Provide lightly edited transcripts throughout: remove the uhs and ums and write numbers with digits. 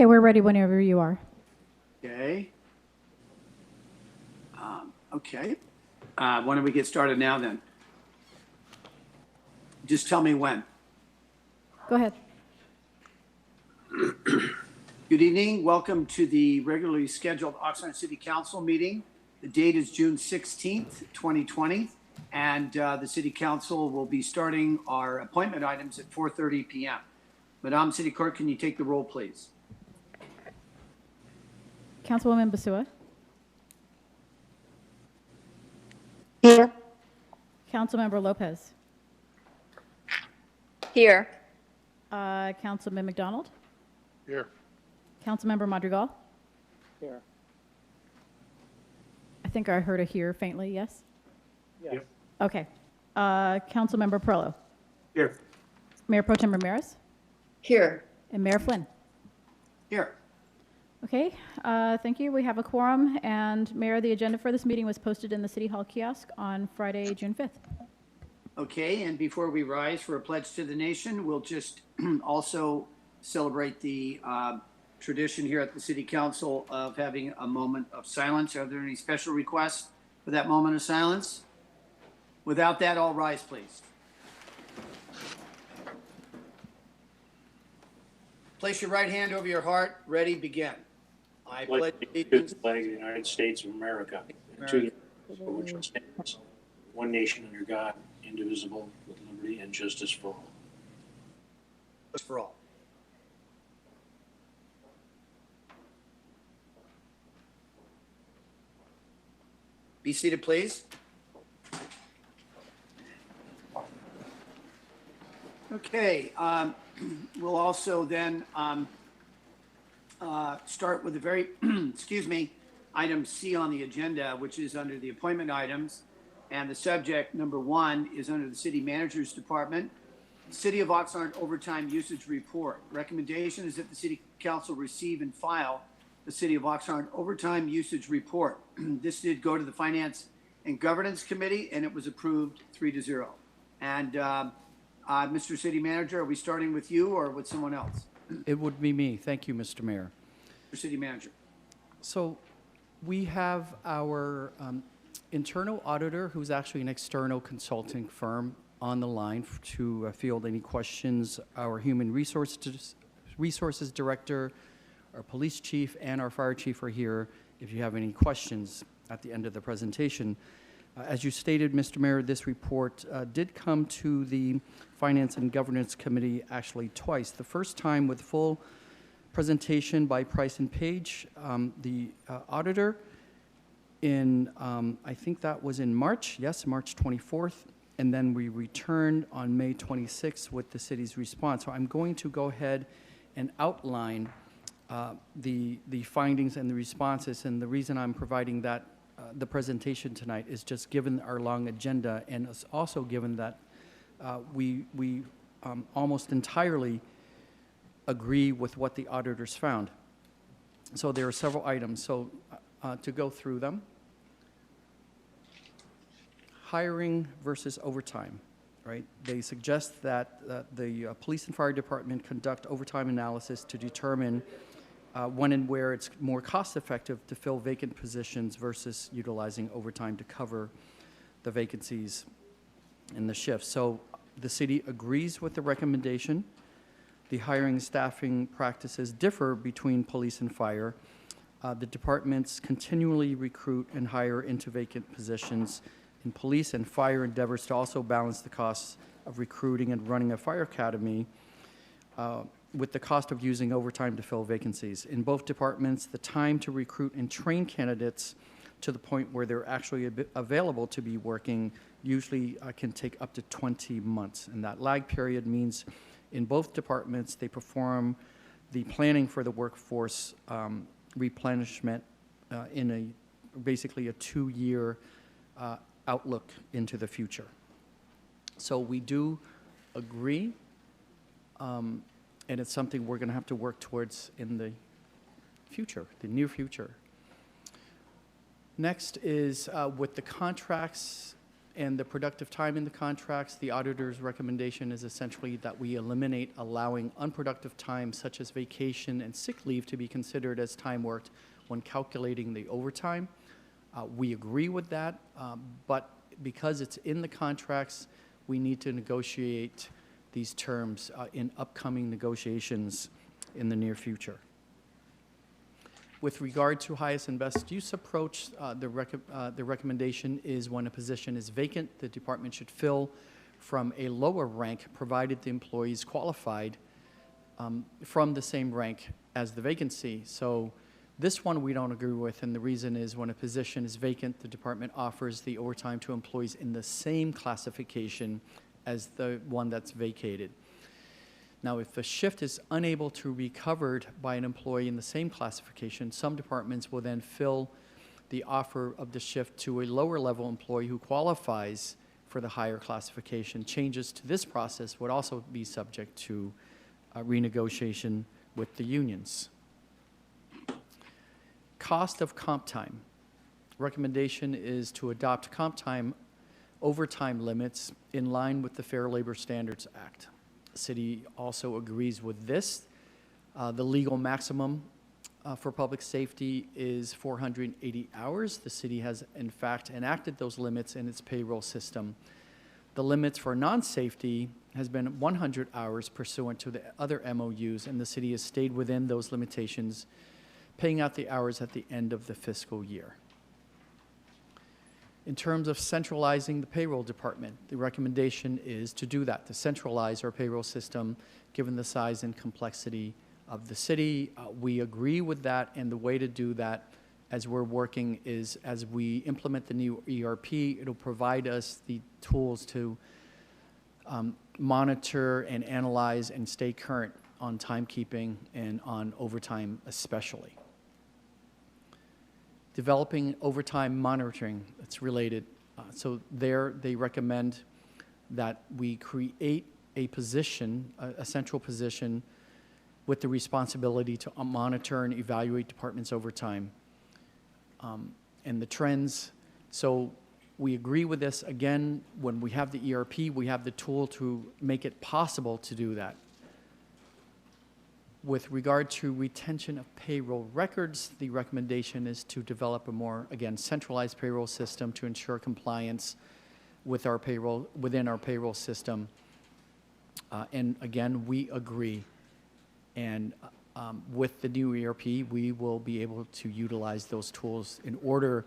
Okay, we're ready whenever you are. Okay. Okay. Why don't we get started now then? Just tell me when. Go ahead. Good evening. Welcome to the regularly scheduled Oxnard City Council meeting. The date is June 16th, 2020, and the City Council will be starting our appointment items at 4:30 p.m. Madam City Clerk, can you take the roll, please? Councilwoman Basua. Here. Councilmember Lopez. Here. Councilman McDonald. Here. Councilmember Madrigal. Here. I think I heard a here faintly, yes? Yes. Yep. Okay. Councilmember Perlow. Here. Mayor Pro Tem Ramirez. Here. And Mayor Flynn. Here. Okay, thank you. We have a quorum, and Mayor, the agenda for this meeting was posted in the City Hall kiosk on Friday, June 5th. Okay, and before we rise for a pledge to the nation, we'll just also celebrate the tradition here at the City Council of having a moment of silence. Are there any special requests for that moment of silence? Without that, all rise, please. Place your right hand over your heart. Ready, begin. I pledge allegiance to the flag of the United States of America, and to the republic for which it stands, one nation under God, indivisible, with liberty and justice for all. for all. Be seated, please. Okay, we'll also then start with the very, excuse me, item C on the agenda, which is under the appointment items. And the subject, number 1, is under the City Manager's Department. City of Oxnard Overtime Usage Report. Recommendation is that the City Council receive and file the City of Oxnard Overtime Usage Report. This did go to the Finance and Governance Committee, and it was approved 3-0. And Mr. City Manager, are we starting with you or with someone else? It would be me. Thank you, Mr. Mayor. Mr. City Manager. So we have our internal auditor, who's actually an external consulting firm, on the line to field any questions. Our human resources director, our police chief, and our fire chief are here if you have any questions at the end of the presentation. As you stated, Mr. Mayor, this report did come to the Finance and Governance Committee actually twice. The first time with full presentation by Price and Page, the auditor, in, I think that was in March, yes, March 24th, and then we returned on May 26th with the city's response. So I'm going to go ahead and outline the findings and the responses, and the reason I'm providing that the presentation tonight is just given our long agenda, and it's also given that we almost entirely agree with what the auditors found. So there are several items. So to go through them. Hiring versus overtime, right? They suggest that the police and fire department conduct overtime analysis to determine when and where it's more cost-effective to fill vacant positions versus utilizing overtime to cover the vacancies in the shifts. So the city agrees with the recommendation. The hiring and staffing practices differ between police and fire. The departments continually recruit and hire into vacant positions. In police and fire endeavors to also balance the costs of recruiting and running a fire academy with the cost of using overtime to fill vacancies. In both departments, the time to recruit and train candidates to the point where they're actually available to be working usually can take up to 20 months. And that lag period means in both departments, they perform the planning for the workforce replenishment in basically a 2-year outlook into the future. So we do agree, and it's something we're going to have to work towards in the future, the near future. Next is with the contracts and the productive time in the contracts, the auditor's recommendation is essentially that we eliminate allowing unproductive time such as vacation and sick leave to be considered as time worked when calculating the overtime. We agree with that, but because it's in the contracts, we need to negotiate these terms in upcoming negotiations in the near future. With regard to highest and best use approach, the recommendation is when a position is vacant, the department should fill from a lower rank, provided the employee is qualified from the same rank as the vacancy. So this one we don't agree with, and the reason is when a position is vacant, the department offers the overtime to employees in the same classification as the one that's vacated. Now, if a shift is unable to be covered by an employee in the same classification, some departments will then fill the offer of the shift to a lower level employee who qualifies for the higher classification. Changes to this process would also be subject to renegotiation with the unions. Cost of comp time. Recommendation is to adopt comp time overtime limits in line with the Fair Labor Standards Act. City also agrees with this. The legal maximum for public safety is 480 hours. The city has, in fact, enacted those limits in its payroll system. The limits for non-safety has been 100 hours pursuant to the other MOUs, and the city has stayed within those limitations, paying out the hours at the end of the fiscal year. In terms of centralizing the payroll department, the recommendation is to do that, to centralize our payroll system, given the size and complexity of the city. We agree with that, and the way to do that as we're working is as we implement the new ERP, it'll provide us the tools to monitor and analyze and stay current on timekeeping and on overtime especially. Developing overtime monitoring, it's related. So there they recommend that we create a position, a central position with the responsibility to monitor and evaluate departments' overtime and the trends. So we agree with this. Again, when we have the ERP, we have the tool to make it possible to do that. With regard to retention of payroll records, the recommendation is to develop a more, again, centralized payroll system to ensure compliance with our payroll, within our payroll system. And again, we agree. And with the new ERP, we will be able to utilize those tools in order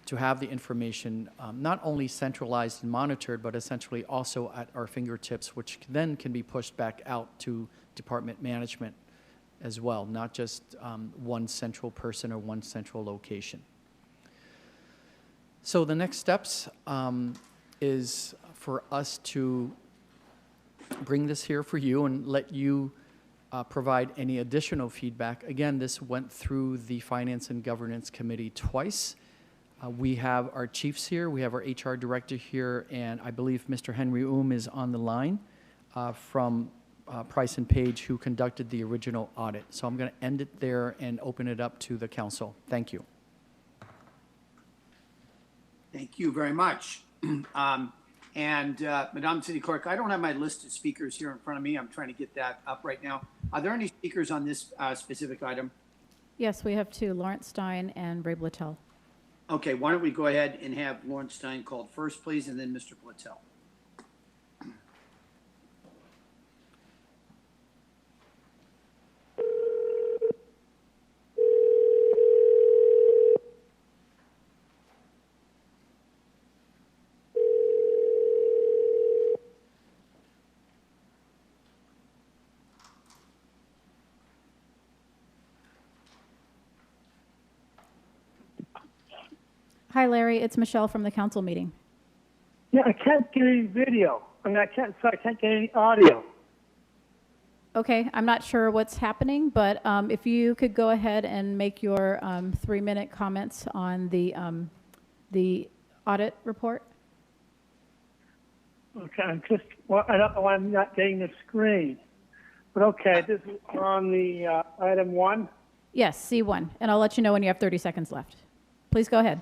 to have the information not only centralized and monitored, but essentially also at our fingertips, which then can be pushed back out to department management as well, not just one central person or one central location. So the next steps is for us to bring this here for you and let you provide any additional feedback. Again, this went through the Finance and Governance Committee twice. We have our chiefs here, we have our HR director here, and I believe Mr. Henry is on the line from Price and Page, who conducted the original audit. So I'm going to end it there and open it up to the council. Thank you. Thank you very much. Madam City Clerk, I don't have my list of speakers here in front of me. I'm trying to get that up right now. Are there any speakers on this specific item? Yes, we have two, Lawrence Stein and Ray Blatel. Okay, why don't we go ahead and have Lawrence Stein called first, please, and then Mr. Blatel. Hi, Larry. It's Michelle from the council meeting. Yeah, I can't get any video. I can't get any audio. Okay, I'm not sure what's happening, but if you could go ahead and make your 3-minute comments on the audit report. Okay, I don't know why I'm not getting the screen. But okay, this is on the item 1. Yes, C1, and I'll let you know when you have 30 seconds left. Please go ahead.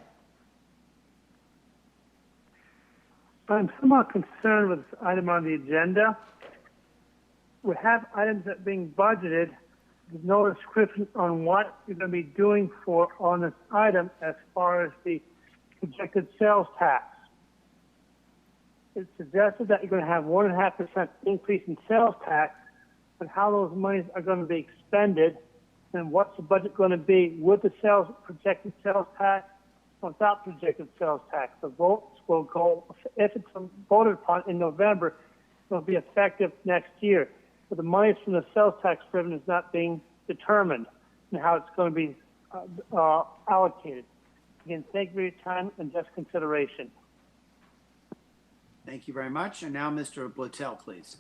I'm somewhat concerned with this item on the agenda. We have items that are being budgeted with no description on what you're going to be doing on this item as far as the projected sales tax. It's suggested that you're going to have 1.5% increase in sales tax, but how those monies are going to be expended and what's the budget going to be with the projected sales tax, without projected sales tax. The votes will go, if it's voted upon in November, it will be effective next year. But the monies from the sales tax revenue is not being determined and how it's going to be allocated. Again, thank you for your time and just consideration. Thank you very much. And now Mr. Blatel, please.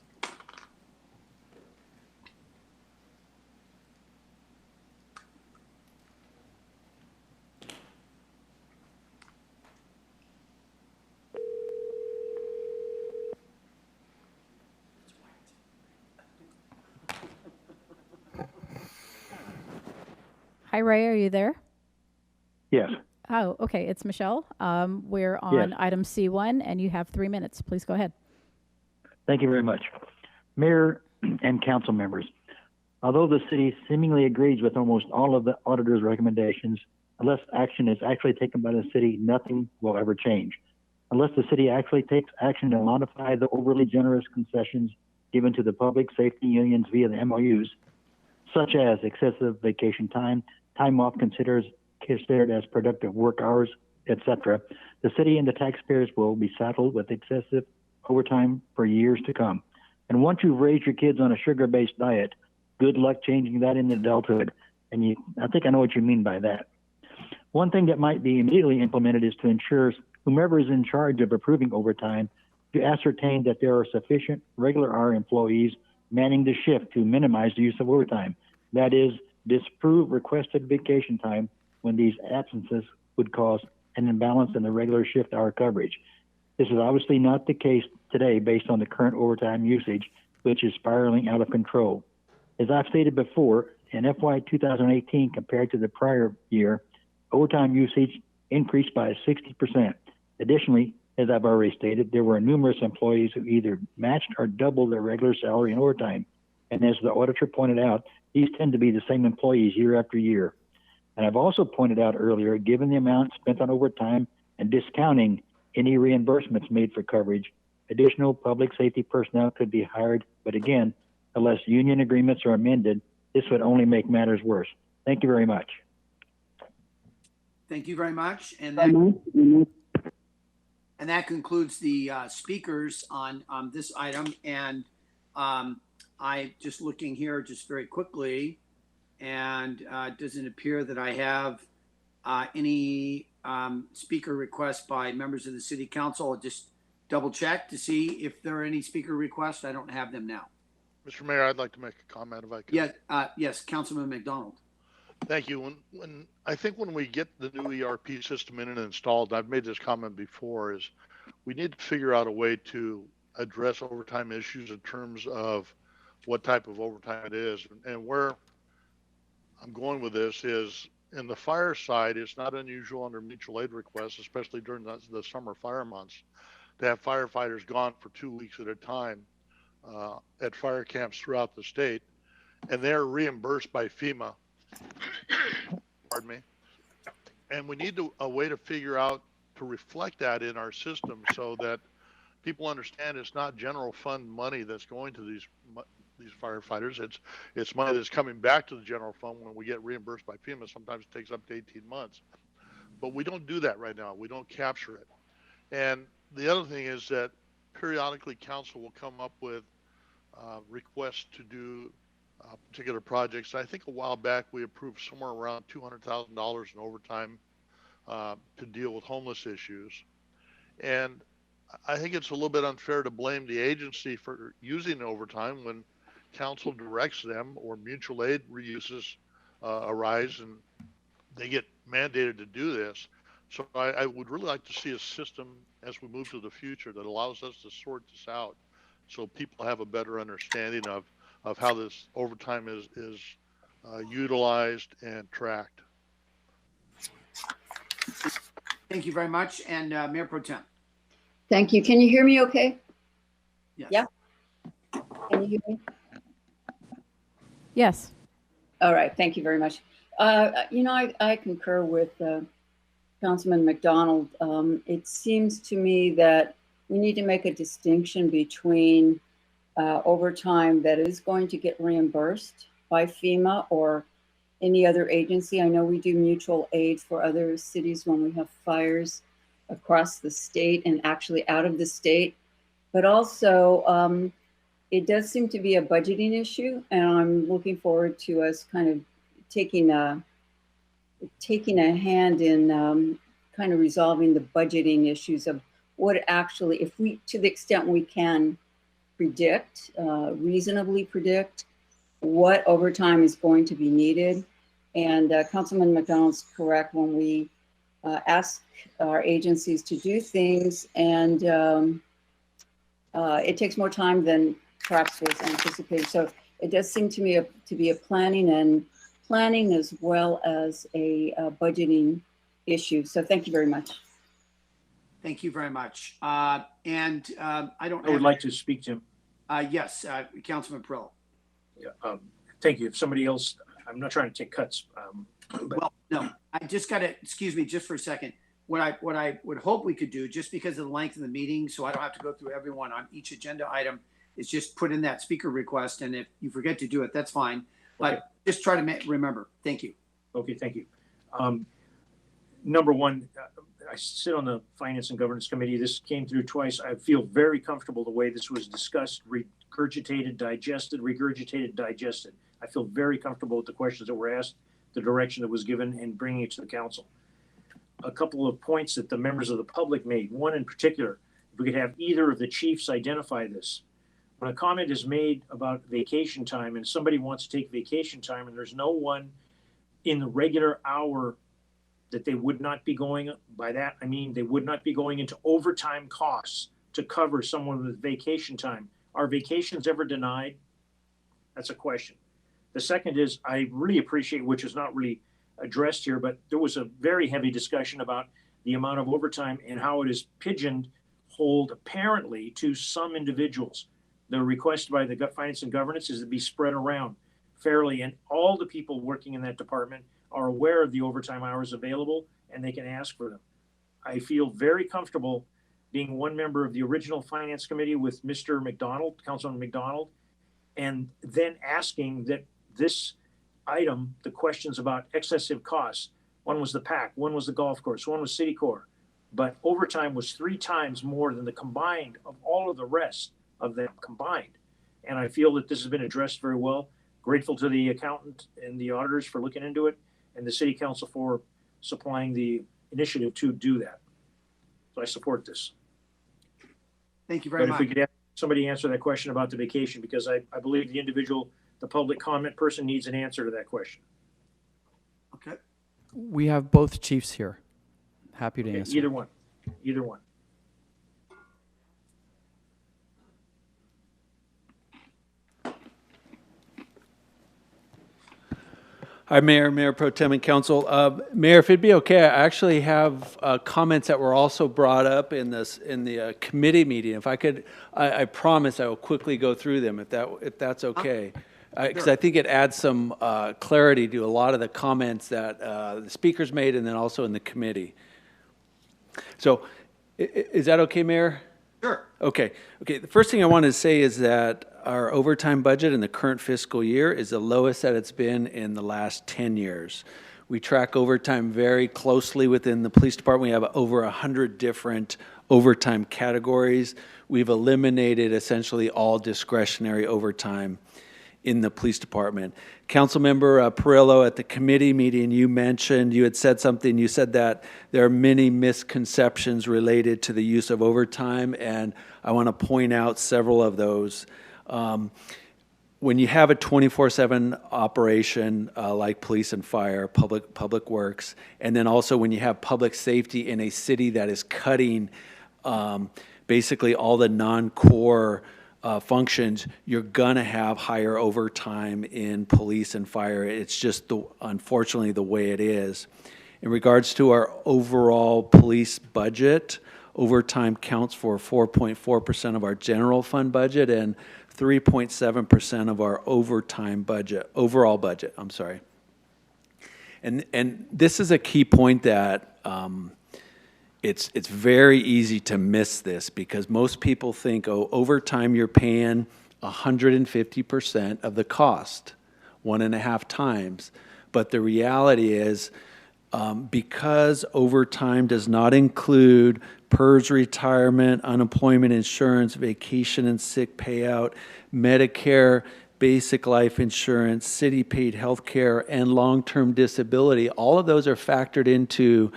Hi, Ray, are you there? Yes. Oh, okay, it's Michelle. We're on Yes. item C1, and you have 3 minutes. Please go ahead. Thank you very much. Mayor and council members, although the city seemingly agrees with almost all of the auditor's recommendations, unless action is actually taken by the city, nothing will ever change. Unless the city actually takes action to modify the overly generous concessions given to the public safety unions via the MOUs, such as excessive vacation time, time off considered as productive work hours, etc., the city and the taxpayers will be saddled with excessive overtime for years to come. And once you've raised your kids on a sugar-based diet, good luck changing that in adulthood. And I think I know what you mean by that. One thing that might be immediately implemented is to ensure whomever is in charge of approving overtime to ascertain that there are sufficient regular hour employees manning the shift to minimize the use of overtime. That is, disapprove requested vacation time when these absences would cause an imbalance in the regular shift hour coverage. This is obviously not the case today based on the current overtime usage, which is spiraling out of control. As I've stated before, in FY 2018 compared to the prior year, overtime usage increased by 60%. Additionally, as I've already stated, there were numerous employees who either matched or doubled their regular salary in overtime. And as the auditor pointed out, these tend to be the same employees year after year. And I've also pointed out earlier, given the amount spent on overtime and discounting any reimbursements made for coverage, additional public safety personnel could be hired. But again, unless union agreements are amended, this would only make matters worse. Thank you very much. Thank you very much. And that concludes the speakers on this item. And I just looking here just very quickly, and it doesn't appear that I have any speaker requests by members of the city council. I'll just double check to see if there are any speaker requests. I don't have them now. Mr. Mayor, I'd like to make a comment if I could. Yes, Councilman McDonald. Thank you. When we get the new ERP system in and installed, I've made this comment before, is we need to figure out a way to address overtime issues in terms of what type of overtime it is. And where I'm going with this is, in the fire side, it's not unusual under mutual aid requests, especially during the summer fire months, to have firefighters gone for 2 weeks at a time at fire camps throughout the state, and they're reimbursed by FEMA. Pardon me. And we need a way to figure out to reflect that in our system so that people understand it's not general fund money that's going to these firefighters. It's money that's coming back to the general fund when we get reimbursed by FEMA. Sometimes it takes up to 18 months. But we don't do that right now. We don't capture it. And the other thing is that periodically council will come up with requests to do particular projects. I think a while back we approved somewhere around $200,000 in overtime to deal with homeless issues. And I think it's a little bit unfair to blame the agency for using overtime when council directs them, or mutual aid reuses arise and they get mandated to do this. So I would really like to see a system as we move to the future that allows us to sort this out so people have a better understanding of how this overtime is utilized and tracked. Thank you very much. And Mayor Pro Tem. Thank you. Can you hear me okay? Yes. Yeah. Can you hear me? Yes. All right. Thank you very much. I concur with Councilman McDonald. It seems to me that we need to make a distinction between overtime that is going to get reimbursed by FEMA or any other agency. I know we do mutual aid for other cities when we have fires across the state and actually out of the state. But also, it does seem to be a budgeting issue, and I'm looking forward to us kind of taking a hand in kind of resolving the budgeting issues of what actually, if we, to the extent we can predict, reasonably predict what overtime is going to be needed. And Councilman McDonald's correct when we ask our agencies to do things, and it takes more time than perhaps was anticipated. So it does seem to me to be a planning as well as a budgeting issue. So thank you very much. Thank you very much. I would like to speak to him. Yes, Councilman Prill. Yeah, thank you. If somebody else, I'm not trying to take cuts. Well, no, I just got to, excuse me just for a second. What I would hope we could do, just because of the length of the meeting, so I don't have to go through everyone on each agenda item, is just put in that speaker request. And if you forget to do it, that's fine. But Okay. just try to remember. Thank you. Okay, thank you. Number one, I sit on the Finance and Governance Committee. This came through twice. I feel very comfortable the way this was discussed, regurgitated, digested, regurgitated, digested. I feel very comfortable with the questions that were asked, the direction that was given, and bringing it to the council. A couple of points that the members of the public made. One in particular, if we could have either of the chiefs identify this. When a comment is made about vacation time and somebody wants to take vacation time and there's no one in the regular hour that they would not be going, by that I mean they would not be going into overtime costs to cover someone with vacation time. Are vacations ever denied? That's a question. The second is, I really appreciate, which is not really addressed here, but there was a very heavy discussion about the amount of overtime and how it is pigeonholed apparently to some individuals. The request by the Finance and Governance is to be spread around fairly, and all the people working in that department are aware of the overtime hours available and they can ask for them. I feel very comfortable being one member of the original Finance Committee with Mr. McDonald, Councilman McDonald, and then asking that this item, the questions about excessive costs, one was the PAC, one was the golf course, one was City Corps, but overtime was 3 times more than the combined of all of the rest of them combined. And I feel that this has been addressed very well. Grateful to the accountant and the auditors for looking into it, and the City Council for supplying the initiative to do that. So I support this. Thank you very much. But if we could have somebody answer that question about the vacation, because I believe the individual, the public comment person needs an answer to that question. Okay. We have both chiefs here. Happy to Okay, answer. either one. Hi, Mayor Pro Tem and Council. Mayor, if it'd be okay, I actually have comments that were also brought up in the committee meeting. If I could, I promise I will quickly go through them if that's okay. Because I think it adds some clarity to a lot of the comments that the speakers made and then also in the committee. So is that okay, Mayor? Sure. Okay. The first thing I want to say is that our overtime budget in the current fiscal year is the lowest that it's been in the last 10 years. We track overtime very closely within the police department. We have over 100 different overtime categories. We've eliminated essentially all discretionary overtime in the police department. Councilmember Perillo, at the committee meeting, you had said something. You said that there are many misconceptions related to the use of overtime, and I want to point out several of those. When you have a 24/7 operation like police and fire, public works, and then also when you have public safety in a city that is cutting basically all the non-core functions, you're gonna have higher overtime in police and fire. It's just unfortunately the way it is. In regards to our overall police budget, overtime counts for 4.4% of our general fund budget and 3.7% of our overall budget, I'm sorry. And this is a key point that it's very easy to miss this, because most people think, oh, overtime you're paying 150% of the cost, 1.5 times. But the reality is, because overtime does not include PERS retirement, unemployment insurance, vacation and sick payout, Medicare, basic life insurance, city-paid health care, and long-term disability, all of those are factored into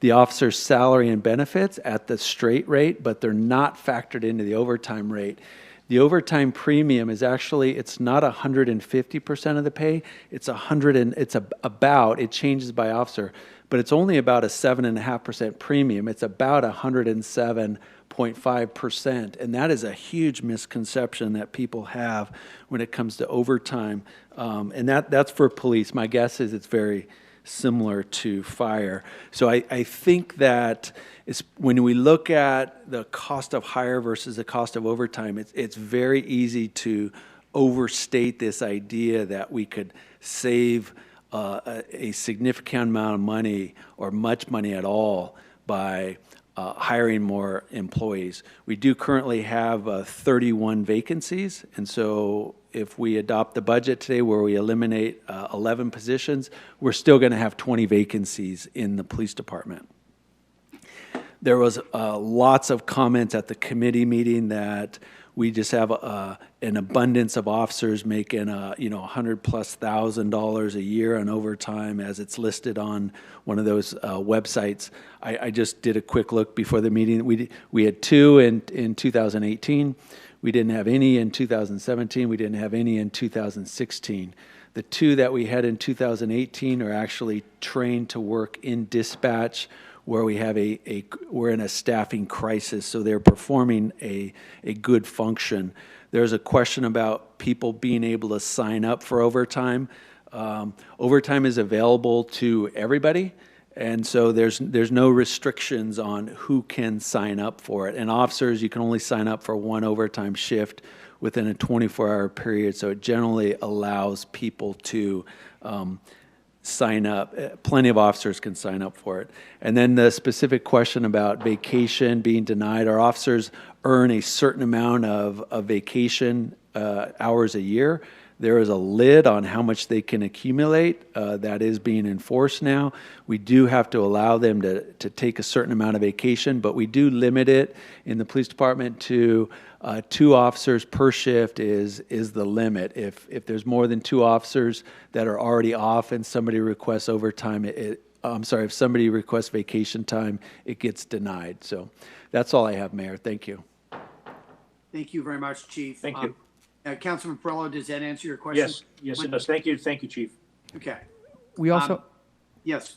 the officer's salary and benefits at the straight rate, but they're not factored into the overtime rate. The overtime premium is actually, it's not 150% of the pay, it's it changes by officer, but it's only about a 7.5% premium. It's about 107.5%, and that is a huge misconception that people have when it comes to overtime, and that's for police. My guess is it's very similar to fire. So I think that when we look at the cost of hire versus the cost of overtime, it's very easy to overstate this idea that we could save a significant amount of money or much money at all by hiring more employees. We do currently have 31 vacancies, and so if we adopt the budget today where we eliminate 11 positions, we're still going to have 20 vacancies in the police department. There was lots of comments at the committee meeting that we just have an abundance of officers making $100,000+ a year on overtime, as it's listed on one of those websites. I just did a quick look before the meeting. We had 2 in 2018. We didn't have any in 2017. We didn't have any in 2016. The 2 that we had in 2018 are actually trained to work in dispatch, where we have we're in a staffing crisis, so they're performing a good function. There's a question about people being able to sign up for overtime. Overtime is available to everybody, and so there's no restrictions on who can sign up for it. And officers, you can only sign up for 1 overtime shift within a 24-hour period, so it generally allows people to sign up. Plenty of officers can sign up for it. And then the specific question about vacation being denied, our officers earn a certain amount of vacation hours a year. There is a lid on how much they can accumulate. That is being enforced now. We do have to allow them to take a certain amount of vacation, but we do limit it in the police department to 2 officers per shift is the limit. If there's more than 2 officers that are already off and somebody requests overtime, if somebody requests vacation time, it gets denied. So that's all I have, Mayor. Thank you. Thank you very much, Chief. Thank you. Councilman Perrello, does that answer your question? Yes, it does. Thank you, Chief. Okay. We also, Yes.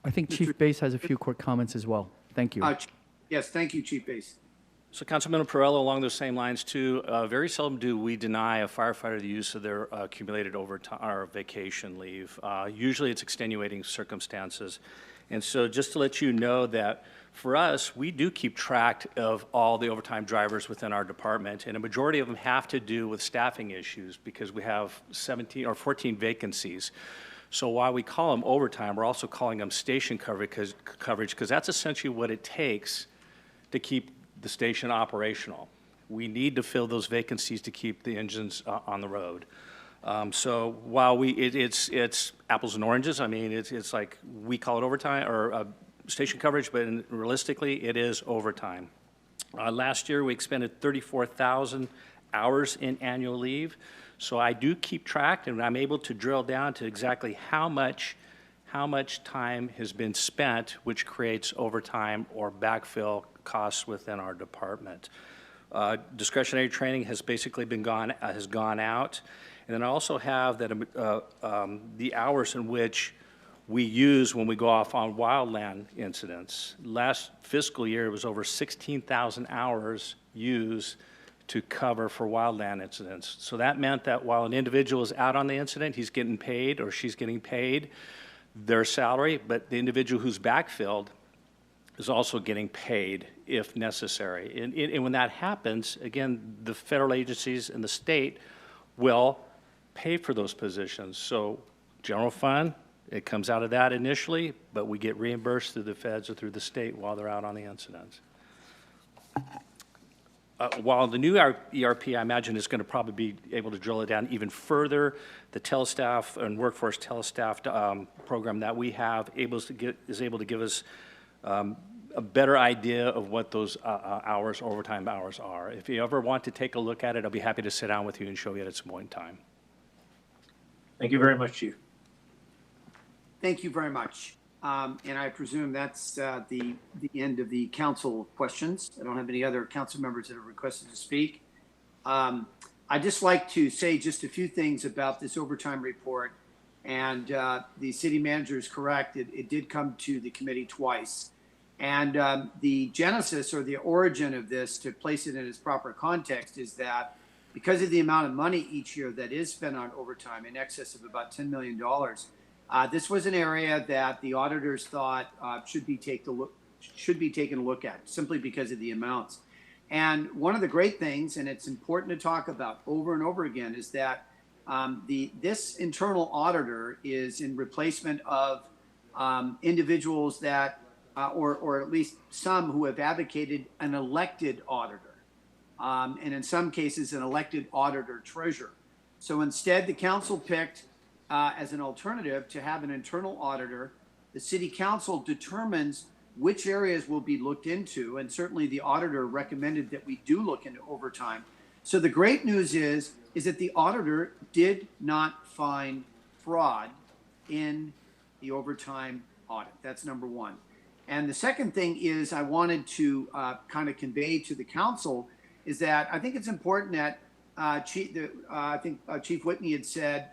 I think Chief Bass has a few quick comments as well. Thank you. Yes, thank you, Chief Bass. So Councilman Perrello, along those same lines too, very seldom do we deny a firefighter the use of their accumulated overtime or vacation leave. Usually it's extenuating circumstances. And so just to let you know that for us, we do keep track of all the overtime drivers within our department, and a majority of them have to do with staffing issues because we have 17 or 14 vacancies. So while we call them overtime, we're also calling them station coverage because that's essentially what it takes to keep the station operational. We need to fill those vacancies to keep the engines on the road. So while it's apples and oranges, I mean, it's like we call it overtime or station coverage, but realistically, it is overtime. Last year, we expended 34,000 hours in annual leave. So I do keep track, and I'm able to drill down to exactly how much time has been spent, which creates overtime or backfill costs within our department. Discretionary training has basically has gone out. And then I also have that the hours in which we use when we go off on wildland incidents. Last fiscal year, it was over 16,000 hours used to cover for wildland incidents. So that meant that while an individual is out on the incident, he's getting paid or she's getting paid their salary, but the individual who's backfilled is also getting paid if necessary. And when that happens, again, the federal agencies and the state will pay for those positions. So general fund, it comes out of that initially, but we get reimbursed through the feds or through the state while they're out on the incidents. While the new ERP, I imagine, is going to probably be able to drill it down even further, the telestaff and workforce telestaff program that we have is able to give us a better idea of what those hours, overtime hours are. If you ever want to take a look at it, I'll be happy to sit down with you and show you at some point in time. Thank you very much, Chief. Thank you very much. And I presume that's the end of the council questions. I don't have any other council members that have requested to speak. I'd just like to say just a few things about this overtime report. And the city manager is correct. It did come to the committee twice. And the genesis or the origin of this, to place it in its proper context, is that because of the amount of money each year that is spent on overtime, in excess of about $10 million, this was an area that the auditors thought should be taken a look at, simply because of the amounts. And one of the great things, and it's important to talk about over and over again, is that this internal auditor is in replacement of individuals that, or at least some who have advocated an elected auditor, and in some cases an elected auditor treasurer. So instead, the council picked as an alternative to have an internal auditor. The city council determines which areas will be looked into, and certainly the auditor recommended that we do look into overtime. So the great news is that the auditor did not find fraud in the overtime audit. That's number one. And the second thing is I wanted to kind of convey to the council is that I think it's important that I think Chief Whitney had said,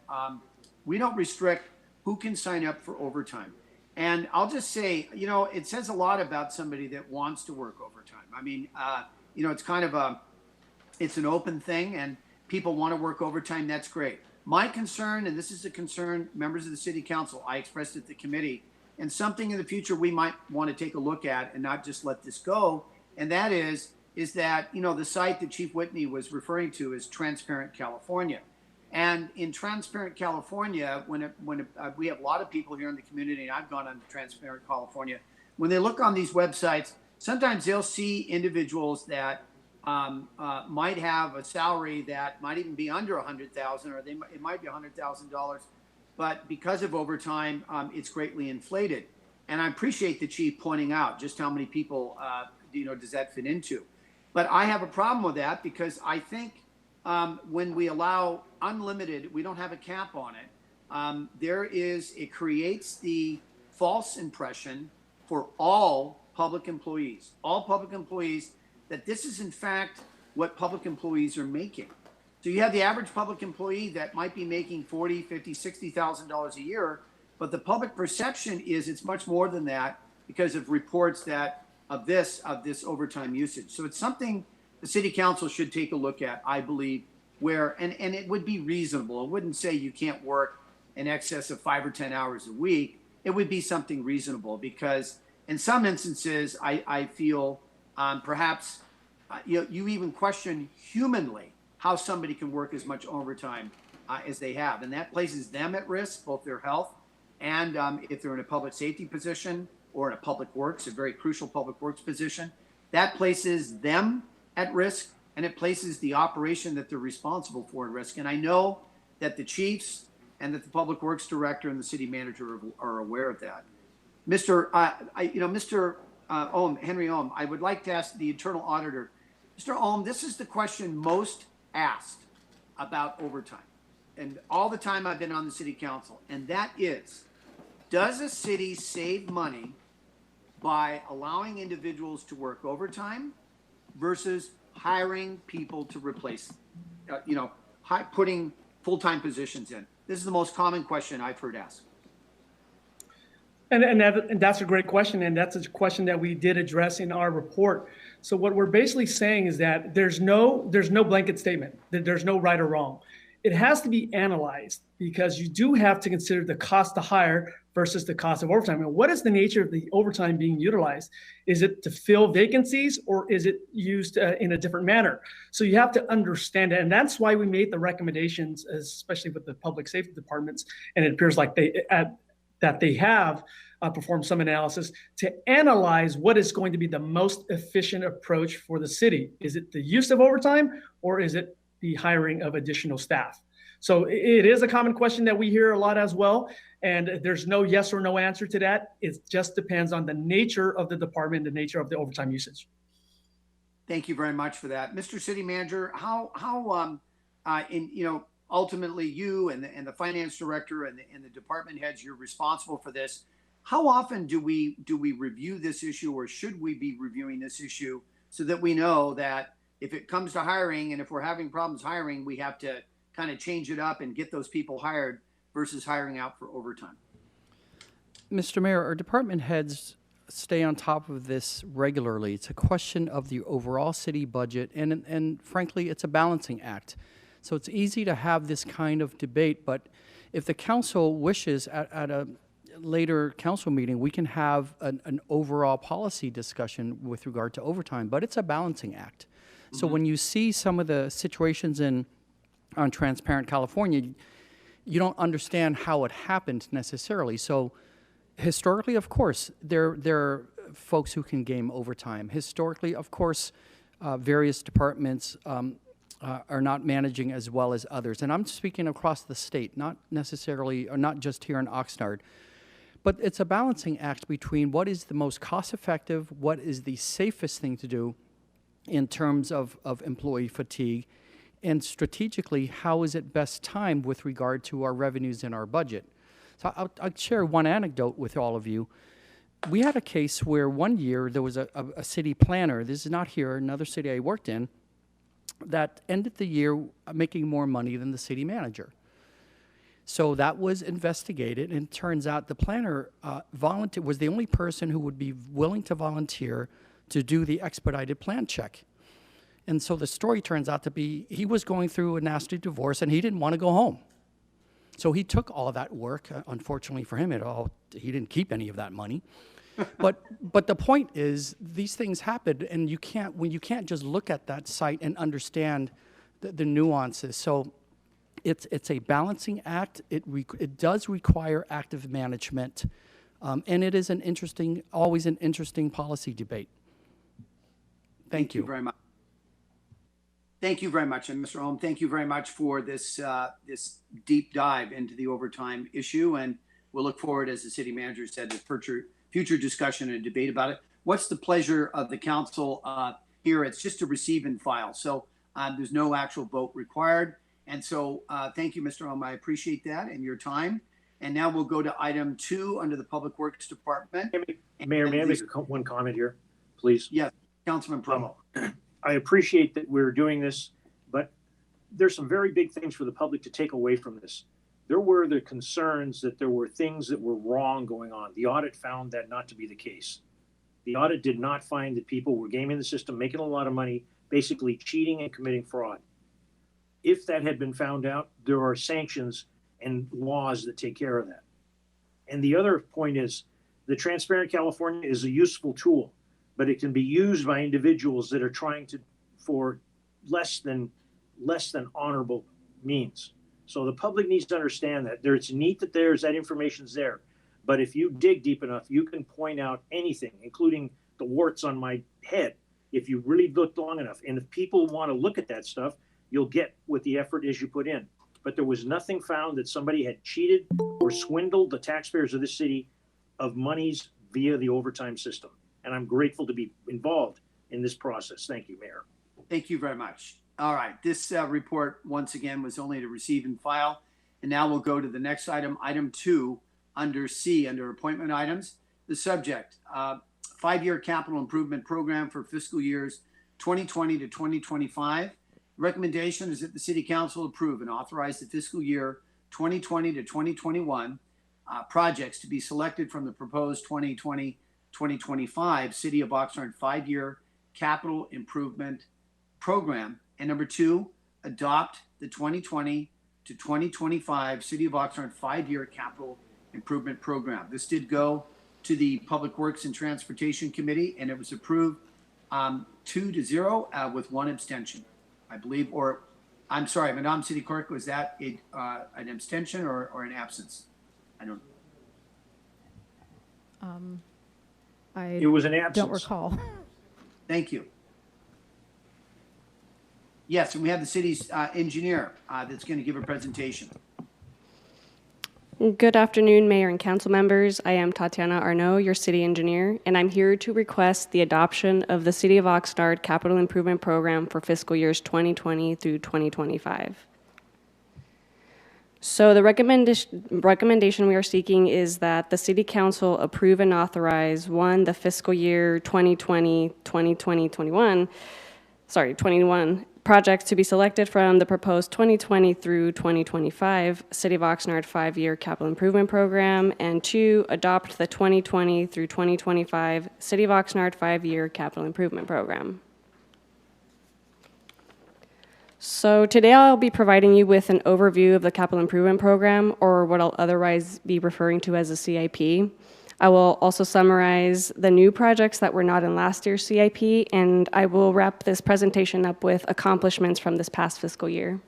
we don't restrict who can sign up for overtime. And I'll just say, you know, it says a lot about somebody that wants to work overtime. I mean, you know, it's kind of it's an open thing, and people want to work overtime. That's great. My concern, and this is a concern, members of the city council, I expressed at the committee, and something in the future we might want to take a look at and not just let this go. And that is that, you know, the site that Chief Whitney was referring to is Transparent California. And in Transparent California, when we have a lot of people here in the community, and I've gone on Transparent California, when they look on these websites, sometimes they'll see individuals that might have a salary that might even be under $100,000, or it might be $100,000, but because of overtime, it's greatly inflated. And I appreciate the chief pointing out just how many people, you know, does that fit into. But I have a problem with that, because I think when we allow unlimited, we don't have a cap on it. It creates the false impression for all public employees, that this is in fact what public employees are making. So you have the average public employee that might be making $40,000, $50,000, $60,000 a year, but the public perception is it's much more than that because of reports that of this overtime usage. So it's something the city council should take a look at, I believe, where, and it would be reasonable. It wouldn't say you can't work in excess of 5 or 10 hours a week. It would be something reasonable, because in some instances, I feel perhaps you even question humanly how somebody can work as much overtime as they have. And that places them at risk, both their health and if they're in a public safety position or in a public works, a very crucial public works position, that places them at risk, and it places the operation that they're responsible for at risk. And I know that the chiefs and that the public works director and the city manager are aware of that. Mr. Ohm, Henry Ohm, I would like to ask the internal auditor, Mr. Ohm, this is the question most asked about overtime, and all the time I've been on the city council, and that is, does a city save money by allowing individuals to work overtime versus hiring people to replace, putting full-time positions in? This is the most common question I've heard asked. And that's a great question, and that's a question that we did address in our report. So what we're basically saying is that there's no blanket statement, that there's no right or wrong. It has to be analyzed, because you do have to consider the cost to hire versus the cost of overtime. And what is the nature of the overtime being utilized? Is it to fill vacancies, or is it used in a different manner? So you have to understand it. And that's why we made the recommendations, especially with the public safety departments. And it appears like that they have performed some analysis to analyze what is going to be the most efficient approach for the city. Is it the use of overtime, or is it the hiring of additional staff? So it is a common question that we hear a lot as well. And there's no yes or no answer to that. It just depends on the nature of the department, the nature of the overtime usage. Thank you very much for that. Mr. City Manager, ultimately you and the finance director and the department heads, you're responsible for this. How often do we review this issue, or should we be reviewing this issue, so that we know that if it comes to hiring, and if we're having problems hiring, we have to kind of change it up and get those people hired versus hiring out for overtime? Mr. Mayor, our department heads stay on top of this regularly. It's a question of the overall city budget, and frankly, it's a balancing act. So it's easy to have this kind of debate, but if the council wishes at a later council meeting, we can have an overall policy discussion with regard to overtime, but it's a balancing act. So when you see some of the situations on Transparent California, you don't understand how it happened necessarily. So historically, of course, there are folks who can game overtime. Historically, of course, various departments are not managing as well as others. And I'm speaking across the state, not necessarily, or not just here in Oxnard. But it's a balancing act between what is the most cost-effective, what is the safest thing to do in terms of employee fatigue, and strategically, how is it best timed with regard to our revenues and our budget. So I'll share one anecdote with all of you. We had a case where one year there was a city planner, this is not here, another city I worked in, that ended the year making more money than the city manager. So that was investigated, and it turns out the planner was the only person who would be willing to volunteer to do the expedited plan check. And so the story turns out to be he was going through a nasty divorce, and he didn't want to go home. So he took all that work. Unfortunately for him, he didn't keep any of that money. But the point is, these things happen, and you can't just look at that site and understand the nuances. So it's a balancing act. It does require active management, and it is always an interesting policy debate. Thank you very much. Thank you very much, and Mr. Ohm, thank you very much for this this deep dive into the overtime issue, and we'll look forward, as the city manager said, to future discussion and debate about it. What's the pleasure of the council here? It's just to receive and file, so there's no actual vote required. And so thank you, Mr. Ohm. I appreciate that and your time. And now we'll go to item 2 under the Public Works Department. Mayor, may I make one comment here, please? Yes, Councilman Promo. I appreciate that we're doing this, but there's some very big things for the public to take away from this. There were the concerns that there were things that were wrong going on. The audit found that not to be the case. The audit did not find that people were gaming the system, making a lot of money, basically cheating and committing fraud. If that had been found out, there are sanctions and laws that take care of that. And the other point is, the Transparent California is a useful tool, but it can be used by individuals that are trying for less than honorable means. So the public needs to understand that. It's neat that that information's there, but if you dig deep enough, you can point out anything, including the warts on my head, if you really look long enough. And if people want to look at that stuff, you'll get what the effort is you put in. But there was nothing found that somebody had cheated or swindled the taxpayers of this city of monies via the overtime system. And I'm grateful to be involved in this process. Thank you, Mayor. Thank you very much. All right, this report, once again, was only to receive and file. And now we'll go to the next item, item 2, under C, under appointment items. The subject, 5-year capital improvement program for fiscal years 2020 to 2025. Recommendation is that the City Council approve and authorize the fiscal year 2020 to 2021 projects to be selected from the proposed 2020-2025 City of Oxnard 5-year capital improvement program. And number 2, adopt the 2020 to 2025 City of Oxnard 5-year capital Improvement Program. This did go to the Public Works and Transportation Committee, and it was approved 2-0 with one abstention, I believe. Or, I'm sorry, Madam City Clerk, was that an abstention or an absence? I don't. I It was an absence. don't recall. Thank you. Yes, and we have the city's engineer that's going to give a presentation. Good afternoon, Mayor and Council members. I am Tatiana Arnaud, your city engineer, and I'm here to request the adoption of the City of Oxnard Capital Improvement Program for fiscal years 2020 through 2025. So the recommendation we are seeking is that the City Council approve and authorize, one, the fiscal year 2020, 21 projects to be selected from the proposed 2020 through 2025 City of Oxnard 5-year capital improvement program, and two, adopt the 2020 through 2025 City of Oxnard 5-year capital improvement program. So today I'll be providing you with an overview of the capital improvement program, or what I'll otherwise be referring to as a CIP. I will also summarize the new projects that were not in last year's CIP, and I will wrap this presentation up with accomplishments from this past fiscal year.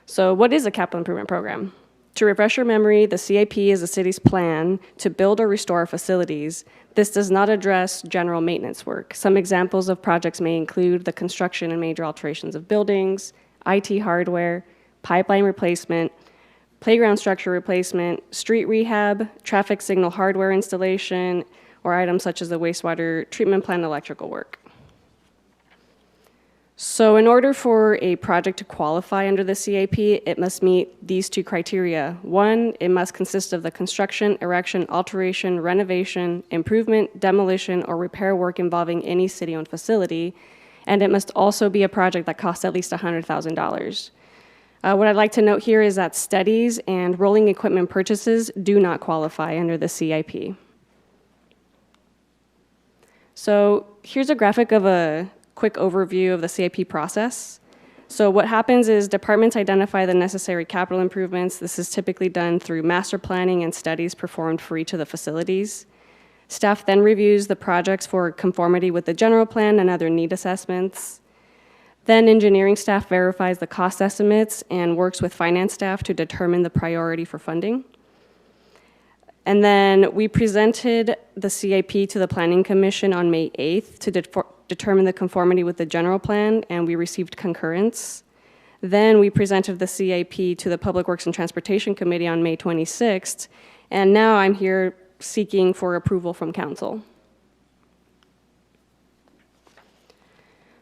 So what is a capital improvement program? To refresh your memory, the CIP is the city's plan to build or restore facilities. This does not address general maintenance work. Some examples of projects may include the construction and major alterations of buildings, IT hardware, pipeline replacement, playground structure replacement, street rehab, traffic signal hardware installation, or items such as the wastewater treatment plant electrical work. So in order for a project to qualify under the CIP, it must meet these two criteria. One, it must consist of the construction, erection, alteration, renovation, improvement, demolition, or repair work involving any city-owned facility, and it must also be a project that costs at least $100,000. What I'd like to note here is that studies and rolling equipment purchases do not qualify under the CIP. So here's a graphic of a quick overview of the CIP process. So what happens is departments identify the necessary capital improvements. This is typically done through master planning and studies performed for each of the facilities. Staff then reviews the projects for conformity with the general plan and other need assessments. Then engineering staff verifies the cost estimates and works with finance staff to determine the priority for funding. And then we presented the CIP to the Planning Commission on May 8th to determine the conformity with the general plan, and we received concurrence. Then we presented the CIP to the Public Works and Transportation Committee on May 26th, and now I'm here seeking for approval from Council.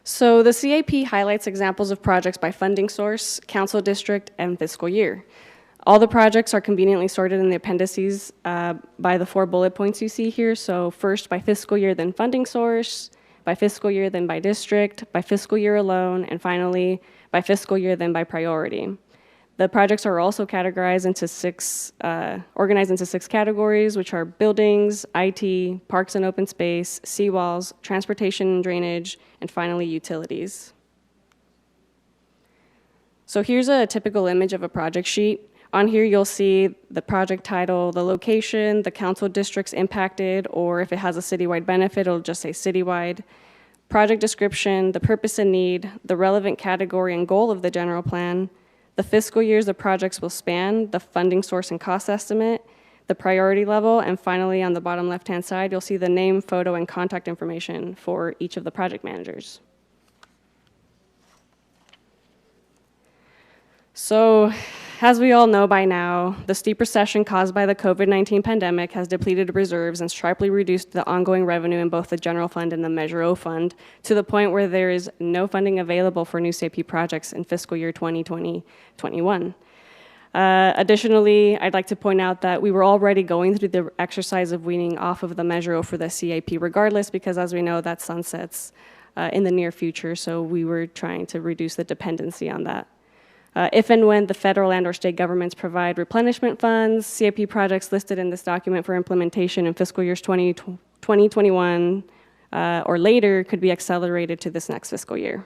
So the CIP highlights examples of projects by funding source, council district, and fiscal year. All the projects are conveniently sorted in the appendices by the 4 bullet points you see here. So first by fiscal year, then funding source, by fiscal year, then by district, by fiscal year alone, and finally by fiscal year, then by priority. The projects are also categorized into organized into 6 categories, which are buildings, IT, parks and open space, seawalls, transportation and drainage, and finally utilities. So here's a typical image of a project sheet. On here you'll see the project title, the location, the council districts impacted, or if it has a citywide benefit, it'll just say citywide. Project description, the purpose and need, the relevant category and goal of the general plan, the fiscal years the projects will span, the funding source and cost estimate, the priority level, and finally on the bottom left-hand side, you'll see the name, photo, and contact information for each of the project managers. So, as we all know by now, the steep recession caused by the COVID-19 pandemic has depleted reserves and sharply reduced the ongoing revenue in both the general fund and the Measure O fund to the point where there is no funding available for new CIP projects in fiscal year 2020-21. Additionally, I'd like to point out that we were already going through the exercise of weaning off of the Measure O for the CIP regardless, because as we know, that sunsets in the near future, so we were trying to reduce the dependency on that. If and when the federal and or state governments provide replenishment funds, CIP projects listed in this document for implementation in fiscal years 2021 or later could be accelerated to this next fiscal year.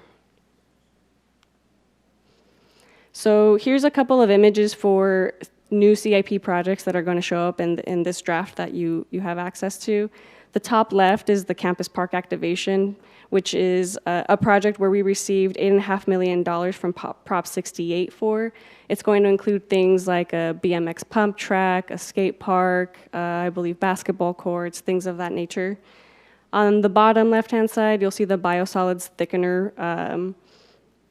So here's a couple of images for new CIP projects that are going to show up in this draft that you have access to. The top left is the campus park activation, which is a project where we received $8.5 million from Prop 68 for. It's going to include things like a BMX pump track, a skate park, I believe basketball courts, things of that nature. On the bottom left-hand side, you'll see the biosolids thickener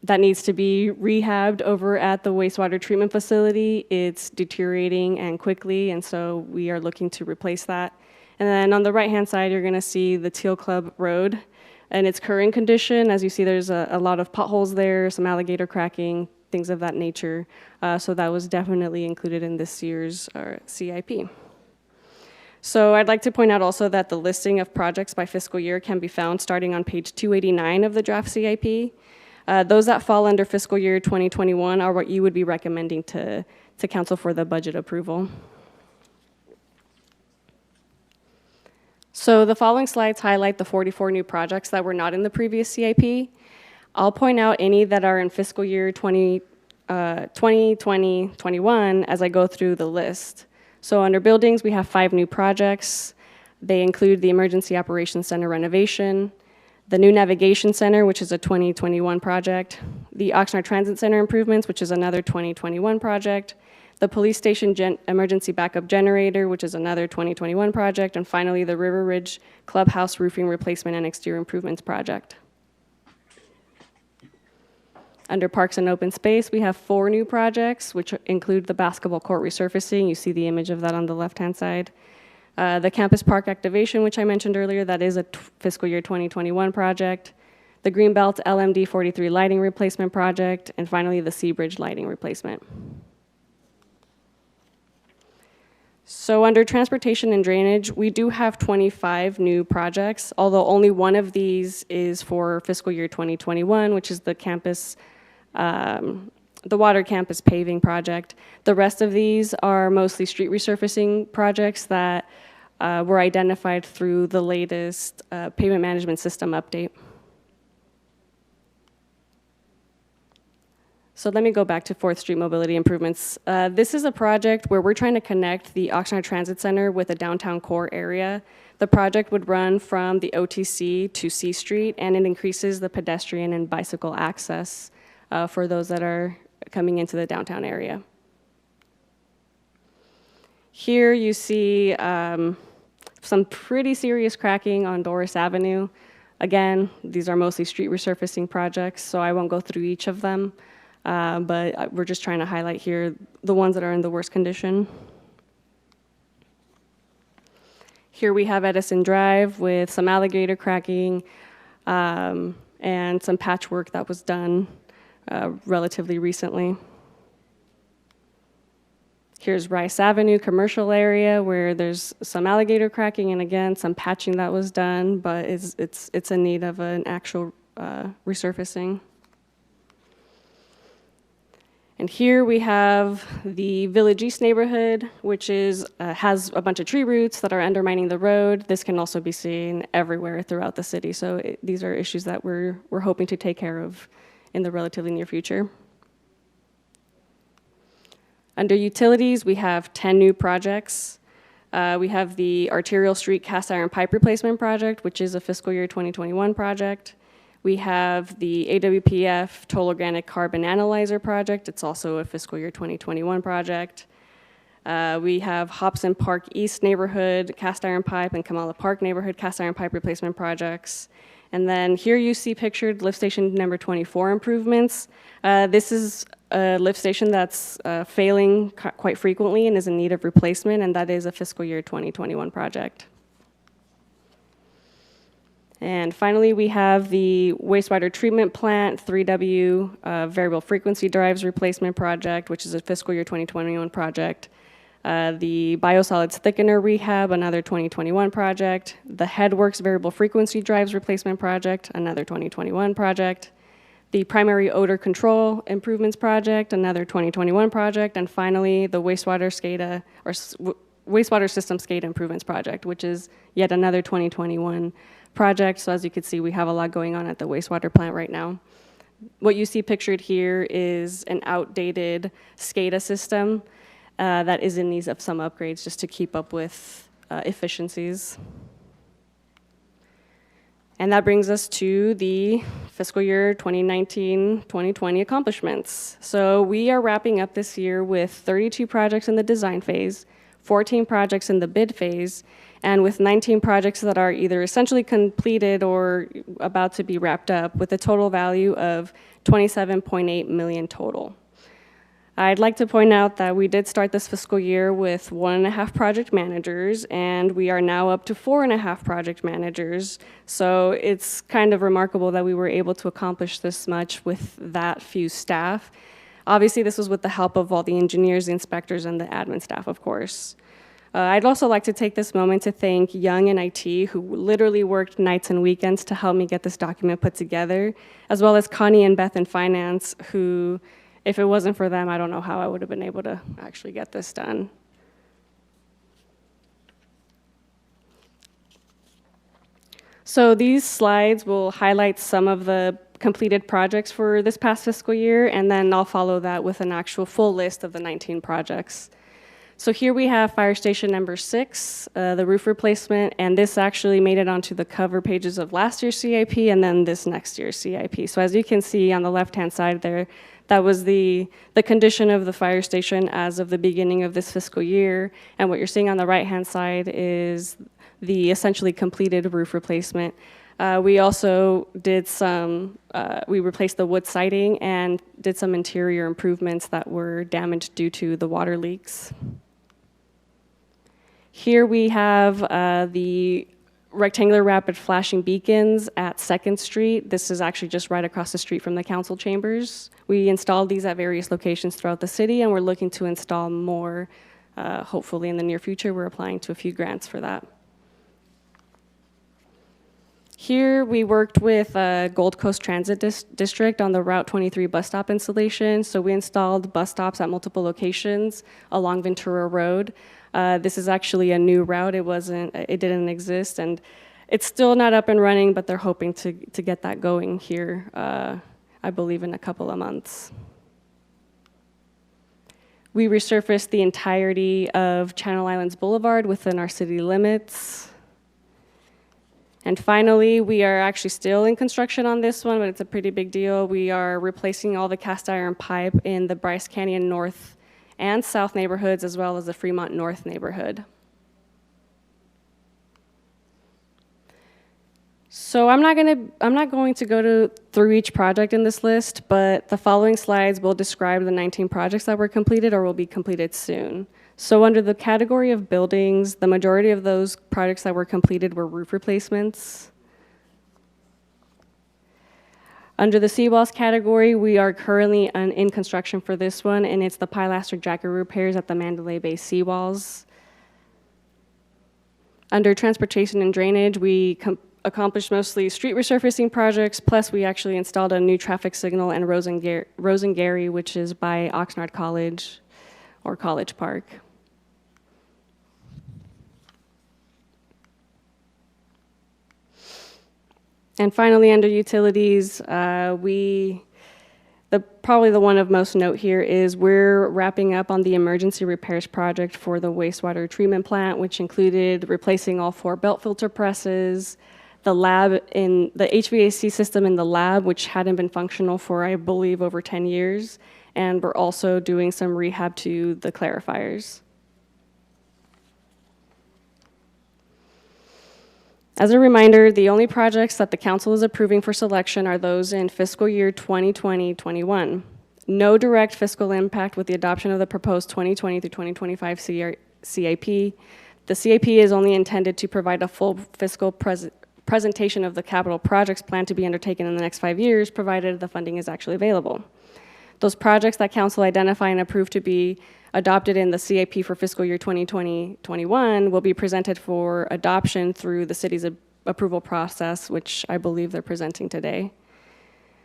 that needs to be rehabbed over at the wastewater treatment facility. It's deteriorating and quickly, and so we are looking to replace that. And then on the right-hand side, you're gonna see the Teal Club Road and its current condition. As you see, there's a lot of potholes there, some alligator cracking, things of that nature. So that was definitely included in this year's CIP. So I'd like to point out also that the listing of projects by fiscal year can be found starting on page 289 of the draft CIP. Those that fall under fiscal year 2021 are what you would be recommending to council for the budget approval. So the following slides highlight the 44 new projects that were not in the previous CIP. I'll point out any that are in fiscal year 2020, 21 as I go through the list. So under buildings, we have 5 new projects. They include the Emergency Operations Center renovation, the new Navigation Center, which is a 2021 project, the Oxnard Transit Center improvements, which is another 2021 project, the police station emergency backup generator, which is another 2021 project, and finally the River Ridge Clubhouse roofing replacement and exterior improvements project. Under Parks and Open Space, we have 4 new projects, which include the basketball court resurfacing. You see the image of that on the left-hand side. The campus park activation, which I mentioned earlier, that is a fiscal year 2021 project. The Greenbelt LMD 43 lighting replacement project, and finally the Seabridge lighting replacement. So under transportation and drainage, we do have 25 new projects, although only one of these is for fiscal year 2021, which is the campus, the water campus paving project. The rest of these are mostly street resurfacing projects that were identified through the latest pavement management system update. So let me go back to 4th Street mobility improvements. This is a project where we're trying to connect the Oxnard Transit Center with the downtown core area. The project would run from the OTC to C Street, and it increases the pedestrian and bicycle access for those that are coming into the downtown area. Here you see some pretty serious cracking on Doris Avenue. Again, these are mostly street resurfacing projects, so I won't go through each of them. But we're just trying to highlight here the ones that are in the worst condition. Here we have Edison Drive with some alligator cracking and some patchwork that was done relatively recently. Here's Rice Avenue commercial area where there's some alligator cracking and again some patching that was done, but it's in need of an actual resurfacing. And here we have the Village East neighborhood, which is has a bunch of tree roots that are undermining the road. This can also be seen everywhere throughout the city. So these are issues that we're hoping to take care of in the relatively near future. Under utilities, we have 10 new projects. We have the Arterial Street Cast Iron Pipe Replacement Project, which is a fiscal year 2021 project. We have the AWPF Total Organic Carbon Analyzer Project. It's also a fiscal year 2021 project. We have Hobson Park East Neighborhood Cast Iron Pipe and Kamala Park Neighborhood Cast Iron Pipe Replacement projects. And then here you see pictured lift station number 24 improvements. This is a lift station that's failing quite frequently and is in need of replacement, and that is a fiscal year 2021 project. And finally, we have the wastewater treatment plant 3W variable frequency drives replacement project, which is a fiscal year 2021 project. The biosolids thickener rehab, another 2021 project. The Headworks variable frequency drives replacement project, another 2021 project. The primary odor control improvements project, another 2021 project. And finally, the wastewater SCADA or wastewater system SCADA improvements project, which is yet another 2021 project. So as you can see, we have a lot going on at the wastewater plant right now. What you see pictured here is an outdated SCADA system that is in need of some upgrades just to keep up with efficiencies. And that brings us to the fiscal year 2019-2020 accomplishments. So we are wrapping up this year with 32 projects in the design phase, 14 projects in the bid phase, and with 19 projects that are either essentially completed or about to be wrapped up, with a total value of $27.8 million total. I'd like to point out that we did start this fiscal year with 1.5 project managers, and we are now up to 4.5 project managers. So it's kind of remarkable that we were able to accomplish this much with that few staff. Obviously, this was with the help of all the engineers, the inspectors, and the admin staff, of course. I'd also like to take this moment to thank Young in IT, who literally worked nights and weekends to help me get this document put together, as well as Connie and Beth in Finance, who, if it wasn't for them, I don't know how I would have been able to actually get this done. So these slides will highlight some of the completed projects for this past fiscal year, and then I'll follow that with an actual full list of the 19 projects. So here we have fire station number 6, the roof replacement, and this actually made it onto the cover pages of last year's CIP and then this next year's CIP. So as you can see on the left-hand side there, that was the condition of the fire station as of the beginning of this fiscal year. And what you're seeing on the right-hand side is the essentially completed roof replacement. We also did we replaced the wood siding and did some interior improvements that were damaged due to the water leaks. Here we have the rectangular rapid flashing beacons at 2nd Street. This is actually just right across the street from the council chambers. We installed these at various locations throughout the city, and we're looking to install more, hopefully in the near future. We're applying to a few grants for that. Here we worked with Gold Coast Transit District on the Route 23 bus stop installation. So we installed bus stops at multiple locations along Ventura Road. This is actually a new route. It didn't exist, and it's still not up and running, but they're hoping to get that going here, I believe in a couple of months. We resurfaced the entirety of Channel Islands Boulevard within our city limits. And finally, we are actually still in construction on this one, but it's a pretty big deal. We are replacing all the cast iron pipe in the Bryce Canyon North and South neighborhoods, as well as the Fremont North neighborhood. So I'm not going to go through each project in this list, but the following slides will describe the 19 projects that were completed or will be completed soon. So under the category of buildings, the majority of those projects that were completed were roof replacements. Under the seawalls category, we are currently in construction for this one, and it's the pilaster jacket repairs at the Mandalay Bay seawalls. Under transportation and drainage, we accomplished mostly street resurfacing projects, plus we actually installed a new traffic signal in Rosengary, which is by Oxnard College or College Park. And finally, under utilities, probably the one of most note here is we're wrapping up on the emergency repairs project for the wastewater treatment plant, which included replacing all 4 belt filter presses, the lab in the HVAC system in the lab, which hadn't been functional for, I believe, over 10 years. And we're also doing some rehab to the clarifiers. As a reminder, the only projects that the council is approving for selection are those in fiscal year 2020-21. No direct fiscal impact with the adoption of the proposed 2020 through 2025 CIP. The CIP is only intended to provide a full fiscal presentation of the capital projects planned to be undertaken in the next 5 years, provided the funding is actually available. Those projects that council identify and approve to be adopted in the CIP for fiscal year 2020-21 will be presented for adoption through the city's approval process, which I believe they're presenting today.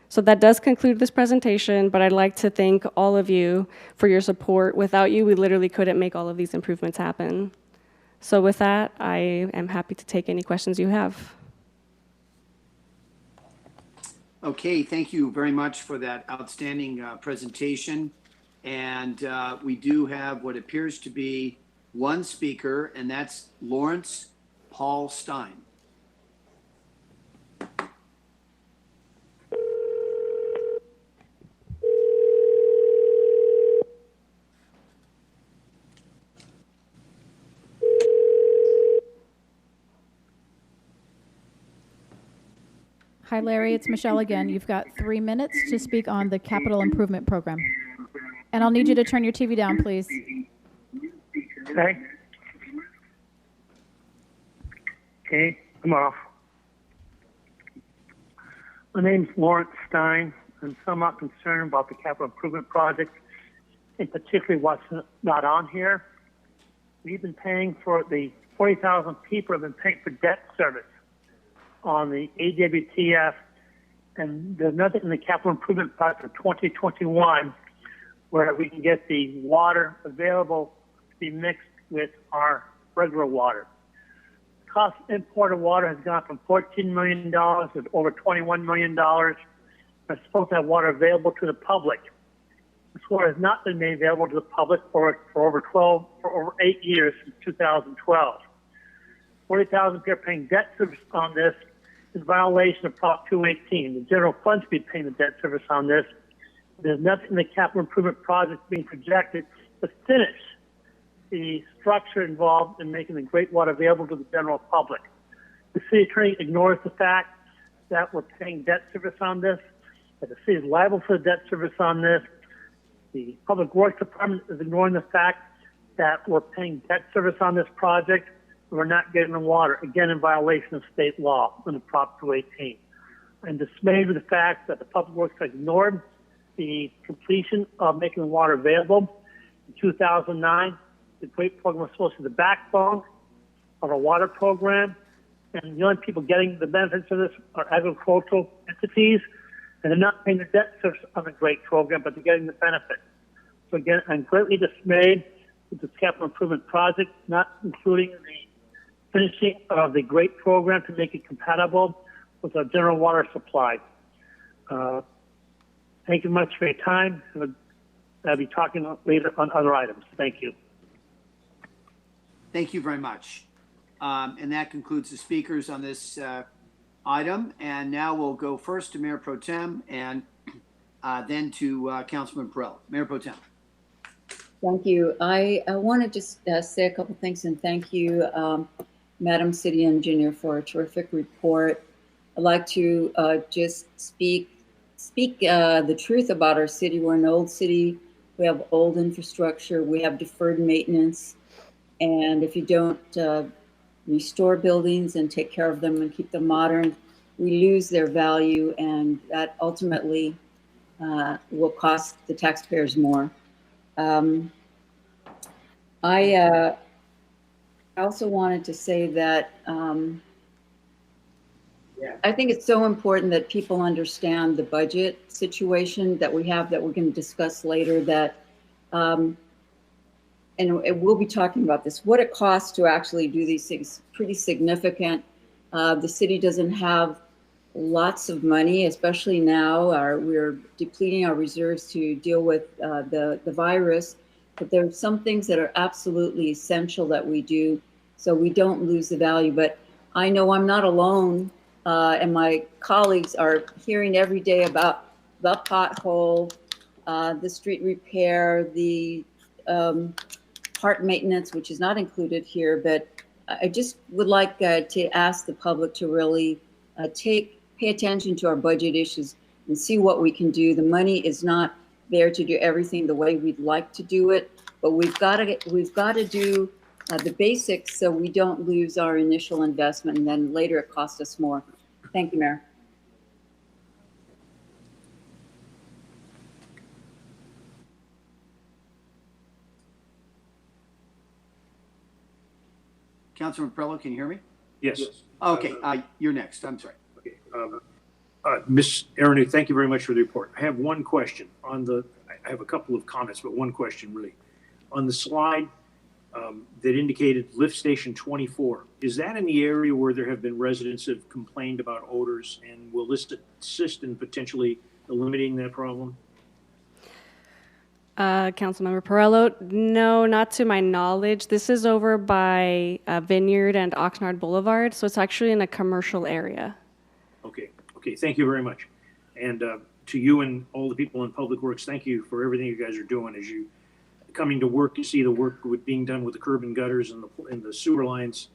So that does conclude this presentation, but I'd like to thank all of you for your support. Without you, we literally couldn't make all of these improvements happen. So with that, I am happy to take any questions you have. Okay, thank you very much for that outstanding presentation. And we do have what appears to be one speaker, and that's Lawrence Paul Stein. Hi, Larry. It's Michelle again. You've got 3 minutes to speak on the capital improvement program. And I'll need you to turn your TV down, please. Okay. Okay, I'm off. My name's Lawrence Stein. I'm somewhat concerned about the capital improvement project, in particular what's not on here. We've been paying for the 40,000 people have been paying for debt service on the AWTF, and there's nothing in the capital improvement project for 2021 where we can get the water available to be mixed with our regular water. The cost of imported water has gone from $14 million to over $21 million. We're supposed to have water available to the public. This water has not been made available to the public for over 8 years since 2012. 40,000 people are paying debt service on this in violation of Prop 218. The general fund should be paying the debt service on this. There's nothing in the capital improvement project being projected to finish the structure involved in making the great water available to the general public. The city attorney ignores the fact that we're paying debt service on this, that the city is liable for the debt service on this. The Public Works Department is ignoring the fact that we're paying debt service on this project. We're not getting the water, again in violation of state law under Prop 218. I'm dismayed with the fact that the Public Works ignored the completion of making the water available. In 2009, the GREAT program was supposed to be the backbone of our water program, and the only people getting the benefits of this are agricultural entities, and they're not paying the debt service on the GREAT program, but they're getting the benefit. So again, I'm greatly dismayed with this capital improvement project, not including the finishing of the GREAT program to make it compatible with our general water supply. Thank you much for your time. I'll be talking later on other items. Thank you. Thank you very much. And that concludes the speakers on this item. And now we'll go first to Mayor Pro Tem and then to Councilman Perrella. Mayor Pro Tem. Thank you. I want to just say a couple things and thank you, Madam City Engineer, for a terrific report. I'd like to just speak the truth about our city. We're an old city. We have old infrastructure. We have deferred maintenance. And if you don't restore buildings and take care of them and keep them modern, we lose their value, and that ultimately will cost the taxpayers more. I also wanted to say that I think it's so important that people understand the budget situation that we have, that we're going to discuss later, that and we'll be talking about this, what it costs to actually do these things, pretty significant. The city doesn't have lots of money, especially now. We're depleting our reserves to deal with the virus, but there are some things that are absolutely essential that we do so we don't lose the value. But I know I'm not alone, and my colleagues are hearing every day about the pothole, the street repair, the park maintenance, which is not included here. But I just would like to ask the public to really pay attention to our budget issues and see what we can do. The money is not there to do everything the way we'd like to do it, but we've got to do the basics so we don't lose our initial investment and then later it costs us more. Thank you, Mayor. Councilman Perrella, can you hear me? Yes. Okay, you're next. I'm sorry. Okay. Ms. Eranu, thank you very much for the report. I have one question I have a couple of comments, but one question really. On the slide, that indicated lift station 24. Is that in the area where there have been residents that have complained about odors, and will this assist in potentially eliminating that problem? Councilmember Perello, no, not to my knowledge. This is over by Vineyard and Oxnard Boulevard, so it's actually in a commercial area. Okay, thank you very much. And to you and all the people in Public Works, thank you for everything you guys are doing. As you coming to work, you see the work being done with the curb and gutters and the sewer lines.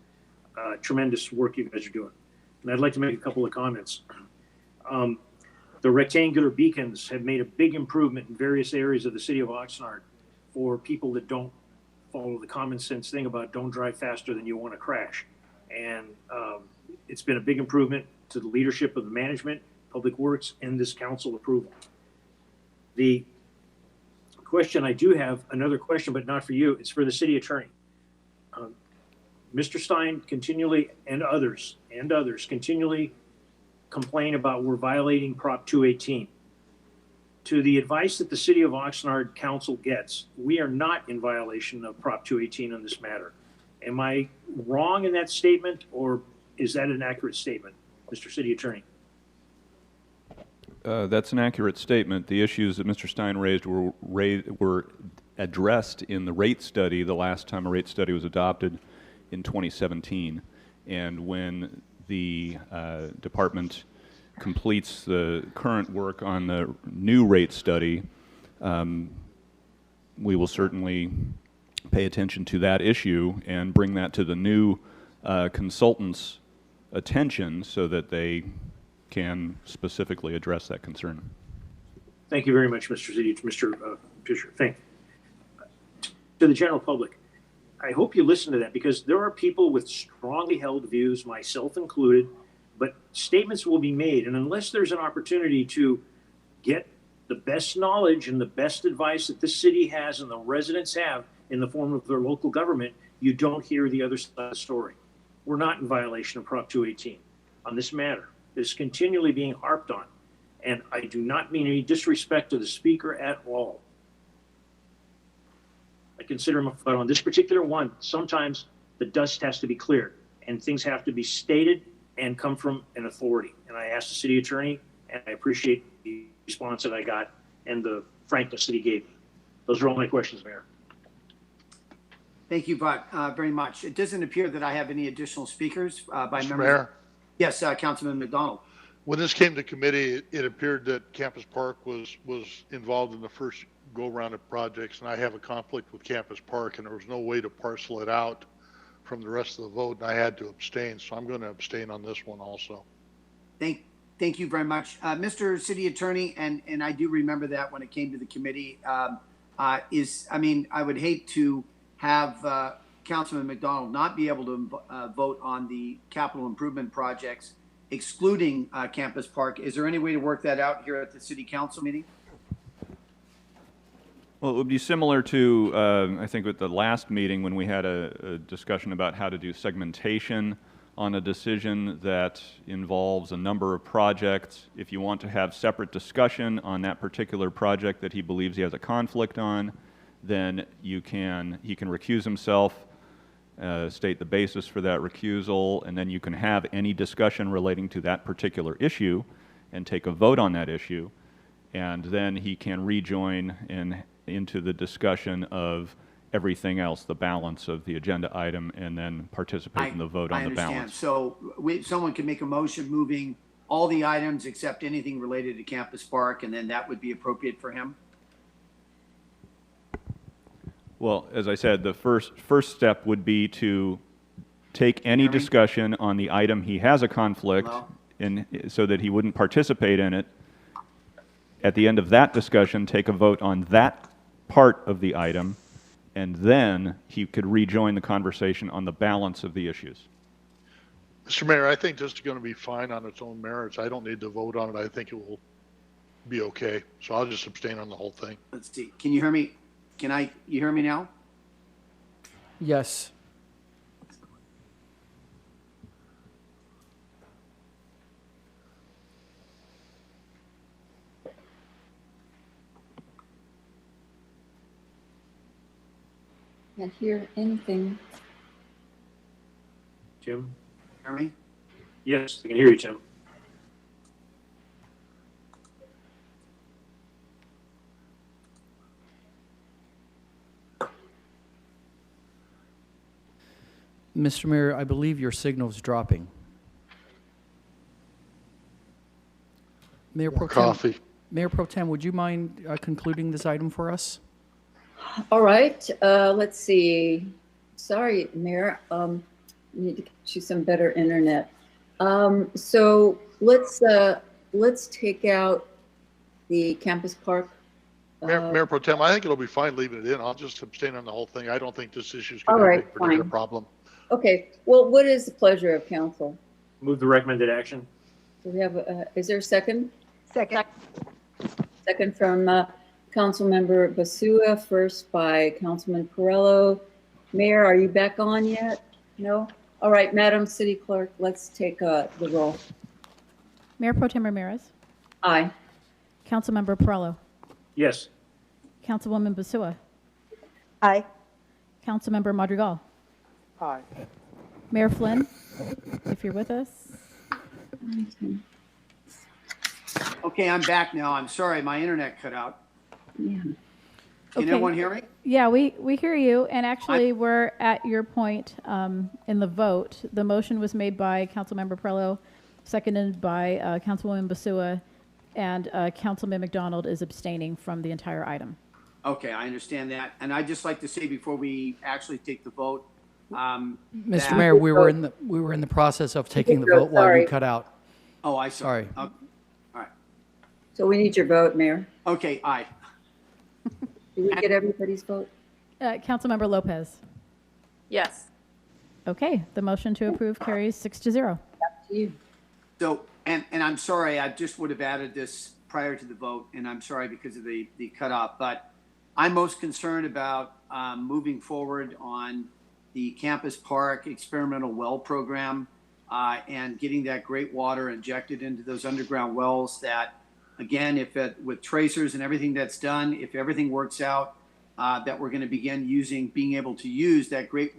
Tremendous work you guys are doing. And I'd like to make a couple of comments. The rectangular beacons have made a big improvement in various areas of the city of Oxnard for people that don't follow the common sense thing about don't drive faster than you want to crash. And it's been a big improvement to the leadership of the management, Public Works, and this council approval. The question I do have, another question, but not for you, it's for the city attorney. Mr. Stein continually, and others continually complain about we're violating Prop 218. To the advice that the City of Oxnard Council gets, we are not in violation of Prop 218 on this matter. Am I wrong in that statement, or is that an accurate statement, Mr. City Attorney? That's an accurate statement. The issues that Mr. Stein raised were addressed in the rate study the last time a rate study was adopted in 2017. And when the department completes the current work on the new rate study, we will certainly pay attention to that issue and bring that to the new consultant's attention so that they can specifically address that concern. Thank you very much, Mr. Fisher. Thank you. To the general public, I hope you listen to that, because there are people with strongly held views, myself included, but statements will be made. And unless there's an opportunity to get the best knowledge and the best advice that this city has and the residents have in the form of their local government, you don't hear the other side of the story. We're not in violation of Prop 218 on this matter. It's continually being harped on. And I do not mean any disrespect to the speaker at all. I consider him, but on this particular one, sometimes the dust has to be cleared and things have to be stated and come from an authority. And I asked the city attorney, and I appreciate the response that I got and the frankness that he gave me. Those are all my questions, Mayor. Thank you, very much. It doesn't appear that I have any additional speakers by Mr. members. Mayor? Yes, Councilman McDonald. When this came to committee, it appeared that Campus Park was involved in the first go-round of projects, and I have a conflict with Campus Park, and there was no way to parcel it out from the rest of the vote, and I had to abstain, so I'm going to abstain on this one also. Thank you very much. Mr. City Attorney, and I do remember that when it came to the committee, I would hate to have Councilman McDonald not be able to vote on the capital improvement projects, excluding Campus Park. Is there any way to work that out here at the City Council meeting? Well, it would be similar to, I think, with the last meeting when we had a discussion about how to do segmentation on a decision that involves a number of projects. If you want to have separate discussion on that particular project that he believes he has a conflict on, then he can recuse himself, state the basis for that recusal, and then you can have any discussion relating to that particular issue and take a vote on that issue. And then he can rejoin into the discussion of everything else, the balance of the agenda item, and then participate in the vote on the balance. So someone can make a motion moving all the items except anything related to Campus Park, and then that would be appropriate for him? Well, as I said, the first step would be to take any discussion on the item he has a conflict in, so that he wouldn't participate in it. At the end of that discussion, take a vote on that part of the item, and then he could rejoin the conversation on the balance of the issues. Mr. Mayor, I think this is going to be fine on its own merits. I don't need to vote on it. I think it will be okay. So I'll just abstain on the whole thing. Let's see. Can you hear me? You hear me now? Yes. Can't hear anything. Jim? Hear me? Yes, I can hear you, Jim. Mr. Mayor, I believe your signal is dropping. Mayor Pro Tem, Coffee. Mayor Pro Tem, would you mind concluding this item for us? All right, let's see. Sorry, Mayor, I need to get you some better internet. So let's take out the campus park. Mayor Pro Tem, I think it'll be fine leaving it in. I'll just abstain on the whole thing. I don't think this issue's All going to be a right, big particular fine. problem. Okay, well, what is the pleasure of council? Move the recommended action. Do we have, is there a second? Second. Second from Councilmember Basua, first by Councilman Perrello. Mayor, are you back on yet? No? All right, Madam City Clerk, let's take the roll. Mayor Pro Tem Ramirez, Aye. Councilmember Perrello, Yes. Councilwoman Basua, Aye. Councilmember Madrigal, Aye. Mayor Flynn, if you're with us. Okay, I'm back now. I'm sorry, my internet cut out. Yeah. Can Okay. everyone hear me? Yeah, we hear you, and actually, we're at your point in the vote. The motion was made by Councilmember Perrello, seconded by Councilwoman Basua, and Councilman McDonald is abstaining from the entire item. Okay, I understand that. And I'd just like to say before we actually take the vote, Mr. that- Mayor, we were in the process of taking the vote while Sorry. you cut out. Oh, I saw. Sorry. All right. So we need your vote, Mayor. Okay, aye. Did we get everybody's vote? Councilmember Lopez. Yes. Okay, the motion to approve carries 6-0. Back to you. So, and I'm sorry, I just would have added this prior to the vote, and I'm sorry because of the cutoff, but I'm most concerned about moving forward on the campus park experimental well program and getting that great water injected into those underground wells that, again, with tracers and everything that's done, if everything works out, that we're going to begin being able to use that great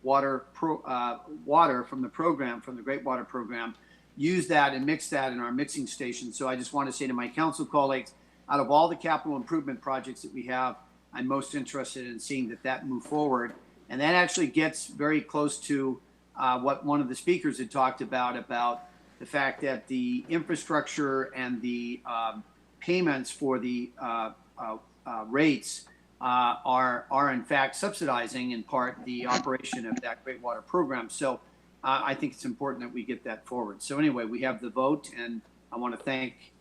water from the program, from the Great Water Program, use that and mix that in our mixing station. So I just want to say to my council colleagues, out of all the capital improvement projects that we have, I'm most interested in seeing that move forward. And that actually gets very close to what one of the speakers had talked about the fact that the infrastructure and the payments for the rates are in fact subsidizing in part the operation of that Great Water Program. So I think it's important that we get that forward. So anyway, we have the vote, and I want to thank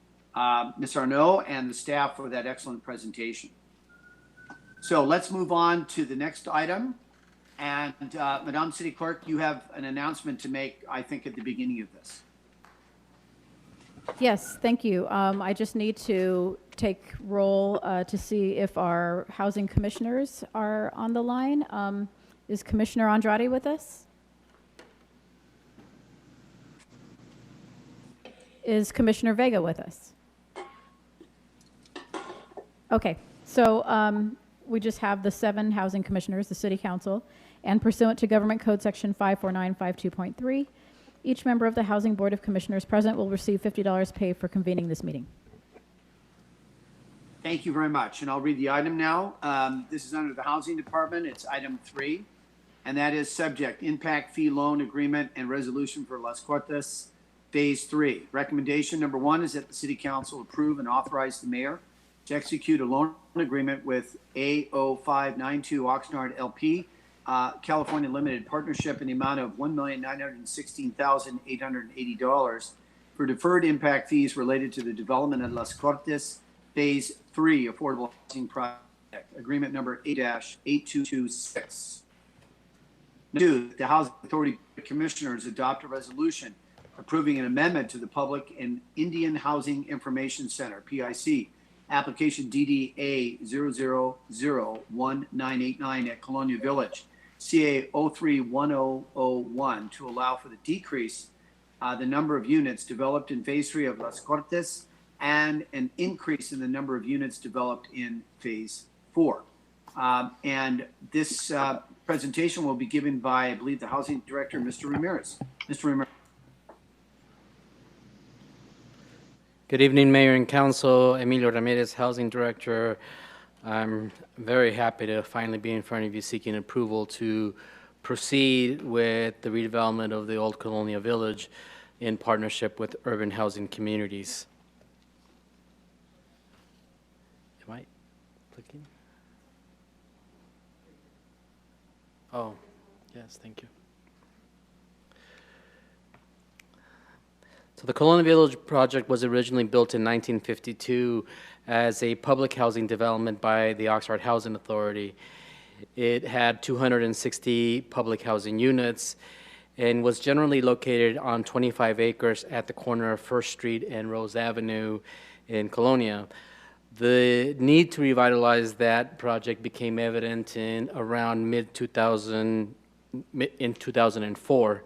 Ms. Arnaud and the staff for that excellent presentation. So let's move on to the next item. And Madam City Clerk, you have an announcement to make, I think, at the beginning of this. Yes, thank you. I just need to take roll to see if our housing commissioners are on the line. Is Commissioner Andrade with us? Is Commissioner Vega with us? Okay, so we just have the 7 housing commissioners, the City Council, and pursuant to Government Code Section 54952.3, each member of the Housing Board of Commissioners present will receive $50 paid for convening this meeting. Thank you very much. And I'll read the item now. This is under the Housing Department. It's item 3, and that is subject impact fee loan agreement and resolution for Las Cortes Phase 3. Recommendation number 1 is that the City Council approve and authorize the mayor to execute a loan agreement with A0592 Oxnard LP, California Limited Partnership in the amount of $1,916,880 for deferred impact fees related to the development of Las Cortes Phase 3 Affordable Housing Project, agreement number A-8226. 2, the Housing Authority Commissioners adopt a resolution approving an amendment to the Public and Indian Housing Information Center, PIC, application DDA 0001989 at Colonia Village, CA 031001, to allow for the decrease the number of units developed in Phase 3 of Las Cortes and an increase in the number of units developed in Phase 4. And this presentation will be given by, I believe, the Housing Director, Mr. Ramirez. Mr. Ramirez. Good evening, Mayor and Council. Emilio Ramirez, Housing Director. I'm very happy to finally be in front of you seeking approval to proceed with the redevelopment of the Old Colonial Village in partnership with Urban Housing Communities. Am I clicking? Oh, yes, thank you. So the Colonial Village project was originally built in 1952 as a public housing development by the Oxnard Housing Authority. It had 260 public housing units and was generally located on 25 acres at the corner of First Street and Rose Avenue in Colonia. The need to revitalize that project became evident in around in 2004.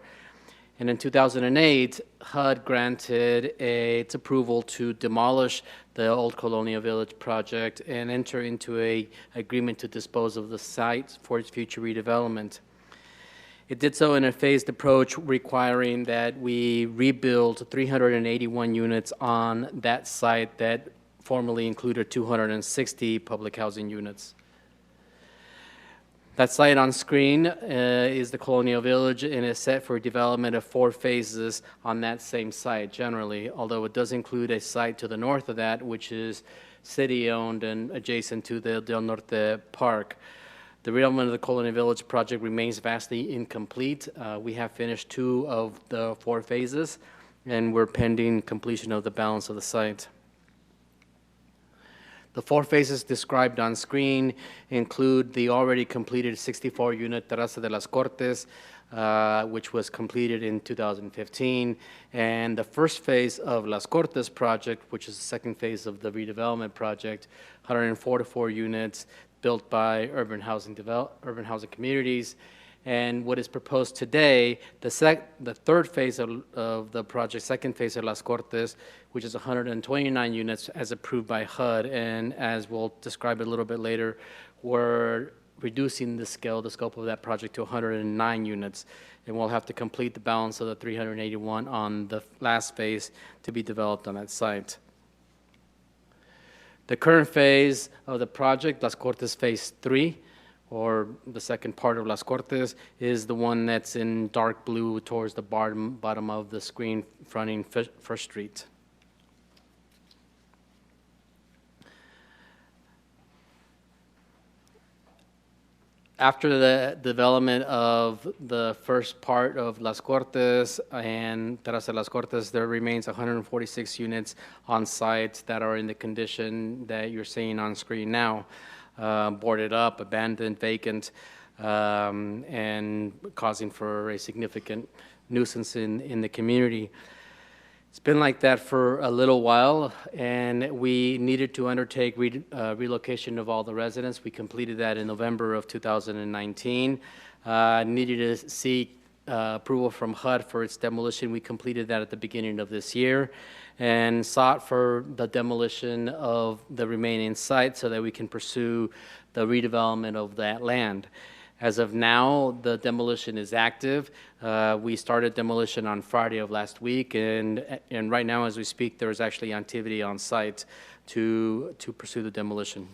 And in 2008, HUD granted its approval to demolish the Old Colonial Village project and enter into an agreement to dispose of the site for its future redevelopment. It did so in a phased approach, requiring that we rebuild 381 units on that site that formerly included 260 public housing units. That site on screen is the Colonial Village and is set for development of 4 phases on that same site generally, although it does include a site to the north of that, which is city-owned and adjacent to the Del Norte Park. The redevelopment of the Colonial Village project remains vastly incomplete. We have finished 2 of the 4 phases, and we're pending completion of the balance of the site. The 4 phases described on screen include the already completed 64-unit Terraza de las Cortes, which was completed in 2015, and the first phase of Las Cortes project, which is the second phase of the redevelopment project, 144 units built by Urban Housing Communities. And what is proposed today, the third phase of the project, second phase of Las Cortes, which is 129 units as approved by HUD, and as we'll describe a little bit later, we're reducing the scope of that project to 109 units, and we'll have to complete the balance of the 381 on the last phase to be developed on that site. The current phase of the project, Las Cortes Phase 3, or the second part of Las Cortes, is the one that's in dark blue towards the bottom of the screen fronting First Street. After the development of the first part of Las Cortes and Terraza de las Cortes, there remains 146 units on site that are in the condition that you're seeing on screen now. Boarded up, abandoned, vacant, and causing for a significant nuisance in the community. It's been like that for a little while, and we needed to undertake relocation of all the residents. We completed that in November of 2019. Needed to seek approval from HUD for its demolition. We completed that at the beginning of this year and sought for the demolition of the remaining site so that we can pursue the redevelopment of that land. As of now, the demolition is active. We started demolition on Friday of last week, and right now as we speak, there is actually activity on site to pursue the demolition.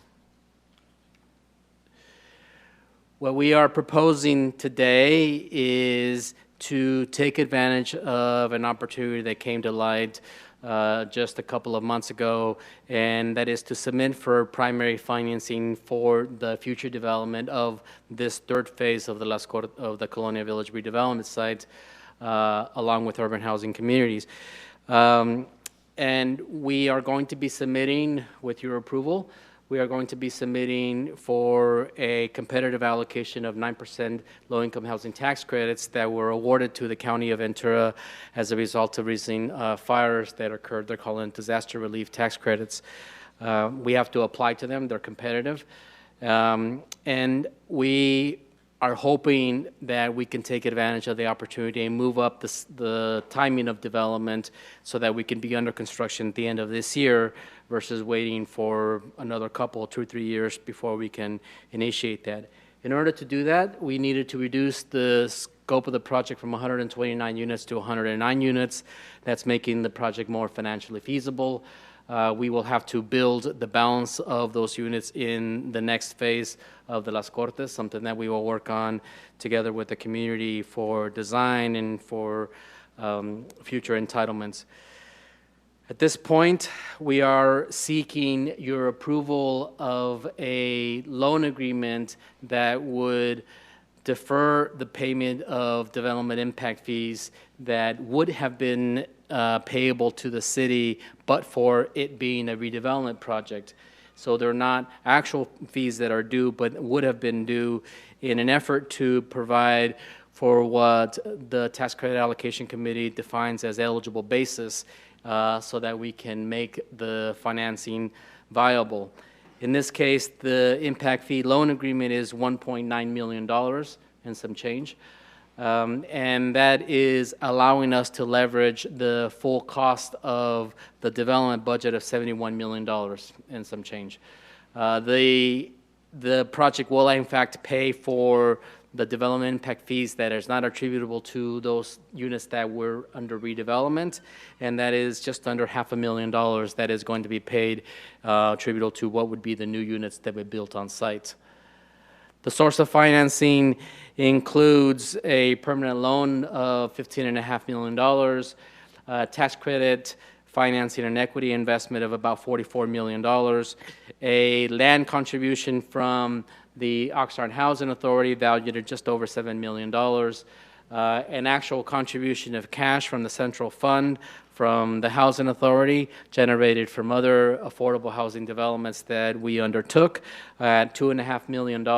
What we are proposing today is to take advantage of an opportunity that came to light just a couple of months ago, and that is to submit for primary financing for the future development of this third phase of the Colonial Village redevelopment site, along with Urban Housing Communities. And we are going to be submitting, with your approval, we are going to be submitting for a competitive allocation of 9% low-income housing tax credits that were awarded to the County of Ventura as a result of recent fires that occurred. They're called disaster relief tax credits. We have to apply to them. They're competitive. And we are hoping that we can take advantage of the opportunity and move up the timing of development so that we can be under construction at the end of this year versus waiting for another couple, 2 or 3 years before we can initiate that. In order to do that, we needed to reduce the scope of the project from 129 units to 109 units. That's making the project more financially feasible. We will have to build the balance of those units in the next phase of the Las Cortes, something that we will work on together with the community for design and for future entitlements. At this point, we are seeking your approval of a loan agreement that would defer the payment of development impact fees that would have been payable to the city, but for it being a redevelopment project. So they're not actual fees that are due, but would have been due in an effort to provide for what the Tax Credit Allocation Committee defines as eligible basis, so that we can make the financing viable. In this case, the impact fee loan agreement is $1.9 million and some change. And that is allowing us to leverage the full cost of the development budget of $71 million and some change. The project will in fact pay for the development impact fees that is not attributable to those units that were under redevelopment, and that is just under $500,000 that is going to be paid attributable to what would be the new units that we built on site. The source of financing includes a permanent loan of $15.5 million, tax credit financing and equity investment of about $44 million, a land contribution from the Oxnard Housing Authority valued at just over $7 million, an actual contribution of cash from the central fund from the Housing Authority generated from other affordable housing developments that we undertook at $2.5 million,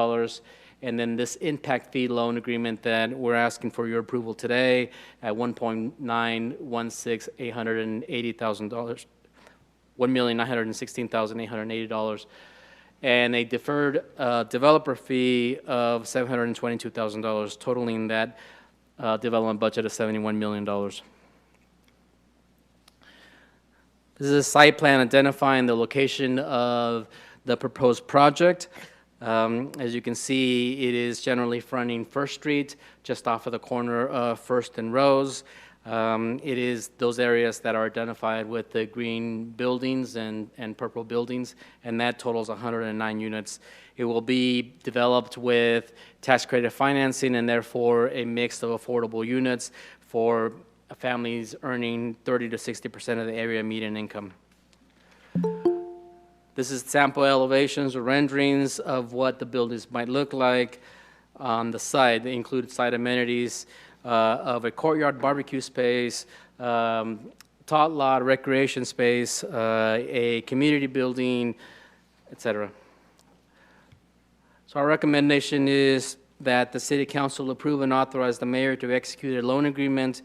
and then this impact fee loan agreement that we're asking for your approval today at $1,916,880,000, $1,916,880, and a deferred developer fee of $722,000, totaling that development budget of $71 million. This is a site plan identifying the location of the proposed project. As you can see, it is generally fronting First Street, just off of the corner of First and Rose. It is those areas that are identified with the green buildings and purple buildings, and that totals 109 units. It will be developed with tax credit financing and therefore a mix of affordable units for families earning 30 to 60% of the area median income. This is sample elevations or renderings of what the buildings might look like on the site. They include site amenities of a courtyard barbecue space, tot lot recreation space, a community building, etc. So our recommendation is that the City Council approve and authorize the mayor to execute a loan agreement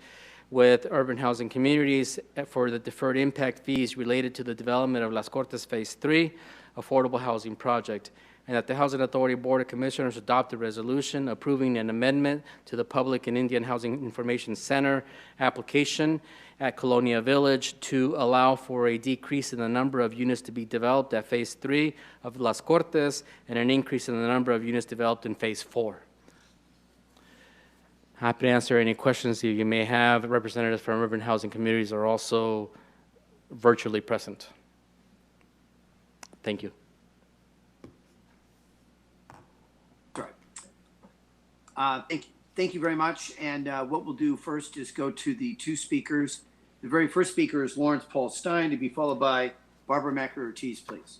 with Urban Housing Communities for the deferred impact fees related to the development of Las Cortes Phase 3 affordable housing project, and that the Housing Authority Board of Commissioners adopt a resolution approving an amendment to the Public and Indian Housing Information Center application at Colonia Village to allow for a decrease in the number of units to be developed at Phase 3 of Las Cortes and an increase in the number of units developed in Phase 4. Happy to answer any questions that you may have. Representatives from Urban Housing Communities are also virtually present. Thank you. Thank you very much. And what we'll do first is go to the two speakers. The very first speaker is Lawrence Paul Stein, to be followed by Barbara Macker Ortiz, please.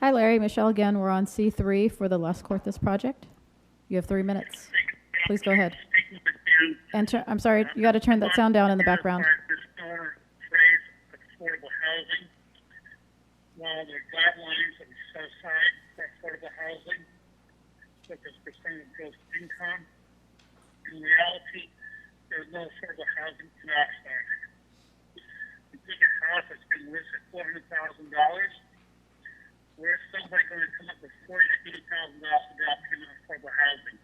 Hi, Larry. Michelle again. We're on C3 for the Las Cortes project. You have 3 minutes. Please go ahead. And I'm sorry, you got to turn that sound down in the background. Affordable housing, while the guidelines that we set aside for affordable housing with this percent of gross income. In reality, there's no affordable housing in Oxnard. The bigger house that's been listed at $400,000. Where's somebody going to come up with $40,000 to $80,000 for down payment on affordable housing?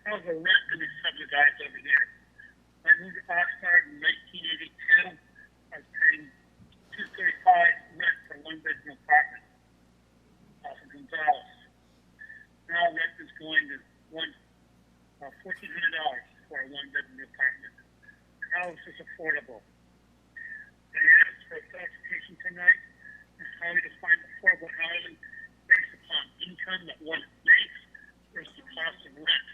How's the rent going to be subsidized over here? I moved to Oxnard in 1982. I was paying $235 rent for a one-bedroom apartment off of Gonzales. Now rent is going to $1,400 for a one-bedroom apartment. How is this affordable? They asked for a clarification tonight on how we define affordable housing based upon income that one makes versus the cost of rent.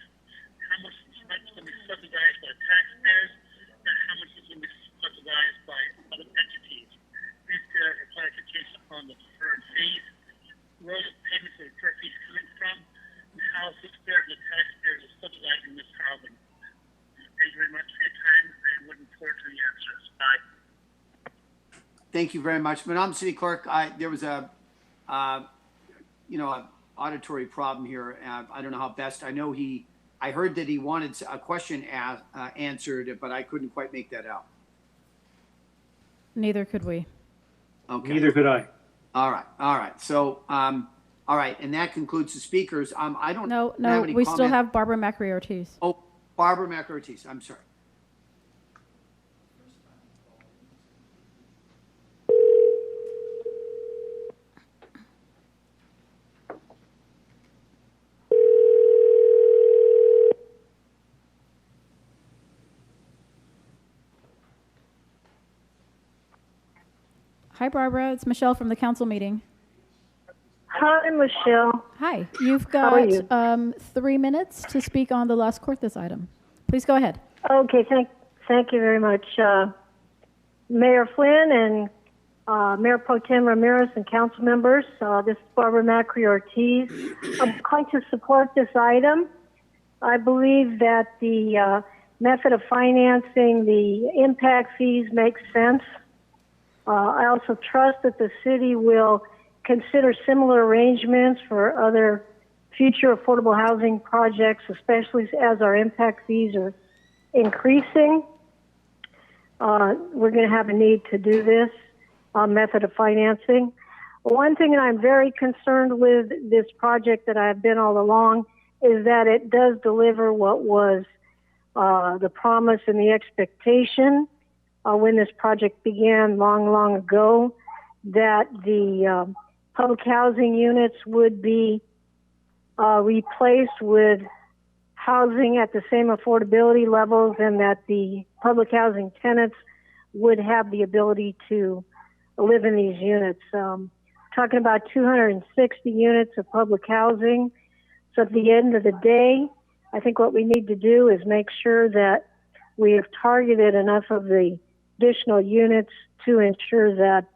How much is rent going to be subsidized by taxpayers and how much is going to be subsidized by other entities? Please get a clarification on the deferred fees, where the payments of the deferred fees coming from, and how is this fair to the taxpayers of subsidizing this housing? Thank you very much for your time. I'm looking forward to the answers. Bye. Thank you very much. Madam City Clerk, there was a auditory problem here. I don't know how best. I heard that he wanted a question answered, but I couldn't quite make that out. Neither could we. Okay. Neither could I. All right. So, all right, and that concludes the speakers. I don't No, have any we still comment- have Barbara McRae-Ortiz. Oh, Barbara McRae-Ortiz. I'm sorry. Hi, Barbara. It's Michelle from the council meeting. Hi, Michelle. Hi. You've How are got you? 3 minutes to speak on the Las Cortes item. Please go ahead. Okay, thank you very much. Mayor Flynn and Mayor Pro Tem Ramirez and council members, this is Barbara McRae-Ortiz. I'm going to support this item. I believe that the method of financing the impact fees makes sense. I also trust that the city will consider similar arrangements for other future affordable housing projects, especially as our impact fees are increasing. We're going to have a need to do this method of financing. One thing that I'm very concerned with this project that I've been all along is that it does deliver what was the promise and the expectation when this project began long ago, that the public housing units would be replaced with housing at the same affordability levels and that the public housing tenants would have the ability to live in these units. Talking about 260 units of public housing. So at the end of the day, I think what we need to do is make sure that we have targeted enough of the additional units to ensure that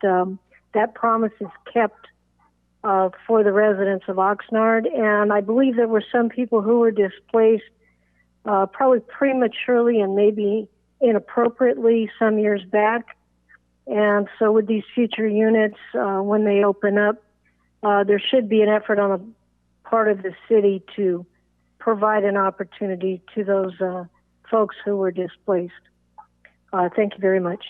that promise is kept for the residents of Oxnard. And I believe there were some people who were displaced probably prematurely and maybe inappropriately some years back. And so with these future units, when they open up, there should be an effort on the part of the city to provide an opportunity to those folks who were displaced. Thank you very much.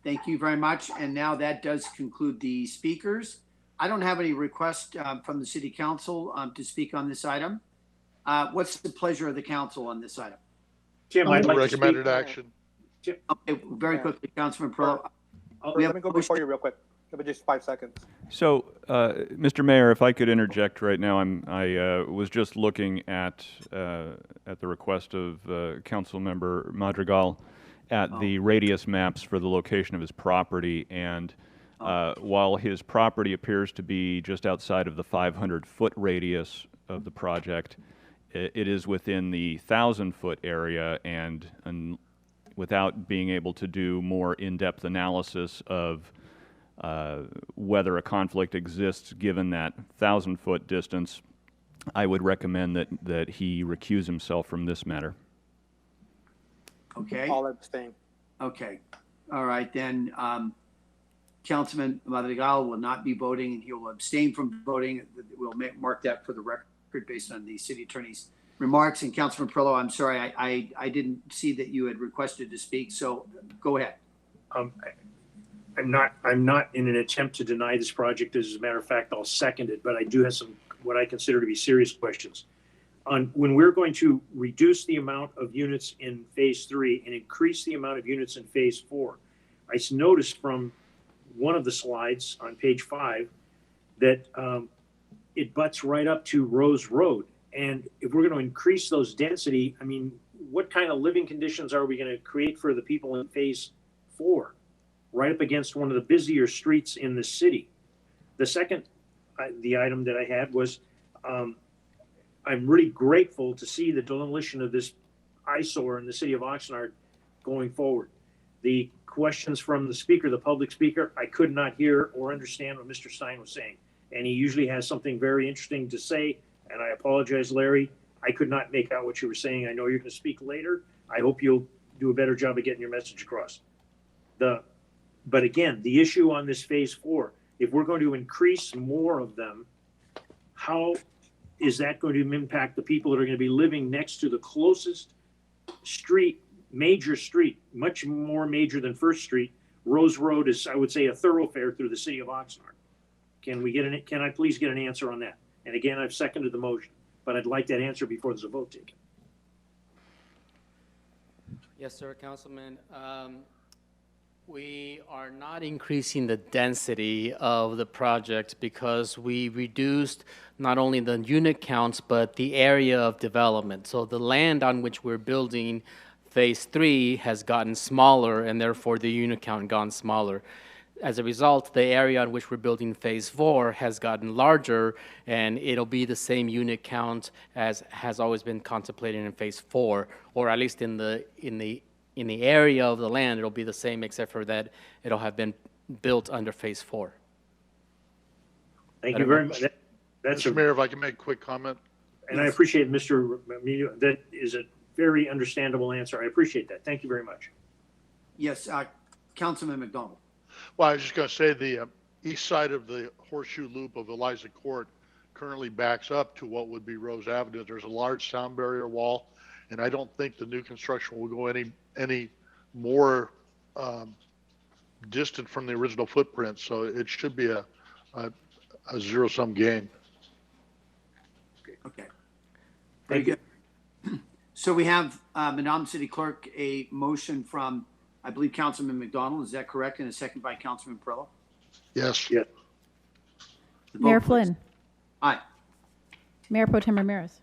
Thank you very much. And now that does conclude the speakers. I don't have any request from the city council to speak on this item. What's the pleasure of the council on this item? Jim, I'd like to Recommended speak. action. Okay, very quickly, Councilman Pearl. Let me go before you real quick. Give me just 5 seconds. So, Mr. Mayor, if I could interject right now, I was just looking at the request of Councilmember Madrigal at the radius maps for the location of his property, and while his property appears to be just outside of the 500-foot radius of the project, it is within the 1,000-foot area, and without being able to do more in-depth analysis of whether a conflict exists given that 1,000-foot distance, I would recommend that he recuse himself from this matter. Okay. I'll abstain. Okay. All right, then. Councilman Madrigal will not be voting and he will abstain from voting. We'll mark that for the record based on the city attorney's remarks. And Councilman Perillo, I'm sorry, I didn't see that you had requested to speak, so go ahead. I'm not in an attempt to deny this project. As a matter of fact, I'll second it, but I do have some, what I consider to be serious questions. On when we're going to reduce the amount of units in phase 3 and increase the amount of units in phase 4, I noticed from one of the slides on page 5 that it butts right up to Rose Road. And if we're going to increase those density, I mean, what kind of living conditions are we going to create for the people in phase 4? Right up against one of the busier streets in the city. The second, the item that I had was, I'm really grateful to see the demolition of this eyesore in the city of Oxnard going forward. The questions from the speaker, the public speaker, I could not hear or understand what Mr. Stein was saying. And he usually has something very interesting to say. And I apologize, Larry. I could not make out what you were saying. I know you're going to speak later. I hope you'll do a better job of getting your message across. But again, the issue on this phase 4, if we're going to increase more of them, how is that going to impact the people that are going to be living next to the closest street, major street, much more major than First Street? Rose Road is, I would say, a thoroughfare through the city of Oxnard. Can I please get an answer on that? And again, I've seconded the motion, but I'd like that answer before there's a vote taken. Yes, sir, Councilman. We are not increasing the density of the project because we reduced not only the unit counts, but the area of development. So the land on which we're building phase 3 has gotten smaller, and therefore the unit count gone smaller. As a result, the area on which we're building phase 4 has gotten larger, and it'll be the same unit count as has always been contemplated in phase 4, or at least in the area of the land, it'll be the same, except for that it'll have been built under phase 4. Thank you very much. That's Mr. Mayor, if I can make a quick comment. And I appreciate Mr. Emilio. That is a very understandable answer. I appreciate that. Thank you very much. Yes, Councilman McDonald. Well, I was just going to say the east side of the horseshoe loop of Eliza Court currently backs up to what would be Rose Avenue. There's a large sound barrier wall, and I don't think the new construction will go any more distant from the original footprint. So it should be a zero-sum game. Okay. Very good. So we have, Madam City Clerk, a motion from, I believe, Councilman McDonald. Is that correct? And a second by Councilman Perillo? Yes. Yes. Mayor Flynn. Aye. Mayor Pro Tem Ramirez.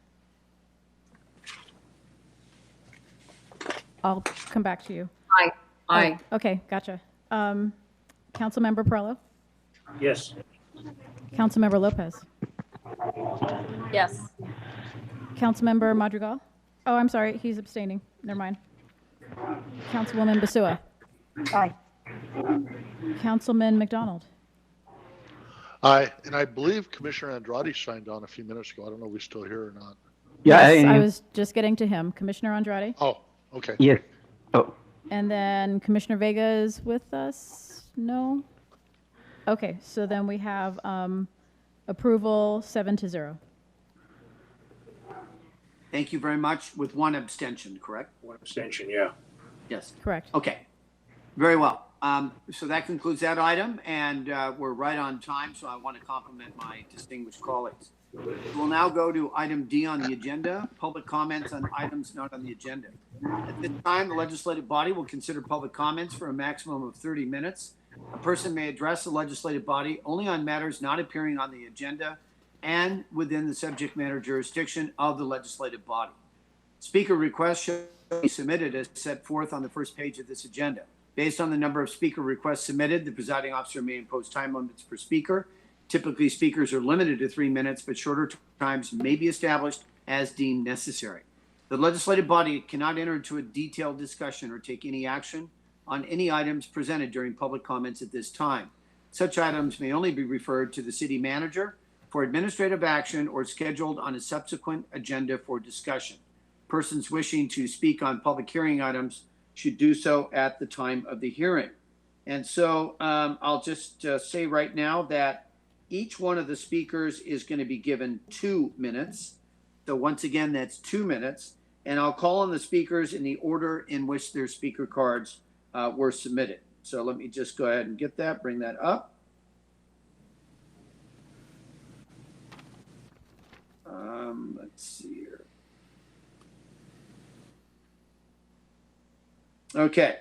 I'll come back to you. Aye. Aye. Oh, okay, gotcha. Councilmember Perillo? Yes. Councilmember Lopez? Yes. Councilmember Madrigal? Oh, I'm sorry, he's abstaining. Never mind. Councilwoman Basua? Aye. Councilman McDonald? Aye, and I believe Commissioner Andrade signed on a few minutes ago. I don't know if he's still here or not. Yeah, Yes, I was just getting to him. Commissioner Andrade? Oh, okay. Yes. Oh, And then Commissioner Vega is with us? No? Okay, so then we have approval 7-0. Thank you very much, with one abstention, correct? One abstention, yeah. Yes. Correct. Okay. Very well. So that concludes that item, and we're right on time, so I want to compliment my distinguished colleagues. We'll now go to item D on the agenda, public comments on items not on the agenda. At this time, the legislative body will consider public comments for a maximum of 30 minutes. A person may address the legislative body only on matters not appearing on the agenda and within the subject matter jurisdiction of the legislative body. Speaker requests should be submitted as set forth on the first page of this agenda. Based on the number of speaker requests submitted, the presiding officer may impose time limits per speaker. Typically, speakers are limited to 3 minutes, but shorter times may be established as deemed necessary. The legislative body cannot enter into a detailed discussion or take any action on any items presented during public comments at this time. Such items may only be referred to the city manager for administrative action or scheduled on a subsequent agenda for discussion. Persons wishing to speak on public hearing items should do so at the time of the hearing. And so I'll just say right now that each one of the speakers is going to be given 2 minutes. So once again, that's 2 minutes. And I'll call on the speakers in the order in which their speaker cards were submitted. So let me just go ahead and get that, bring that up. Let's see here. Okay.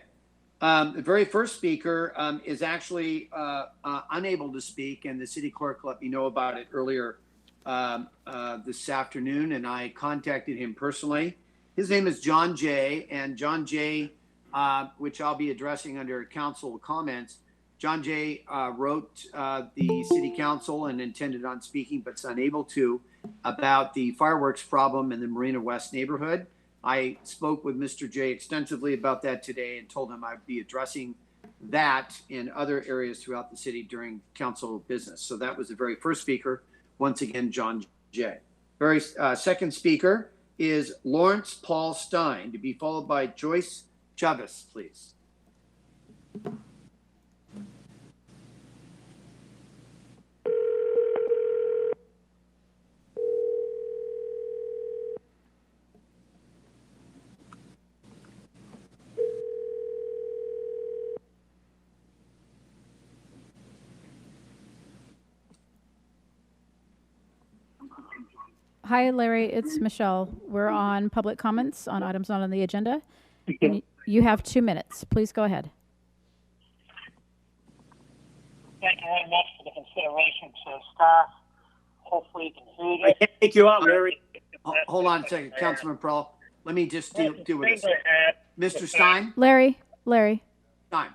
The very first speaker is actually unable to speak, and the city clerk let me know about it earlier this afternoon, and I contacted him personally. His name is John Jay, and John Jay, which I'll be addressing under council comments. John Jay wrote the city council and intended on speaking, but is unable to, about the fireworks problem in the Marina West neighborhood. I spoke with Mr. Jay extensively about that today and told him I'd be addressing that in other areas throughout the city during council business. So that was the very first speaker. Once again, John Jay. Very second speaker is Lawrence Paul Stein, to be followed by Joyce Chavez, please. Hi, Larry. It's Michelle. We're on public comments on items not on the agenda. And you have 2 minutes. Please go ahead. Thank you very much for the consideration to staff. Hopefully you can hear this. I can't take you out, Larry. Hold on a second, Councilman Pearl. Let me just deal with this. Mr. Stein? Larry. Stein.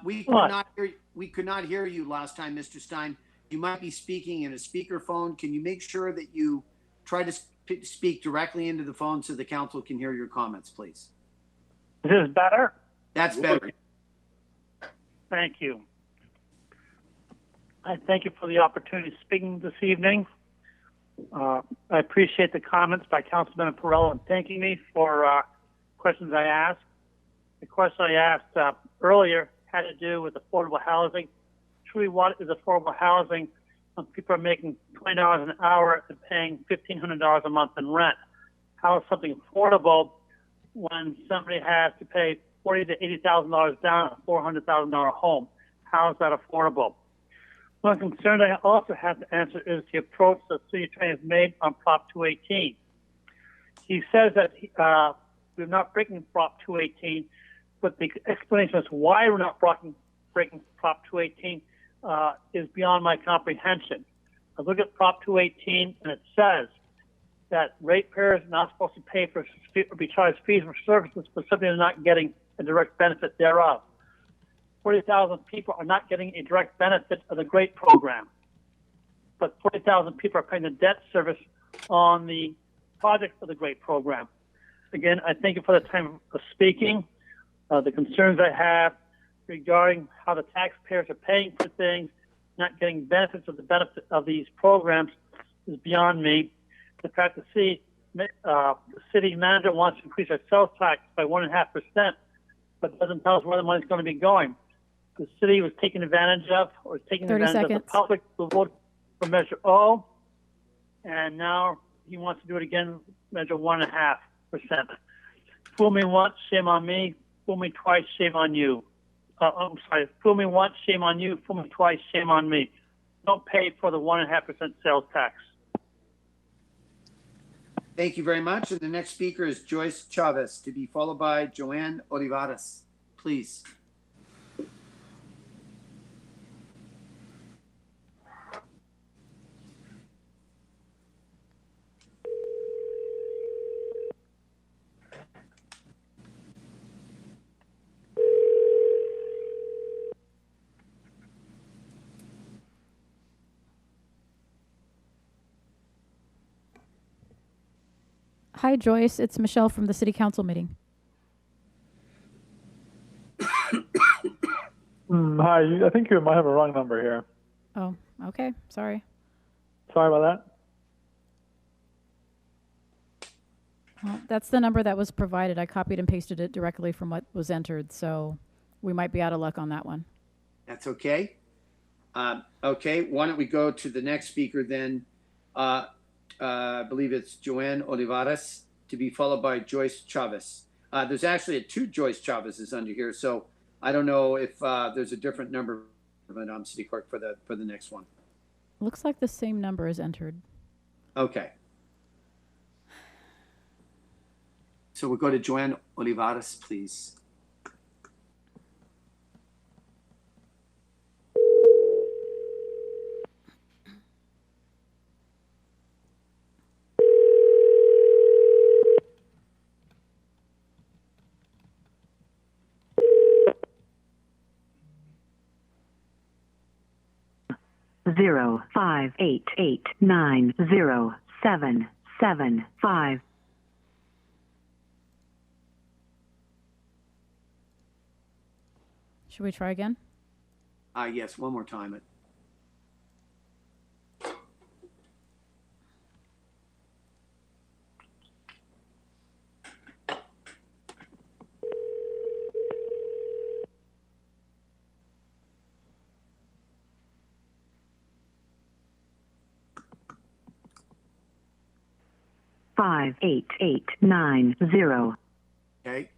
We could not hear you last time, Mr. Stein. You might be speaking in a speakerphone. Can you make sure that you try to speak directly into the phone so the council can hear your comments, please? Is this better? That's better. Thank you. I thank you for the opportunity of speaking this evening. I appreciate the comments by Councilman Perrella and thanking me for questions I asked. The question I asked earlier had to do with affordable housing. Truly, what is affordable housing when people are making $20 an hour and paying $1,500 a month in rent? How is something affordable when somebody has to pay $40,000 to $80,000 down on a $400,000 home? How is that affordable? One concern I also have to answer is the approach the city attorney has made on Prop 218. He says that we're not breaking Prop 218, but the explanation as to why we're not breaking Prop 218 is beyond my comprehension. I look at Prop 218 and it says that ratepayers are not supposed to pay for or be charged fees for services for something they're not getting a direct benefit thereof. 40,000 people are not getting a direct benefit of the GREAT program, but 40,000 people are paying the debt service on the project of the GREAT program. Again, I thank you for the time of speaking. The concerns I have regarding how the taxpayers are paying for things, not getting benefits of the benefit of these programs is beyond me. The fact that the city manager wants to increase our sales tax by 1.5%, but doesn't tell us where the money's going to be going. The city was taken advantage of, or is taking advantage of the public to vote for Measure O, and now he wants to do it again, Measure 1.5%. Fool me once, shame on me. Fool me twice, shame on you. I'm sorry, fool me once, shame on you. Fool me twice, shame on me. Don't pay for the 1.5% sales tax. Thank you very much. And the next speaker is Joyce Chavez, to be followed by Joanne Olivares. Please. Hi, Joyce. It's Michelle from the City Council meeting. Hi, I think you might have a wrong number here. Oh, okay. Sorry. Sorry about that. Well, that's the number that was provided. I copied and pasted it directly from what was entered. So we might be out of luck on that one. That's okay. Okay, why don't we go to the next speaker then? I believe it's Joanne Olivares, to be followed by Joyce Chavez. There's actually two Joyce Chavez's under here, so I don't know if there's a different number, City Clerk, for the next one. Looks like the same number is entered. Okay. So we'll go to Joanne Olivares, please. Zero 5 8 8 9 0 7 7 5. Should we try again? Yes, one more time. 5 8 8 9 0. Okay.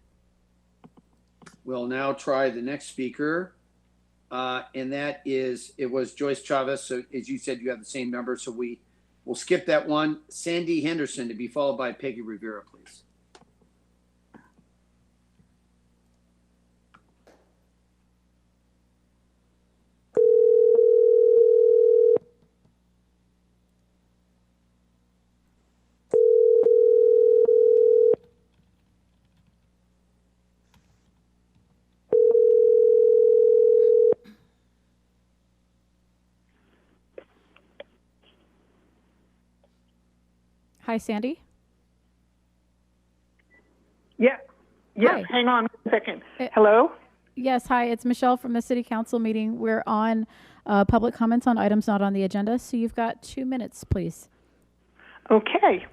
We'll now try the next speaker. And that is, it was Joyce Chavez. So as you said, you have the same number. So we'll skip that one. Sandy Henderson, to be followed by Peggy Rivera, please. Hi, Sandy. Yeah. Yes. Hi. Hang on a second. Hello? Yes. Hi, it's Michelle from the City Council meeting. We're on public comments on items not on the agenda. So you've got 2 minutes, please. Okay.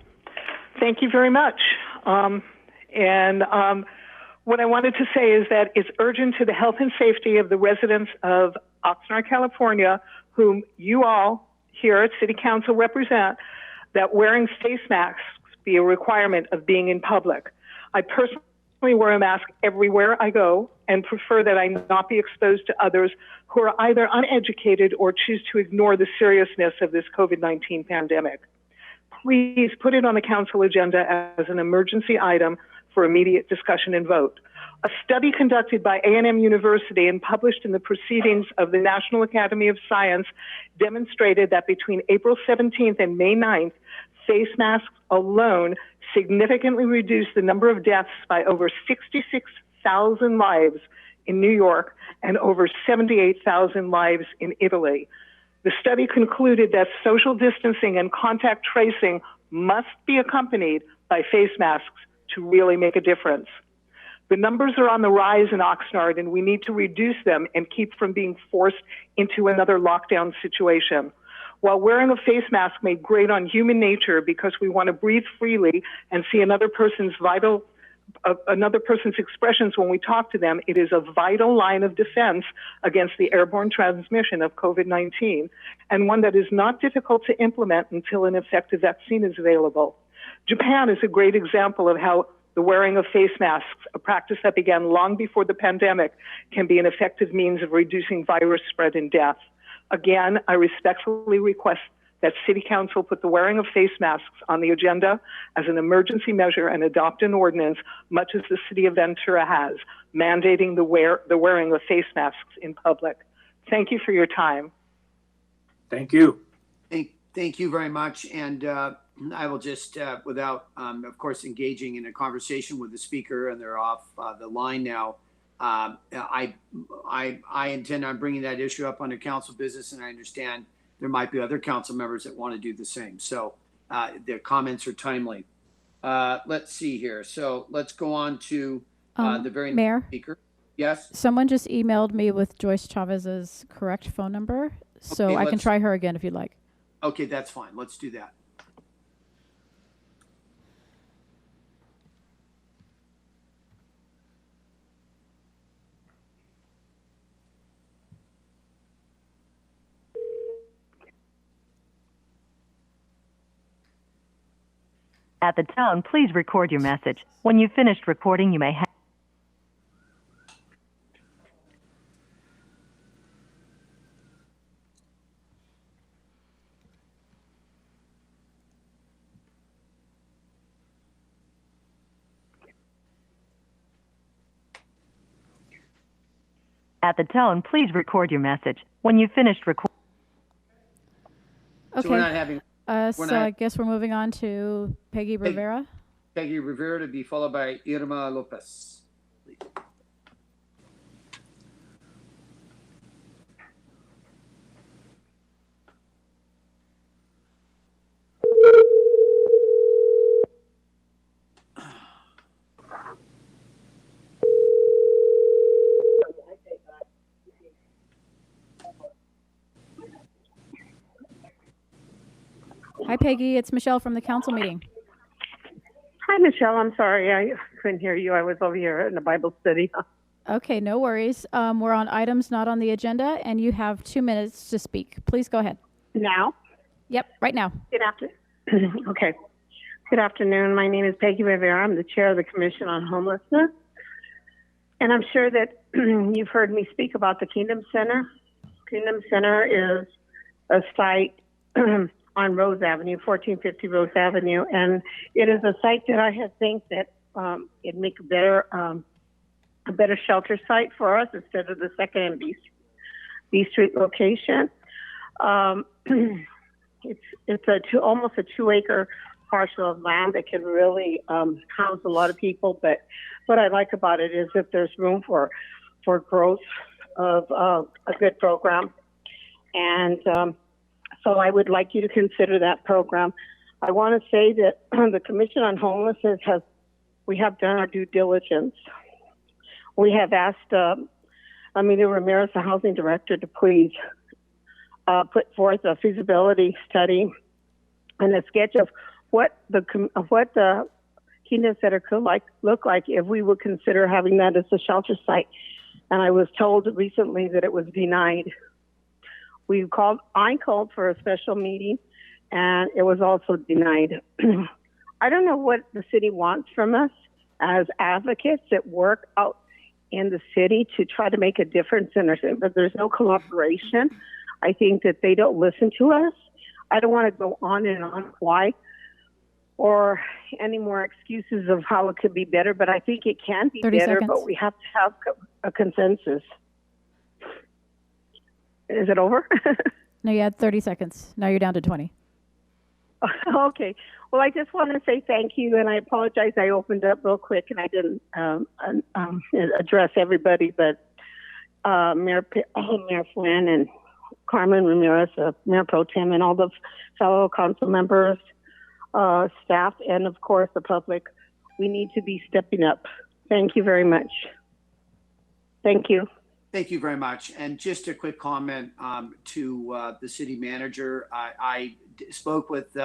Thank you very much. What I wanted to say is that it's urgent to the health and safety of the residents of Oxnard, California, whom you all here at City Council represent, that wearing face masks be a requirement of being in public. I personally wear a mask everywhere I go and prefer that I not be exposed to others who are either uneducated or choose to ignore the seriousness of this COVID-19 pandemic. Please put it on the council agenda as an emergency item for immediate discussion and vote. A study conducted by A&M University and published in the Proceedings of the National Academy of Science demonstrated that between April 17th and May 9th, face masks alone significantly reduced the number of deaths by over 66,000 lives in New York and over 78,000 lives in Italy. The study concluded that social distancing and contact tracing must be accompanied by face masks to really make a difference. The numbers are on the rise in Oxnard, and we need to reduce them and keep from being forced into another lockdown situation. While wearing a face mask may grate on human nature because we want to breathe freely and see another person's expressions when we talk to them, it is a vital line of defense against the airborne transmission of COVID-19, and one that is not difficult to implement until an effective vaccine is available. Japan is a great example of how the wearing of face masks, a practice that began long before the pandemic, can be an effective means of reducing virus spread and death. Again, I respectfully request that City Council put the wearing of face masks on the agenda as an emergency measure and adopt an ordinance, much as the City of Ventura has, mandating the wearing of face masks in public. Thank you for your time. Thank you. Thank you very much. And I will just, without, of course, engaging in a conversation with the speaker, and they're off the line now, I intend on bringing that issue up under council business, and I understand there might be other council members that want to do the same. So their comments are timely. Let's see here. So let's go on to the very Mayor? next speaker. Yes? Someone just emailed me with Joyce Chavez's correct phone number, so Okay, I can try her again if you'd like. Okay, that's fine. Let's do that. At the tone, please record your message. When you've finished recording, you may hang. At the tone, please record your message. When you've finished recording. Okay. So we're not having. So I guess we're moving on to Peggy Rivera. Peggy Rivera to be followed by Irma Lopez. Hi, Peggy. It's Michelle from the council meeting. Hi, Michelle. I'm sorry. I couldn't hear you. I was over here in a Bible study. Okay, no worries. We're on items not on the agenda, and you have 2 minutes to speak. Please go ahead. Now? Yep, right now. Good afternoon. Okay. Good afternoon. My name is Peggy Rivera. I'm the chair of the Commission on Homelessness. And I'm sure that you've heard me speak about the Kingdom Center. Kingdom Center is a site on Rose Avenue, 1450 Rose Avenue. And it is a site that I think that it'd make a better shelter site for us instead of the Second and B Street location. It's almost a 2-acre parcel of land that can really house a lot of people. But what I like about it is that there's room for growth of a good program. And so I would like you to consider that program. I want to say that the Commission on Homelessness we have done our due diligence. We have asked Amelia Ramirez, the housing director, to please put forth a feasibility study and a sketch of what the Kingdom Center could look like if we would consider having that as a shelter site. And I was told recently that it was denied. I called for a special meeting, and it was also denied. I don't know what the city wants from us as advocates that work out in the city to try to make a difference in our city, but there's no collaboration. I think that they don't listen to us. I don't want to go on and on why or any more excuses of how it could be better, but I think it can be 30 better, seconds. but we have to have a consensus. Is it over? No, you had 30 seconds. Now you're down to 20. Okay. Well, I just want to say thank you, and I apologize. I opened up real quick, and I didn't address everybody, but Mayor Flynn and Carmen Ramirez, Mayor Pro Tem, and all the fellow council members, staff, and of course the public, we need to be stepping up. Thank you very much. Thank you. Thank you very much. And just a quick comment to the city manager. I spoke with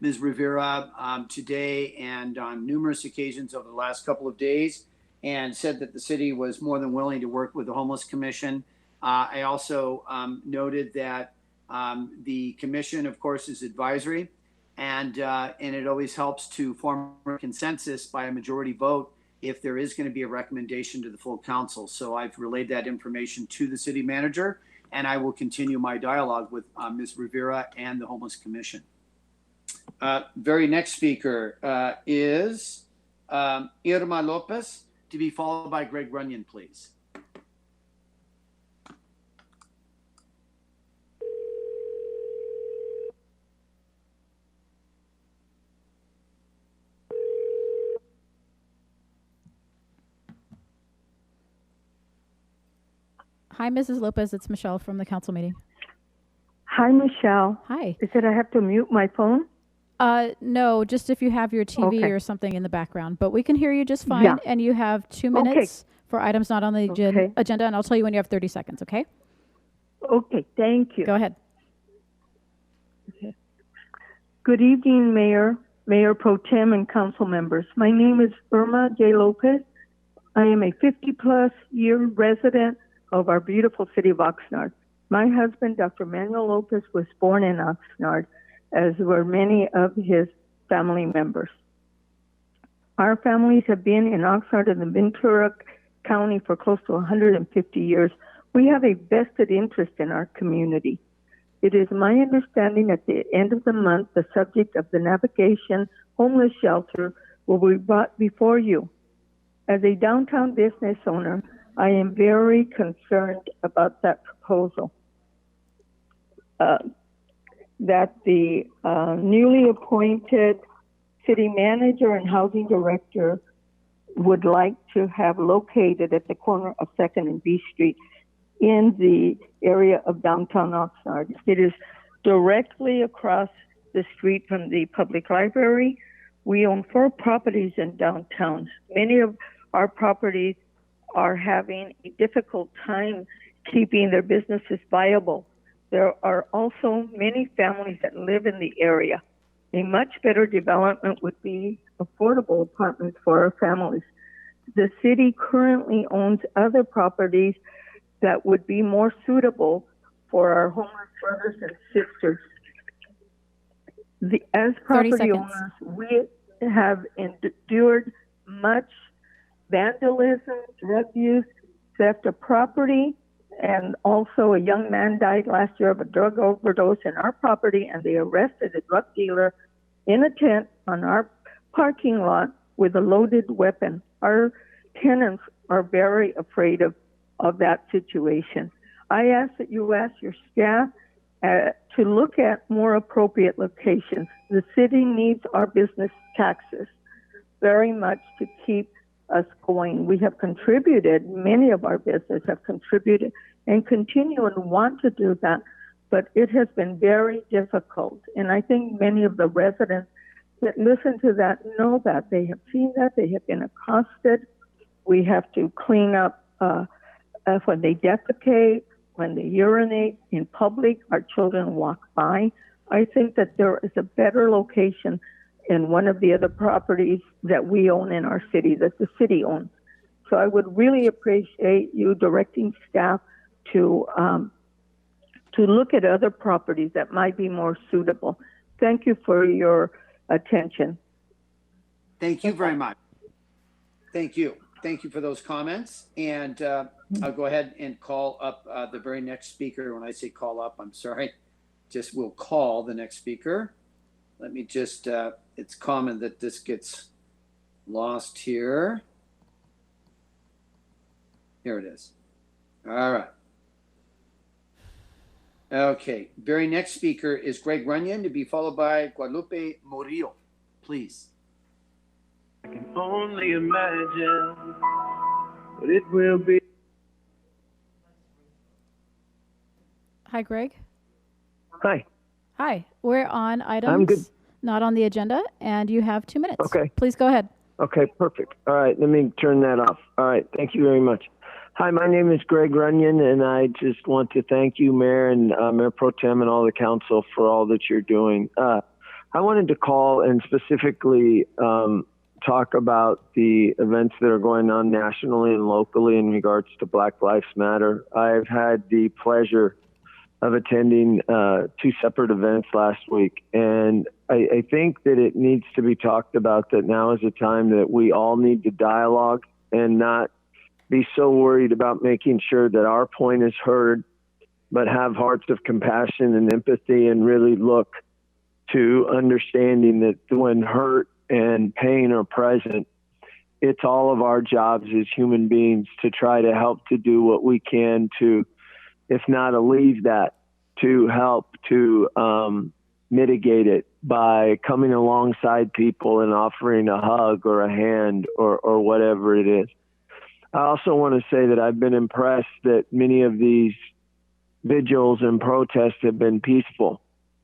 Ms. Rivera today and on numerous occasions over the last couple of days, and said that the city was more than willing to work with the Homeless Commission. I also noted that the commission, of course, is advisory, and it always helps to form a consensus by a majority vote if there is going to be a recommendation to the full council. So I've relayed that information to the city manager, and I will continue my dialogue with Ms. Rivera and the Homeless Commission. Very next speaker is Irma Lopez, to be followed by Greg Runyon, please. Hi, Mrs. Lopez. It's Michelle from the council meeting. Hi, Michelle. Hi. Is it I have to mute my phone? No, just if you have your TV Okay. or something in the background. But we can hear you just fine, Yeah. and you have 2 Okay. minutes for items not on the Okay. agenda, and I'll tell you when you have 30 seconds, okay? Okay, thank you. Go ahead. Good evening, Mayor Pro Tem, and council members. My name is Irma J. Lopez. I am a 50-plus year resident of our beautiful city of Oxnard. My husband, Dr. Manuel Lopez, was born in Oxnard, as were many of his family members. Our families have been in Oxnard and the Ventura County for close to 150 years. We have a vested interest in our community. It is my understanding at the end of the month, the subject of the navigation homeless shelter will be brought before you. As a downtown business owner, I am very concerned about that proposal. That the newly appointed city manager and housing director would like to have located at the corner of 2nd and B Street in the area of downtown Oxnard. It is directly across the street from the public library. We own 4 properties in downtown. Many of our properties are having a difficult time keeping their businesses viable. There are also many families that live in the area. A much better development would be affordable apartments for our families. The city currently owns other properties that would be more suitable for our homeless brothers and sisters. As property owners, we have endured much vandalism, drug use, theft of property, and also a young man died last year of a drug overdose in our property, and they arrested a drug dealer in a tent on our parking lot with a loaded weapon. Our tenants are very afraid of that situation. I ask that you ask your staff to look at more appropriate locations. The city needs our business taxes very much to keep us going. We have contributed, many of our businesses have contributed and continue and want to do that, but it has been very difficult. And I think many of the residents that listen to that know that. They have seen that, they have been accosted. We have to clean up when they defecate, when they urinate in public, our children walk by. I think that there is a better location in one of the other properties that we own in our city, that the city owns. So I would really appreciate you directing staff to look at other properties that might be more suitable. Thank you for your attention. Thank you very much. Thank you. Thank you for those comments. And I'll go ahead and call up the very next speaker. When I say call up, I'm sorry. Just we'll call the next speaker. Let me just, it's common that this gets lost here. Here it is. All right. Okay. Very next speaker is Greg Runyon, to be followed by Guadalupe Murillo. Please. I can only imagine what it will be. Hi, Greg. Hi. Hi. We're on items not on the agenda, and you have 2 minutes. Okay. Please go ahead. Okay, perfect. All right, let me turn that off. All right, thank you very much. Hi, my name is Greg Runyon, and I just want to thank you, Mayor and Mayor Pro Tem and all the council for all that you're doing. I wanted to call and specifically talk about the events that are going on nationally and locally in regards to Black Lives Matter. I've had the pleasure of attending 2 separate events last week, and I think that it needs to be talked about that now is a time that we all need to dialogue and not be so worried about making sure that our point is heard, but have hearts of compassion and empathy and really look to understanding that when hurt and pain are present, it's all of our jobs as human beings to try to help to do what we can to, if not alleviate that, to help to mitigate it by coming alongside people and offering a hug or a hand or whatever it is. I also want to say that I've been impressed that many of these vigils and protests have been peaceful,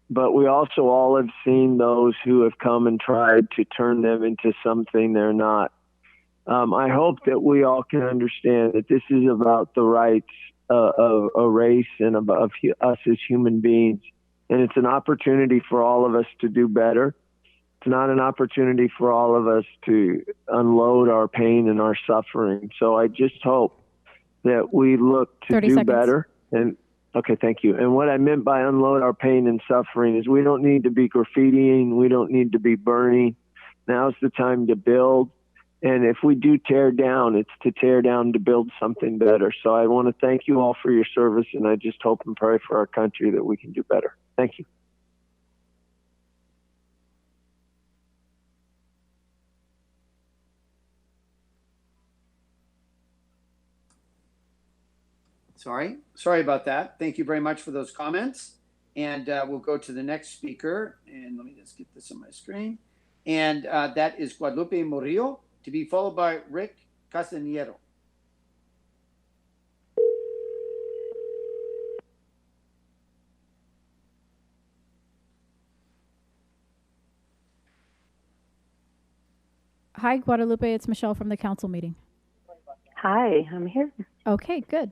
but we also all have seen those who have come and tried to turn them into something they're not. I hope that we all can understand that this is about the rights of a race and of us as human beings. And it's an opportunity for all of us to do better. It's not an opportunity for all of us to unload our pain and our suffering. So I just hope that we look to do better. And okay, thank you. And what I meant by unload our pain and suffering is we don't need to be graffitiing. We don't need to be burning. Now's the time to build. And if we do tear down, it's to tear down to build something better. So I want to thank you all for your service, and I just hope and pray for our country that we can do better. Thank you. Sorry about that. Thank you very much for those comments. And we'll go to the next speaker. And let me just get this on my screen. And that is Guadalupe Murillo, to be followed by Rick Castanero. Hi, Guadalupe. It's Michelle from the council meeting. Hi, I'm here. Okay, good.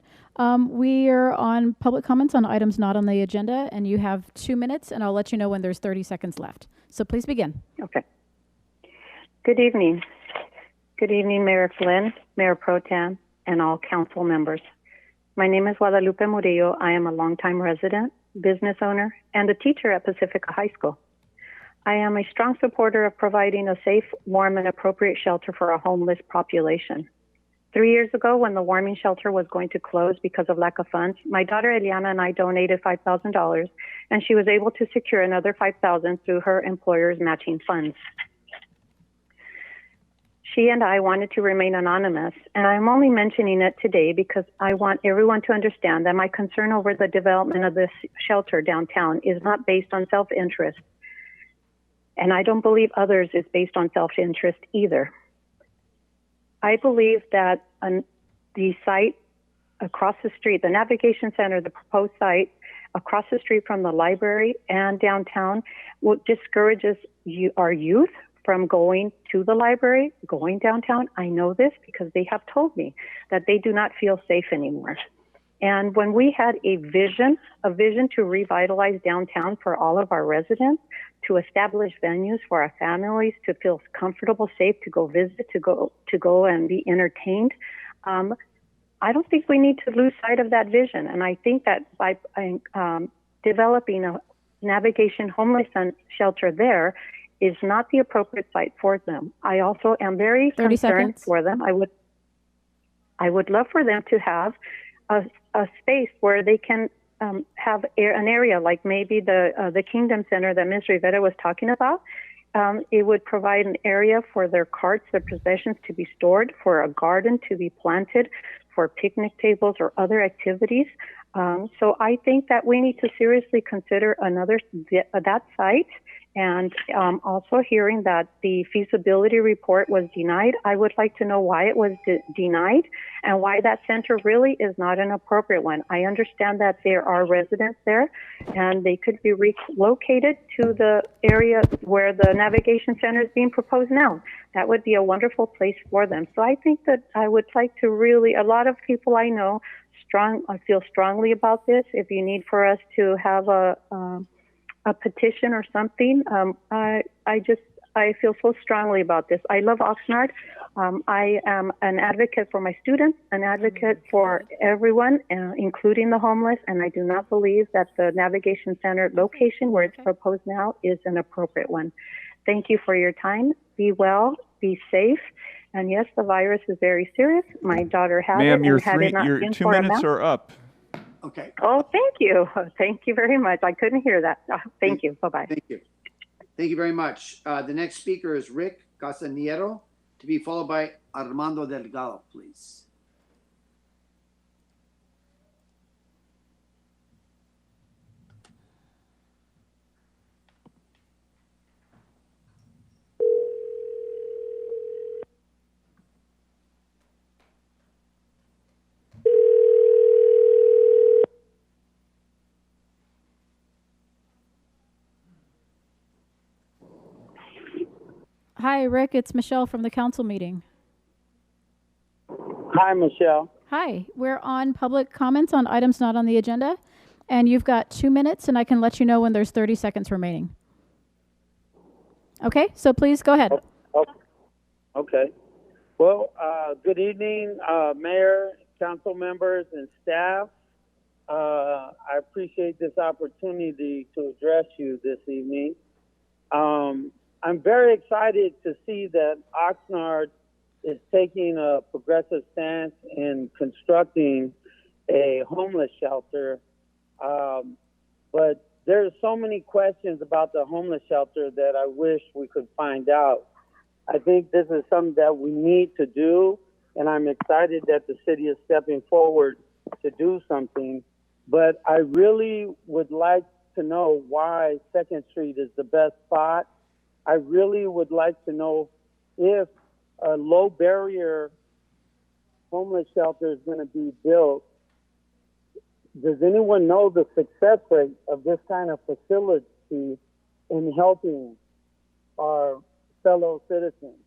We are on public comments on items not on the agenda, and you have 2 minutes, and I'll let you know when there's 30 seconds left. So please begin. Okay. Good evening. Good evening, Mayor Flynn, Mayor Pro Tem, and all council members. My name is Guadalupe Murillo. I am a longtime resident, business owner, and a teacher at Pacifica High School. I am a strong supporter of providing a safe, warm, and appropriate shelter for our homeless population. 3 years ago, when the warming shelter was going to close because of lack of funds, my daughter Eliana and I donated $5,000, and she was able to secure another $5,000 through her employer's matching funds. She and I wanted to remain anonymous, and I'm only mentioning it today because I want everyone to understand that my concern over the development of this shelter downtown is not based on self-interest, and I don't believe others is based on self-interest either. I believe that the site across the street, the Navigation Center, the proposed site across the street from the library and downtown, discourages our youth from going to the library, going downtown. I know this because they have told me that they do not feel safe anymore. And when we had a vision to revitalize downtown for all of our residents, to establish venues for our families to feel comfortable, safe, to go visit, to go and be entertained, I don't think we need to lose sight of that vision. And I think that by developing a navigation homeless shelter there is not the appropriate site for them. I also am very concerned for them. I would love for them to have a space where they can have an area like maybe the Kingdom Center that Ms. Rivera was talking about. It would provide an area for their carts, their possessions to be stored, for a garden to be planted, for picnic tables or other activities. So I think that we need to seriously consider that site. And also hearing that the feasibility report was denied, I would like to know why it was denied and why that center really is not an appropriate one. I understand that there are residents there and they could be relocated to the area where the navigation center is being proposed now. That would be a wonderful place for them. So I think that I would like to really, a lot of people I know I feel strongly about this. If you need for us to have a petition or something. I feel so strongly about this. I love Oxnard. I am an advocate for my students, an advocate for everyone, including the homeless, and I do not believe that the Navigation Center location where it's proposed now is an appropriate one. Thank you for your time. Be well, be safe. And yes, the virus is very serious. My daughter had it. Ma'am, your 2 2 minutes are up. Okay. Oh, thank you. Thank you very much. I couldn't hear that. Thank you. Bye-bye. Thank you. Thank you very much. The next speaker is Rick Castanero, to be followed by Armando Delgado, please. Hi, Rick. It's Michelle from the council meeting. Hi, Michelle. Hi. We're on public comments on items not on the agenda, and you've got 2 minutes, and I can let you know when there's 30 seconds remaining. Okay, so please go ahead. Okay. Well, good evening, Mayor, council members, and staff. I appreciate this opportunity to address you this evening. I'm very excited to see that Oxnard is taking a progressive stance in constructing a homeless shelter. But there's so many questions about the homeless shelter that I wish we could find out. I think this is something that we need to do, and I'm excited that the city is stepping forward to do something. But I really would like to know why 2nd Street is the best spot. I really would like to know if a low barrier homeless shelter is going to be built. Does anyone know the success rate of this kind of facility in helping our fellow citizens?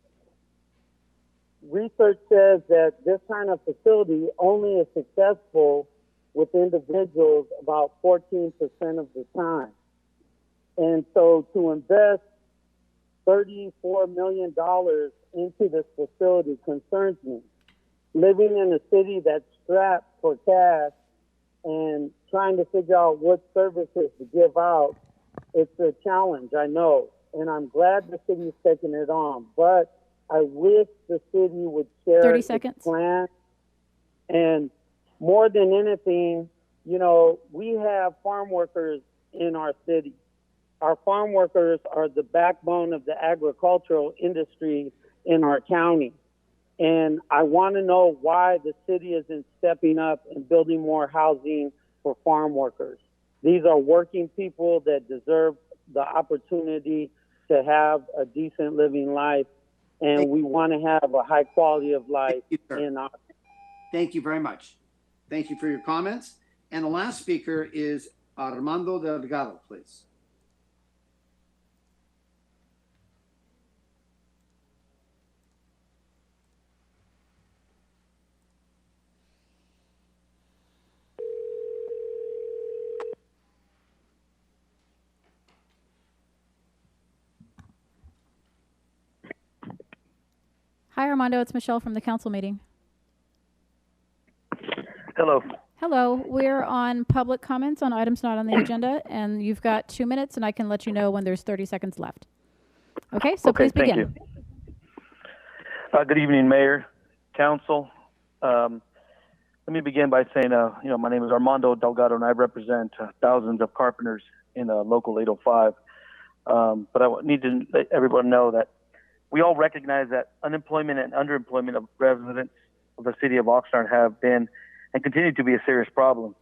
Research says that this kind of facility only is successful with individuals about 14% of the time. And so to invest $34 million into this facility concerns me. Living in a city that's strapped for cash and trying to figure out what services to give out, it's a challenge, I know. And I'm glad the city's taking it on. But I wish the city would share 30 its seconds. plan. And more than anything, you know, we have farm workers in our city. Our farm workers are the backbone of the agricultural industry in our county. And I want to know why the city isn't stepping up and building more housing for farm workers. These are working people that deserve the opportunity to have a decent living life, and we want to have a high quality of life in our. Thank you very much. Thank you for your comments. And the last speaker is Armando Delgado, please. Hi, Armando. It's Michelle from the council meeting. Hello. Hello. We're on public comments on items not on the agenda, and you've got 2 minutes, and I can let you know when there's 30 seconds left. Okay, so please begin. Thank you. Good evening, Mayor, Council. Let me begin by saying, my name is Armando Delgado, and I represent thousands of carpenters in Local 805. But I need to let everyone know that we all recognize that unemployment and underemployment of residents of the city of Oxnard have been and continue to be a serious problem.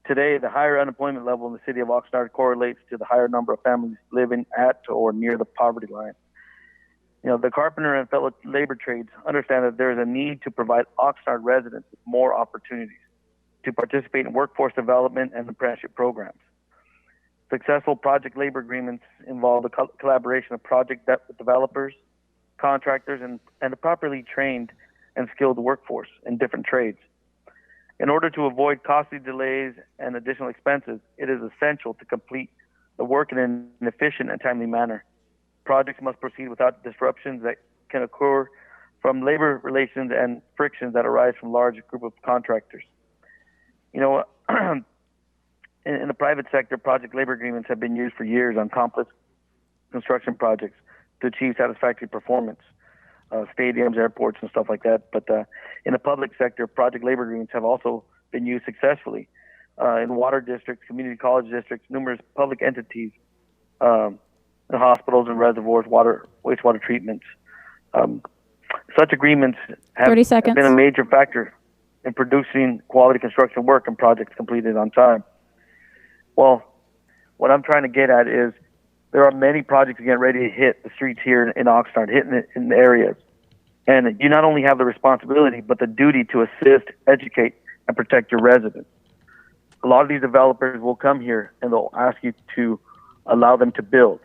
Today, the higher unemployment level in the city of Oxnard correlates to the higher number of families living at or near the poverty line. You know, the carpenter and fellow labor trades understand that there is a need to provide Oxnard residents with more opportunities to participate in workforce development and apprenticeship programs. Successful project labor agreements involve the collaboration of project developers, contractors, and a properly trained and skilled workforce in different trades. In order to avoid costly delays and additional expenses, it is essential to complete the work in an efficient and timely manner. Projects must proceed without disruptions that can occur from labor relations and frictions that arise from large group of contractors. You know, in the private sector, project labor agreements have been used for years on complex construction projects to achieve satisfactory performance, stadiums, airports, and stuff like that. But in the public sector, project labor agreements have also been used successfully in water districts, community college districts, numerous public entities, and hospitals and reservoirs, wastewater treatments. Such agreements have 30 seconds. been a major factor in producing quality construction work and projects completed on time. Well, what I'm trying to get at is there are many projects getting ready to hit the streets here in Oxnard, hitting it in the areas. And you not only have the responsibility, but the duty to assist, educate, and protect your residents. A lot of these developers will come here and they'll ask you to allow them to build.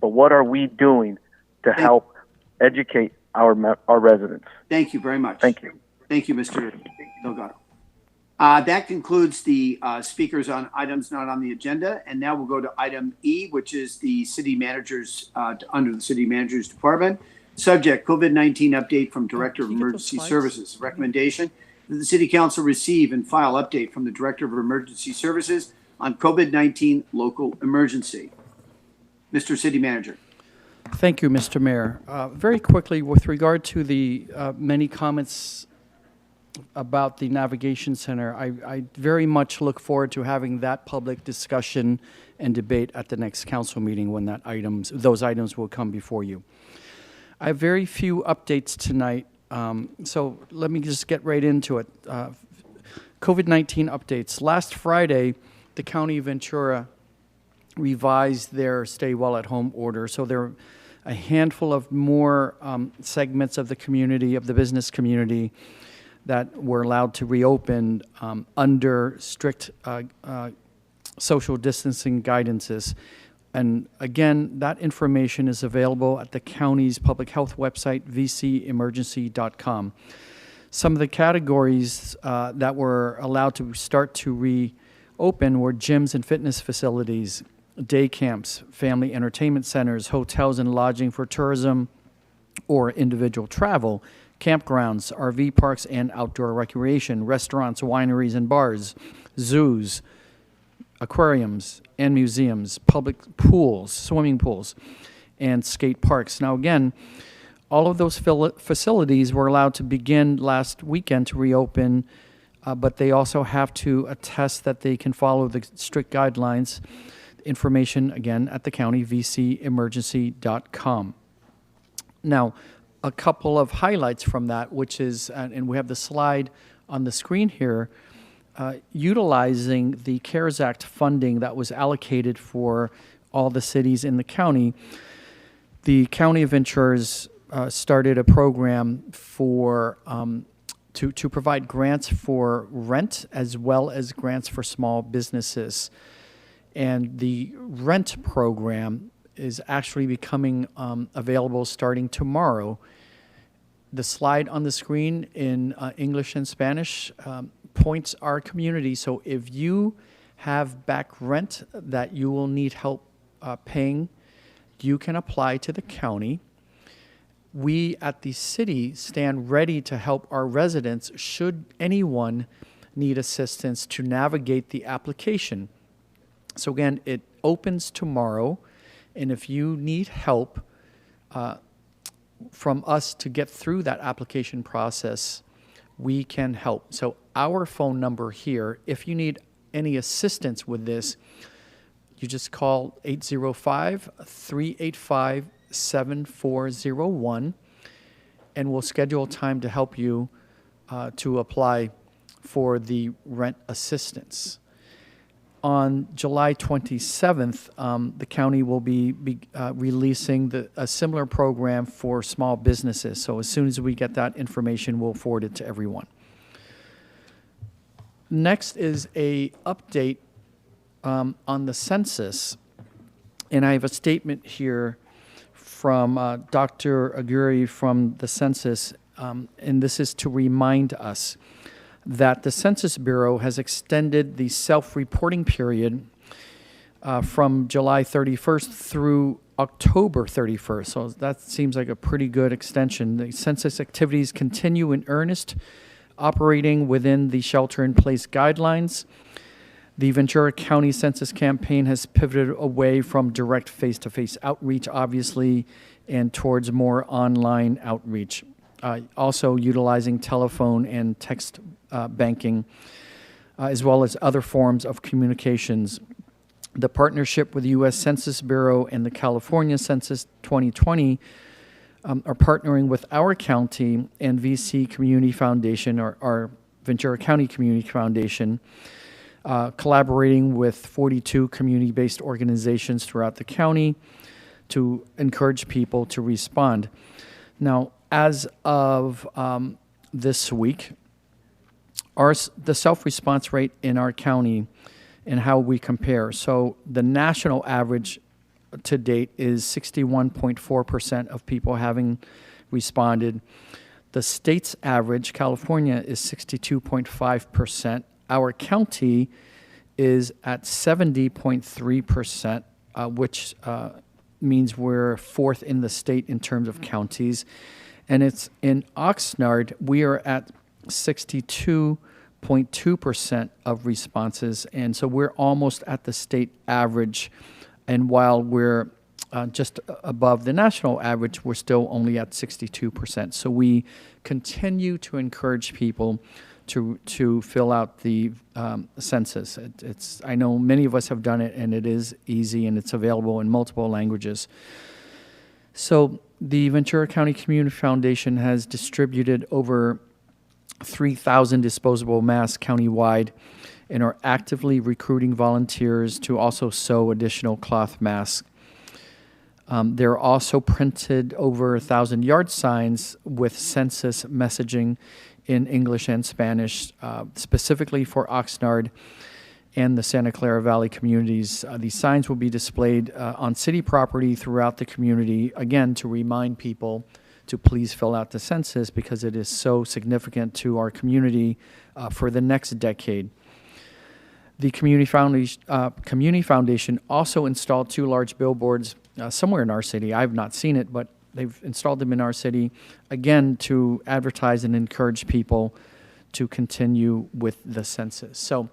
But what are we doing to help educate our residents? Thank you very much. Thank you. Thank you, Mr. Delgado. That concludes the speakers on items not on the agenda. And now we'll go to item E, which is the city managers, under the city managers department. Subject, COVID-19 update from Director of Emergency Services. Recommendation that the City Council receive and file update from the Director of Emergency Services on COVID-19 local emergency. Mr. City Manager. Thank you, Mr. Mayor. Very quickly, with regard to the many comments about the Navigation Center, I very much look forward to having that public discussion and debate at the next council meeting when those items will come before you. I have very few updates tonight, so let me just get right into it. COVID-19 updates. Last Friday, the County of Ventura revised their stay well at home order, so there are a handful of more segments of the community, of the business community, that were allowed to reopen under strict social distancing guidances. And again, that information is available at the county's public health website, vcemergency.com. Some of the categories that were allowed to start to reopen were gyms and fitness facilities, day camps, family entertainment centers, hotels and lodging for tourism or individual travel, campgrounds, RV parks and outdoor recreation, restaurants, wineries and bars, zoos, aquariums and museums, public pools, swimming pools, and skate parks. Now again, all of those facilities were allowed to begin last weekend to reopen, but they also have to attest that they can follow the strict guidelines. Information, again, at the county, vcemergency.com. Now, a couple of highlights from that, which is, and we have the slide on the screen here, utilizing the CARES Act funding that was allocated for all the cities in the county. The County of Ventura's started a program for to provide grants for rent as well as grants for small businesses. And the rent program is actually becoming available starting tomorrow. The slide on the screen in English and Spanish points our community. So if you have back rent that you will need help paying, you can apply to the county. We at the city stand ready to help our residents should anyone need assistance to navigate the application. So again, it opens tomorrow, and if you need help from us to get through that application process, we can help. So our phone number here, if you need any assistance with this, you just call 805-385-7401, and we'll schedule time to help you to apply for the rent assistance. On July 27th, the county will be releasing a similar program for small businesses. So as soon as we get that information, we'll forward it to everyone. Next is a update on the census. And I have a statement here from Dr. Aguirre from the census, and this is to remind us that the Census Bureau has extended the self-reporting period from July 31st through October 31st. So that seems like a pretty good extension. The census activities continue in earnest, operating within the shelter-in-place guidelines. The Ventura County Census Campaign has pivoted away from direct face-to-face outreach, obviously, and towards more online outreach. Also utilizing telephone and text banking, as well as other forms of communications. The partnership with the U.S. Census Bureau and the California Census 2020 are partnering with our county and VC Community Foundation, or our Ventura County Community Foundation, collaborating with 42 community-based organizations throughout the county to encourage people to respond. Now, as of this week, the self-response rate in our county and how we compare. So the national average to date is 61.4% of people having responded. The state's average, California, is 62.5%. Our county is at 70.3%, which means we're fourth in the state in terms of counties. And it's in Oxnard, we are at 62.2% of responses. And so we're almost at the state average. And while we're just above the national average. We're still only at 62%. So we continue to encourage people to fill out the census. I know many of us have done it, and it is easy, and it's available in multiple languages. So the Ventura County Community Foundation has distributed over 3,000 disposable masks countywide and are actively recruiting volunteers to also sew additional cloth masks. There are also printed over 1,000 yard signs with census messaging in English and Spanish, specifically for Oxnard and the Santa Clara Valley communities. These signs will be displayed on city property throughout the community, again, to remind people to please fill out the census because it is so significant to our community for the next decade. The Community Foundation also installed 2 large billboards somewhere in our city. I have not seen it, but they've installed them in our city, again, to advertise and encourage people to continue with the census. So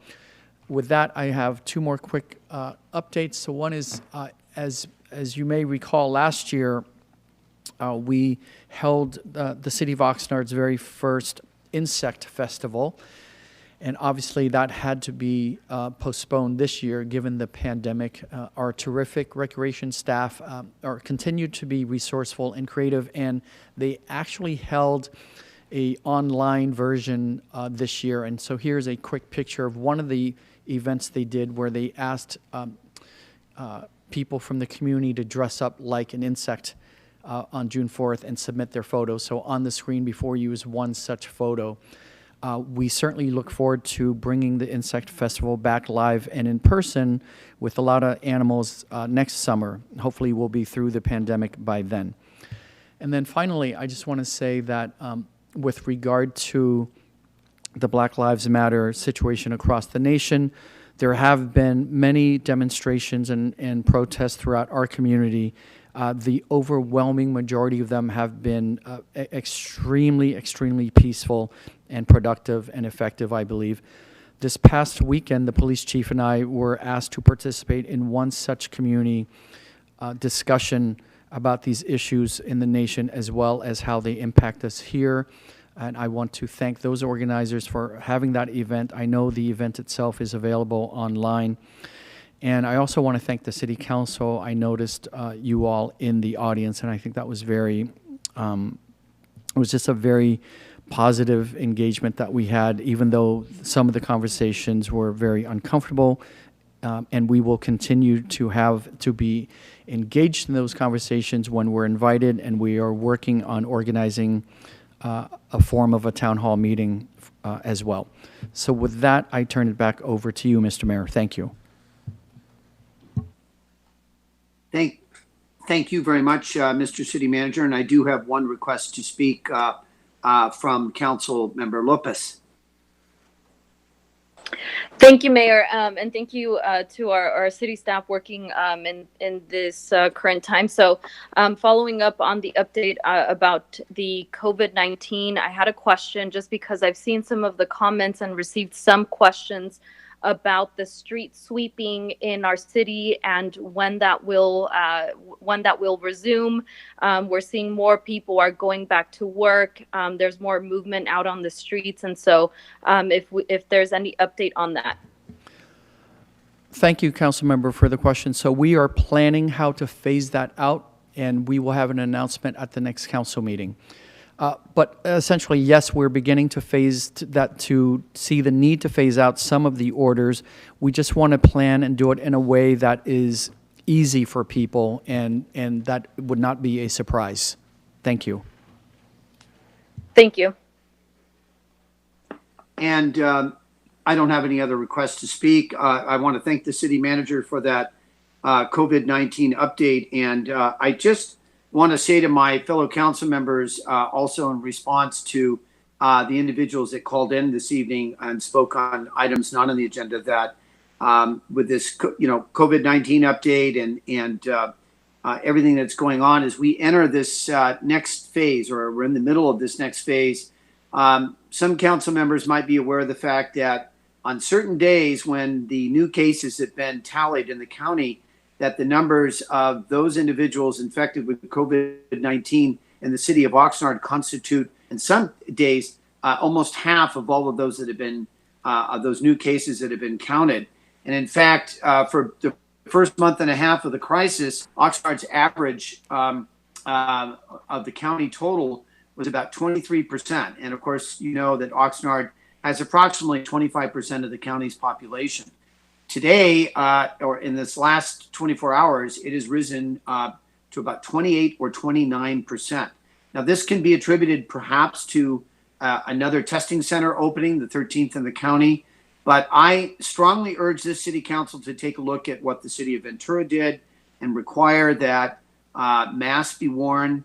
with that, I have 2 more quick updates. So one is, as you may recall, last year, we held the City of Oxnard's very first insect festival. And obviously that had to be postponed this year given the pandemic. Our terrific recreation staff are continued to be resourceful and creative, and they actually held a online version this year. And so here's a quick picture of one of the events they did where they asked people from the community to dress up like an insect on June 4th and submit their photos. So on the screen before you is one such photo. We certainly look forward to bringing the Insect Festival back live and in person with a lot of animals next summer. Hopefully we'll be through the pandemic by then. And then finally, I just want to say that with regard to the Black Lives Matter situation across the nation, there have been many demonstrations and protests throughout our community. The overwhelming majority of them have been extremely, extremely peaceful and productive and effective, I believe. This past weekend, the police chief and I were asked to participate in one such community discussion about these issues in the nation as well as how they impact us here. And I want to thank those organizers for having that event. I know the event itself is available online. And I also want to thank the City Council. I noticed you all in the audience, and I think that was it was just a very positive engagement that we had, even though some of the conversations were very uncomfortable. And we will continue to be engaged in those conversations when we're invited, and we are working on organizing a form of a town hall meeting as well. So with that, I turn it back over to you, Mr. Mayor. Thank you. Thank you very much, Mr. City Manager. And I do have one request to speak from Council Member Lopez. Thank you, Mayor, and thank you to our city staff working in this current time. So following up on the update about the COVID-19, I had a question just because I've seen some of the comments and received some questions about the street sweeping in our city and when that will resume. We're seeing more people are going back to work. There's more movement out on the streets, and so if there's any update on that. Thank you, Council Member, for the question. So we are planning how to phase that out, and we will have an announcement at the next council meeting. But essentially, yes, we're beginning to phase that to see the need to phase out some of the orders. We just want to plan and do it in a way that is easy for people and that would not be a surprise. Thank you. Thank you. And I don't have any other requests to speak. I want to thank the city manager for that COVID-19 update. And I just want to say to my fellow council members, also in response to the individuals that called in this evening and spoke on items not on the agenda, that with this, COVID-19 update and everything that's going on, as we enter this next phase, or we're in the middle of this next phase, some council members might be aware of the fact that on certain days when the new cases have been tallied in the county, that the numbers of those individuals infected with COVID-19 in the city of Oxnard constitute, in some days, almost half of all of those that have been, of those new cases that have been counted. And in fact, for the first month and a half of the crisis, Oxnard's average of the county total was about 23%. And of course, you know that Oxnard has approximately 25% of the county's population. Today, or in this last 24 hours, it has risen to about 28 or 29%. Now, this can be attributed perhaps to another testing center opening, the 13th in the county. But I strongly urge this city council to take a look at what the city of Ventura did and require that masks be worn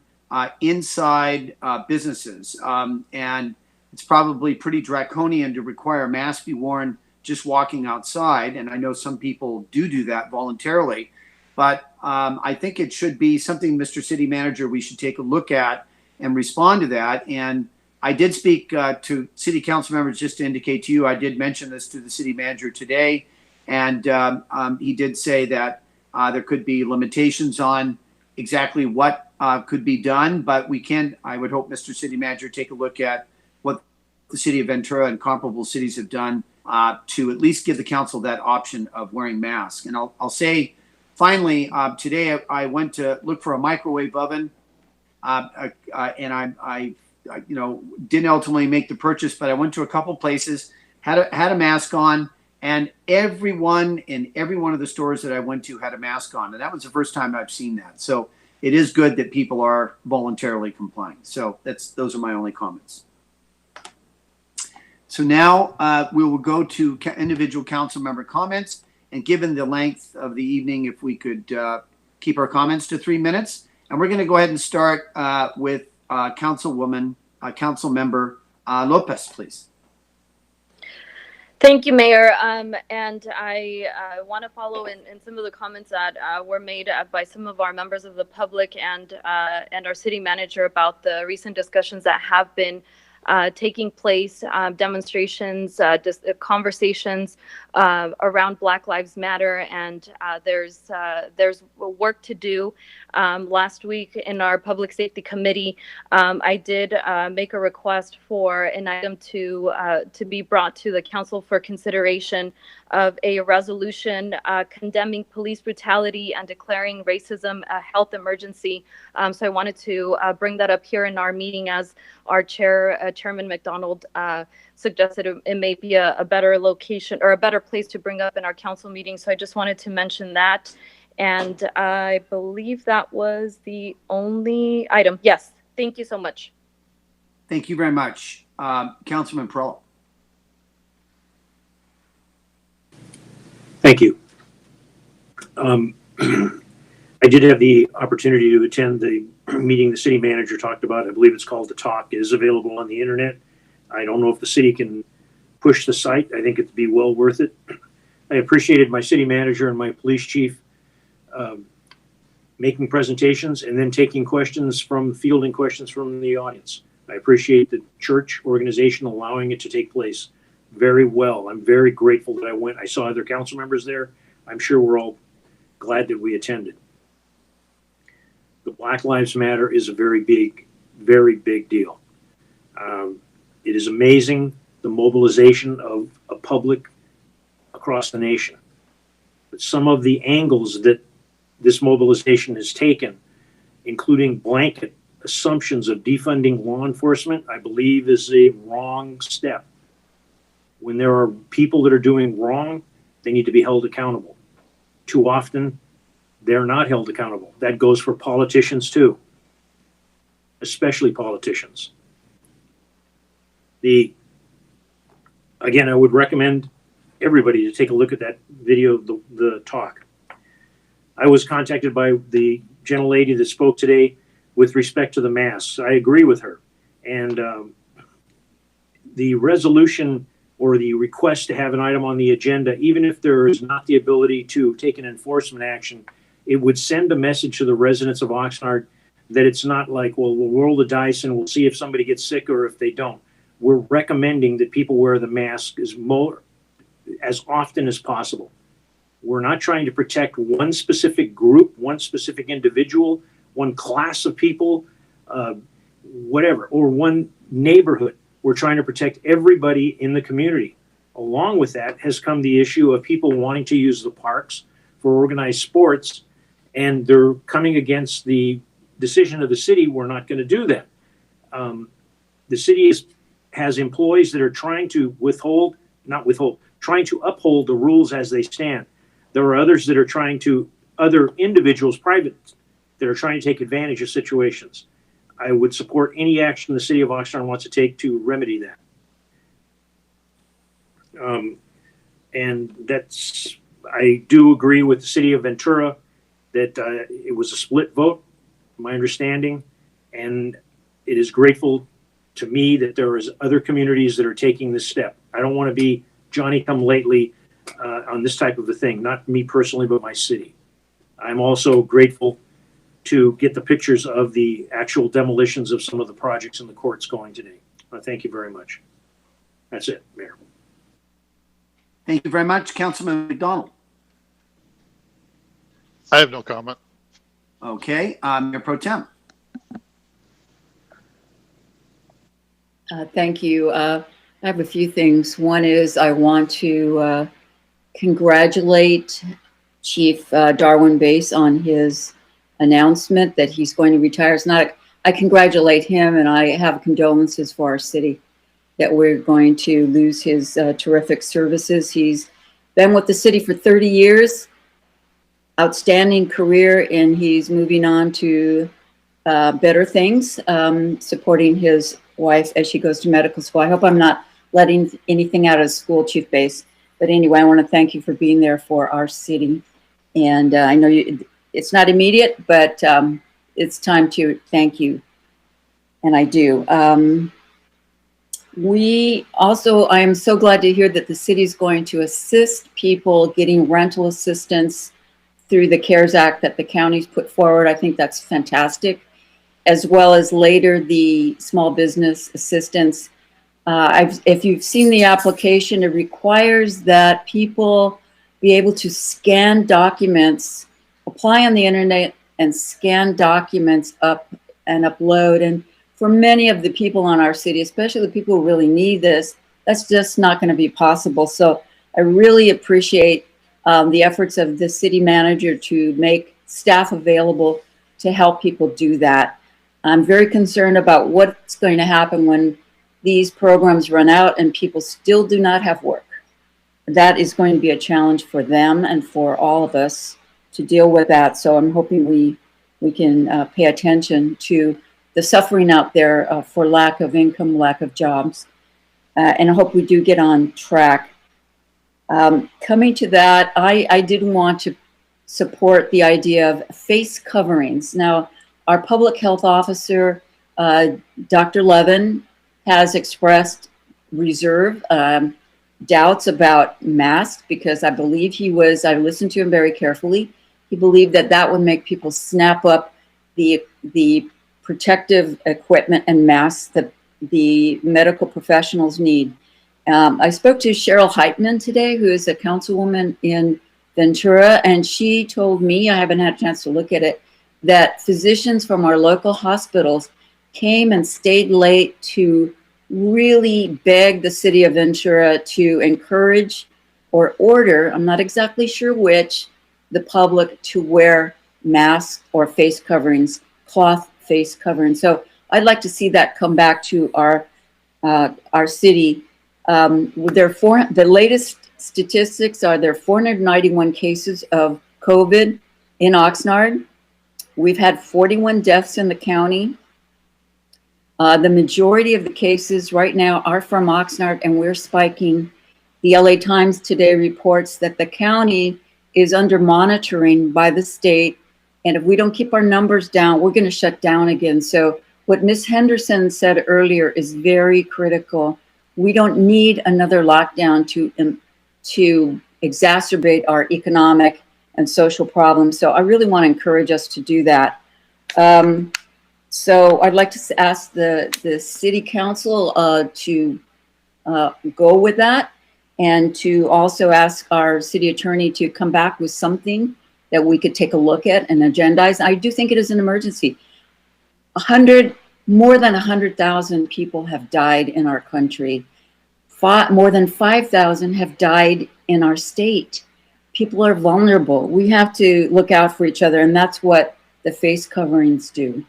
inside businesses. And it's probably pretty draconian to require masks be worn just walking outside. And I know some people do that voluntarily. But I think it should be something, Mr. City Manager, we should take a look at and respond to that. And I did speak to city council members just to indicate to you, I did mention this to the city manager today. And he did say that there could be limitations on exactly what could be done. But we can, I would hope, Mr. City Manager, take a look at what the city of Ventura and comparable cities have done to at least give the council that option of wearing masks. And I'll say, finally, today I went to look for a microwave oven, and I didn't ultimately make the purchase, but I went to a couple places, had a mask on, and everyone in every one of the stores that I went to had a mask on, and that was the first time I've seen that. So it is good that people are voluntarily complying. So those are my only comments. So now we will go to individual council member comments. And given the length of the evening, if we could keep our comments to 3 minutes. And we're going to go ahead and start with council member Lopez, please. Thank you, Mayor. And I want to follow in some of the comments that were made by some of our members of the public and our city manager about the recent discussions that have been taking place, demonstrations, conversations around Black Lives Matter, and there's work to do. Last week in our Public Safety Committee, I did make a request for an item to be brought to the council for consideration of a resolution condemning police brutality and declaring racism a health emergency. So I wanted to bring that up here in our meeting, as our Chairman McDonald suggested it may be a better location or a better place to bring up in our council meeting. So I just wanted to mention that. And I believe that was the only item. Yes. Thank you so much. Thank you very much. Councilman Perrello. Thank you. I did have the opportunity to attend the meeting the city manager talked about. I believe it's called The Talk. It is available on the internet. I don't know if the city can push the site. I think it'd be well worth it. I appreciated my city manager and my police chief making presentations and then fielding questions from the audience. I appreciate the church organization allowing it to take place very well. I'm very grateful that I went. I saw other council members there. I'm sure we're all glad that we attended. The Black Lives Matter is a very big deal. It is amazing the mobilization of a public across the nation. But some of the angles that this mobilization has taken, including blanket assumptions of defunding law enforcement, I believe is a wrong step. When there are people that are doing wrong, they need to be held accountable. Too often, they're not held accountable. That goes for politicians too, especially politicians. Again, I would recommend everybody to take a look at that video, the talk. I was contacted by the gentlelady that spoke today with respect to the masks. I agree with her. And the resolution or the request to have an item on the agenda, even if there is not the ability to take an enforcement action, it would send a message to the residents of Oxnard that it's not like, well, we'll roll the dice and we'll see if somebody gets sick or if they don't. We're recommending that people wear the mask as often as possible. We're not trying to protect one specific group, one specific individual, one class of people, whatever, or one neighborhood. We're trying to protect everybody in the community. Along with that has come the issue of people wanting to use the parks for organized sports, and they're coming against the decision of the city. We're not going to do that. The city has employees that are trying to trying to uphold the rules as they stand. There are others that are other individuals, private, that are trying to take advantage of situations. I would support any action the city of Oxnard wants to take to remedy that. And I do agree with the city of Ventura that it was a split vote, my understanding, and it is grateful to me that there is other communities that are taking this step. I don't want to be Johnny come lately on this type of a thing, not me personally, but my city. I'm also grateful to get the pictures of the actual demolitions of some of the projects in the courts going today. Thank you very much. That's it, Mayor. Thank you very much, Councilman McDonald. I have no comment. Okay, Mayor Pro Tem. Thank you. I have a few things. One is I want to congratulate Chief Darwin Bass on his announcement that he's going to retire. I congratulate him, and I have condolences for our city that we're going to lose his terrific services. He's been with the city for 30 years, outstanding career, and he's moving on to better things, supporting his wife as she goes to medical school. I hope I'm not letting anything out of school, Chief Bass. But anyway, I want to thank you for being there for our city. And I know it's not immediate, but it's time to thank you. And I do. I am so glad to hear that the city is going to assist people getting rental assistance through the CARES Act that the county's put forward. I think that's fantastic, as well as later the small business assistance. If you've seen the application, it requires that people be able to scan documents, apply on the internet and scan documents up and upload. And for many of the people in our city, especially the people who really need this, that's just not going to be possible. So I really appreciate the efforts of the city manager to make staff available to help people do that. I'm very concerned about what's going to happen when these programs run out and people still do not have work. That is going to be a challenge for them and for all of us to deal with that. So I'm hoping we can pay attention to the suffering out there for lack of income, lack of jobs. And I hope we do get on track. Coming to that, I did want to support the idea of face coverings. Now, our public health officer, Dr. Levin, has expressed reserve, doubts about masks, because I believe I listened to him very carefully. He believed that would make people snap up the protective equipment and masks that the medical professionals need. I spoke to Cheryl Heitman today, who is a councilwoman in Ventura, and she told me, I haven't had a chance to look at it, that physicians from our local hospitals came and stayed late to really beg the city of Ventura to encourage or order, I'm not exactly sure which, the public to wear masks or face coverings, cloth face coverings. So I'd like to see that come back to our city. The latest statistics are there are 491 cases of COVID in Oxnard. We've had 41 deaths in the county. The majority of the cases right now are from Oxnard, and we're spiking. The LA Times today reports that the county is under monitoring by the state, and if we don't keep our numbers down, we're going to shut down again. So what Ms. Henderson said earlier is very critical. We don't need another lockdown to exacerbate our economic and social problems. So I really want to encourage us to do that. So I'd like to ask the city council to go with that. and to also ask our city attorney to come back with something that we could take a look at and agendize. I do think it is an emergency. More than 100,000 people have died in our country. More than 5,000 have died in our state. People are vulnerable. We have to look out for each other, and that's what the face coverings do.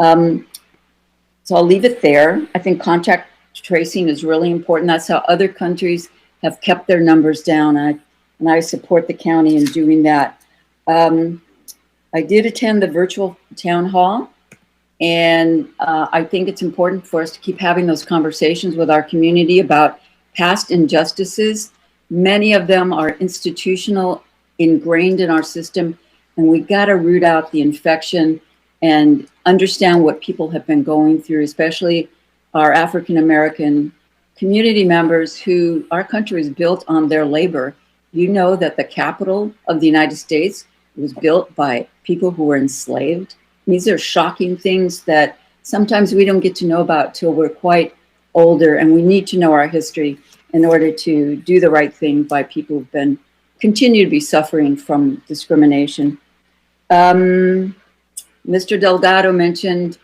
So I'll leave it there. I think contact tracing is really important. That's how other countries have kept their numbers down, and I support the county in doing that. I did attend the virtual town hall, and I think it's important for us to keep having those conversations with our community about past injustices. Many of them are institutional, ingrained in our system, and we got to root out the infection and understand what people have been going through, especially our African American community members who our country is built on their labor. You know that the capital of the United States was built by people who were enslaved. These are shocking things that sometimes we don't get to know about till we're quite older, and we need to know our history in order to do the right thing by people who've continue to be suffering from discrimination. Mr. Delgado mentioned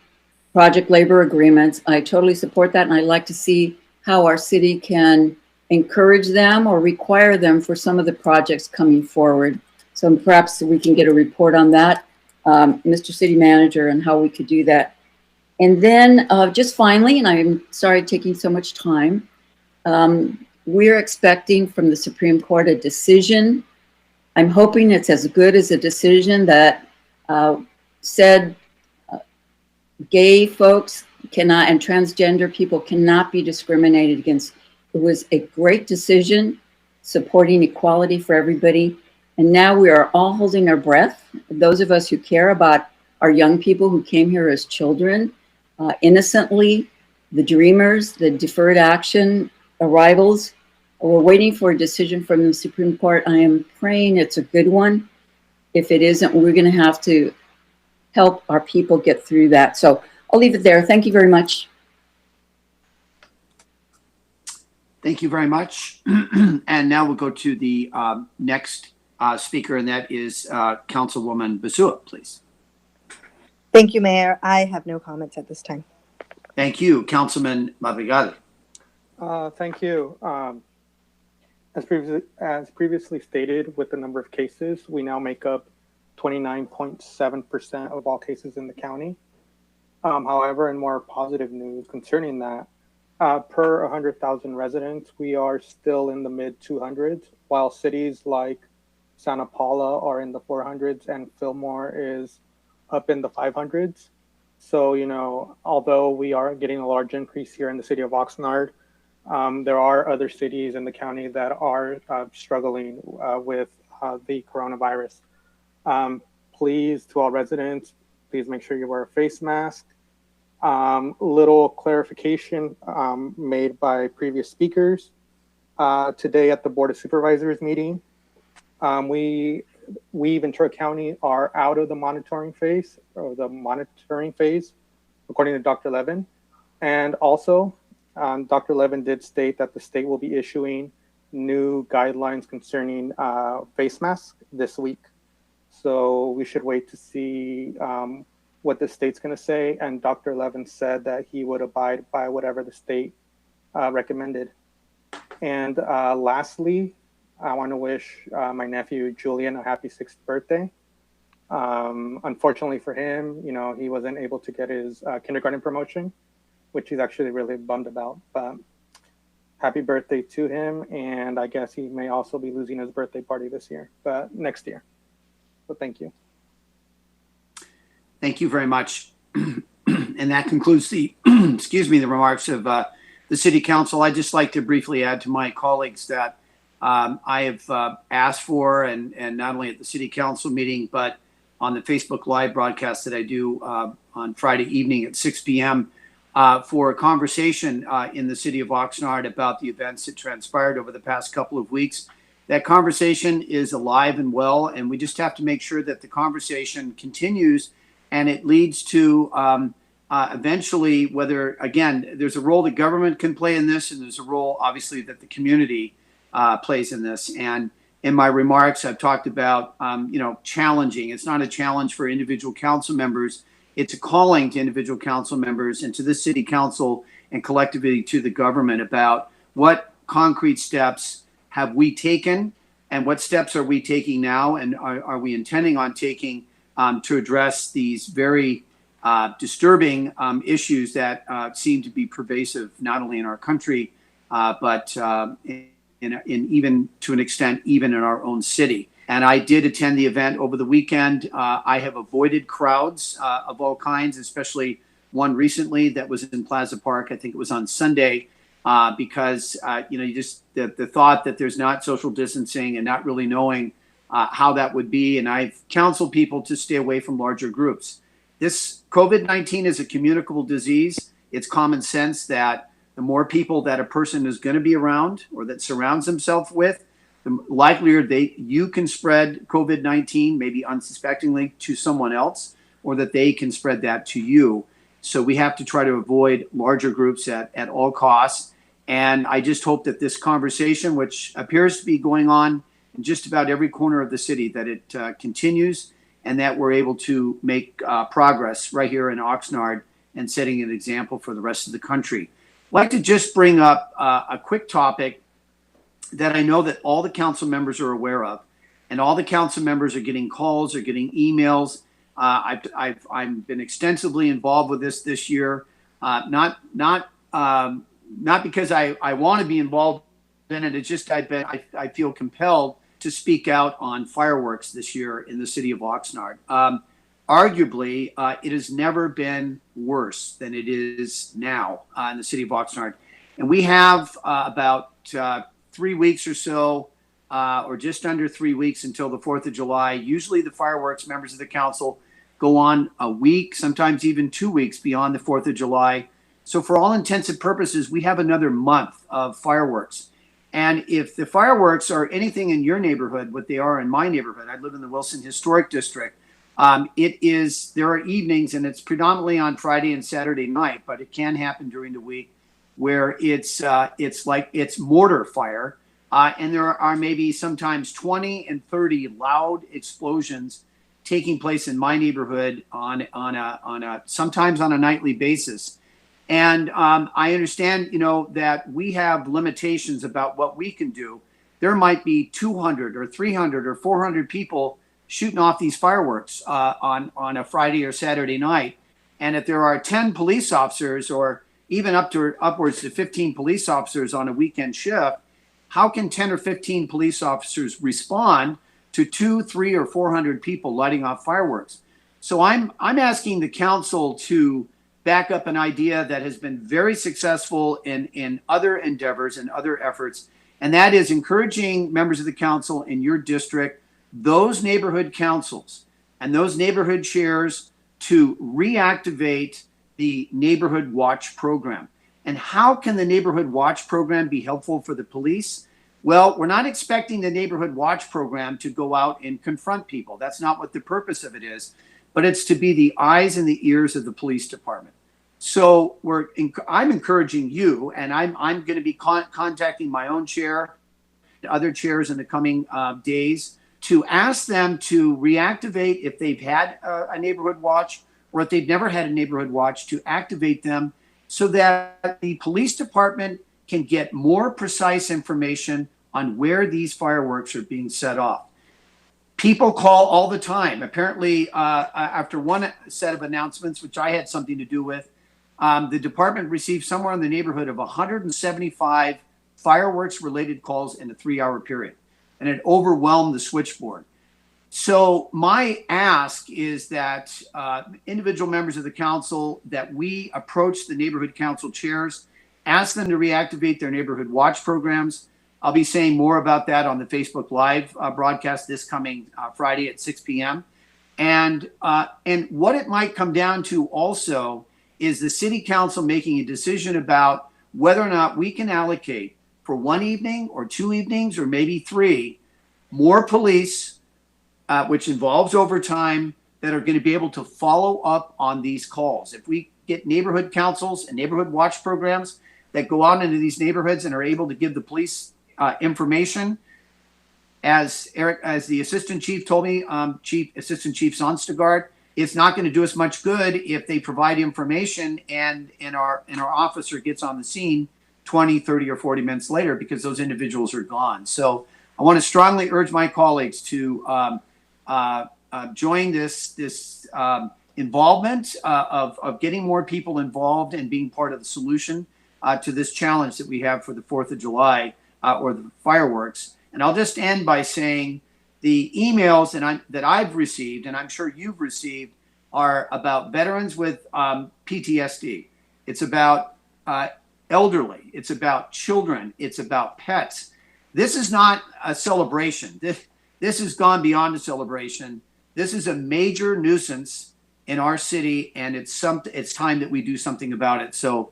project labor agreements. I totally support that, and I'd like to see how our city can encourage them or require them for some of the projects coming forward. So perhaps we can get a report on that, Mr. City Manager, and how we could do that. And then just finally, and I'm sorry taking so much time, we're expecting from the Supreme Court a decision. I'm hoping it's as good as a decision that said gay folks cannot, and transgender people cannot be discriminated against. It was a great decision supporting equality for everybody. And now we are all holding our breath. Those of us who care about our young people who came here as children, innocently, the dreamers, the deferred action arrivals, we're waiting for a decision from the Supreme Court. I am praying it's a good one. If it isn't, we're going to have to help our people get through that. So I'll leave it there. Thank you very much. Thank you very much. And now we'll go to the next speaker, and that is Councilwoman Basua, please. Thank you, Mayor. I have no comments at this time. Thank you. Councilman Madrigal. Thank you. As previously stated, with the number of cases, we now make up 29.7% of all cases in the county. However, in more positive news concerning that, per 100,000 residents, we are still in the mid 200s, while cities like Santa Paula are in the 400s and Fillmore is up in the 500s. So, you know, although we are getting a large increase here in the city of Oxnard, there are other cities in the county that are struggling with the coronavirus. Please, to all residents, please make sure you wear a face mask. Little clarification made by previous speakers. Today at the Board of Supervisors meeting, we Ventura County are out of the monitoring phase, according to Dr. Levin. And also, Dr. Levin did state that the state will be issuing new guidelines concerning face masks this week. So we should wait to see what the state's going to say. And Dr. Levin said that he would abide by whatever the state recommended. And lastly, I want to wish my nephew Julian a happy 6th birthday. Unfortunately for him, you know, he wasn't able to get his kindergarten promotion, which he's actually really bummed about. But happy birthday to him. And I guess he may also be losing his birthday party this year, but next year. So thank you. Thank you very much. And that concludes the, excuse me, the remarks of the City Council. I'd just like to briefly add to my colleagues that I have asked for, and not only at the City Council meeting, but on the Facebook Live broadcast that I do on Friday evening at 6 p.m. For a conversation in the city of Oxnard about the events that transpired over the past couple of weeks. That conversation is alive and well, and we just have to make sure that the conversation continues and it leads to eventually, whether, again, there's a role that government can play in this, and there's a role, obviously, that the community plays in this. And in my remarks, I've talked about, challenging. It's not a challenge for individual council members. It's a calling to individual council members and to the city council and collectively to the government about what concrete steps have we taken and what steps are we taking now and are we intending on taking to address these very disturbing issues that seem to be pervasive not only in our country, but in even to an extent, even in our own city. And I did attend the event over the weekend. I have avoided crowds of all kinds, especially one recently that was in Plaza Park. I think it was on Sunday, because you just the thought that there's not social distancing and not really knowing how that would be. And I've counseled people to stay away from larger groups. This COVID-19 is a communicable disease. It's common sense that the more people that a person is going to be around or that surrounds himself with, the likelier you can spread COVID-19, maybe unsuspectingly, to someone else, or that they can spread that to you. So we have to try to avoid larger groups at all costs. And I just hope that this conversation, which appears to be going on in just about every corner of the city, that it continues and that we're able to make progress right here in Oxnard and setting an example for the rest of the country. I'd like to just bring up a quick topic that I know that all the council members are aware of, and all the council members are getting calls or getting emails. I've been extensively involved with this year, not because I want to be involved in it. It's just I feel compelled to speak out on fireworks this year in the city of Oxnard. Arguably, it has never been worse than it is now in the city of Oxnard. And we have about 3 weeks or so, or just under 3 weeks until the 4th of July. Usually the fireworks, members of the council, go on a week, sometimes even 2 weeks beyond the 4th of July. So for all intents and purposes, we have another month of fireworks. And if the fireworks are anything in your neighborhood, what they are in my neighborhood, I live in the Wilson Historic District, there are evenings, and it's predominantly on Friday and Saturday night, but it can happen during the week, where it's mortar fire, and there are maybe sometimes 20 and 30 loud explosions taking place in my neighborhood sometimes on a nightly basis. And I understand, that we have limitations about what we can do. There might be 200 or 300 or 400 people shooting off these fireworks on a Friday or Saturday night. And if there are 10 police officers or even upwards to 15 police officers on a weekend shift, how can 10 or 15 police officers respond to 200, 300, or 400 people lighting off fireworks? So I'm asking the council to back up an idea that has been very successful in other endeavors and other efforts, and that is encouraging members of the council in your district, those neighborhood councils and those neighborhood chairs, to reactivate the Neighborhood Watch program. And how can the Neighborhood Watch program be helpful for the police? Well, we're not expecting the Neighborhood Watch program to go out and confront people. That's not what the purpose of it is, but it's to be the eyes and the ears of the police department. So I'm encouraging you, and I'm going to be contacting my own chair, other chairs in the coming days, to ask them to reactivate, if they've had a neighborhood watch, or if they've never had a neighborhood watch, to activate them so that the police department can get more precise information on where these fireworks are being set off. People call all the time. Apparently, after one set of announcements, which I had something to do with, the department received somewhere in the neighborhood of 175 fireworks-related calls in a 3-hour period, and it overwhelmed the switchboard. So my ask is that individual members of the council, that we approach the neighborhood council chairs, ask them to reactivate their neighborhood watch programs. I'll be saying more about that on the Facebook Live broadcast this coming Friday at 6 p.m. And what it might come down to also is the city council making a decision about whether or not we can allocate for one evening or 2 evenings or maybe 3 more police, which involves overtime, that are going to be able to follow up on these calls. If we get neighborhood councils and neighborhood watch programs that go out into these neighborhoods and are able to give the police information. As the assistant chief told me, Assistant Chief Sonstegard, it's not going to do us much good if they provide information and our officer gets on the scene 20, 30, or 40 minutes later because those individuals are gone. So I want to strongly urge my colleagues to join this involvement of getting more people involved and being part of the solution to this challenge that we have for the 4th of July or the fireworks. And I'll just end by saying the emails that I've received, and I'm sure you've received, are about veterans with PTSD. It's about elderly. It's about children. It's about pets. This is not a celebration. This has gone beyond a celebration. This is a major nuisance in our city, and it's time that we do something about it. So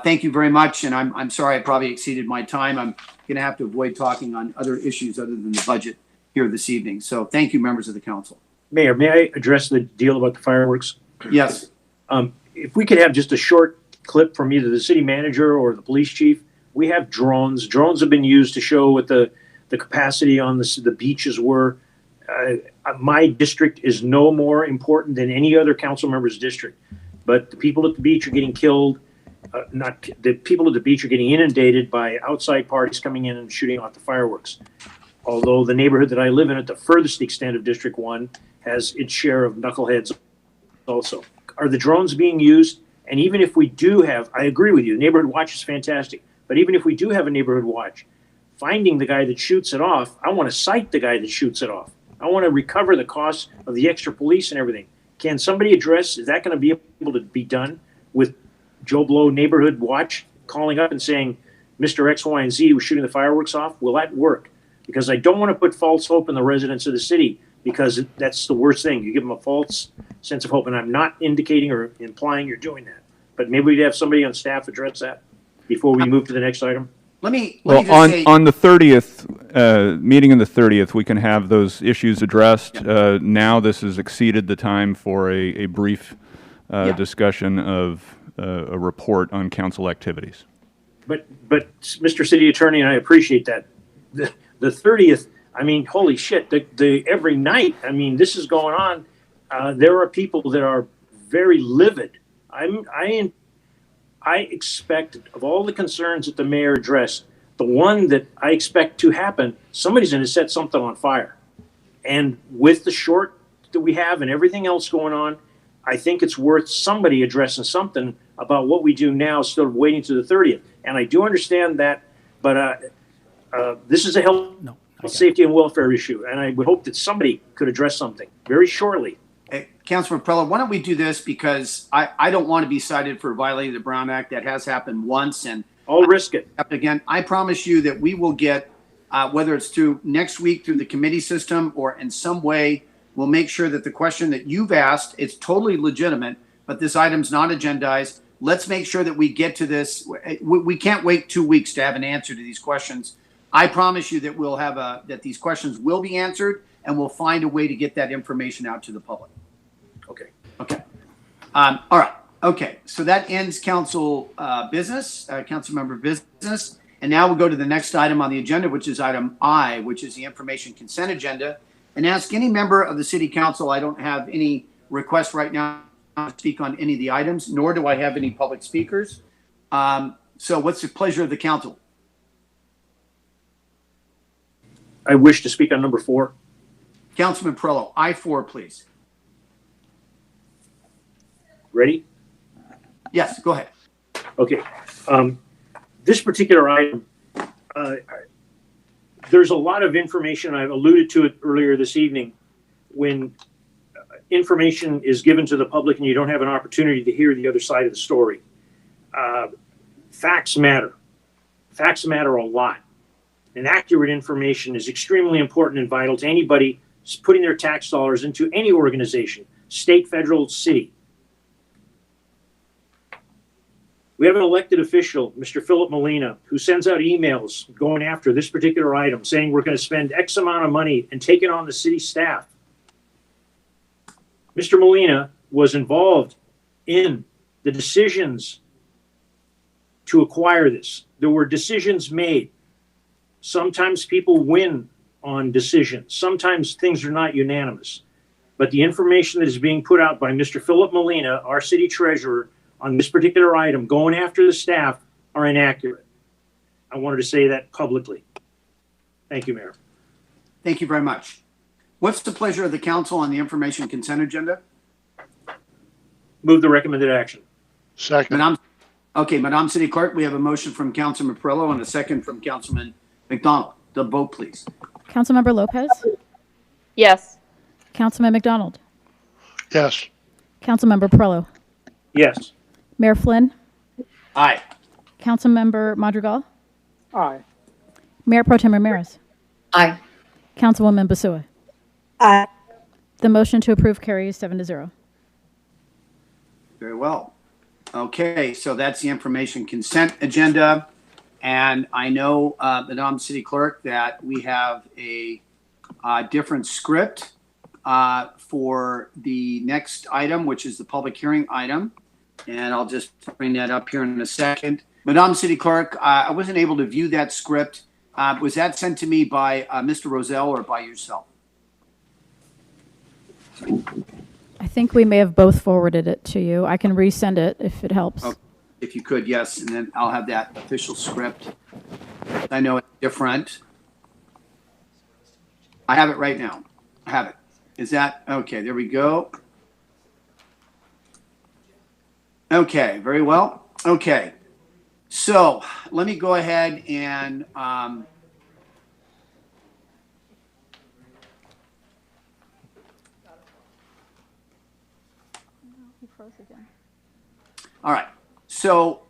thank you very much, and I'm sorry I probably exceeded my time. I'm going to have to avoid talking on other issues other than the budget here this evening. So thank you, members of the council. Mayor, may I address the deal about the fireworks? Yes. If we could have just a short clip from either the city manager or the police chief. We have drones. Drones have been used to show what the capacity on the beaches were. My district is no more important than any other council member's district, but the people at the beach are getting killed. The people at the beach are getting inundated by outside parties coming in and shooting off the fireworks. Although the neighborhood that I live in at the furthest extent of District 1 has its share of knuckleheads also. Are the drones being used? And even if we do have, I agree with you, the neighborhood watch is fantastic. But even if we do have a neighborhood watch, finding the guy that shoots it off, I want to cite the guy that shoots it off. I want to recover the costs of the extra police and everything. Can somebody address, is that going to be able to be done with Joe Blow neighborhood watch calling up and saying, Mr. X, Y, and Z was shooting the fireworks off? Will that work? Because I don't want to put false hope in the residents of the city, because that's the worst thing. You give them a false sense of hope, and I'm not indicating or implying you're doing that. But maybe we'd have somebody on staff address that before we move to the next item. Let me Well, just say, on the 30th, meeting on the 30th, we can have those issues addressed. Now this has exceeded the time for a brief discussion of a report on council activities. But Mr. City Attorney, and I appreciate that. The 30th, I mean, holy shit, every night, I mean, this is going on. There are people that are very livid. I expect, of all the concerns that the mayor addressed, the one that I expect to happen, somebody's going to set something on fire. And with the short that we have and everything else going on, I think it's worth somebody addressing something about what we do now instead of waiting to the 30th. And I do understand that, but this is a health, safety, and welfare issue. And I would hope that somebody could address something very shortly. Councilman Prello, why don't we do this, because I don't want to be cited for violating the Brown Act. That has happened once, and I'll risk it. Again, I promise you that we will get, whether it's through next week through the committee system or in some way, we'll make sure that the question that you've asked, it's totally legitimate, but this item's not agendized. Let's make sure that we get to this. We can't wait 2 weeks to have an answer to these questions. I promise you that we'll have that these questions will be answered, and we'll find a way to get that information out to the public. Okay. All right. Okay. So that ends council business, council member business. And now we'll go to the next item on the agenda, which is item I, which is the information consent agenda. And ask any member of the city council, I don't have any requests right now to speak on any of the items, nor do I have any public speakers. So what's the pleasure of the council? I wish to speak on number 4. Councilman Prello, I-4, please. Ready? Yes, go ahead. Okay. This particular item, there's a lot of information. I've alluded to it earlier this evening. When information is given to the public and you don't have an opportunity to hear the other side of the story, facts matter. Facts matter a lot. And accurate information is extremely important and vital to anybody putting their tax dollars into any organization, state, federal, city. We have an elected official, Mr. Philip Molina, who sends out emails going after this particular item, saying we're going to spend X amount of money and take it on the city staff. Mr. Molina was involved in the decisions to acquire this. There were decisions made. Sometimes people win on decisions. Sometimes things are not unanimous. But the information that is being put out by Mr. Philip Molina, our city treasurer, on this particular item, going after the staff, are inaccurate. I wanted to say that publicly. Thank you, Mayor. Thank you very much. What's the pleasure of the council on the information consent agenda? Move the recommended action. Second. Madam City Clerk, we have a motion from Councilman Perillo and a second from Councilman McDonald. The vote, please. Councilmember Lopez? Yes. Councilman McDonald? Yes. Councilmember Perillo? Yes. Mayor Flynn? Aye. Councilmember Madrigal? Aye. Mayor Pro Tem Ramirez? Aye. Councilwoman Basua? Aye. The motion to approve carries 7-0. Very well. Okay, so that's the information consent agenda. And I know, Madam City Clerk, that we have a different script for the next item, which is the public hearing item. And I'll just bring that up here in a second. Madam City Clerk, I wasn't able to view that script. Was that sent to me by Mr. Rozelle or by yourself? I think we may have both forwarded it to you. I can resend it if it helps. Okay. If you could, yes, and then I'll have that official script. I know it's different. I have it right now. I have it. Is that okay? There we go. Okay, very well. Okay, so let me go ahead and all right. So,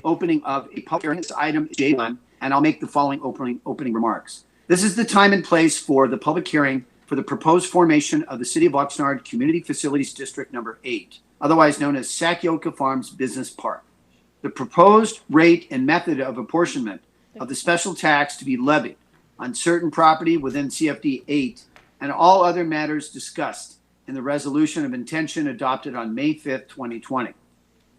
opening of a public hearing. This item is J1, and I'll make the following opening remarks. This is the time and place for the public hearing for the proposed formation of the City of Oxnard Community Facilities District Number 8, otherwise known as Sakyoka Farms Business Park. The proposed rate and method of apportionment of the special tax to be levied on certain property within CFD 8 and all other matters discussed in the resolution of intention adopted on May 5th, 2020.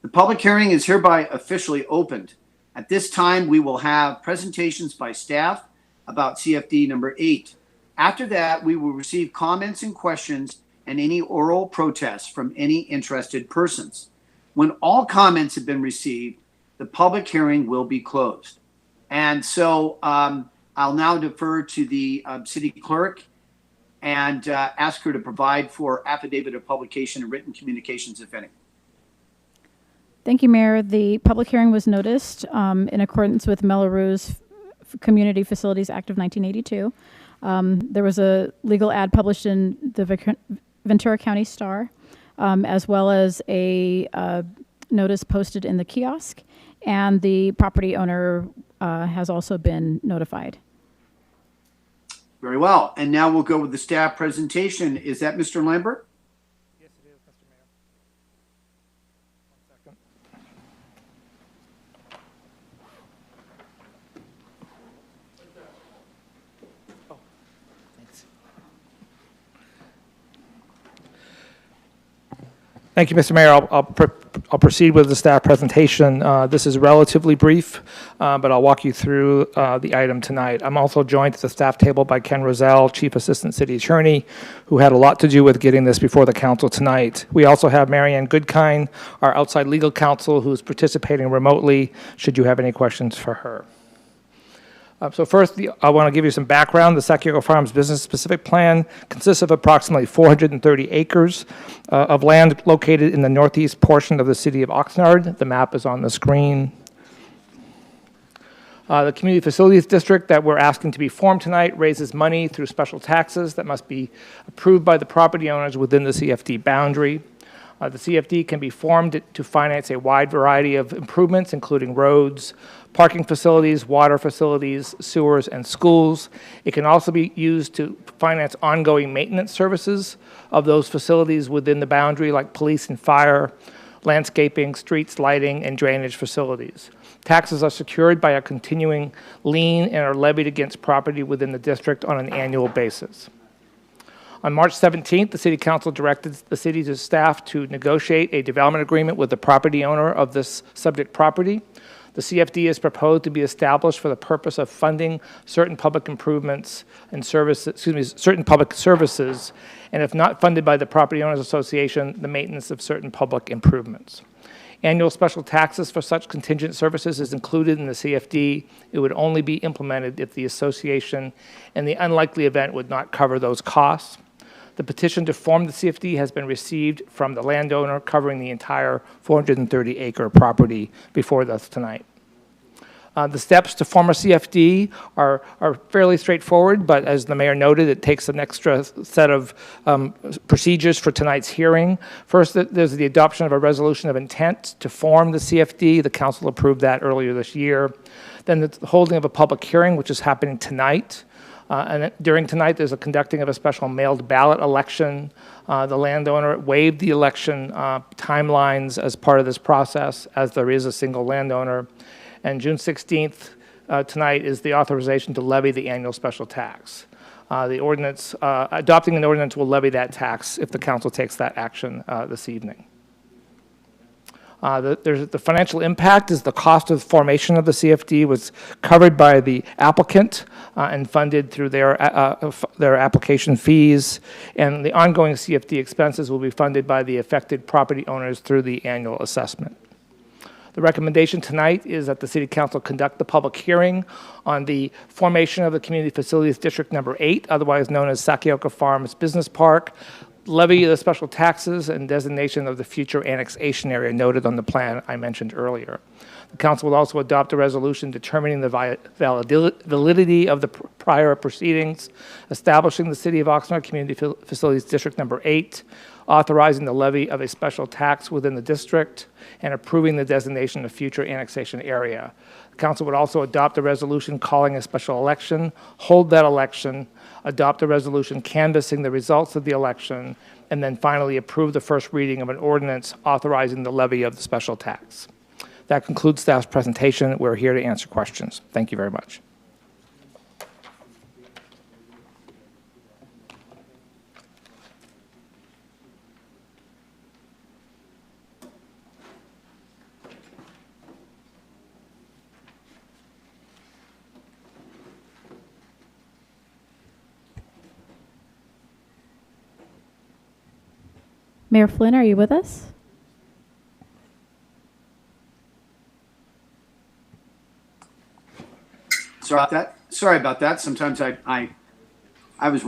The public hearing is hereby officially opened. At this time, we will have presentations by staff about CFD number 8. After that, we will receive comments and questions and any oral protests from any interested persons. When all comments have been received, the public hearing will be closed. And so I'll now defer to the city clerk and ask her to provide for affidavit of publication and written communications, if any. Thank you, Mayor. The public hearing was noticed in accordance with Melrose Community Facilities Act of 1982. There was a legal ad published in the Ventura County Star, as well as a notice posted in the kiosk, and the property owner has also been notified. Very well. And now we'll go with the staff presentation. Is that Mr. Lambert? Yes, it is, Mr. Mayor. 1 second. Oh, thanks. Thank you, Mr. Mayor. I'll proceed with the staff presentation. This is relatively brief, but I'll walk you through the item tonight. I'm also joined at the staff table by Ken Rozelle, Chief Assistant City Attorney, who had a lot to do with getting this before the council tonight. We also have Marianne Goodkind, our outside legal counsel, who's participating remotely, should you have any questions for her. So first, I want to give you some background. The Sakyoka Farms Business Specific Plan consists of approximately 430 acres of land located in the northeast portion of the city of Oxnard. The map is on the screen. The Community Facilities District that we're asking to be formed tonight raises money through special taxes that must be approved by the property owners within the CFD boundary. The CFD can be formed to finance a wide variety of improvements, including roads, parking facilities, water facilities, sewers, and schools. It can also be used to finance ongoing maintenance services of those facilities within the boundary, like police and fire, landscaping, streets, lighting, and drainage facilities. Taxes are secured by a continuing lien and are levied against property within the district on an annual basis. On March 17th, the City Council directed the city's staff to negotiate a development agreement with the property owner of this subject property. The CFD is proposed to be established for the purpose of funding certain public improvements and certain public services, and if not funded by the Property Owners Association, the maintenance of certain public improvements. Annual special taxes for such contingent services is included in the CFD. It would only be implemented if the association, in the unlikely event, would not cover those costs. The petition to form the CFD has been received from the landowner covering the entire 430-acre property before us tonight. The steps to form a CFD are fairly straightforward, but as the mayor noted, it takes an extra set of procedures for tonight's hearing. First, there's the adoption of a resolution of intent to form the CFD. The council approved that earlier this year. Then the holding of a public hearing, which is happening tonight. And during tonight, there's a conducting of a special mailed ballot election. The landowner waived the election timelines as part of this process, as there is a single landowner. And June 16th, tonight, is the authorization to levy the annual special tax. The ordinance, adopting an ordinance will levy that tax if the council takes that action this evening. The financial impact is the cost of formation of the CFD was covered by the applicant and funded through their application fees, and the ongoing CFD expenses will be funded by the affected property owners through the annual assessment. The recommendation tonight is that the City Council conduct the public hearing on the formation of the Community Facilities District Number 8, otherwise known as Sakioka Farms Business Park, levy the special taxes, and designation of the future annexation area noted on the plan I mentioned earlier. The council will also adopt a resolution determining the validity of the prior proceedings, establishing the City of Oxnard Community Facilities District Number 8, authorizing the levy of a special tax within the district, and approving the designation of future annexation area. The council would also adopt a resolution calling a special election, hold that election, adopt a resolution canvassing the results of the election, and then finally approve the first reading of an ordinance authorizing the levy of the special tax. That concludes staff's presentation. We're here to answer questions. Thank you very much. Mayor Flynn, are you with us? Sorry about that. Sometimes I was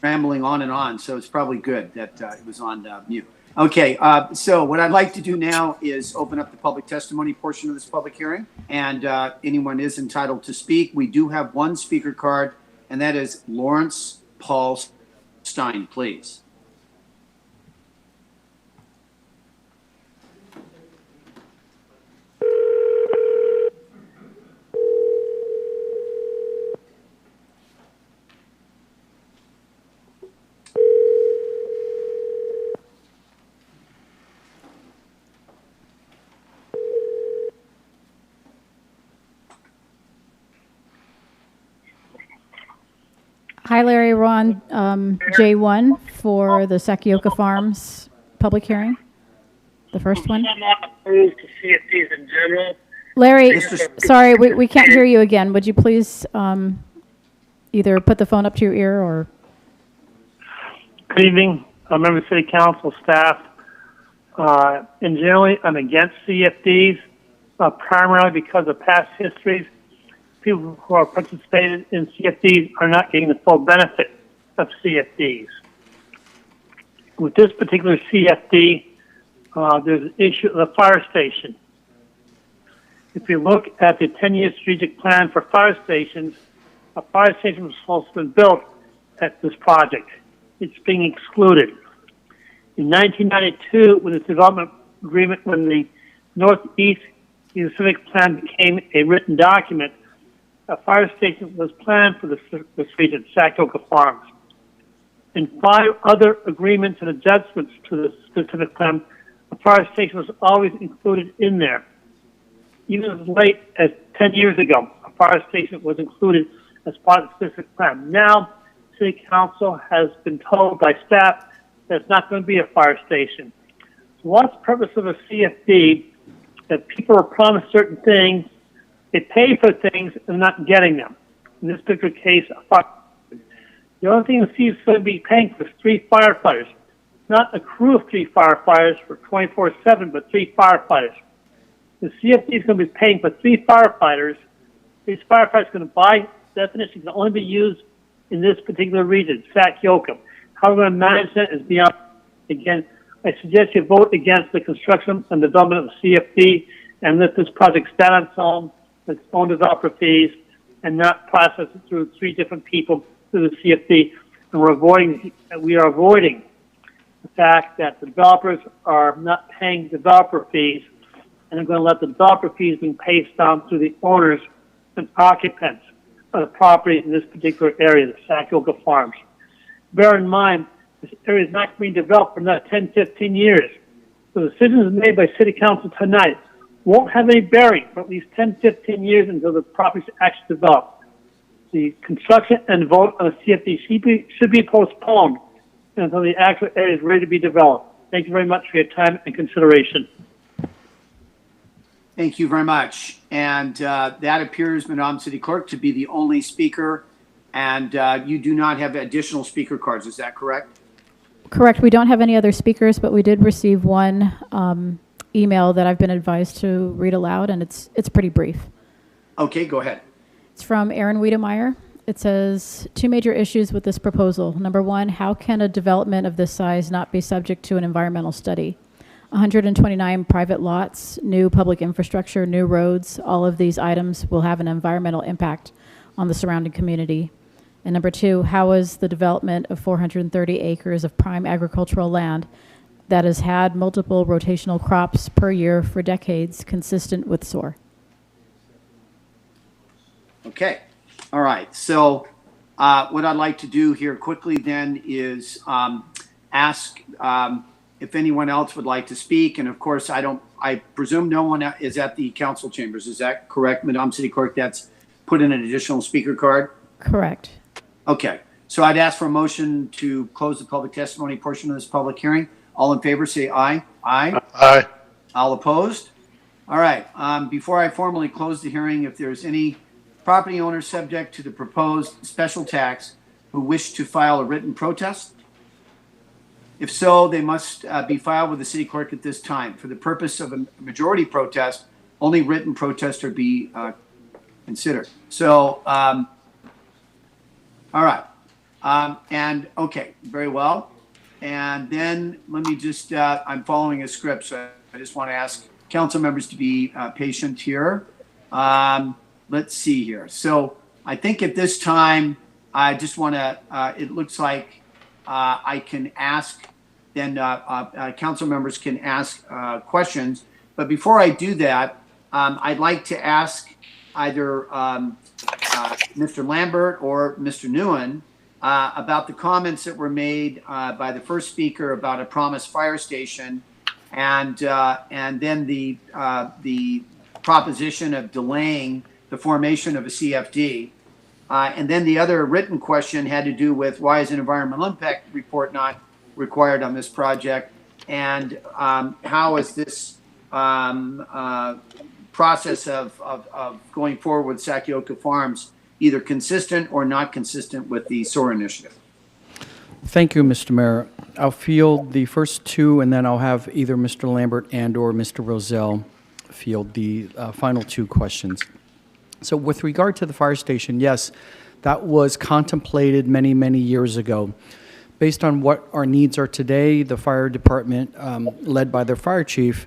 rambling on and on, so it's probably good that it was on mute. Okay, so what I'd like to do now is open up the public testimony portion of this public hearing, and anyone is entitled to speak. We do have one speaker card, and that is Lawrence Paul Stein, please. Hi, Larry. We're on J1 for the Sakioka Farms public hearing, the first one. CFDs in general. Larry, sorry, we can't hear you again. Would you please either put the phone up to your ear or... Good evening, members of City Council, staff. In general, I'm against CFDs, primarily because of past histories. People who are participating in CFDs are not getting the full benefit of CFDs. With this particular CFD, there's an issue of the fire station. If you look at the 10-year strategic plan for fire stations, a fire station was supposed to be built at this project. It's being excluded. In 1992, when the development agreement, when the Northeast Pacific Plan became a written document, a fire station was planned for this region, Sakioka Farms. In 5 other agreements and adjustments to the specific plan, a fire station was always included in there. Even as late as 10 years ago, a fire station was included as part of the specific plan. Now, City Council has been told by staff that it's not going to be a fire station. So what's the purpose of a CFD if people are promised certain things, they pay for things, and not getting them? In this particular case, a fire. The only thing the city is going to be paying for is 3 firefighters, not a crew of 3 firefighters for 24/7, but 3 firefighters. The CFD is going to be paying for 3 firefighters. These firefighters are going to buy definition can only be used in this particular region, Sac-Yoakum. How we're going to manage that is beyond. Again, I suggest you vote against the construction and development of CFD and let this project stand on its own, with its own developer fees, and not process it through 3 different people through the CFD. And we are avoiding the fact that the developers are not paying developer fees, and they're going to let the developer fees being passed down through the owners and occupants of the property in this particular area, the Sac-Yoakum Farms. Bear in mind, this area is not being developed for another 10, 15 years. The decisions made by City Council tonight won't have any bearing for at least 10, 15 years until the property is actually developed. The construction and vote on the CFD should be postponed until the actual area is ready to be developed. Thank you very much for your time and consideration. Thank you very much. And that appears, Madam City Clerk, to be the only speaker. And you do not have additional speaker cards. Is that correct? Correct. We don't have any other speakers, but we did receive one email that I've been advised to read aloud, and it's pretty brief. Okay, go ahead. It's from Aaron Wiedemeyer. It says, 2 major issues with this proposal. Number 1, how can a development of this size not be subject to an environmental study? 129 private lots, new public infrastructure, new roads, all of these items will have an environmental impact on the surrounding community. And number 2, how is the development of 430 acres of prime agricultural land that has had multiple rotational crops per year for decades consistent with SOAR? Okay. All right. So what I'd like to do here quickly then is ask if anyone else would like to speak. And of course, I presume no one is at the council chambers. Is that correct, Madam City Clerk? That's put in an additional speaker card? Correct. Okay. So I'd ask for a motion to close the public testimony portion of this public hearing. All in favor, say aye. Aye. Aye. All opposed? All right. Before I formally close the hearing, if there's any property owners subject to the proposed special tax who wish to file a written protest, if so, they must be filed with the city clerk at this time. For the purpose of a majority protest, only written protests are be considered. So, all right. And okay, very well. And then let me just, I'm following a script, so I just want to ask council members to be patient here. Let's see here. So I think at this time, I just want to, it looks like I can ask, then council members can ask questions. But before I do that, I'd like to ask either Mr. Lambert or Mr. Nguyen about the comments that were made by the first speaker about a promised fire station, and then the proposition of delaying the formation of a CFD. And then the other written question had to do with why is an environmental impact report not required on this project, and how is this process of going forward with Sac-Yoakum Farms either consistent or not consistent with the SOAR initiative? Thank you, Mr. Mayor. I'll field the first 2, and then I'll have either Mr. Lambert and or Mr. Roselle field the final 2 questions. So with regard to the fire station, yes, that was contemplated many, many years ago. Based on what our needs are today, the fire department, led by their fire chief,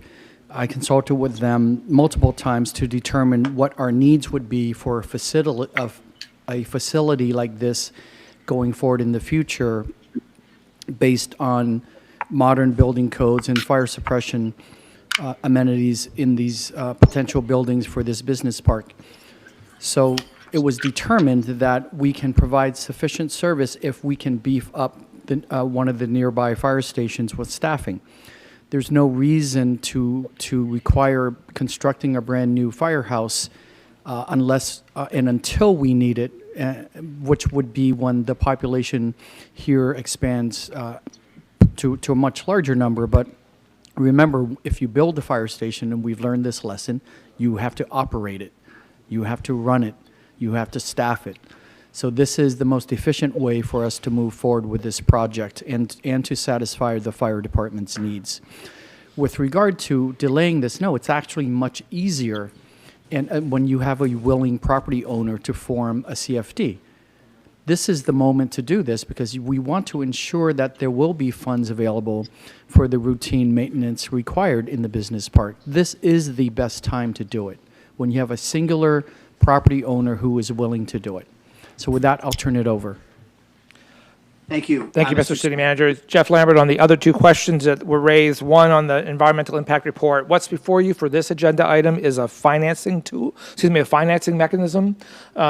I consulted with them multiple times to determine what our needs would be for a facility like this going forward in the future based on modern building codes and fire suppression amenities in these potential buildings for this business park. So it was determined that we can provide sufficient service if we can beef up one of the nearby fire stations with staffing. There's no reason to require constructing a brand new firehouse unless and until we need it which would be when the population here expands to a much larger number. But remember, if you build a fire station, and we've learned this lesson, you have to operate it, you have to run it, you have to staff it. So this is the most efficient way for us to move forward with this project and to satisfy the fire department's needs. With regard to delaying this, no, it's actually much easier and when you have a willing property owner to form a CFD. This is the moment to do this because we want to ensure that there will be funds available for the routine maintenance required in the business park. This is the best time to do it, when you have a singular property owner who is willing to do it. So with that, I'll turn it over. Thank you. Thank you, Mr. City Manager. Jeff Lambert, on the other two questions that were raised, one on the environmental impact report. What's before you for this agenda item is a financing mechanism.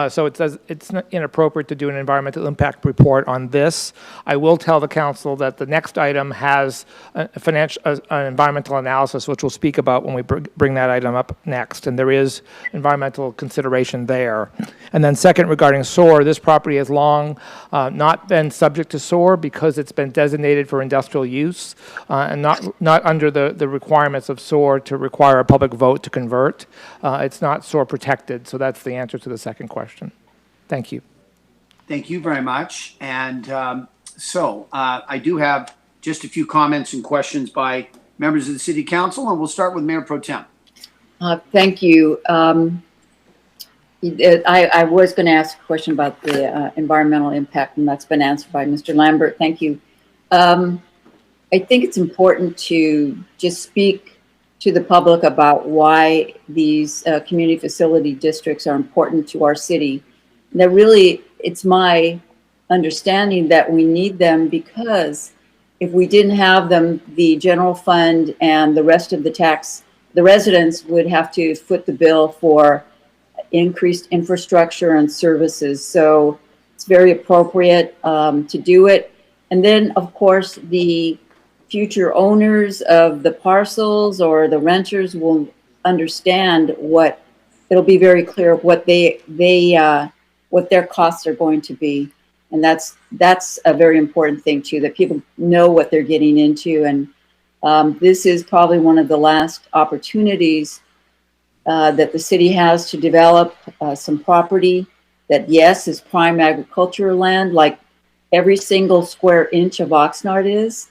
So it's not inappropriate to do an environmental impact report on this. I will tell the council that the next item has an environmental analysis, which we'll speak about when we bring that item up next. And there is environmental consideration there. And then second, regarding SOAR, this property has long not been subject to SOAR because it's been designated for industrial use and not under the requirements of SOAR to require a public vote to convert. It's not SOAR protected, so that's the answer to the second question. Thank you. Thank you very much. And I do have just a few comments and questions by members of the City Council, and we'll start with Mayor Pro Tem. Thank you. I was going to ask a question about the environmental impact, and that's been answered by Mr. Lambert. Thank you. I think it's important to just speak to the public about why these community facility districts are important to our city. And that really, it's my understanding that we need them because if we didn't have them, the general fund and the rest of the residents would have to foot the bill for increased infrastructure and services. So it's very appropriate to do it. And then, of course, the future owners of the parcels or the renters will understand it'll be very clear what what their costs are going to be. And that's a very important thing too, that people know what they're getting into. And this is probably one of the last opportunities that the city has to develop some property that, yes, is prime agricultural land, like every single square inch of Oxnard is.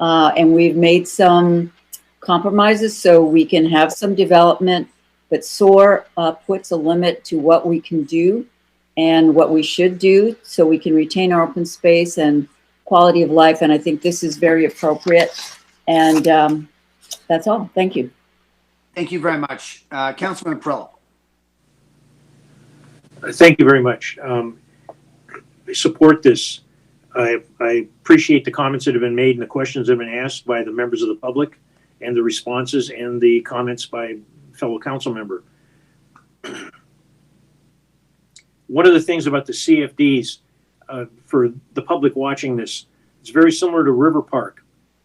And we've made some compromises so we can have some development, but SOAR puts a limit to what we can do and what we should do so we can retain our open space and quality of life. And I think this is very appropriate. And that's all. Thank you. Thank you very much. Councilman Perrello. Thank you very much. I support this. I appreciate the comments that have been made and the questions that have been asked by the members of the public and the responses and the comments by fellow council member. One of the things about the CFDs for the public watching this, it's very similar to River Park.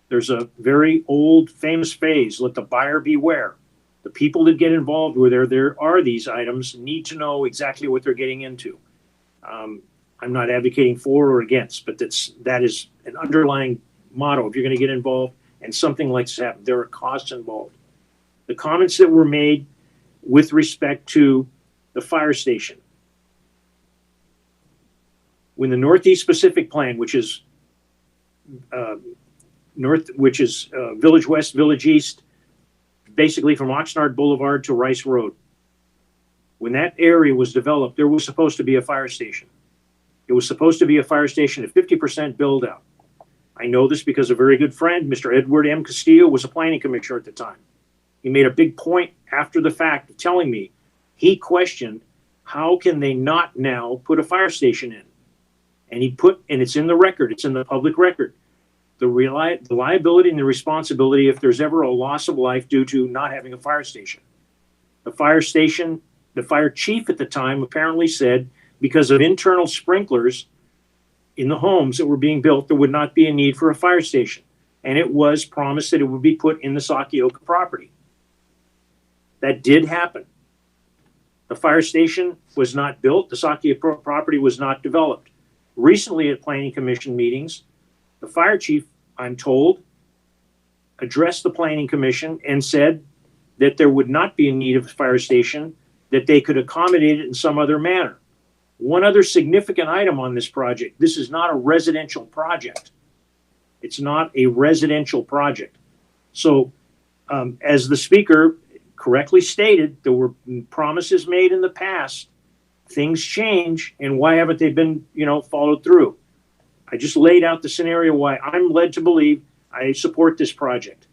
There's a very old famous phrase, let the buyer beware. The people that get involved where there are these items need to know exactly what they're getting into. I'm not advocating for or against, but that is an underlying motto. If you're going to get involved and something like this happens, there are costs involved. The comments that were made with respect to the fire station. When the Northeast Pacific Plan, which is Village West, Village East, basically from Oxnard Boulevard to Rice Road. When that area was developed, there was supposed to be a fire station. It was supposed to be a fire station at 50% build out. I know this because a very good friend, Mr. Edward M. Castillo, was a planning commissioner at the time. He made a big point after the fact of telling me he questioned how can they not now put a fire station in? And and it's in the record, it's in the public record. The liability and the responsibility if there's ever a loss of life due to not having a fire station. The fire chief at the time apparently said because of internal sprinklers in the homes that were being built, there would not be a need for a fire station. And it was promised that it would be put in the Sakioka property. That did happen. The fire station was not built. The Sakia property was not developed. Recently at planning commission meetings, the fire chief, I'm told, addressed the planning commission and said that there would not be a need of a fire station, that they could accommodate it in some other manner. One other significant item on this project, this is not a residential project. It's not a residential project. So as the speaker correctly stated, there were promises made in the past, things change, and why haven't they been, followed through? I just laid out the scenario why I'm led to believe I support this project.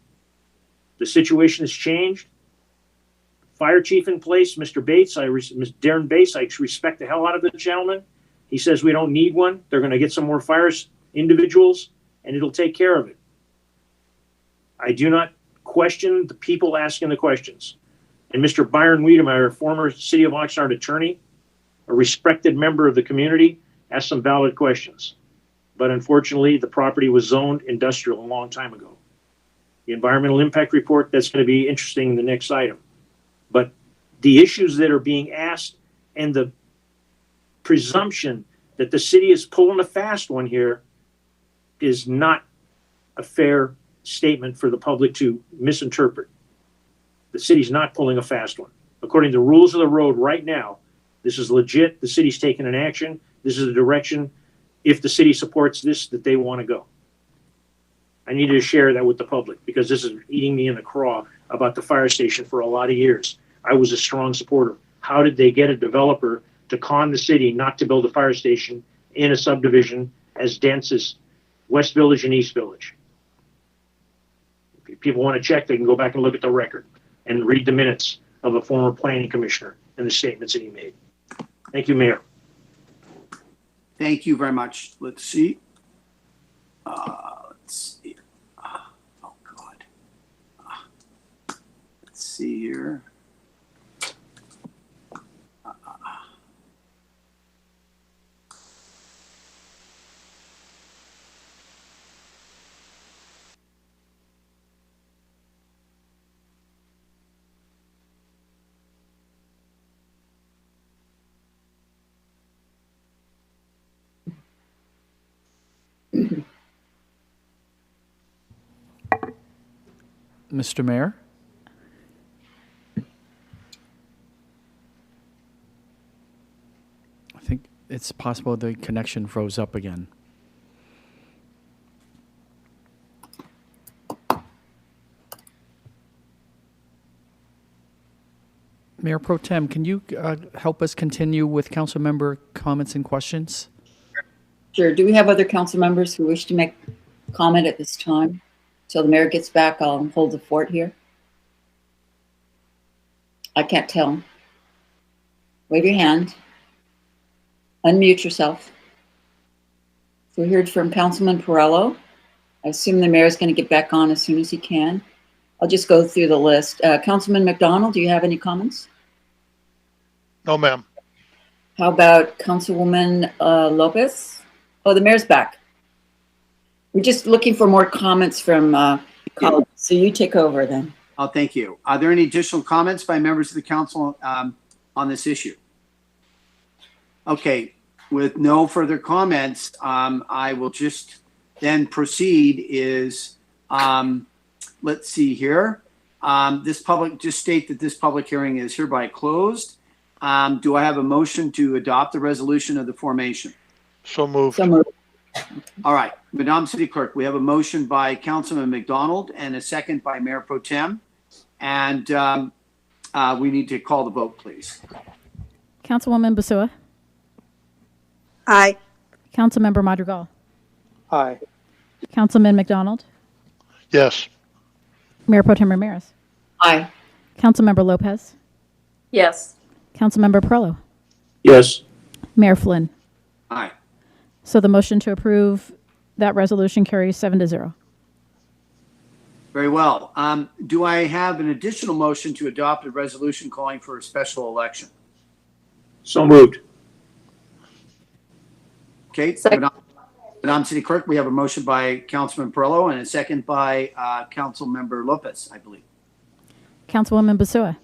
The situation has changed. Fire chief in place, Mr. Bates, Darren Bates, I respect the hell out of the gentleman. He says we don't need one. They're going to get some more fire individuals, and it'll take care of it. I do not question the people asking the questions. And Mr. Byron Wiedemeyer, former City of Oxnard attorney, a respected member of the community, asked some valid questions. But unfortunately, the property was zoned industrial a long time ago. The environmental impact report, that's going to be interesting in the next item. But the issues that are being asked and the presumption that the city is pulling a fast one here is not a fair statement for the public to misinterpret. The city's not pulling a fast one. According to the rules of the road right now, this is legit. The city's taking an action. This is the direction, if the city supports this, that they want to go. I needed to share that with the public because this is eating me in the craw about the fire station for a lot of years. I was a strong supporter. How did they get a developer to con the city not to build a fire station in a subdivision as dense as West Village and East Village? If people want to check, they can go back and look at the record and read the minutes of a former planning commissioner and the statements that he made. Thank you, Mayor. Thank you very much. Let's see. Let's see. Oh, God. Let's see here. Mr. Mayor? I think it's possible the connection froze up again. Mayor Pro Tem, can you help us continue with council member comments and questions? Sure. Do we have other council members who wish to make comment at this time? Till the mayor gets back, I'll hold the fort here. I can't tell. Wave your hand. Unmute yourself. So we heard from Councilman Perello. I assume the mayor is going to get back on as soon as he can. I'll just go through the list. Councilman McDonald, do you have any comments? No, ma'am. How about Councilwoman Lopez? Oh, the mayor's back. We're just looking for more comments from colleagues. So you take over then. Oh, thank you. Are there any additional comments by members of the council on this issue? Okay, with no further comments, I will just then proceed let's see here. Just state that this public hearing is hereby closed. Do I have a motion to adopt the resolution of the formation? So moved. So moved. All right, Madam City Clerk, we have a motion by Councilman McDonald and a second by Mayor Pro Tem. And we need to call the vote, please. Councilwoman Basua. Aye. Councilmember Madrigal. Aye. Councilman McDonald. Yes. Mayor Pro Tem Ramirez. Aye. Councilmember Lopez. Yes. Councilmember Perello. Yes. Mayor Flynn. Aye. So the motion to approve that resolution carries 7-0. Very well. Do I have an additional motion to adopt a resolution calling for a special election? So moved. Okay. Madam City Clerk, we have a motion by Councilman Perello and a second by Councilmember Lopez, I believe. Councilwoman Basua.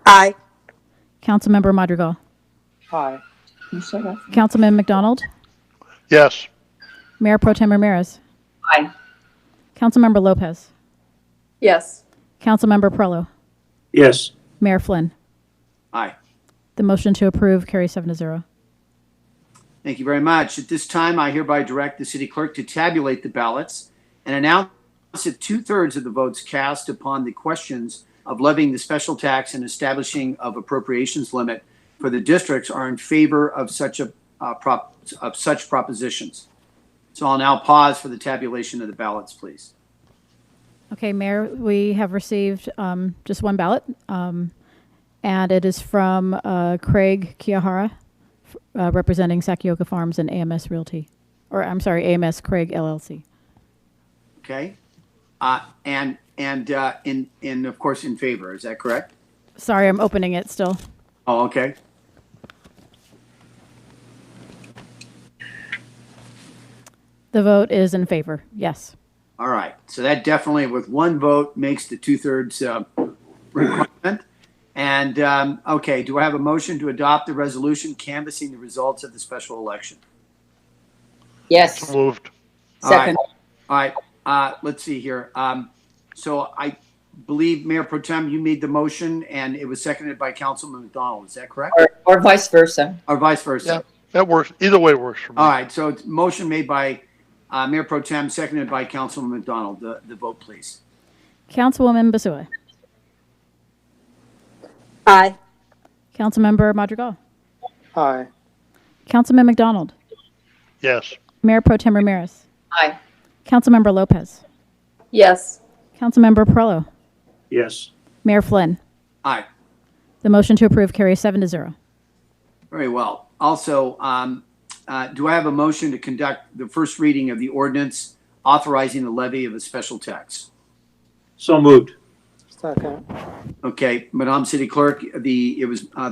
Aye. Councilmember Madrigal. Aye. Councilman McDonald. Yes. Mayor Pro Tem Ramirez. Aye. Councilmember Lopez. Yes. Councilmember Perlow. Yes. Mayor Flynn. Aye. The motion to approve carries 7-0. Thank you very much. At this time, I hereby direct the city clerk to tabulate the ballots and announce that 2/3 of the votes cast upon the questions of levying the special tax and establishing of appropriations limit for the districts are in favor of such propositions. So I'll now pause for the tabulation of the ballots, please. Okay, Mayor, we have received just one ballot, and it is from Craig Kiyahara, representing Sakioka Farms and AMS Realty, or I'm sorry, AMS Craig LLC. Okay, and of course in favor. Is that correct? Sorry, I'm opening it still. Oh, okay. The vote is in favor. Yes. All right. So that definitely, with one vote, makes the 2/3 requirement. And okay, do I have a motion to adopt the resolution canvassing the results of the special election? Yes. So moved. Second. All right. Let's see here. So I believe Mayor Pro Tem, you made the motion, and it was seconded by Councilman McDonald. Is that correct? Or vice versa. Or vice versa? Yeah, that works. Either way works for me. All right. So it's motion made by Mayor Pro Tem, seconded by Councilman McDonald. The vote, please. Councilwoman Basua. Aye. Councilmember Madrigal. Aye. Councilman McDonald. Yes. Mayor Pro Tem Ramirez. Aye. Councilmember Lopez. Yes. Councilmember Perlow. Yes. Mayor Flynn. Aye. The motion to approve carries 7-0. Very well. Also, do I have a motion to conduct the first reading of the ordinance authorizing the levy of a special tax? So moved. Second. Okay, Madam City Clerk, the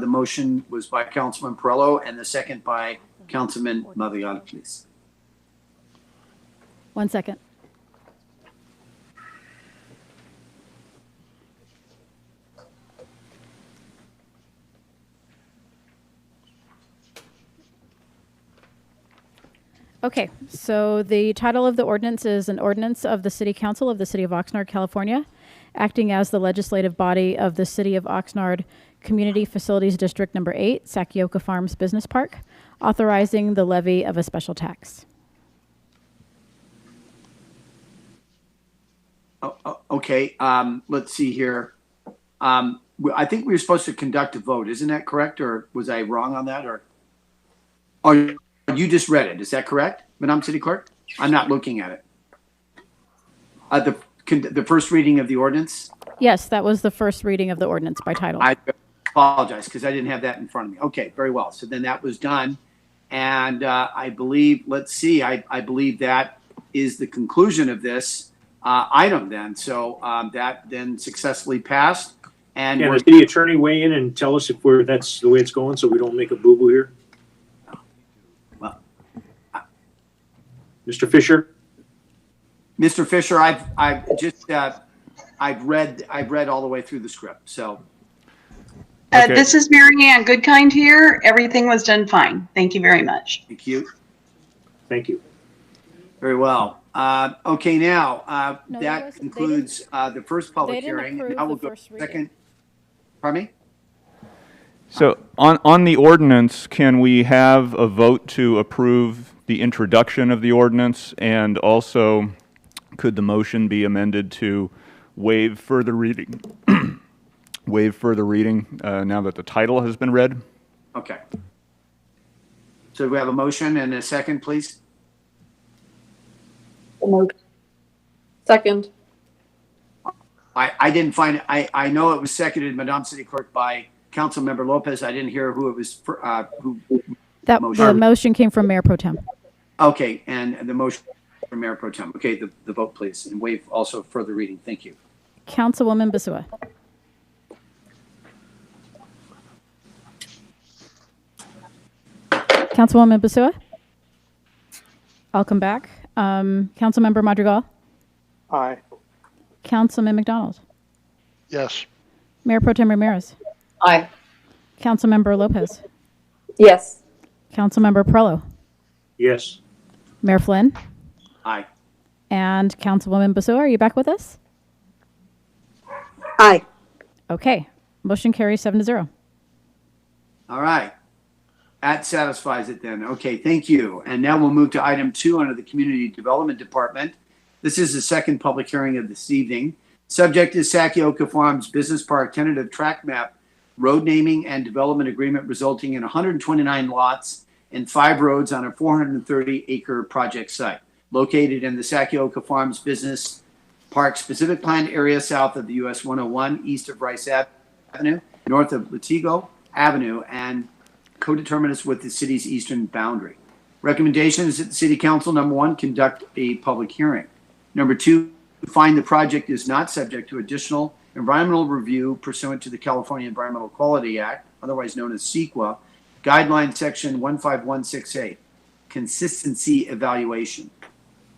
motion was by Councilman Perello and the second by Councilman Madrigal, please. 1 second. Okay, so the title of the ordinance is an ordinance of the City Council of the City of Oxnard, California, acting as the legislative body of the City of Oxnard Community Facilities District Number 8, Sakioka Farms Business Park, authorizing the levy of a special tax. Okay, let's see here. I think we were supposed to conduct a vote. Isn't that correct? Or was I wrong on that? Or you just read it. Is that correct, Madam City Clerk? I'm not looking at it. The first reading of the ordinance? Yes, that was the first reading of the ordinance by title. I apologize because I didn't have that in front of me. Okay, very well. So then that was done. And I believe, let's see, I believe that is the conclusion of this item then. So that then successfully passed. And Can the city attorney weigh in and tell us if that's the way it's going so we don't make a boo-boo here? Well, Mr. Fisher? Mr. Fisher, I've read all the way through the script. So Okay. This is Mary Ann Goodkind here. Everything was done fine. Thank you very much. Thank you. Thank you. Very well. Okay, now No, that concludes the first public they didn't hearing. approve Now we'll the go first second. Pardon me? So on the ordinance, can we have a vote to approve the introduction of the ordinance? And also, could the motion be amended to waive further reading? Waive further reading now that the title has been read? Okay. So we have a motion and a second, please. Second. I didn't find it. I know it was seconded, Madam City Clerk, by Councilmember Lopez. I didn't hear who it was. The motion came from Mayor Pro Tem. Okay, and the motion from Mayor Pro Tem. Okay, the vote, please, and waive also further reading. Thank you. Councilwoman Basua. Councilwoman Basua? I'll come back. Councilmember Madrigal? Aye. Councilman McDonald? Yes. Mayor Pro Tem Ramirez? Aye. Councilmember Lopez. Yes. Councilmember Prello. Yes. Mayor Flynn. Aye. And Councilwoman Basua, are you back with us? Aye. Okay. Motion carries 7-0. All right. That satisfies it then. Okay, thank you. And now we'll move to item 2 under the Community Development Department. This is the second public hearing of this evening. Subject is Sakioka Farms Business Park tentative track map, road naming and development agreement resulting in 129 lots and 5 roads on a 430-acre project site located in the Sakioka Farms Business Park specific planned area south of the US 101, east of Rice Avenue, north of Latigo Avenue, and codeterminous with the city's eastern boundary. Recommendation is that the City Council, number 1, conduct a public hearing. Number 2, find the project is not subject to additional environmental review pursuant to the California Environmental Quality Act, otherwise known as CEQA, guideline section 15168, consistency evaluation.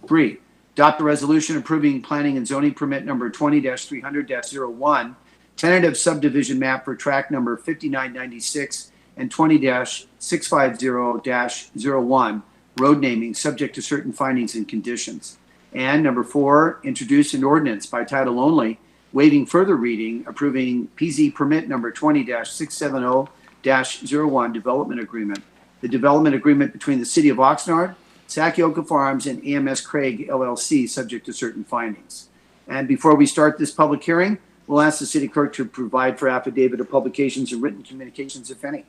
3, adopt a resolution approving planning and zoning permit number 20-300-01, tentative subdivision map for tract number 5996 and 20-650-01, road naming subject to certain findings and conditions. And number 4, introduce an ordinance by title only, waiving further reading, approving PZ permit number 20-670-01 development agreement. The development agreement between the City of Oxnard, Sakioka Farms, and AMS Craig LLC, subject to certain findings. And before we start this public hearing, we'll ask the city clerk to provide for affidavit of publications and written communications, if any.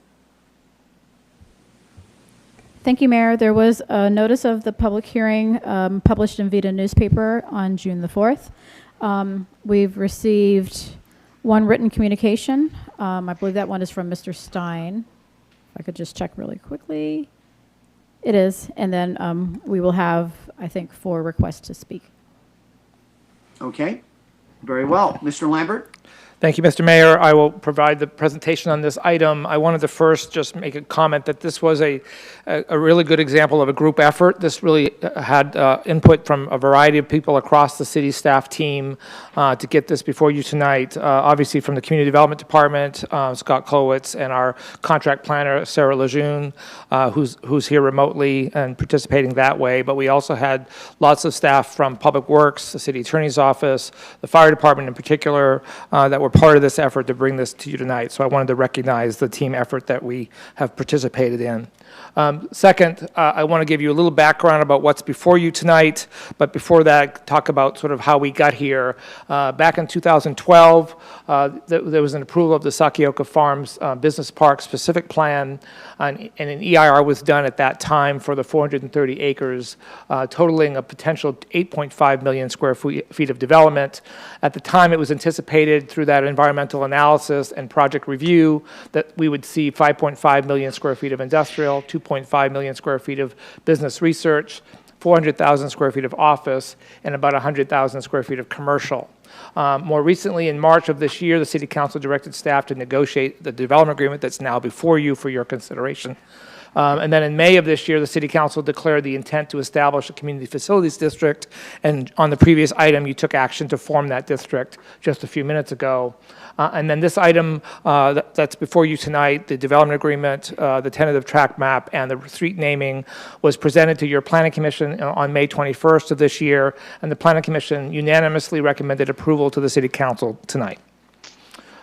Thank you, Mayor. There was a notice of the public hearing published in Vita newspaper on June the 4th. We've received 1 written communication. I believe that one is from Mr. Stein. If I could just check really quickly. It is. And then we will have, I think, 4 requests to speak. Okay, very well. Mr. Lambert? Thank you, Mr. Mayor. I will provide the presentation on this item. I wanted to first just make a comment that this was a really good example of a group effort. This really had input from a variety of people across the city staff team to get this before you tonight. Obviously from the Community Development Department, Scott Klowitz, and our contract planner, Sarah Lejeune, who's here remotely and participating that way. But we also had lots of staff from Public Works, the City Attorney's Office, the Fire Department in particular, that were part of this effort to bring this to you tonight. So I wanted to recognize the team effort that we have participated in. Second, I want to give you a little background about what's before you tonight, but before that, talk about sort of how we got here. Back in 2012, there was an approval of the Sakioka Farms Business Park specific plan, and an EIR was done at that time for the 430 acres, totaling a potential 8.5 million square feet of development. At the time, it was anticipated through that environmental analysis and project review that we would see 5.5 million square feet of industrial, 2.5 million square feet of business research, 400,000 square feet of office, and about 100,000 square feet of commercial. More recently, in March of this year, the City Council directed staff to negotiate the development agreement that's now before you for your consideration. And then in May of this year, the City Council declared the intent to establish a community facilities district. And on the previous item, you took action to form that district just a few minutes ago. And then this item that's before you tonight, the development agreement, the tentative track map, and the street naming was presented to your Planning Commission on May 21st of this year. And the Planning Commission unanimously recommended approval to the City Council tonight.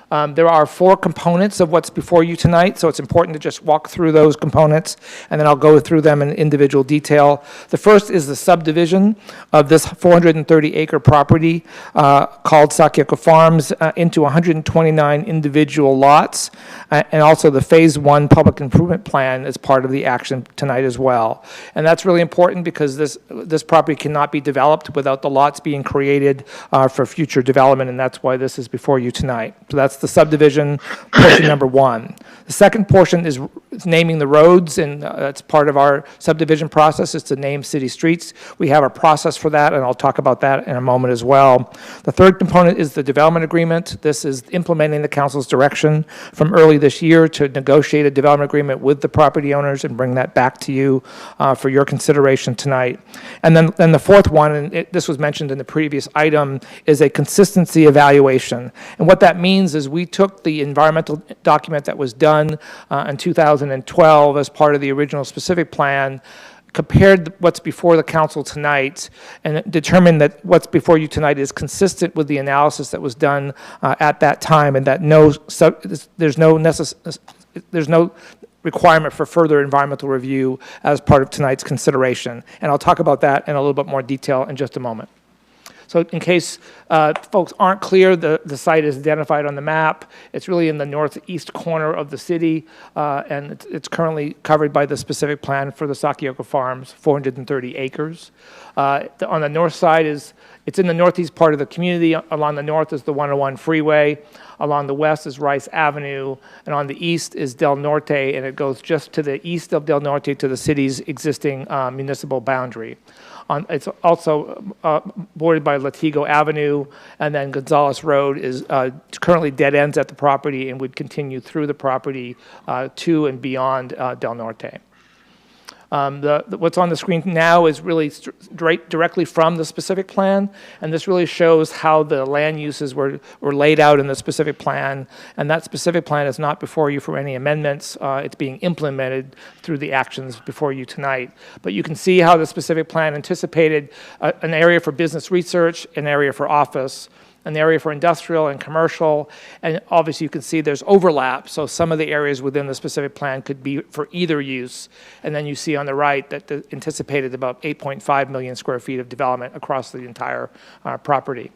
There are 4 components of what's before you tonight, so it's important to just walk through those components, and then I'll go through them in individual detail. The first is the subdivision of this 430-acre property called Sakioka Farms into 129 individual lots, and also the Phase 1 Public Improvement Plan is part of the action tonight as well. And that's really important because this property cannot be developed without the lots being created for future development, and that's why this is before you tonight. So that's the subdivision portion number 1. The second portion is naming the roads, and that's part of our subdivision process, is to name city streets. We have a process for that, and I'll talk about that in a moment as well. The third component is the development agreement. This is implementing the council's direction from early this year to negotiate a development agreement with the property owners and bring that back to you for your consideration tonight. And then the fourth one, and this was mentioned in the previous item, is a consistency evaluation. And what that means is is we took the environmental document that was done in 2012 as part of the original specific plan, compared what's before the council tonight, and determined that what's before you tonight is consistent with the analysis that was done at that time, and that there's no requirement for further environmental review as part of tonight's consideration. And I'll talk about that in a little bit more detail in just a moment. So in case folks aren't clear, the site is identified on the map. It's really in the northeast corner of the city, and it's currently covered by the specific plan for the Sakioka Farms, 430 acres. On the north side it's in the northeast part of the community. Along the north is the 101 freeway. Along the west is Rice Avenue, and on the east is Del Norte, and it goes just to the east of Del Norte to the city's existing municipal boundary. It's also bordered by Latigo Avenue, and then Gonzales Road is currently dead ends at the property and would continue through the property to and beyond Del Norte. What's on the screen now is really directly from the specific plan, and this really shows how the land uses were laid out in the specific plan, and that specific plan is not before you for any amendments. It's being implemented through the actions before you tonight. But you can see how the specific plan anticipated an area for business research, an area for office, an area for industrial and commercial, and obviously you can see there's overlap, so some of the areas within the specific plan could be for either use, and then you see on the right that anticipated about 8.5 million square feet of development across the entire property.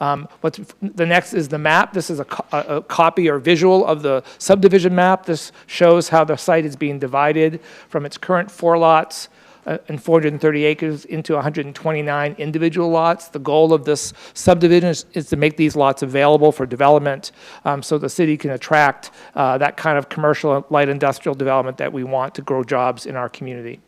The next is the map. This is a copy or visual of the subdivision map. This shows how the site is being divided from its current 4 lots and 430 acres into 129 individual lots. The goal of this subdivision is to make these lots available for development, so the city can attract that kind of commercial and light industrial development that we want to grow jobs in our community.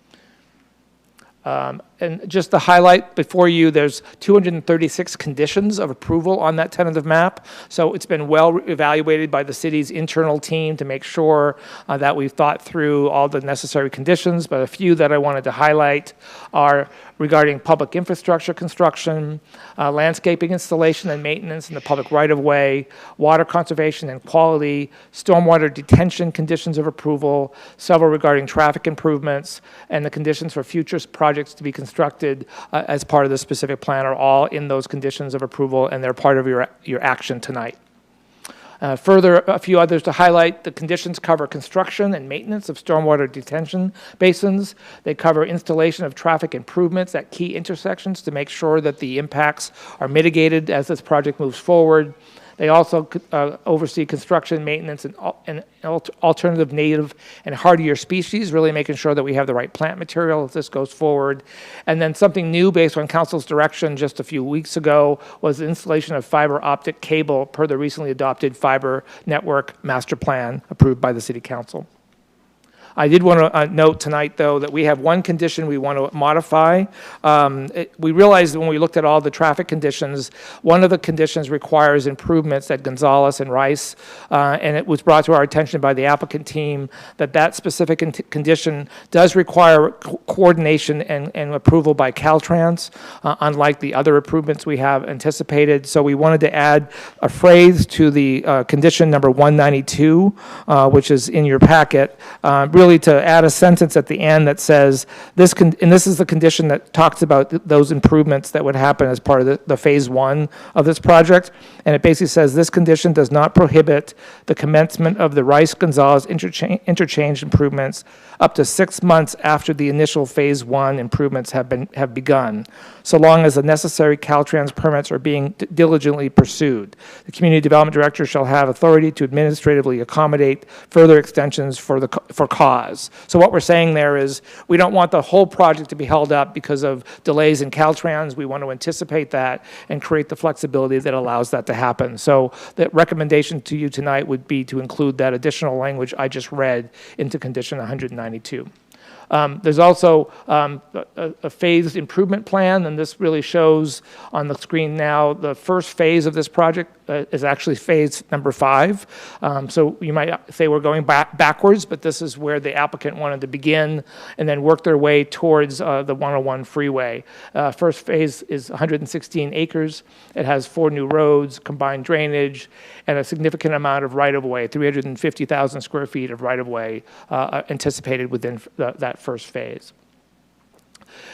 And just to highlight before you, there's 236 conditions of approval on that tentative map. So it's been well evaluated by the city's internal team to make sure that we've thought through all the necessary conditions. But a few that I wanted to highlight are regarding public infrastructure construction, landscaping installation and maintenance in the public right-of-way, water conservation and quality, stormwater detention conditions of approval, several regarding traffic improvements, and the conditions for future projects to be constructed as part of the specific plan are all in those conditions of approval, and they're part of your action tonight. Further, a few others to highlight. The conditions cover construction and maintenance of stormwater detention basins. They cover installation of traffic improvements at key intersections to make sure that the impacts are mitigated as this project moves forward. They also oversee construction, maintenance, and alternative native and hardier species, really making sure that we have the right plant material as this goes forward. And then something new based on council's direction just a few weeks ago was the installation of fiber optic cable per the recently adopted fiber network master plan approved by the city council. I did want to note tonight, though, that we have one condition we want to modify. We realized when we looked at all the traffic conditions, one of the conditions requires improvements at Gonzales and Rice, and it was brought to our attention by the applicant team that specific condition does require coordination and approval by Caltrans, unlike the other improvements we have anticipated. So we wanted to add a phrase to the condition number 192, which is in your packet, really to add a sentence at the end that says, and this is the condition that talks about those improvements that would happen as part of the phase 1 of this project. And it basically says, this condition does not prohibit the commencement of the Rice-Gonzales interchange improvements up to 6 months after the initial phase 1 improvements have begun, so long as the necessary Caltrans permits are being diligently pursued. The community development director shall have authority to administratively accommodate further extensions for cause. So what we're saying there is we don't want the whole project to be held up because of delays in Caltrans. We want to anticipate that and create the flexibility that allows that to happen. So the recommendation to you tonight would be to include that additional language I just read into condition 192. There's also a phased improvement plan, and this really shows on the screen now the first phase of this project is actually phase number 5. So you might say we're going backwards, but this is where the applicant wanted to begin and then work their way towards the 101 freeway. First phase is 116 acres. It has 4 new roads, combined drainage, and a significant amount of right-of-way, 350,000 square feet of right-of-way anticipated within that first phase.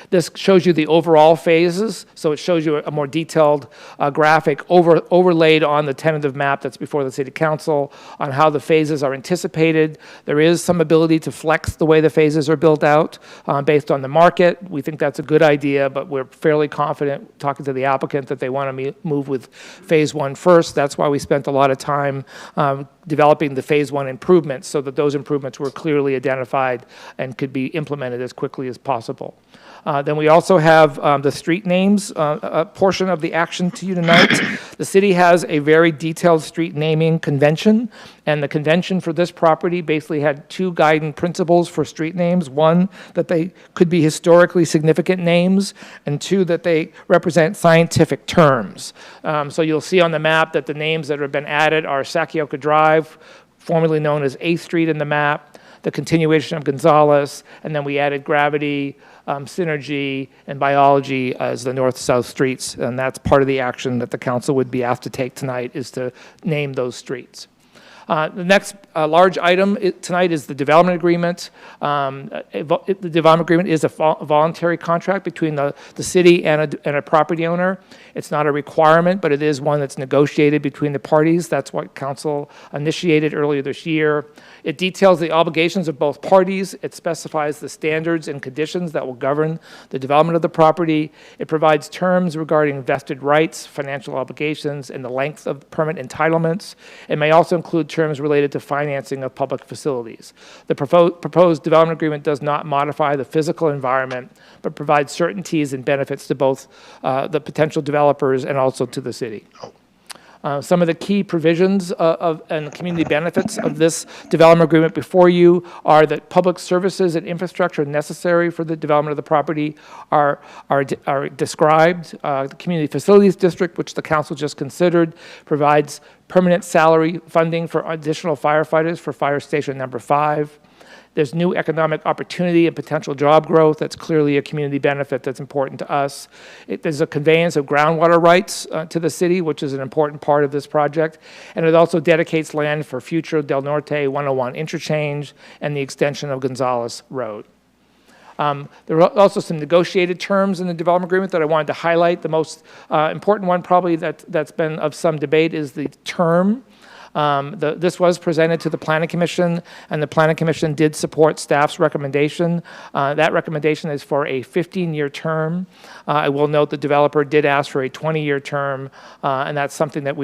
This shows you the overall phases, so it shows you a more detailed graphic overlaid on the tentative map that's before the City Council on how the phases are anticipated. There is some ability to flex the way the phases are built out based on the market. We think that's a good idea, but we're fairly confident talking to the applicant that they want to move with phase 1 first. That's why we spent a lot of time developing the phase 1 improvements so that those improvements were clearly identified and could be implemented as quickly as possible. Then we also have the street names portion of the action to you tonight. The city has a very detailed street naming convention, and the convention for this property basically had 2 guiding principles for street names. 1, that they could be historically significant names, and 2, that they represent scientific terms. So you'll see on the map that the names that have been added are Sakioka Drive, formerly known as 8th Street in the map, the continuation of Gonzales, and then we added Gravity, Synergy, and Biology as the north-south streets, and that's part of the action that the council would be asked to take tonight, is to name those streets. The next large item tonight is the development agreement. The development agreement is a voluntary contract between the city and a property owner. It's not a requirement, but it is one that's negotiated between the parties. That's what council initiated earlier this year. It details the obligations of both parties. It specifies the standards and conditions that will govern the development of the property. It provides terms regarding vested rights, financial obligations, and the length of permit entitlements. It may also include terms related to financing of public facilities. The proposed development agreement does not modify the physical environment, but provides certainties and benefits to both the potential developers and also to the city. Some of the key provisions and community benefits of this development agreement before you are that public services and infrastructure necessary for the development of the property are described. The Community Facilities District, which the council just considered, provides permanent salary funding for additional firefighters for Fire Station number 5. There's new economic opportunity and potential job growth. That's clearly a community benefit that's important to us. There's a conveyance of groundwater rights to the city, which is an important part of this project. And it also dedicates land for future Del Norte 101 interchange and the extension of Gonzales Road. There are also some negotiated terms in the development agreement that I wanted to highlight. The most important one probably that's been of some debate is the term. This was presented to the Planning Commission, and the Planning Commission did support staff's recommendation. That recommendation is for a 15-year term. I will note the developer did ask for a 20-year term, and that's something that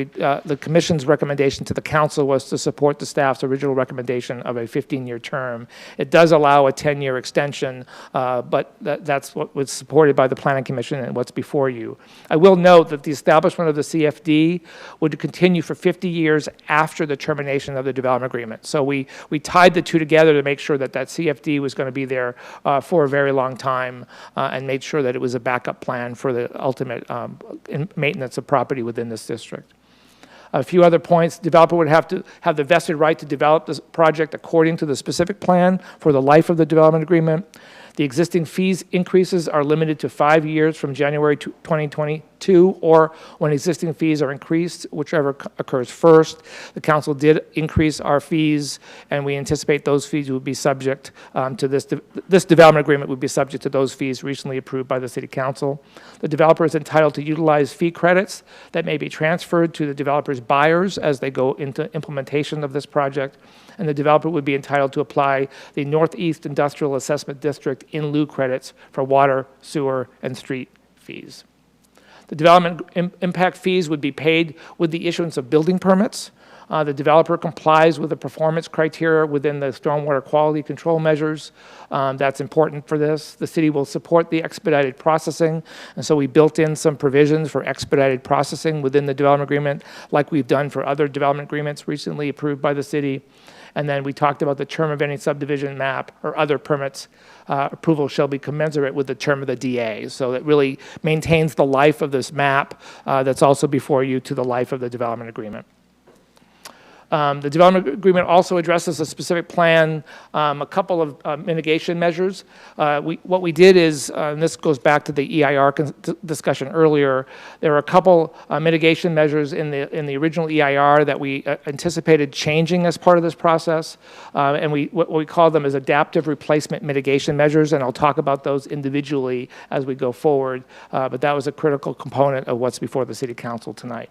the Commission's recommendation to the Council was to support the staff's original recommendation of a 15-year term. It does allow a 10-year extension, but that's what was supported by the Planning Commission and what's before you. I will note that the establishment of the CFD would continue for 50 years after the termination of the development agreement. So we tied the two together to make sure that that CFD was going to be there for a very long time and made sure that it was a backup plan for the ultimate maintenance of property within this district. A few other points: developer would have to have the vested right to develop this project according to the specific plan for the life of the development agreement. The existing fees increases are limited to 5 years from January 2022, or when existing fees are increased, whichever occurs first. The council did increase our fees, and we anticipate those fees would be subject to this development agreement would be subject to those fees recently approved by the City Council. The developer is entitled to utilize fee credits that may be transferred to the developer's buyers as they go into implementation of this project, and the developer would be entitled to apply the Northeast Industrial Assessment District in lieu credits for water, sewer, and street fees. The development impact fees would be paid with the issuance of building permits. The developer complies with the performance criteria within the stormwater quality control measures. That's important for this. The city will support the expedited processing, and so we built in some provisions for expedited processing within the development agreement, like we've done for other development agreements recently approved by the city. And then we talked about the term of any subdivision map or other permits approval shall be commensurate with the term of the DA. So it really maintains the life of this map that's also before you to the life of the development agreement. The development agreement also addresses a specific plan, a couple of mitigation measures. What we did is, and this goes back to the EIR discussion earlier, there are a couple mitigation measures in the original EIR that we anticipated changing as part of this process, and what we call them is adaptive replacement mitigation measures, and I'll talk about those individually as we go forward, but that was a critical component of what's before the City Council tonight.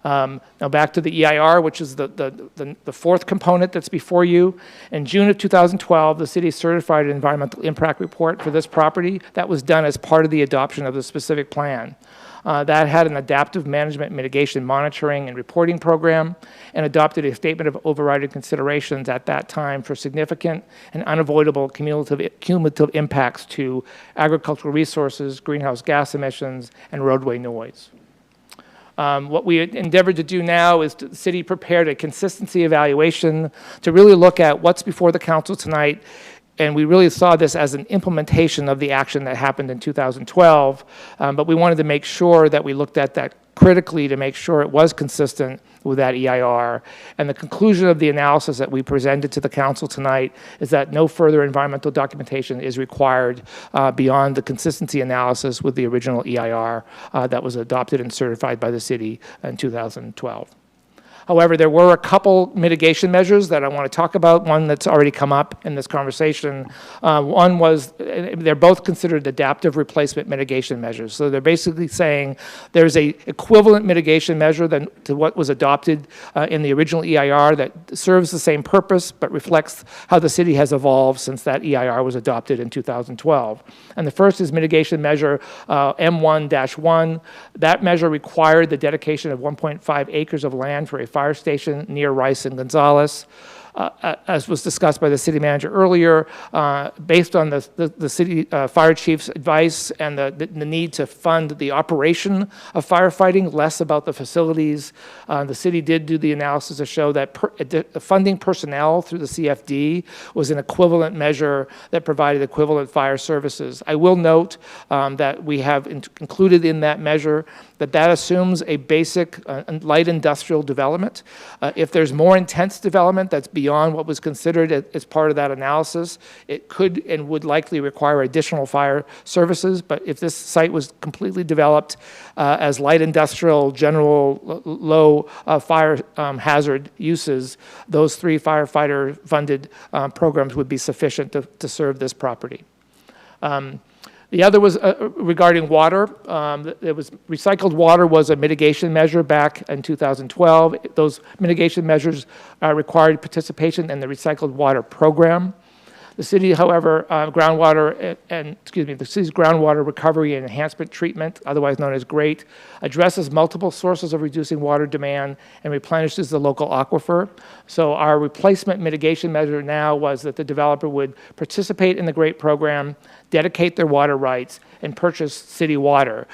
Now back to the EIR, which is the fourth component that's before you. In June of 2012, the city certified an environmental impact report for this property. That was done as part of the adoption of the specific plan. That had an adaptive management mitigation monitoring and reporting program and adopted a statement of overriding considerations at that time for significant and unavoidable cumulative impacts to agricultural resources, greenhouse gas emissions, and roadway noise. What we endeavored to do now is the city prepared a consistency evaluation to really look at what's before the council tonight, and we really saw this as an implementation of the action that happened in 2012, but we wanted to make sure that we looked at that critically to make sure it was consistent with that EIR. And the conclusion of the analysis that we presented to the council tonight is that no further environmental documentation is required beyond the consistency analysis with the original EIR that was adopted and certified by the city in 2012. However, there were a couple mitigation measures that I want to talk about, one that's already come up in this conversation. One was, they're both considered adaptive replacement mitigation measures. So they're basically saying there's a equivalent mitigation measure to what was adopted in the original EIR that serves the same purpose, but reflects how the city has evolved since that EIR was adopted in 2012. And the first is mitigation measure M1-1. That measure required the dedication of 1.5 acres of land for a fire station near Rice and Gonzales. As was discussed by the city manager earlier, based on the city fire chief's advice and the need to fund the operation of firefighting, less about the facilities, the city did do the analysis to show that funding personnel through the CFD was an equivalent measure that provided equivalent fire services. I will note that we have included in that measure that assumes a basic light industrial development. If there's more intense development that's beyond what was considered as part of that analysis, it could and would likely require additional fire services. But if this site was completely developed as light industrial, general, low fire hazard uses, those 3 firefighter-funded programs would be sufficient to serve this property. The other was regarding water. Recycled water was a mitigation measure back in 2012. Those mitigation measures required participation in the recycled water program. The city, however, the city's groundwater recovery and enhancement treatment, otherwise known as GREAT, addresses multiple sources of reducing water demand and replenishes the local aquifer. So our replacement mitigation measure now was that the developer would participate in the GREAT program, dedicate their water rights, and purchase city water.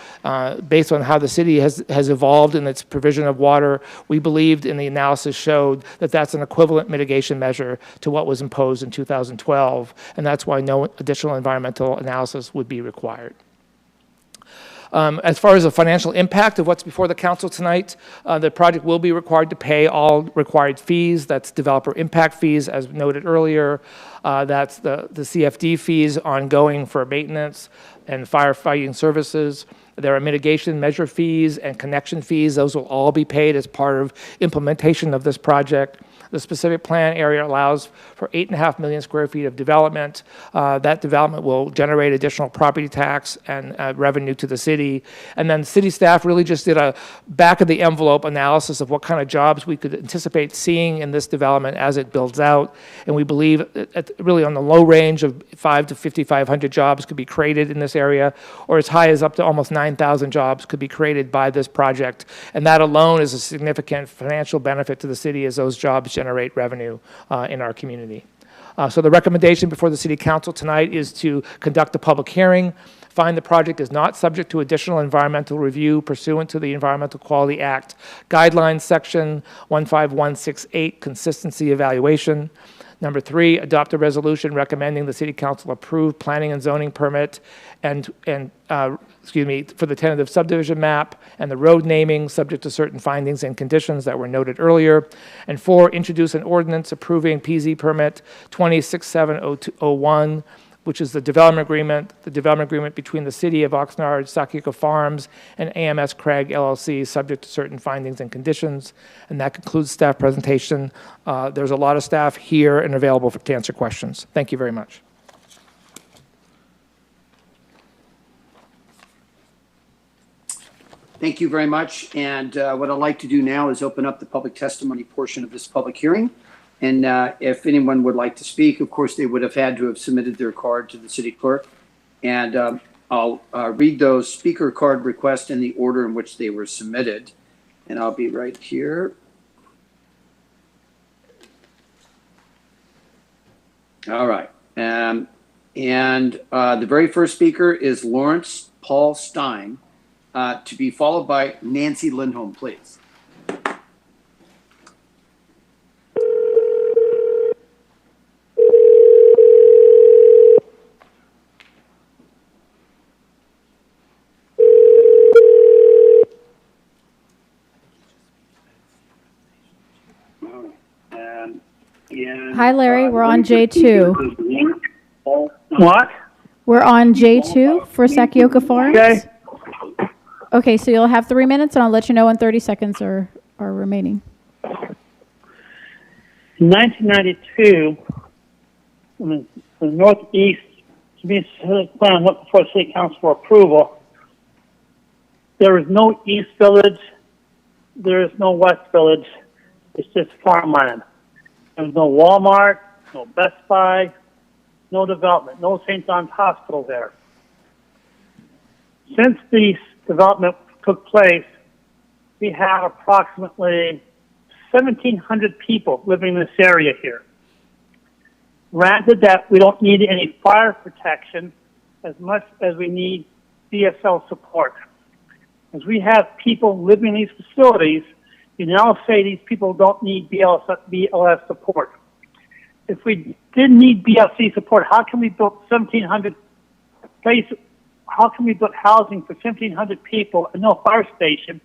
Based on how the city has evolved in its provision of water, we believed in the analysis showed that that's an equivalent mitigation measure to what was imposed in 2012, and that's why no additional environmental analysis would be required. As far as the financial impact of what's before the council tonight, the project will be required to pay all required fees. That's developer impact fees, as noted earlier. That's the CFD fees ongoing for maintenance and firefighting services. There are mitigation measure fees and connection fees. Those will all be paid as part of implementation of this project. The specific plan area allows for 8.5 million square feet of development. That development will generate additional property tax and revenue to the city. And then city staff really just did a back of the envelope analysis of what kind of jobs we could anticipate seeing in this development as it builds out. And we believe really on the low range of 5 to 5,500 jobs could be created in this area, or as high as up to almost 9,000 jobs could be created by this project. And that alone is a significant financial benefit to the city as those jobs generate revenue in our community. So the recommendation before the City Council tonight is to conduct a public hearing, Find the project is not subject to additional environmental review pursuant to the Environmental Quality Act. Guidelines section 15168, consistency evaluation. Number 3, adopt a resolution recommending the City Council approve planning and zoning permit for the tentative subdivision map and the road naming, subject to certain findings and conditions that were noted earlier. And 4, introduce an ordinance approving PZ permit 206701, which is the development agreement between the City of Oxnard, Sakyuka Farms, and AMS Craig LLC, subject to certain findings and conditions. And that concludes staff presentation. There's a lot of staff here and available to answer questions. Thank you very much. Thank you very much. And what I'd like to do now is open up the public testimony portion of this public hearing. And if anyone would like to speak, of course, they would have had to have submitted their card to the city clerk. And I'll read those speaker card requests in the order in which they were submitted. And I'll be right here. All right. The very first speaker is Lawrence Paul Stein, to be followed by Nancy Lindholm, please. Hi, Larry. We're on J2. What? We're on J2 for Sakyuka Farms. Okay. Okay, so you'll have 3 minutes, and I'll let you know when 30 seconds are remaining. In 1992, when the Northeast Community Plan went before City Council for approval, there is no East Village, there is no West Village, it's just farmland. There's no Walmart, no Best Buy, no development, no St. John's Hospital there. Since the development took place, we have approximately 1,700 people living in this area here. Granted that we don't need any fire protection as much as we need BSL support. As we have people living in these facilities, you now say these people don't need BLS support. If we didn't need BLC support, how can we build 1,700 places? How can we build housing for 1,700 people and no fire station?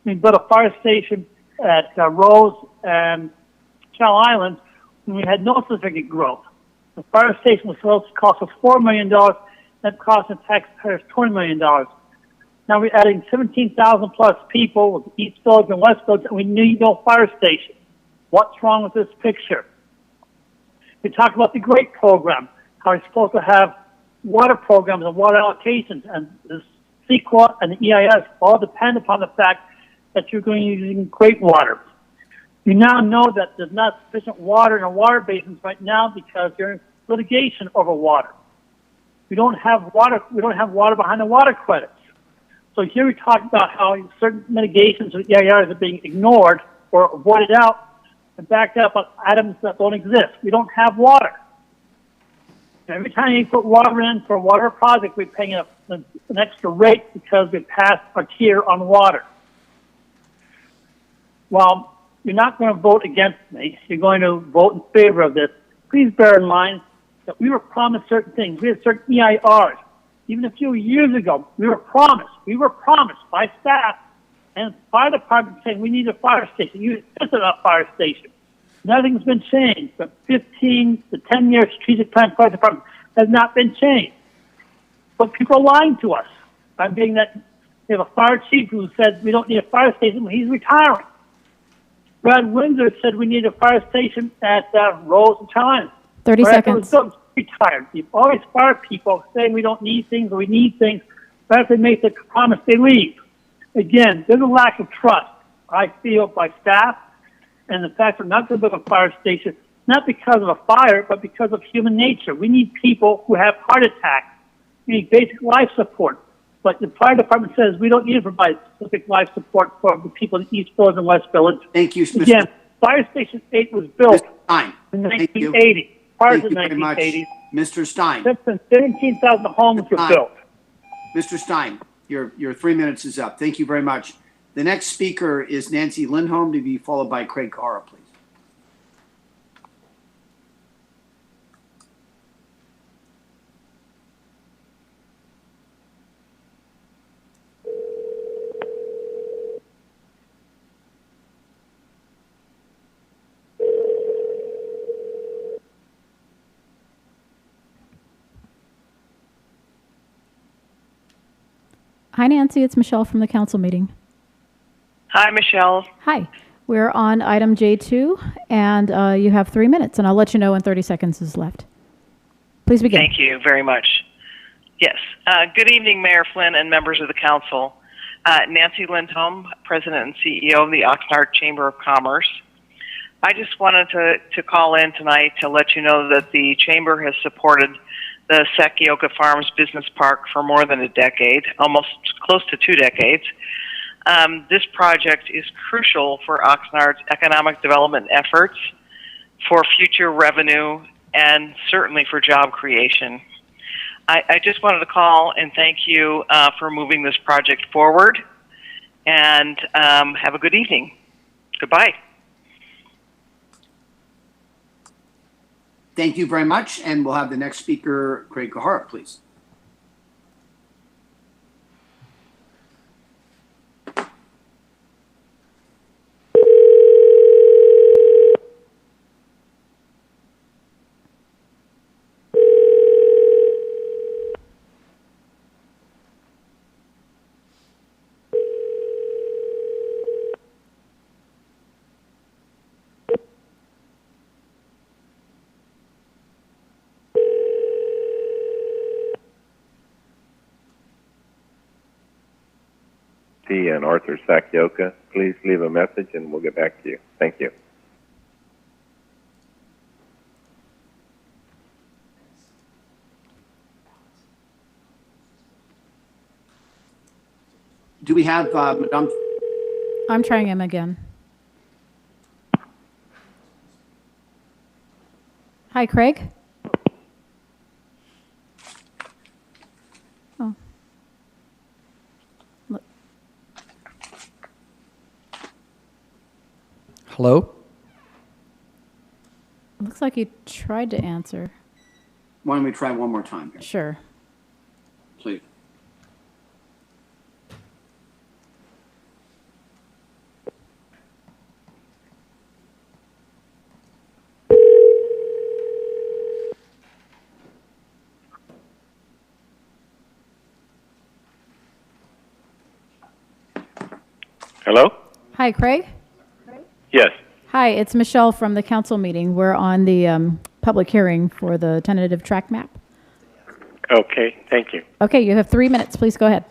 We built a fire station at Rose and Channel Islands when we had no significant growth. The fire station was supposed to cost us $4 million, that cost the taxpayers $20 million. Now we're adding 17,000 plus people with East Village and West Village, and we need no fire station. What's wrong with this picture? We talk about the GREAT program, how we're supposed to have water programs and water allocations, and the CEQA and the EIS all depend upon the fact that you're going to be using great water. You now know that there's not sufficient water in the water basins right now because you're in litigation over water. We don't have water behind the water credits. So here we talk about how certain mitigations of EIRs are being ignored or avoided out and backed up on items that don't exist. We don't have water. Every time you put water in for a water project, we're paying an extra rate because we passed our tier on water. While you're not going to vote against me, you're going to vote in favor of this, please bear in mind that we were promised certain things. We had certain EIRs. Even a few years ago, we were promised by staff and fire department saying we need a fire station. You insisted on a fire station. Nothing's been changed. The 15 to 10-year strategic plan fire department has not been changed. But people are lying to us by being that we have a fire chief who said we don't need a fire station when he's retiring. Brad Windsor said we need a fire station at Rose and China. 30 seconds. Retired. You've always fired people saying we don't need things or we need things. But if they make the promise, they leave. Again, there's a lack of trust, I feel, by staff and the fact we're not going to build a fire station, not because of a fire, but because of human nature. We need people who have heart attacks. We need basic life support. But the fire department says we don't need to provide specific life support for the people in East Village and West Village. Thank you, Mr. Again, Fire Station 8 was built in 1980. Prior to the 1980s. Mr. Stein. Since then, 17,000 homes were built. Mr. Stein, your 3 minutes is up. Thank you very much. The next speaker is Nancy Lindholm, to be followed by Craig Carra, please. Hi, Nancy. It's Michelle from the council meeting. Hi, Michelle. Hi. We're on item J2, and you have 3 minutes, and I'll let you know when 30 seconds is left. Please begin. Thank you very much. Yes. Good evening, Mayor Flynn and members of the council. Nancy Lindholm, President and CEO of the Oxnard Chamber of Commerce. I just wanted to call in tonight to let you know that the Chamber has supported the Sakioka Farms Business Park for more than a decade, almost close to 2 decades. This project is crucial for Oxnard's economic development efforts, for future revenue, and certainly for job creation. I just wanted to call and thank you for moving this project forward, and have a good evening. Goodbye. Thank you very much, and we'll have the next speaker, Craig Carra, please. And Arthur Sakioka, please leave a message and we'll get back to you. Thank you. Do we have Madame? I'm trying him again. Hi, Craig. Oh. Hello? Looks like he tried to answer. Why don't we try one more time here? Sure. Please. Hello? Hi, Craig. Yes. Hi, it's Michelle from the council meeting. We're on the public hearing for the tentative track map. Okay, thank you. Okay, you have 3 minutes. Please go ahead.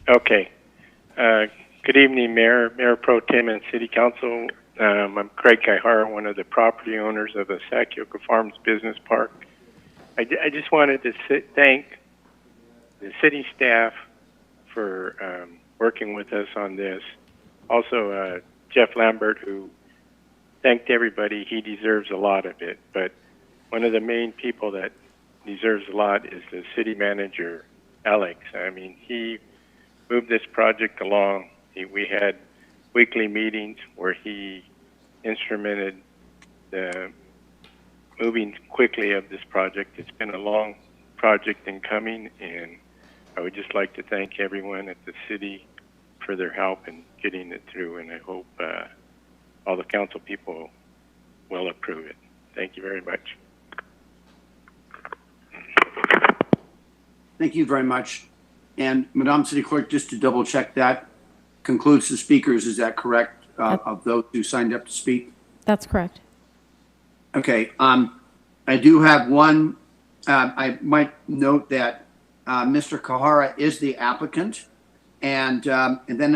Okay. Good evening, Mayor Pro Tem and City Council. I'm Craig Kaihara, one of the property owners of the Sakioka Farms Business Park. I just wanted to thank the city staff for working with us on this. Also, Jeff Lambert, who thanked everybody. He deserves a lot of it, but one of the main people that deserves a lot is the city manager, Alex. I mean, he moved this project along. We had weekly meetings where he instrumented the moving quickly of this project. It's been a long project in coming, and I would just like to thank everyone at the city for their help in getting it through, and I hope all the council people will approve it. Thank you very much. Thank you very much. And Madame City Clerk, just to double check, that concludes the speakers. Is that correct, of those who signed up to speak? That's correct. Okay. I do have one. I might note that Mr. Kahara is the applicant, and then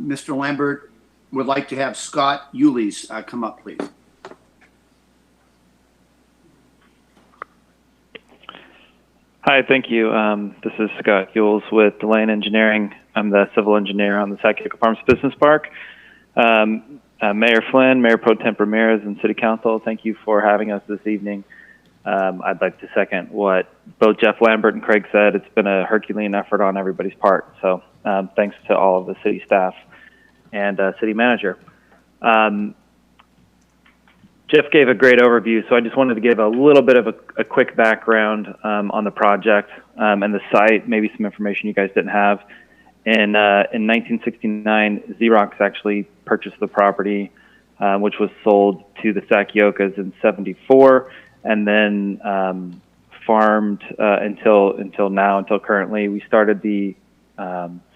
Mr. Lambert would like to have Scott Ulis come up, please. Hi, thank you. This is Scott Yules with Delane Engineering. I'm the civil engineer on the Sakioka Farms Business Park. Mayor Flynn, Mayor Pro Tem Ramirez, and City Council, thank you for having us this evening. I'd like to second what both Jeff Lambert and Craig said. It's been a Herculean effort on everybody's part. So thanks to all of the city staff and city manager. Jeff gave a great overview, so I just wanted to give a little bit of a quick background on the project and the site, maybe some information you guys didn't have. In 1969, Xerox actually purchased the property, which was sold to the Sakiokas in '74, and then farmed until now, until currently. We started the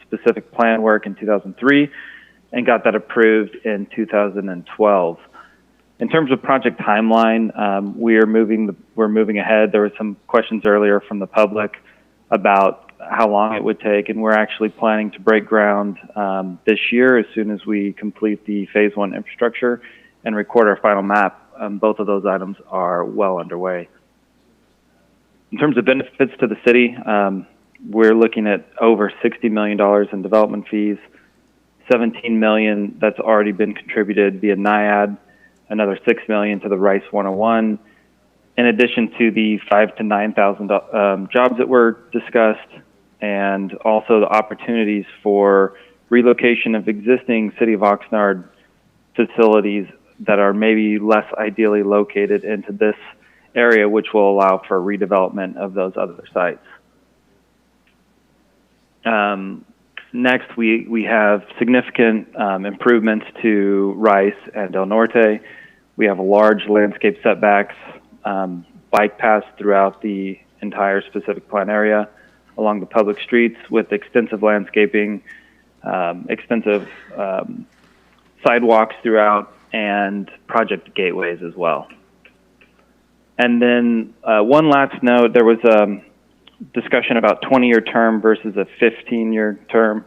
specific plan work in 2003 and got that approved in 2012. In terms of project timeline, we're moving ahead. There were some questions earlier from the public about how long it would take, and we're actually planning to break ground this year as soon as we complete the phase 1 infrastructure and record our final map. Both of those items are well underway. In terms of benefits to the city, we're looking at over $60 million in development fees, $17 million that's already been contributed via NIAD, another $6 million to the Rice 101, in addition to the 5,000 to 9,000 jobs that were discussed, and also the opportunities for relocation of existing City of Oxnard facilities that are maybe less ideally located into this area, which will allow for redevelopment of those other sites. Next, we have significant improvements to Rice and Del Norte. We have large landscape setbacks, bike paths throughout the entire specific plan area along the public streets with extensive landscaping, extensive sidewalks throughout, and project gateways as well. And then one last note, there was discussion about 20-year term versus a 15-year term.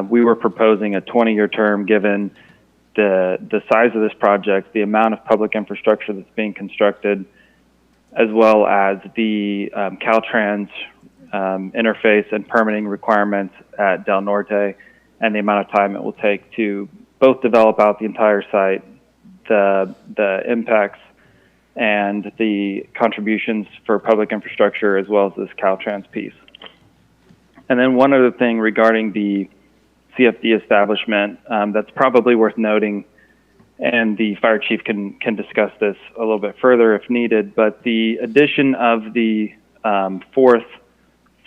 We were proposing a 20-year term given the size of this project, the amount of public infrastructure that's being constructed, as well as the Caltrans interface and permitting requirements at Del Norte, and the amount of time it will take to both develop out the entire site, the impacts and the contributions for public infrastructure, as well as this Caltrans piece. And then one other thing regarding the CFD establishment that's probably worth noting, and the fire chief can discuss this a little bit further if needed, but the addition of the fourth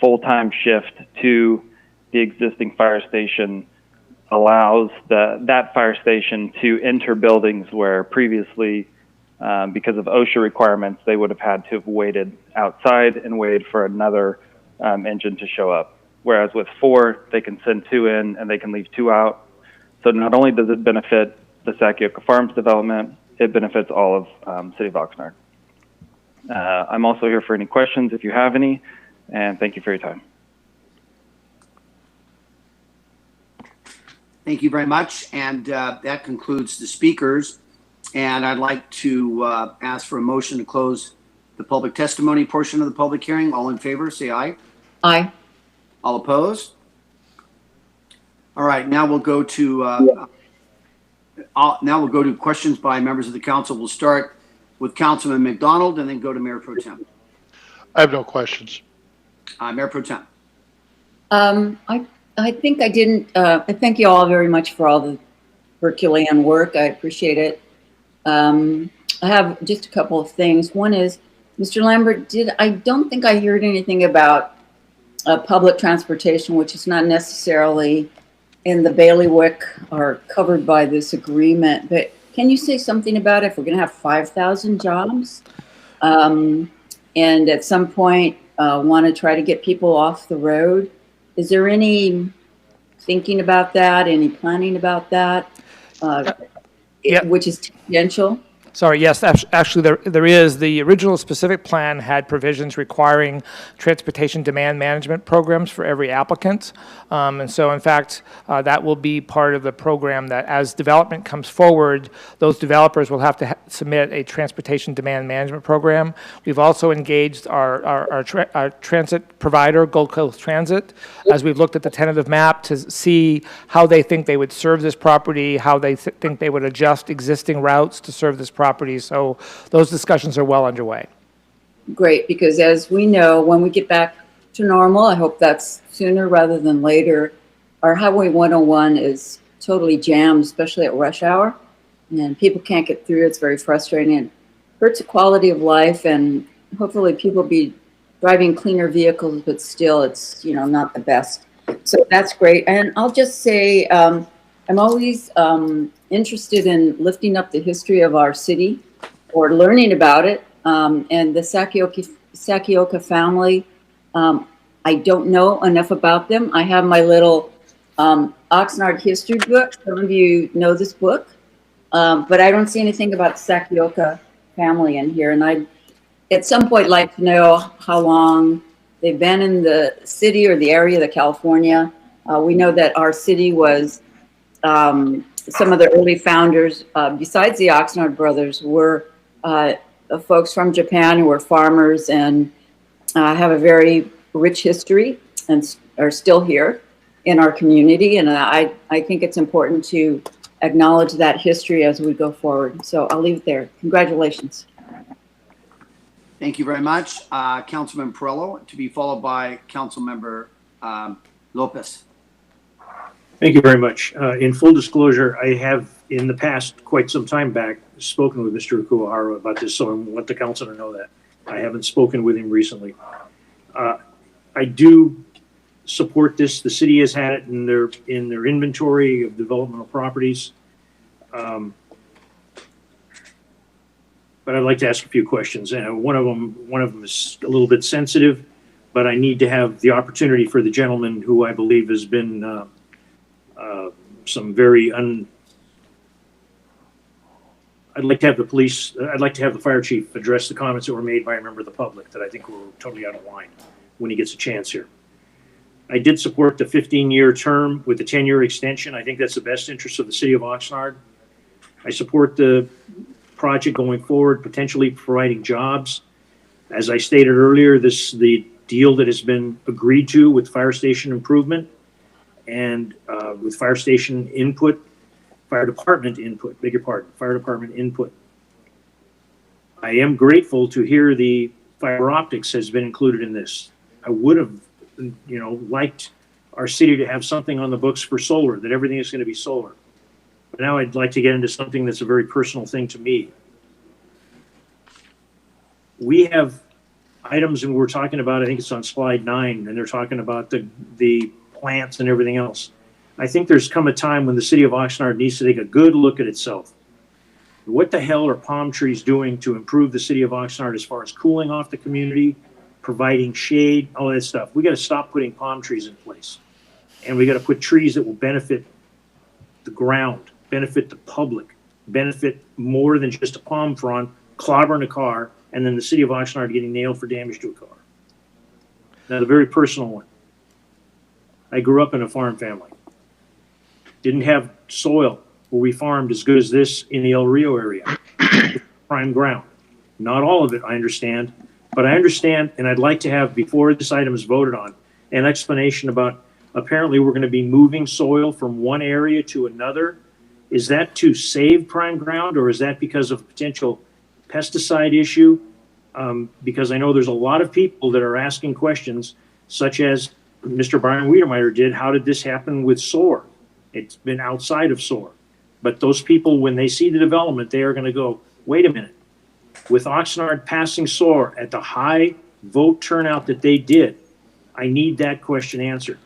full-time shift to the existing fire station allows that fire station to enter buildings where previously, because of OSHA requirements, they would have had to have waited outside and waited for another engine to show up. Whereas with 4, they can send 2 in and they can leave 2 out. So not only does it benefit the Sakioka Farms development, it benefits all of City of Oxnard. I'm also here for any questions if you have any, and thank you for your time. Thank you very much. And that concludes the speakers. And I'd like to ask for a motion to close the public testimony portion of the public hearing. All in favor, say aye. Aye. All opposed? All right, now we'll go to questions by members of the council. We'll start with Councilman McDonald and then go to Mayor Pro Tem. I have no questions. Mayor Pro Tem. I think I didn't. I thank you all very much for all the Herculean work. I appreciate it. I have just a couple of things. One is, Mr. Lambert, I don't think I heard anything about public transportation, which is not necessarily in the bailiwick or covered by this agreement. But can you say something about if we're going to have 5,000 jobs, and at some point want to try to get people off the road? Is there any thinking about that? Any planning about that? Which is tangential? Sorry, yes, actually there is. The original specific plan had provisions requiring transportation demand management programs for every applicant. And so, in fact, that will be part of the program that as development comes forward, those developers will have to submit a transportation demand management program. We've also engaged our transit provider, Gold Coast Transit, as we've looked at the tentative map to see how they think they would serve this property, how they think they would adjust existing routes to serve this property. So those discussions are well underway. great, because as we know, when we get back to normal, I hope that's sooner rather than later, our Highway 101 is totally jammed, especially at rush hour, and people can't get through. It's very frustrating. It hurts the quality of life, and hopefully people be driving cleaner vehicles, but still it's, not the best. So that's great. And I'll just say, I'm always interested in lifting up the history of our city or learning about it. And the Sakioka family, I don't know enough about them. I have my little Oxnard history book. Some of you know this book, but I don't see anything about the Sakioka family in here. And I'd at some point like to know how long they've been in the city or the area of California. We know that our city was, some of the early founders, besides the Oxnard brothers, were folks from Japan who were farmers and have a very rich history and are still here in our community. And I think it's important to acknowledge that history as we go forward. So I'll leave it there. Congratulations. Thank you very much. Councilman Perello, to be followed by Councilmember Lopez. Thank you very much. In full disclosure, I have in the past, quite some time back, spoken with Mr. Ukuhara about this, so I want the council to know that. I haven't spoken with him recently. I do support this. The city has had it in their inventory of developmental properties. But I'd like to ask a few questions. One of them is a little bit sensitive, but I need to have the opportunity for the gentleman who I believe has been some very I'd like to have the fire chief address the comments that were made by a member of the public that I think were totally out of line when he gets a chance here. I did support the 15-year term with the 10-year extension. I think that's the best interest of the city of Oxnard. I support the project going forward, potentially providing jobs. As I stated earlier, the deal that has been agreed to with fire station improvement and with fire department input. I am grateful to hear the fiber optics has been included in this. I would have, liked our city to have something on the books for solar, that everything is going to be solar. But now I'd like to get into something that's a very personal thing to me. We have items, and we're talking about, I think it's on slide 9, and they're talking about the plants and everything else. I think there's come a time when the city of Oxnard needs to take a good look at itself. What the hell are palm trees doing to improve the city of Oxnard as far as cooling off the community, providing shade, all that stuff? We got to stop putting palm trees in place. And we got to put trees that will benefit the ground, benefit the public, benefit more than just a palm frond clobbering a car and then the city of Oxnard getting nailed for damage to a car. Now, the very personal one. I grew up in a farm family. Didn't have soil where we farmed as good as this in the El Rio area. Prime ground. Not all of it, I understand. But I understand, and I'd like to have, before this item is voted on, an explanation about, apparently we're going to be moving soil from one area to another. Is that to save prime ground, or is that because of a potential pesticide issue? Because I know there's a lot of people that are asking questions, such as Mr. Brian Wiedemeyer did. How did this happen with SOAR? It's been outside of SOAR. But those people, when they see the development, they are going to go, wait a minute. With Oxnard passing SOAR at the high vote turnout that they did, I need that question answered.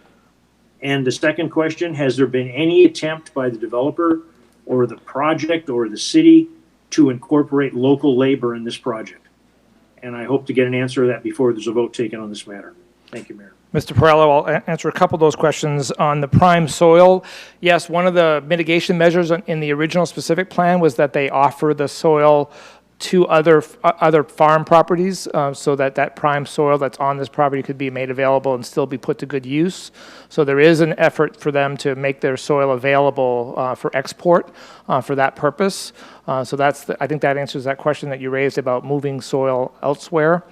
And the second question, has there been any attempt by the developer or the project or the city to incorporate local labor in this project? And I hope to get an answer to that before there's a vote taken on this matter. Thank you, Mayor. Mr. Perello, I'll answer a couple of those questions. On the prime soil, yes, one of the mitigation measures in the original specific plan was that they offer the soil to other farm properties, so that prime soil that's on this property could be made available and still be put to good use. So there is an effort for them to make their soil available for export for that purpose. So I think that answers that question that you raised about moving soil elsewhere.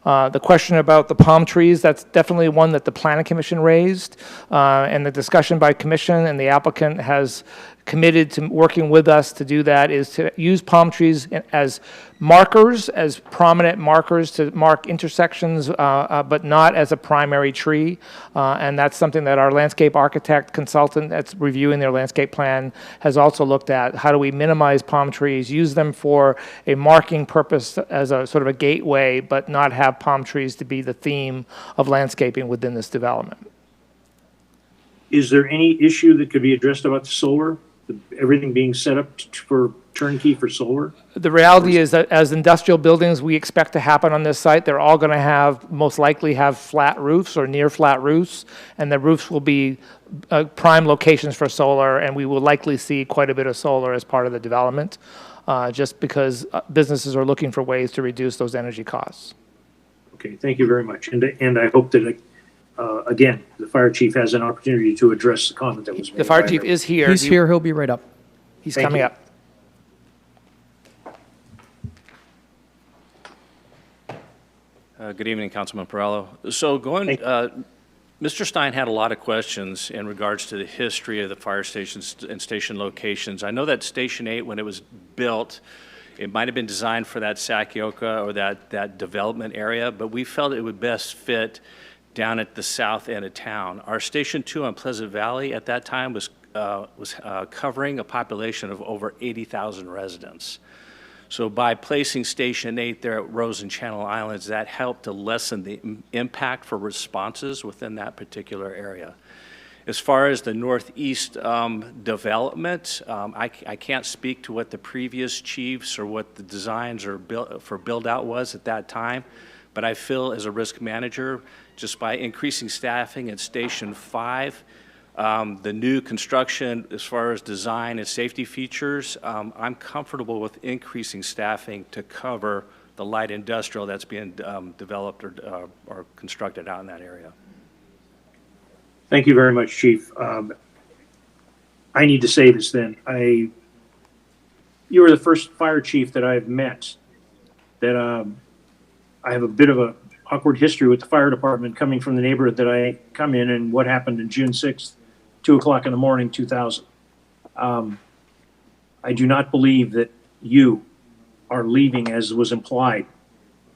The question about the palm trees, that's definitely one that the Planning Commission raised, and the discussion by Commission and the applicant has committed to working with us to do that is to use palm trees as markers, as prominent markers to mark intersections, but not as a primary tree. And that's something that our landscape architect consultant that's reviewing their landscape plan has also looked at. How do we minimize palm trees, use them for a marking purpose as a sort of a gateway, but not have palm trees to be the theme of landscaping within this development. Is there any issue that could be addressed about the solar? Everything being set up for turnkey for solar? The reality is that as industrial buildings we expect to happen on this site, they're all going to have, most likely have flat roofs or near flat roofs, and the roofs will be prime locations for solar, and we will likely see quite a bit of solar as part of the development, just because businesses are looking for ways to reduce those energy costs. Okay, thank you very much. And I hope that, again, the fire chief has an opportunity to address the comment that was made. The fire chief is here. He's here. He'll be right up. He's Thank coming you. up. Good evening, Councilman Perello. So Mr. Stein had a lot of questions in regards to the history of the fire stations and station locations. I know that Station 8, when it was built, it might have been designed for that Sakioka or that development area, but we felt it would best fit down at the south end of town. Our Station 2 on Pleasant Valley at that time was covering a population of over 80,000 residents. So by placing Station 8 there at Rose and Channel Islands, that helped to lessen the impact for responses within that particular area. As far as the northeast development, I can't speak to what the previous chiefs or what the designs or build out was at that time, but I feel as a risk manager, just by increasing staffing at Station 5, the new construction as far as design and safety features, I'm comfortable with increasing staffing to cover the light industrial that's being developed or constructed out in that area. Thank you very much, Chief. I need to say this then. You are the first fire chief that I've met that I have a bit of a awkward history with the fire department coming from the neighborhood that I come in and what happened in June 6th, 2 o'clock in the morning, 2000. I do not believe that you are leaving as was implied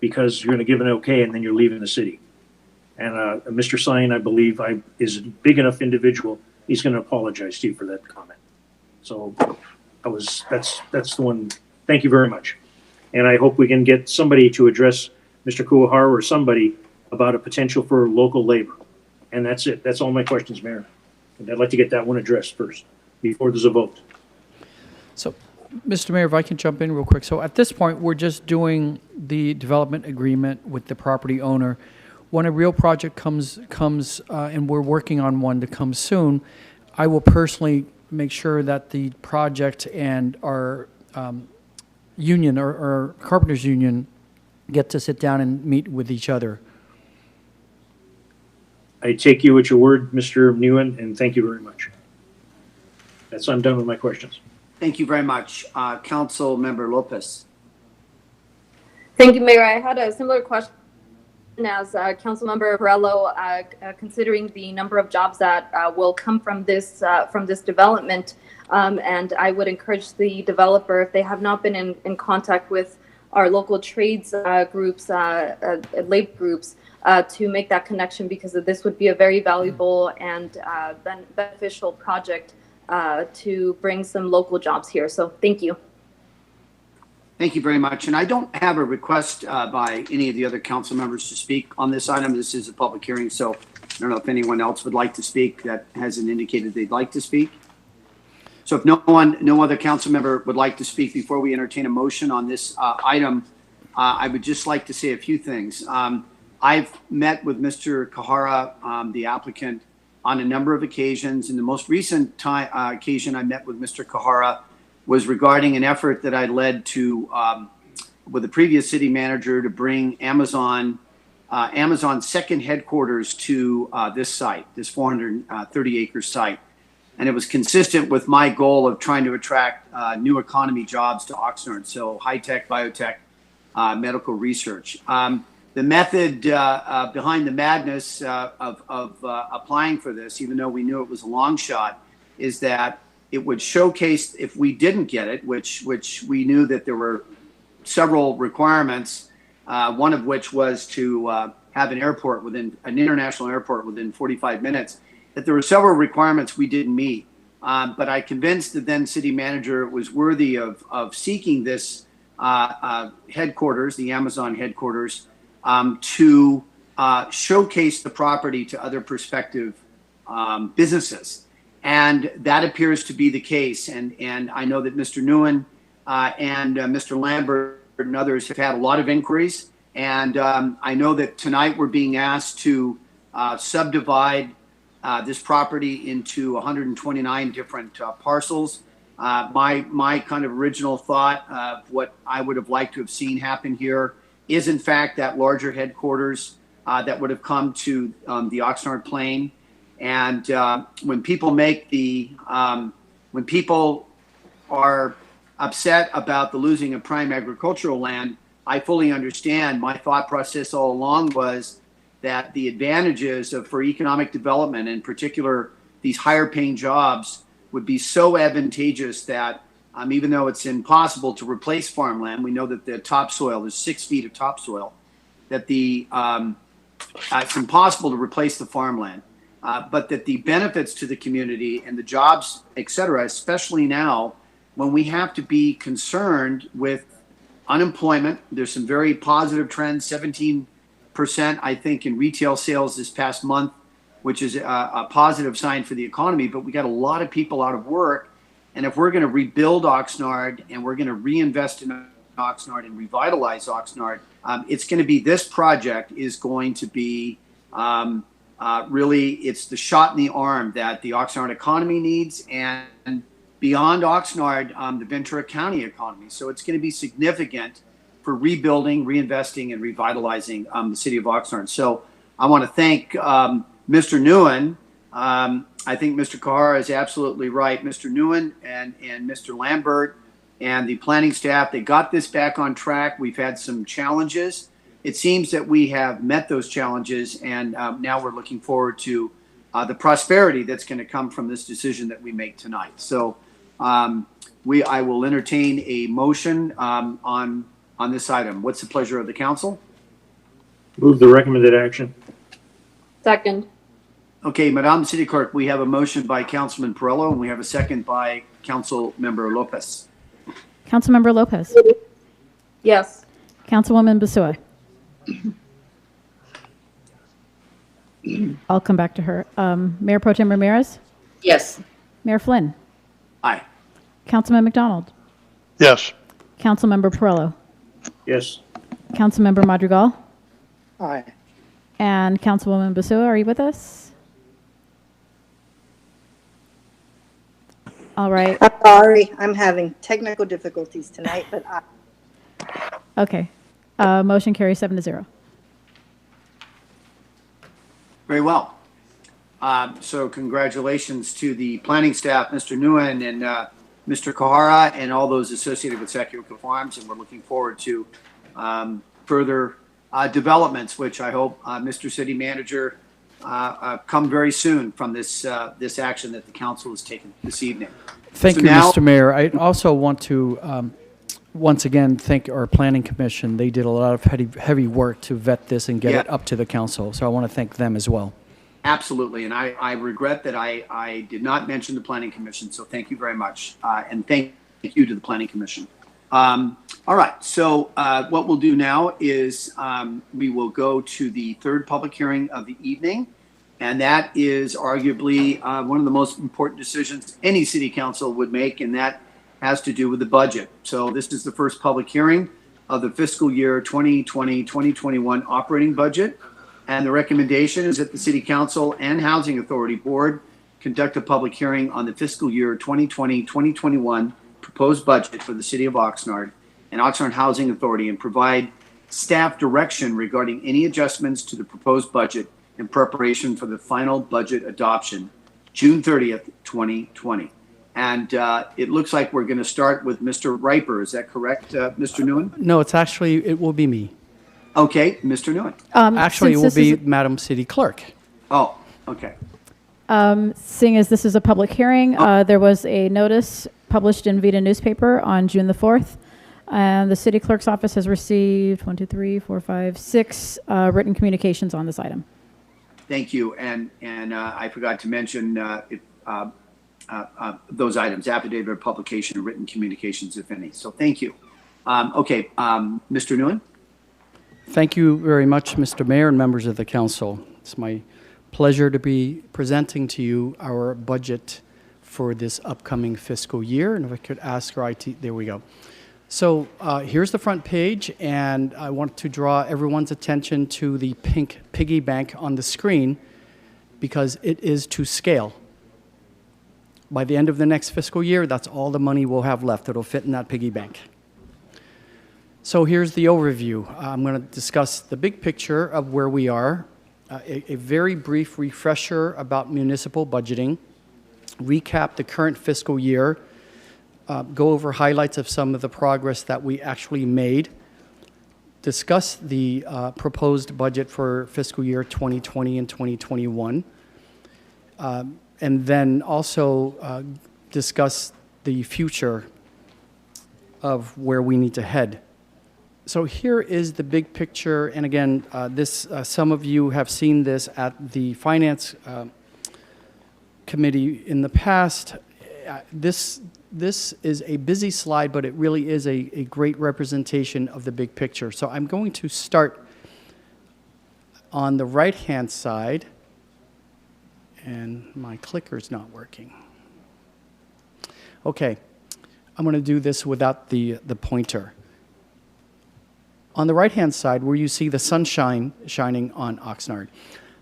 because you're going to give an okay and then you're leaving the city. And Mr. Stein, I believe, is a big enough individual. He's going to apologize to you for that comment. So that's the one. Thank you very much. And I hope we can get somebody to address Mr. Kuwahara or somebody about a potential for local labor. And that's it. That's all my questions, Mayor. And I'd like to get that one addressed first before there's a vote. So, Mr. Mayor, if I can jump in real quick. So at this point, we're just doing the development agreement with the property owner. When a real project comes, and we're working on one to come soon, I will personally make sure that the project and our union or carpenters union get to sit down and meet with each other. I take you at your word, Mr. Newen, and thank you very much. I'm done with my questions. Thank you very much. Council Member Lopez. Thank you, Mayor. I had a similar question as Councilmember Perello, considering the number of jobs that will come from this development, and I would encourage the developer, if they have not been in contact with our local trades groups, labor groups, to make that connection, because this would be a very valuable and beneficial project to bring some local jobs here. So thank you. Thank you very much. And I don't have a request by any of the other council members to speak on this item. This is a public hearing, so I don't know if anyone else would like to speak that hasn't indicated they'd like to speak. So if no other council member would like to speak before we entertain a motion on this item, I would just like to say a few things. I've met with Mr. Kahara, the applicant, on a number of occasions. And the most recent occasion I met with Mr. Kahara was regarding an effort that I led to with the previous city manager to bring Amazon's second headquarters to this site, this 430-acre site. And it was consistent with my goal of trying to attract new economy jobs to Oxnard, so high-tech, biotech, medical research. The method behind the madness of applying for this, even though we knew it was a long shot, is that it would showcase, if we didn't get it, which we knew that there were several requirements, one of which was to have an international airport within 45 minutes, that there were several requirements we didn't meet. But I convinced the then city manager it was worthy of seeking this headquarters, the Amazon headquarters, to showcase the property to other prospective businesses. And that appears to be the case. And I know that Mr. Nguyen and Mr. Lambert and others have had a lot of inquiries. And I know that tonight we're being asked to subdivide this property into 129 different parcels. My kind of original thought of what I would have liked to have seen happen here is in fact that larger headquarters that would have come to the Oxnard Plain. And when people when people are upset about the losing of prime agricultural land, I fully understand. My thought process all along was that the advantages for economic development, in particular these higher paying jobs, would be so advantageous that even though it's impossible to replace farmland, we know that the topsoil, there's 6 feet of topsoil, that it's impossible to replace the farmland, but that the benefits to the community and the jobs, et cetera, especially now when we have to be concerned with unemployment. There's some very positive trends, 17%, I think, in retail sales this past month, which is a positive sign for the economy, but we got a lot of people out of work. And if we're going to rebuild Oxnard and we're going to reinvest in Oxnard and revitalize Oxnard, it's going to be, this project is going to be really, it's the shot in the arm that the Oxnard economy needs, and beyond Oxnard, the Ventura County economy. So it's going to be significant for rebuilding, reinvesting, and revitalizing the city of Oxnard. So I want to thank Mr. Nguyen. I think Mr. Kahara is absolutely right. Mr. Nguyen and Mr. Lambert and the planning staff, they got this back on track. We've had some challenges. It seems that we have met those challenges, and now we're looking forward to the prosperity that's going to come from this decision that we make tonight. So I will entertain a motion on this item. What's the pleasure of the council? Move the recommended action. Second. Okay, Madam City Clerk, we have a motion by Councilman Perillo, and we have a second by Council Member Lopez. Councilmember Lopez. Yes. Councilwoman Basua. I'll come back to her. Mayor Pro Tem Ramirez. Yes. Mayor Flynn. Aye. Councilman McDonald. Yes. Councilmember Perillo. Yes. Councilmember Madrigal. Aye. And Councilwoman Basua, are you with us? All right. I'm sorry, I'm having technical difficulties tonight, but Okay. Motion carries 7-0. Very well. So congratulations to the planning staff, Mr. Nguyen and Mr. Kahara, and all those associated with Sakioka Farms. And we're looking forward to further developments, which I hope Mr. City Manager come very soon from this action that the council has taken this evening. Thank So you, now- Mr. Mayor. I also want to once again thank our planning commission. They did a lot of heavy work to vet this and get it up to the council. So I want to thank them as well. Absolutely. And I regret that I did not mention the planning commission. So thank you very much. And thank you to the planning commission. All right. So what we'll do now is we will go to the third public hearing of the evening. And that is arguably one of the most important decisions any city council would make, and that has to do with the budget. So this is the first public hearing of the fiscal year 2020-2021 operating budget. And the recommendation is that the City Council and Housing Authority Board conduct a public hearing on the fiscal year 2020-2021 proposed budget for the City of Oxnard and Oxnard Housing Authority, and provide staff direction regarding any adjustments to the proposed budget in preparation for the final budget adoption, June 30th, 2020. And it looks like we're going to start with Mr. Riper. Is that correct, Mr. Nguyen? No, it will be me. Okay, Mr. Nguyen. Actually, it will since this be is- Madam City Clerk. Oh, okay. Seeing as this is a public hearing, there was a notice published in Vita newspaper on June the 4th. And the city clerk's office has received 6 written communications on this item. Thank you. And I forgot to mention those items, affidavit of publication and written communications, if any. So thank you. Okay, Mr. Nguyen? Thank you very much, Mr. Mayor and members of the council. It's my pleasure to be presenting to you our budget for this upcoming fiscal year. And if I could ask our IT, there we go. So here's the front page, and I want to draw everyone's attention to the pink piggy bank on the screen because it is to scale. By the end of the next fiscal year, that's all the money we'll have left. It'll fit in that piggy bank. So here's the overview. I'm going to discuss the big picture of where we are, a very brief refresher about municipal budgeting, recap the current fiscal year, go over highlights of some of the progress that we actually made, discuss the proposed budget for fiscal year 2020 and 2021, and then also discuss the future of where we need to head. So here is the big picture, and again, some of you have seen this at the Finance Committee in the past. This is a busy slide, but it really is a great representation of the big picture. So I'm going to start on the right-hand side, and my clicker's not working. Okay, I'm going to do this without the pointer. On the right-hand side, where you see the sunshine shining on Oxnard,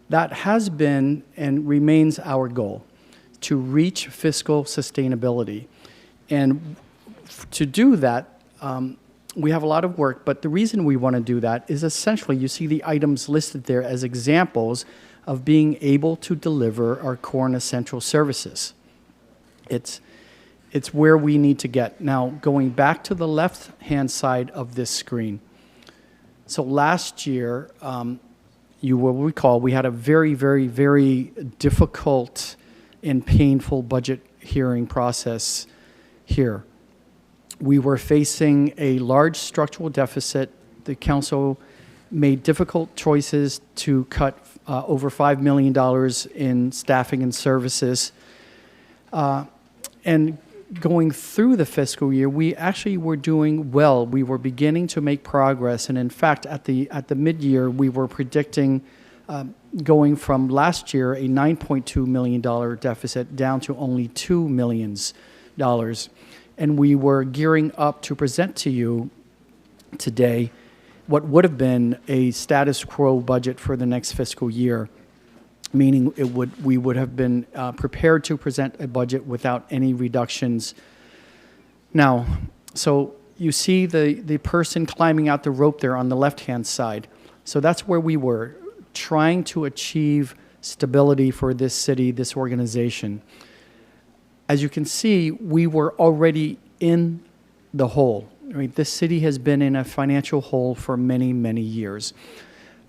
that has been and remains our goal, to reach fiscal sustainability. And to do that, we have a lot of work, but the reason we want to do that is essentially, you see the items listed there as examples of being able to deliver our core and essential services. It's where we need to get. Now, going back to the left-hand side of this screen. So last year, you will recall, we had a very, very, very difficult and painful budget hearing process here. We were facing a large structural deficit. The council made difficult choices to cut over $5 million in staffing and services. And going through the fiscal year, we actually were doing well. We were beginning to make progress. And in fact, at the mid-year, we were predicting going from last year, a $9.2 million deficit, down to only $2 million. And we were gearing up to present to you today what would have been a status quo budget for the next fiscal year, meaning we would have been prepared to present a budget without any reductions. Now, so you see the person climbing out the rope there on the left-hand side. So that's where we were, trying to achieve stability for this city, this organization. As you can see, we were already in the hole. I mean, this city has been in a financial hole for many, many years.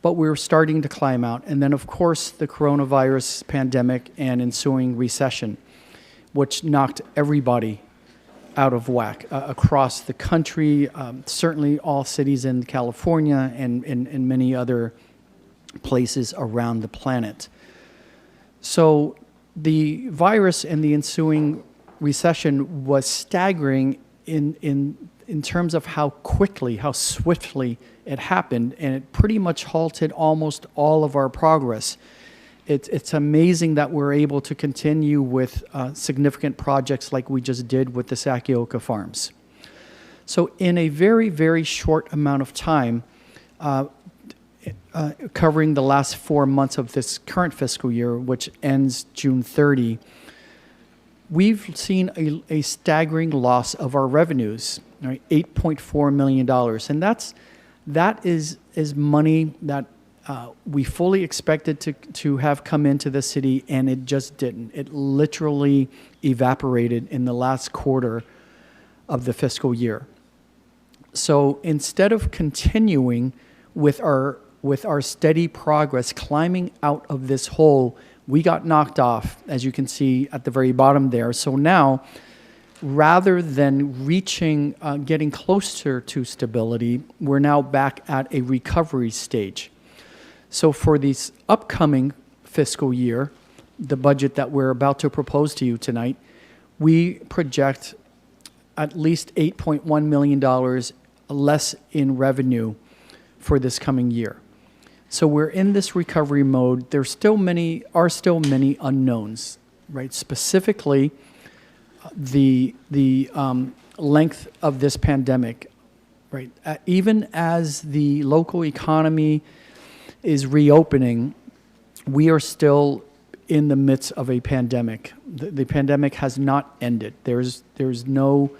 But we were starting to climb out. And then, of course, the coronavirus pandemic and ensuing recession, which knocked everybody out of whack across the country, certainly all cities in California and many other places around the planet. So the virus and the ensuing recession was staggering in terms of how quickly, how swiftly it happened, and it pretty much halted almost all of our progress. It's amazing that we're able to continue with significant projects like we just did with the Sakioka Farms. So in a very, very short amount of time, covering the last 4 months of this current fiscal year, which ends June 30, we've seen a staggering loss of our revenues, right? $8.4 million. And that is money that we fully expected to have come into the city, and it just didn't. It literally evaporated in the last quarter of the fiscal year. So instead of continuing with our steady progress, climbing out of this hole, We got knocked off, as you can see at the very bottom there. So now, rather than reaching, getting closer to stability, we're now back at a recovery stage. So for this upcoming fiscal year, the budget that we're about to propose to you tonight, we project at least $8.1 million less in revenue for this coming year. So we're in this recovery mode. There's still many unknowns, right? Specifically, the length of this pandemic, right? Even as the local economy is reopening, we are still in the midst of a pandemic. The pandemic has not ended. There's no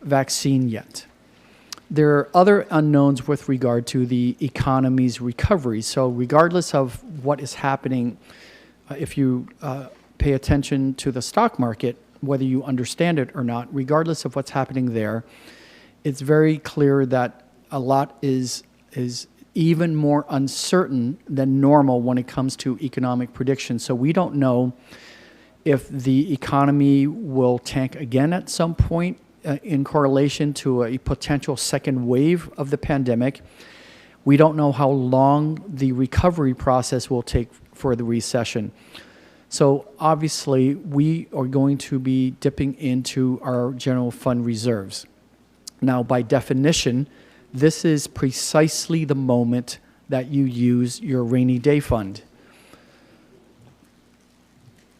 vaccine yet. There are other unknowns with regard to the economy's recovery. So regardless of what is happening, if you pay attention to the stock market, whether you understand it or not, regardless of what's happening there, it's very clear that a lot is even more uncertain than normal when it comes to economic predictions. So we don't know if the economy will tank again at some point in correlation to a potential second wave of the pandemic. We don't know how long the recovery process will take for the recession. So obviously, we are going to be dipping into our general fund reserves. Now, by definition, this is precisely the moment that you use your rainy day fund.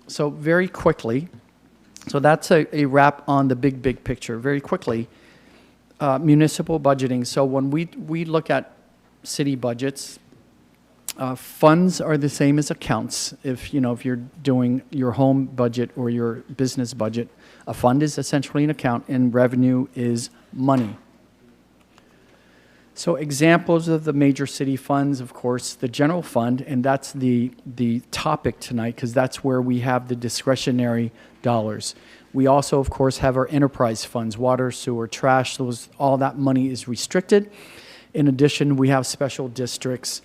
So very quickly, so that's a wrap on the big picture. Very quickly, municipal budgeting. So when we look at city budgets, funds are the same as accounts. If you're doing your home budget or your business budget, a fund is essentially an account, and revenue is money. So examples of the major city funds, of course, the general fund, and that's the topic tonight because that's where we have the discretionary dollars. We also, of course, have our enterprise funds, water, sewer, trash. All that money is restricted. In addition, we have special districts,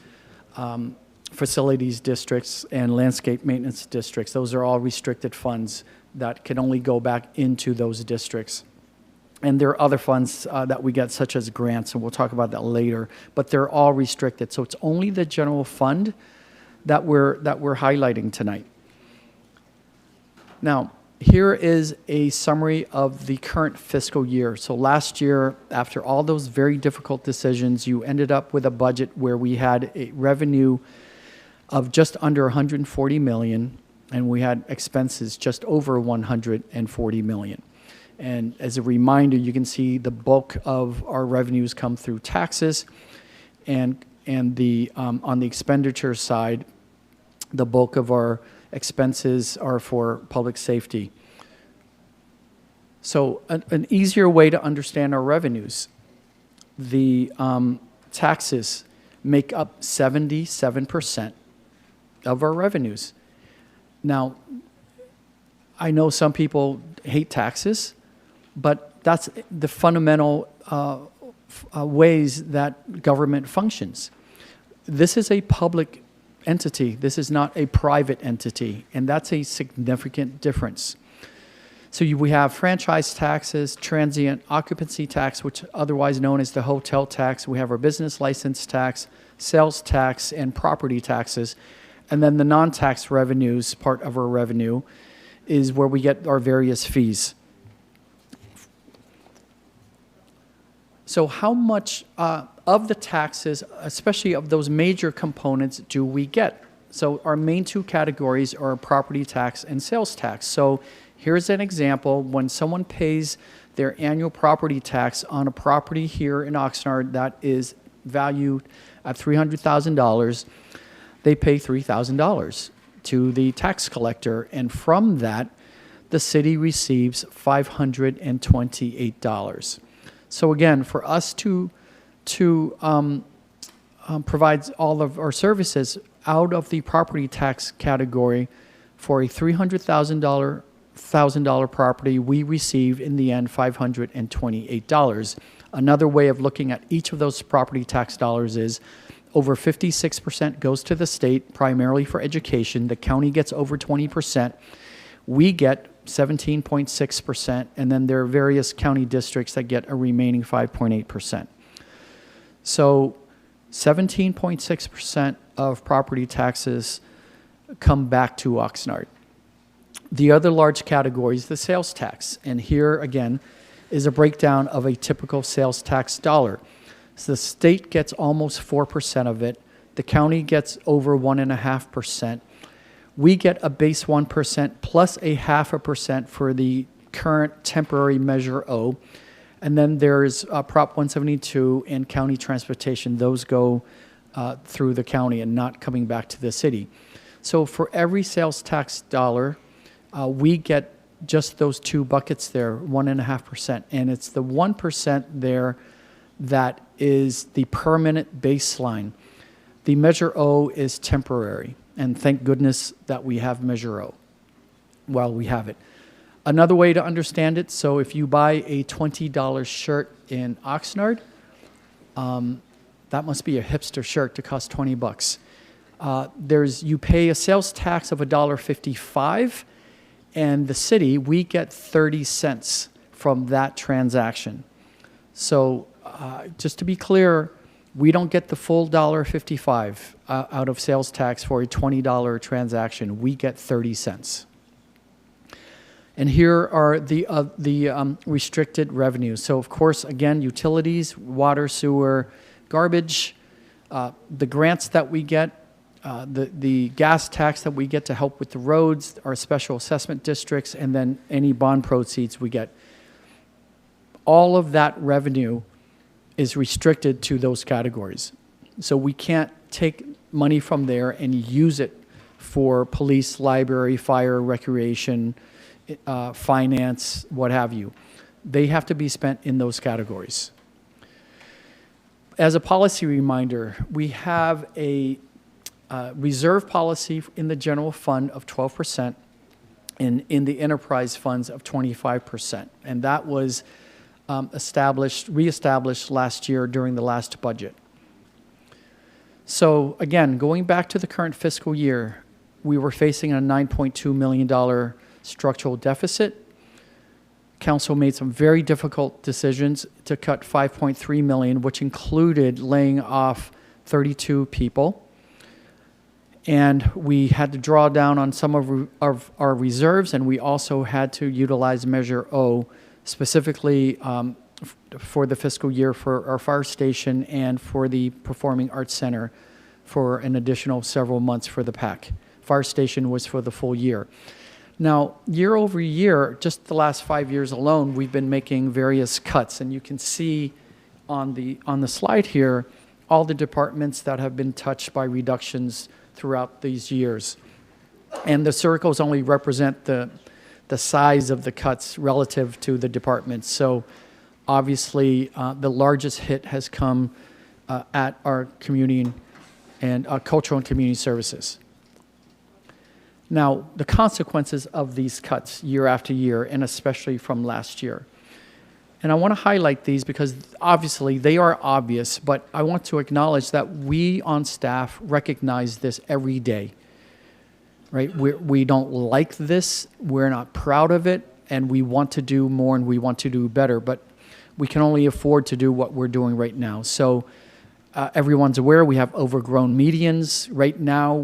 facilities districts, and landscape maintenance districts. Those are all restricted funds that can only go back into those districts. And there are other funds that we get, such as grants, and we'll talk about that later, but they're all restricted. So it's only the general fund that we're highlighting tonight. Now, here is a summary of the current fiscal year. So last year, after all those very difficult decisions, you ended up with a budget where we had a revenue of just under 140 million, and we had expenses just over 140 million. And as a reminder, you can see the bulk of our revenues come through taxes, and the on the expenditure side, the bulk of our expenses are for public safety. So an easier way to understand our revenues, the taxes make up 77% of our revenues. Now, I know some people hate taxes, but that's the fundamental ways that government functions. This is a public entity. This is not a private entity, and that's a significant difference. So we have franchise taxes, transient occupancy tax, which otherwise known as the hotel tax. We have our business license tax, sales tax, and property taxes. And then the non-tax revenues, part of our revenue, is where we get our various fees. So how much of the taxes, especially of those major components, do we get? So our main two categories are property tax and sales tax. So here's an example. When someone pays their annual property tax on a property here in Oxnard that is valued at $300,000, they pay $3,000 to the tax collector. And from that, the city receives $528. So again, for us to provide all of our services out of the property tax category for a $300,000 property, we receive in the end $528. Another way of looking at each of those property tax dollars is over 56% goes to the state, primarily for education. The county gets over 20%. We get 17.6%, and then there are various county districts that get a remaining 5.8%. So 17.6% of property taxes come back to Oxnard. The other large category is the sales tax. And here, again, is a breakdown of a typical sales tax dollar. So the state gets almost 4% of it. The county gets over 1.5%. We get a base 1% plus a 0.5% for the current temporary Measure O. And then there's Prop 172 and county transportation. Those go through the county and not coming back to the city. So for every sales tax dollar, we get just those two buckets there, 1.5%. And it's the 1% there that is the permanent baseline. The Measure O is temporary. And thank goodness that we have Measure O while we have it. Another way to understand it, so if you buy a $20 shirt in Oxnard, that must be a hipster shirt to cost $20. You pay a sales tax of $1.55, and the city, we get 30 cents from that transaction. So just to be clear, we don't get the full $1.55 out of sales tax for a $20 transaction. We get 30 cents. And here are the restricted revenues. So of course, again, utilities, water, sewer, garbage, the grants that we get, the gas tax that we get to help with the roads, our special assessment districts, and then any bond proceeds we get. All of that revenue is restricted to those categories. So we can't take money from there and use it for police, library, fire, recreation, finance, what have you. They have to be spent in those categories. As a policy reminder, we have a reserve policy in the general fund of 12% and in the enterprise funds of 25%. And that was reestablished last year during the last budget. So again, going back to the current fiscal year, we were facing a $9.2 million structural deficit. Council made some very difficult decisions to cut $5.3 million, which included laying off 32 people. And we had to draw down on some of our reserves, and we also had to utilize Measure O, specifically for the fiscal year for our fire station and for the Performing Arts Center for an additional several months for the PAC. Fire station was for the full year. Now, year over year, just the last 5 years alone, we've been making various cuts, and you can see on the slide here all the departments that have been touched by reductions throughout these years. And the circles only represent the size of the cuts relative to the departments. So obviously, the largest hit has come at our community and cultural and community services. Now, the consequences of these cuts year after year, and especially from last year. And I want to highlight these because obviously they are obvious, but I want to acknowledge that we on staff recognize this every day, right? We don't like this, we're not proud of it, and we want to do more and we want to do better, but we can only afford to do what we're doing right now. So everyone's aware we have overgrown medians. Right now,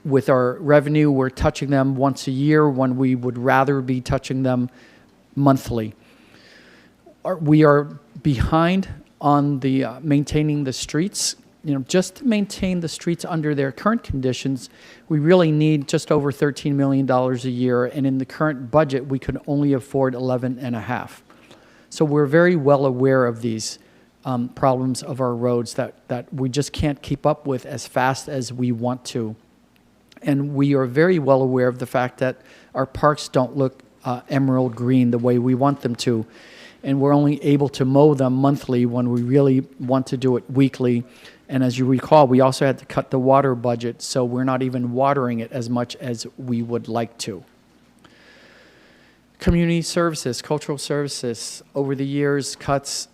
with our revenue, we're touching them once a year when we would rather be touching them monthly. We are behind on the maintaining the streets. You know, just to maintain the streets under their current conditions, we really need just over $13 million a year, and in the current budget, we could only afford 11.5. So we're very well aware of these problems of our roads that we just can't keep up with as fast as we want to. And we are very well aware of the fact that our parks don't look emerald green the way we want them to. And we're only able to mow them monthly when we really want to do it weekly. And as you recall, we also had to cut the water budget, so we're not even watering it as much as we would like to. Community services, cultural services, over the years, cuts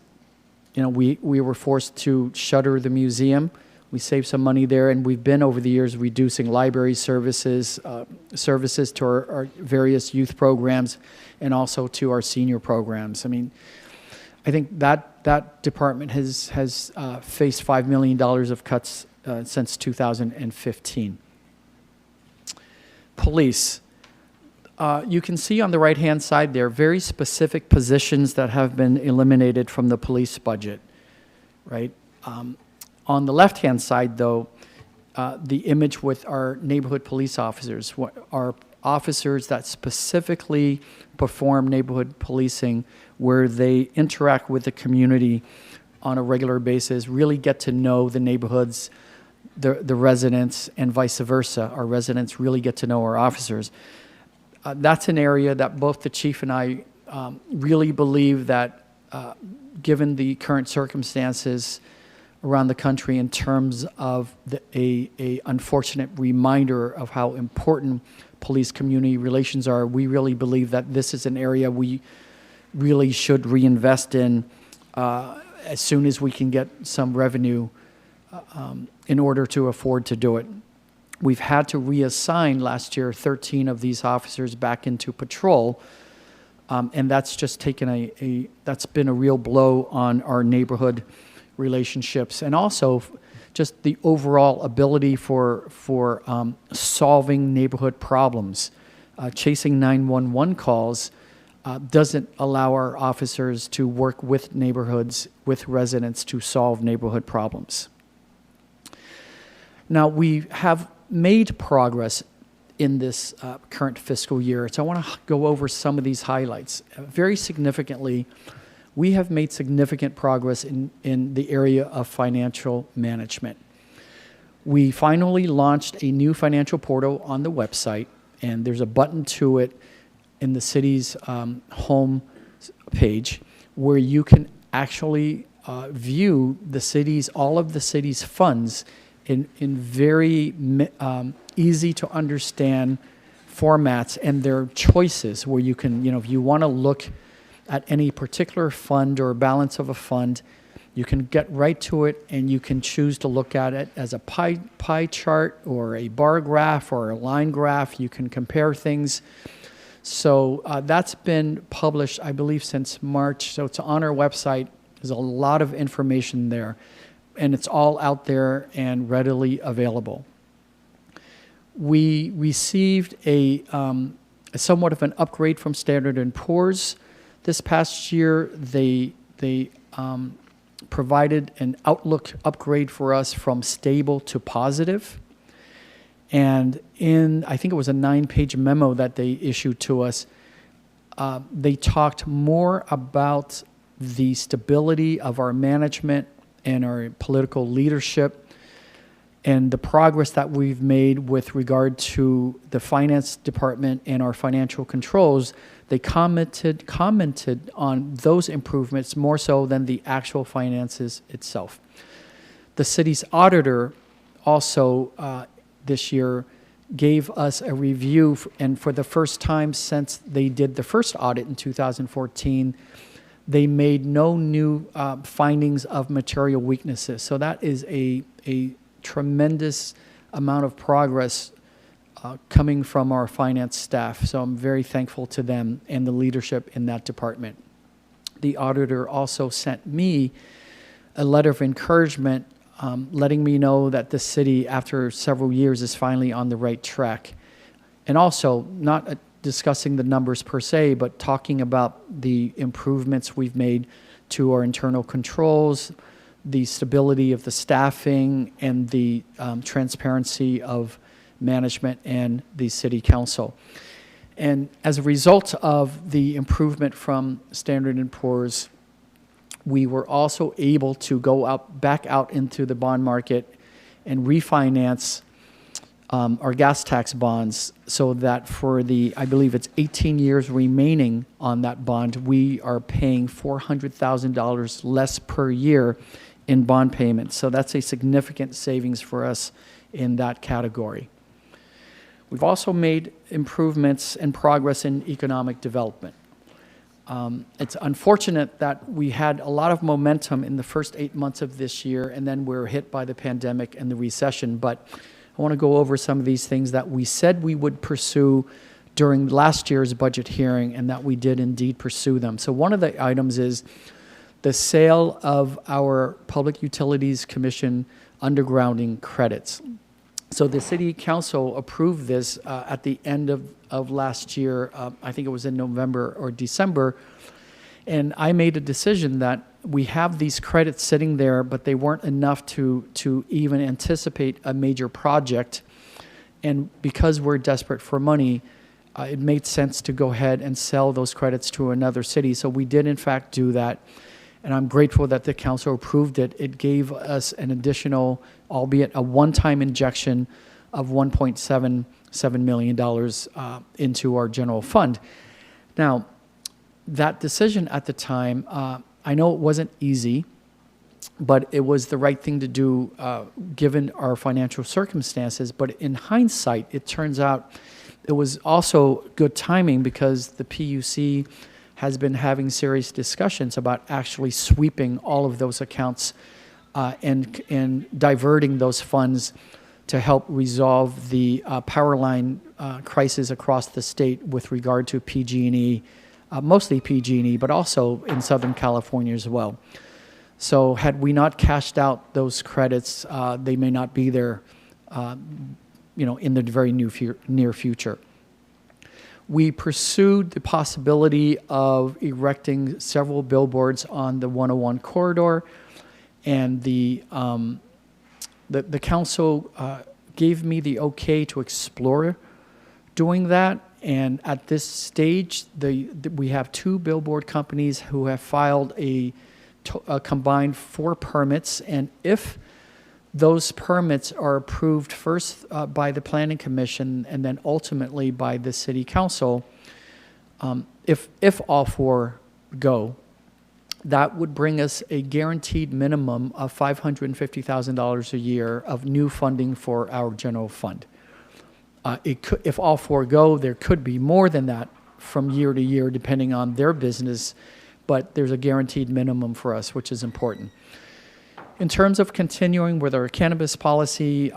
we were forced to shutter the museum. We saved some money there, and we've been over the years reducing library services, services to our various youth programs, and also to our senior programs. I mean, I think that department has faced $5 million of cuts since 2015. Police. You can see on the right-hand side there very specific positions that have been eliminated from the police budget, right? On the left-hand side, though, the image with our neighborhood police officers, our officers that specifically perform neighborhood policing, where they interact with the community on a regular basis, really get to know the neighborhoods, the residents, and vice versa. Our residents really get to know our officers. That's an area that both the chief and I really believe that, given the current circumstances around the country in terms of a unfortunate reminder of how important police-community relations are, we really believe that this is an area we really should reinvest in as soon as we can get some revenue in order to afford to do it. We've had to reassign last year 13 of these officers back into patrol, and that's just taken that's been a real blow on our neighborhood relationships, and also just the overall ability for solving neighborhood problems. Chasing 911 calls doesn't allow our officers to work with neighborhoods, with residents, to solve neighborhood problems. Now, we have made progress in this current fiscal year, so I want to go over some of these highlights. Very significantly, we have made significant progress in the area of financial management. We finally launched a new financial portal on the website, and there's a button to it in the city's home page where you can actually view all of the city's funds in very easy to understand formats, and their choices where you can, if you want to look at any particular fund or balance of a fund, you can get right to it, and you can choose to look at it as a pie chart or a bar graph or a line graph. You can compare things. So that's been published, I believe, since March. So it's on our website. There's a lot of information there, and it's all out there and readily available. We received a somewhat of an upgrade from Standard & Poor's. This past year, they provided an outlook upgrade for us from stable to positive. And I think it was a 9-page memo that they issued to us, they talked more about the stability of our management and our political leadership and the progress that we've made with regard to the finance department and our financial controls. They commented on those improvements more so than the actual finances itself. The city's auditor also this year gave us a review, and for the first time since they did the first audit in 2014, they made no new findings of material weaknesses. So that is a tremendous amount of progress coming from our finance staff. So I'm very thankful to them and the leadership in that department. The auditor also sent me a letter of encouragement, letting me know that the city, after several years, is finally on the right track. And also, not discussing the numbers per se, but talking about the improvements we've made to our internal controls, the stability of the staffing, and the transparency of management and the city council. And as a result of the improvement from Standard & Poor's, we were also able to go back out into the bond market and refinance our gas tax bonds, so that for I believe it's 18 years remaining on that bond, we are paying $400,000 less per year in bond payments. So that's a significant savings for us in that category. We've also made improvements and progress in economic development. It's unfortunate that we had a lot of momentum in the first 8 months of this year, and then we're hit by the pandemic and the recession. But I want to go over some of these things that we said we would pursue during last year's budget hearing, and that we did indeed pursue them. So one of the items is the sale of our Public Utilities Commission undergrounding credits. So the City Council approved this at the end of last year. I think it was in November or December. And I made a decision that we have these credits sitting there, but they weren't enough to even anticipate a major project. And because we're desperate for money, it made sense to go ahead and sell those credits to another city. So we did, in fact, do that. And I'm grateful that the council approved it. It gave us an additional, albeit a one-time injection of $1.77 million into our general fund. Now, that decision at the time, I know it wasn't easy, but it was the right thing to do given our financial circumstances. But in hindsight, it turns out it was also good timing because the PUC has been having serious discussions about actually sweeping all of those accounts and diverting those funds to help resolve the power line crisis across the state with regard to PG&E, mostly PG&E, but also in Southern California as well. So had we not cashed out those credits, they may not be there, in the very near future. We pursued the possibility of erecting several billboards on the 101 corridor, and the council gave me the okay to explore doing that. And at this stage, we have 2 billboard companies who have filed a combined 4 permits, and if those permits are approved first by the Planning Commission and then ultimately by the City Council, if all 4 go, that would bring us a guaranteed minimum of $550,000 a year of new funding for our general fund. If all 4 go, there could be more than that from year to year depending on their business, but there's a guaranteed minimum for us, which is important. In terms of continuing with our cannabis policy,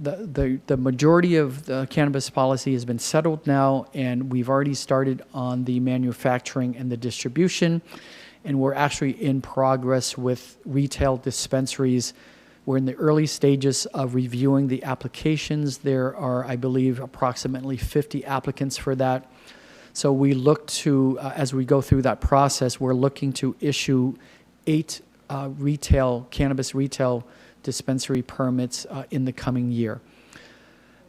the majority of the cannabis policy has been settled now, and we've already started on the manufacturing and the distribution, and we're actually in progress with retail dispensaries. We're in the early stages of reviewing the applications. There are, I believe, approximately 50 applicants for that. So we look to, as we go through that process, we're looking to issue 8 cannabis retail dispensary permits in the coming year.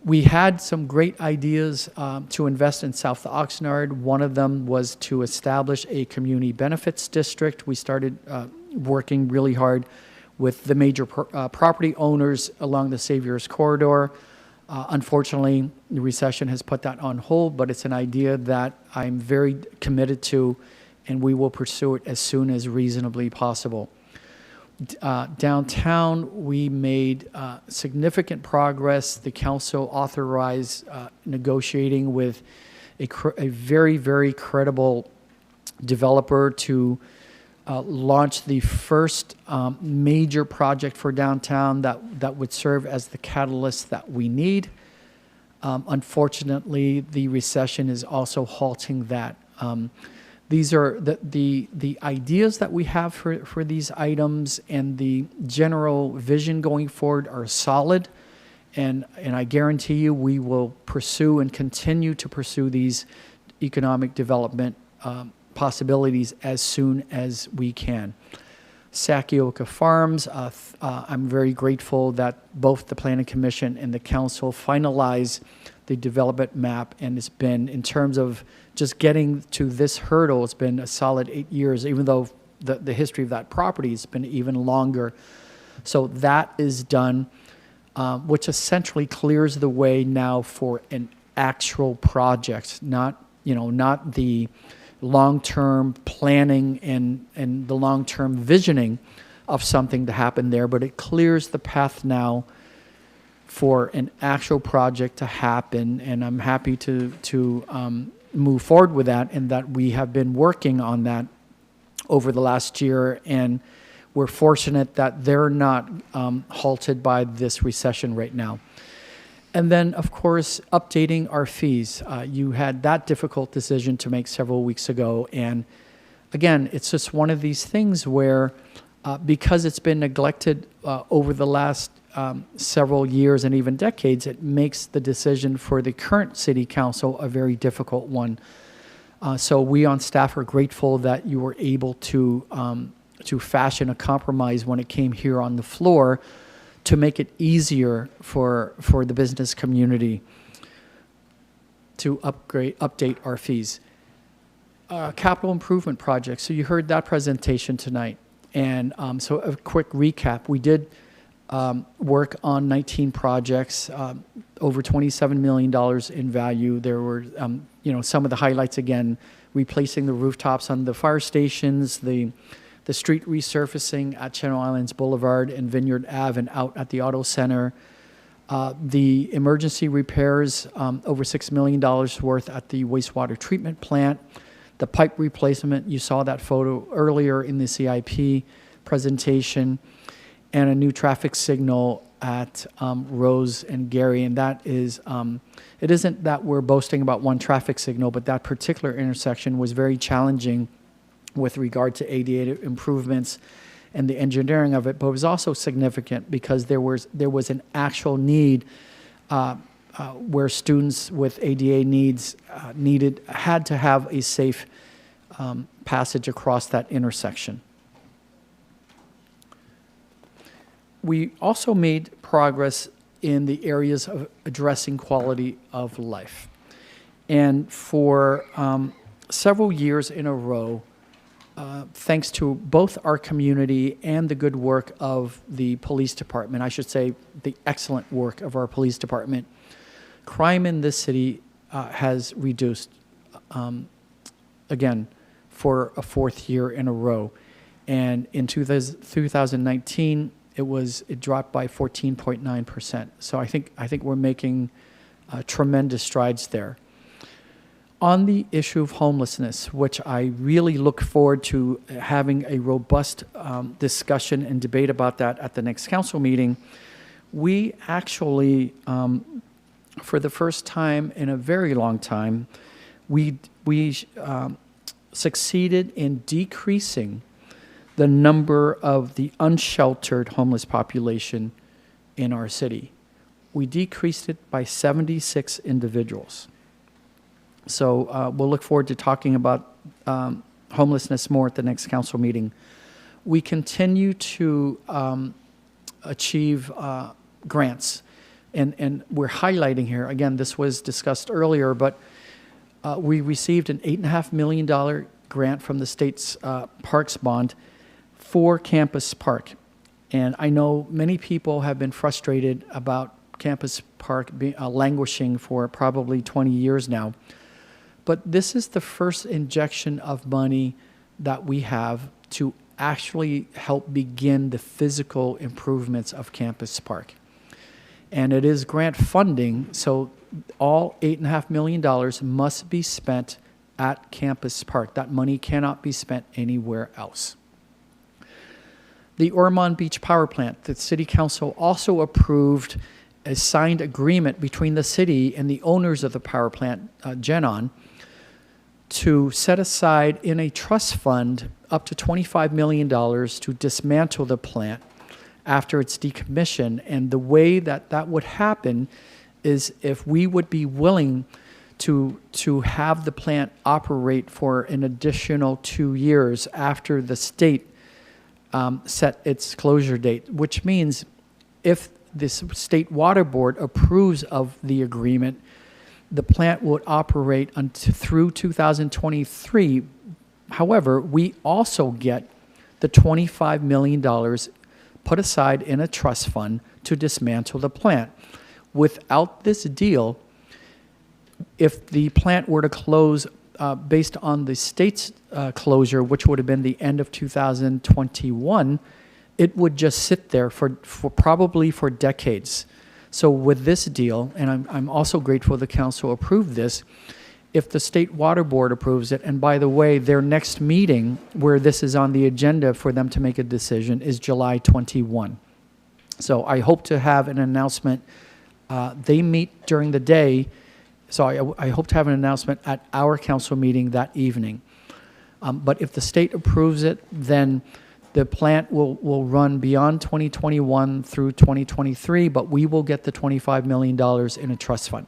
We had some great ideas to invest in South Oxnard. One of them was to establish a community benefits district. We started working really hard with the major property owners along the Saviors Corridor. Unfortunately, the recession has put that on hold, but it's an idea that I'm very committed to, and we will pursue it as soon as reasonably possible. Downtown, we made significant progress. The council authorized negotiating with a very, very credible developer to launch the first major project for downtown that would serve as the catalyst that we need. Unfortunately, the recession is also halting that. These are the ideas that we have for these items, and the general vision going forward are solid, and I guarantee you we will pursue and continue to pursue these economic development possibilities as soon as we can. Sakioka Farms, I'm very grateful that both the Planning Commission and the Council finalized the development map, and it's been, in terms of just getting to this hurdle, it's been a solid 8 years, even though the history of that property has been even longer. So that is done, which essentially clears the way now for an actual project, not the long-term planning and the long-term visioning of something to happen there, but it clears the path now for an actual project to happen. And I'm happy to move forward with that, and that we have been working on that over the last year, and we're fortunate that they're not halted by this recession right now. And then, of course, updating our fees. You had that difficult decision to make several weeks ago, and again, it's just one of these things where because it's been neglected over the last several years and even decades, it makes the decision for the current city council a very difficult one. So we on staff are grateful that you were able to fashion a compromise when it came here on the floor to make it easier for the business community to update our fees. Capital improvement projects. So you heard that presentation tonight. And so a quick recap. We did work on 19 projects, over $27 million in value. There were, some of the highlights again, replacing the rooftops on the fire stations, the street resurfacing at Channel Islands Boulevard and Vineyard Ave and out at the Auto Center, the emergency repairs, over $6 million worth at the wastewater treatment plant, the pipe replacement, you saw that photo earlier in the CIP presentation, and a new traffic signal at Rose and Gary. And that is, it isn't that we're boasting about one traffic signal, but that particular intersection was very challenging with regard to ADA improvements and the engineering of it, but it was also significant because there was an actual need where students with ADA needs had to have a safe passage across that intersection. We also made progress in the areas of addressing quality of life. And for several years in a row, thanks to both our community and the good work of the police department, I should say the excellent work of our police department, crime in this city has reduced, again, for a fourth year in a row. And in 2019, it dropped by 14.9%. So I think we're making tremendous strides there. On the issue of homelessness, which I really look forward to having a robust discussion and debate about that at the next council meeting, we actually, for the first time in a very long time, we succeeded in decreasing the number of the unsheltered homeless population in our city. We decreased it by 76 individuals. So we'll look forward to talking about homelessness more at the next council meeting. We continue to achieve grants, and we're highlighting here, again, this was discussed earlier, but we received an $8.5 million grant from the state's Parks Bond for Campus Park. And I know many people have been frustrated about Campus Park languishing for probably 20 years now. But this is the first injection of money that we have to actually help begin the physical improvements of Campus Park. And it is grant funding, so all $8.5 million must be spent at Campus Park. That money cannot be spent anywhere else. The Ormond Beach Power Plant, the City Council also approved a signed agreement between the city and the owners of the power plant, GenOn, to set aside in a trust fund up to $25 million to dismantle the plant after it's decommissioned. And the way that would happen is if we would be willing to have the plant operate for an additional 2 years after the state set its closure date, which means if the State Water Board approves of the agreement, the plant would operate through 2023. However, we also get the $25 million put aside in a trust fund to dismantle the plant. Without this deal, if the plant were to close based on the state's closure, which would have been the end of 2021, it would just sit there for probably for decades. So with this deal, and I'm also grateful the council approved this, if the State Water Board approves it, and by the way, their next meeting where this is on the agenda for them to make a decision is July 21. So I hope to have an announcement. They meet during the day, so I hope to have an announcement at our council meeting that evening. But if the state approves it, then the plant will run beyond 2021 through 2023, but we will get the $25 million in a trust fund.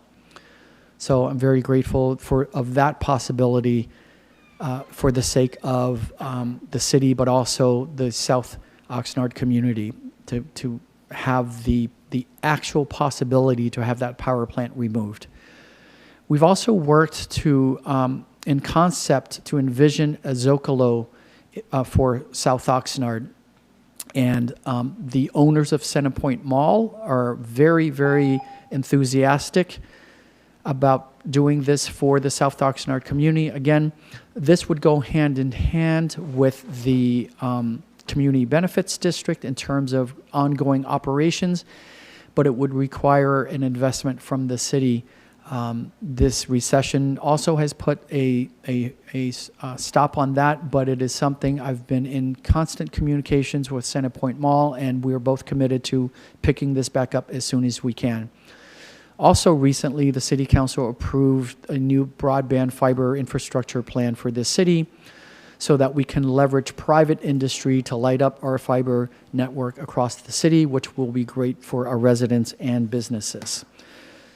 So I'm very grateful of that possibility for the sake of the city, but also the South Oxnard community to have the actual possibility to have that power plant removed. We've also worked to, in concept, to envision a Zocalo for South Oxnard. And the owners of Centerpoint Mall are very, very enthusiastic about doing this for the South Oxnard community. Again, this would go hand in hand with the Community Benefits District in terms of ongoing operations, but it would require an investment from the city. This recession also has put a stop on that, but it is something I've been in constant communications with Centerpoint Mall, and we're both committed to picking this back up as soon as we can. Also recently, the City Council approved a new broadband fiber infrastructure plan for this city so that we can leverage private industry to light up our fiber network across the city, which will be great for our residents and businesses.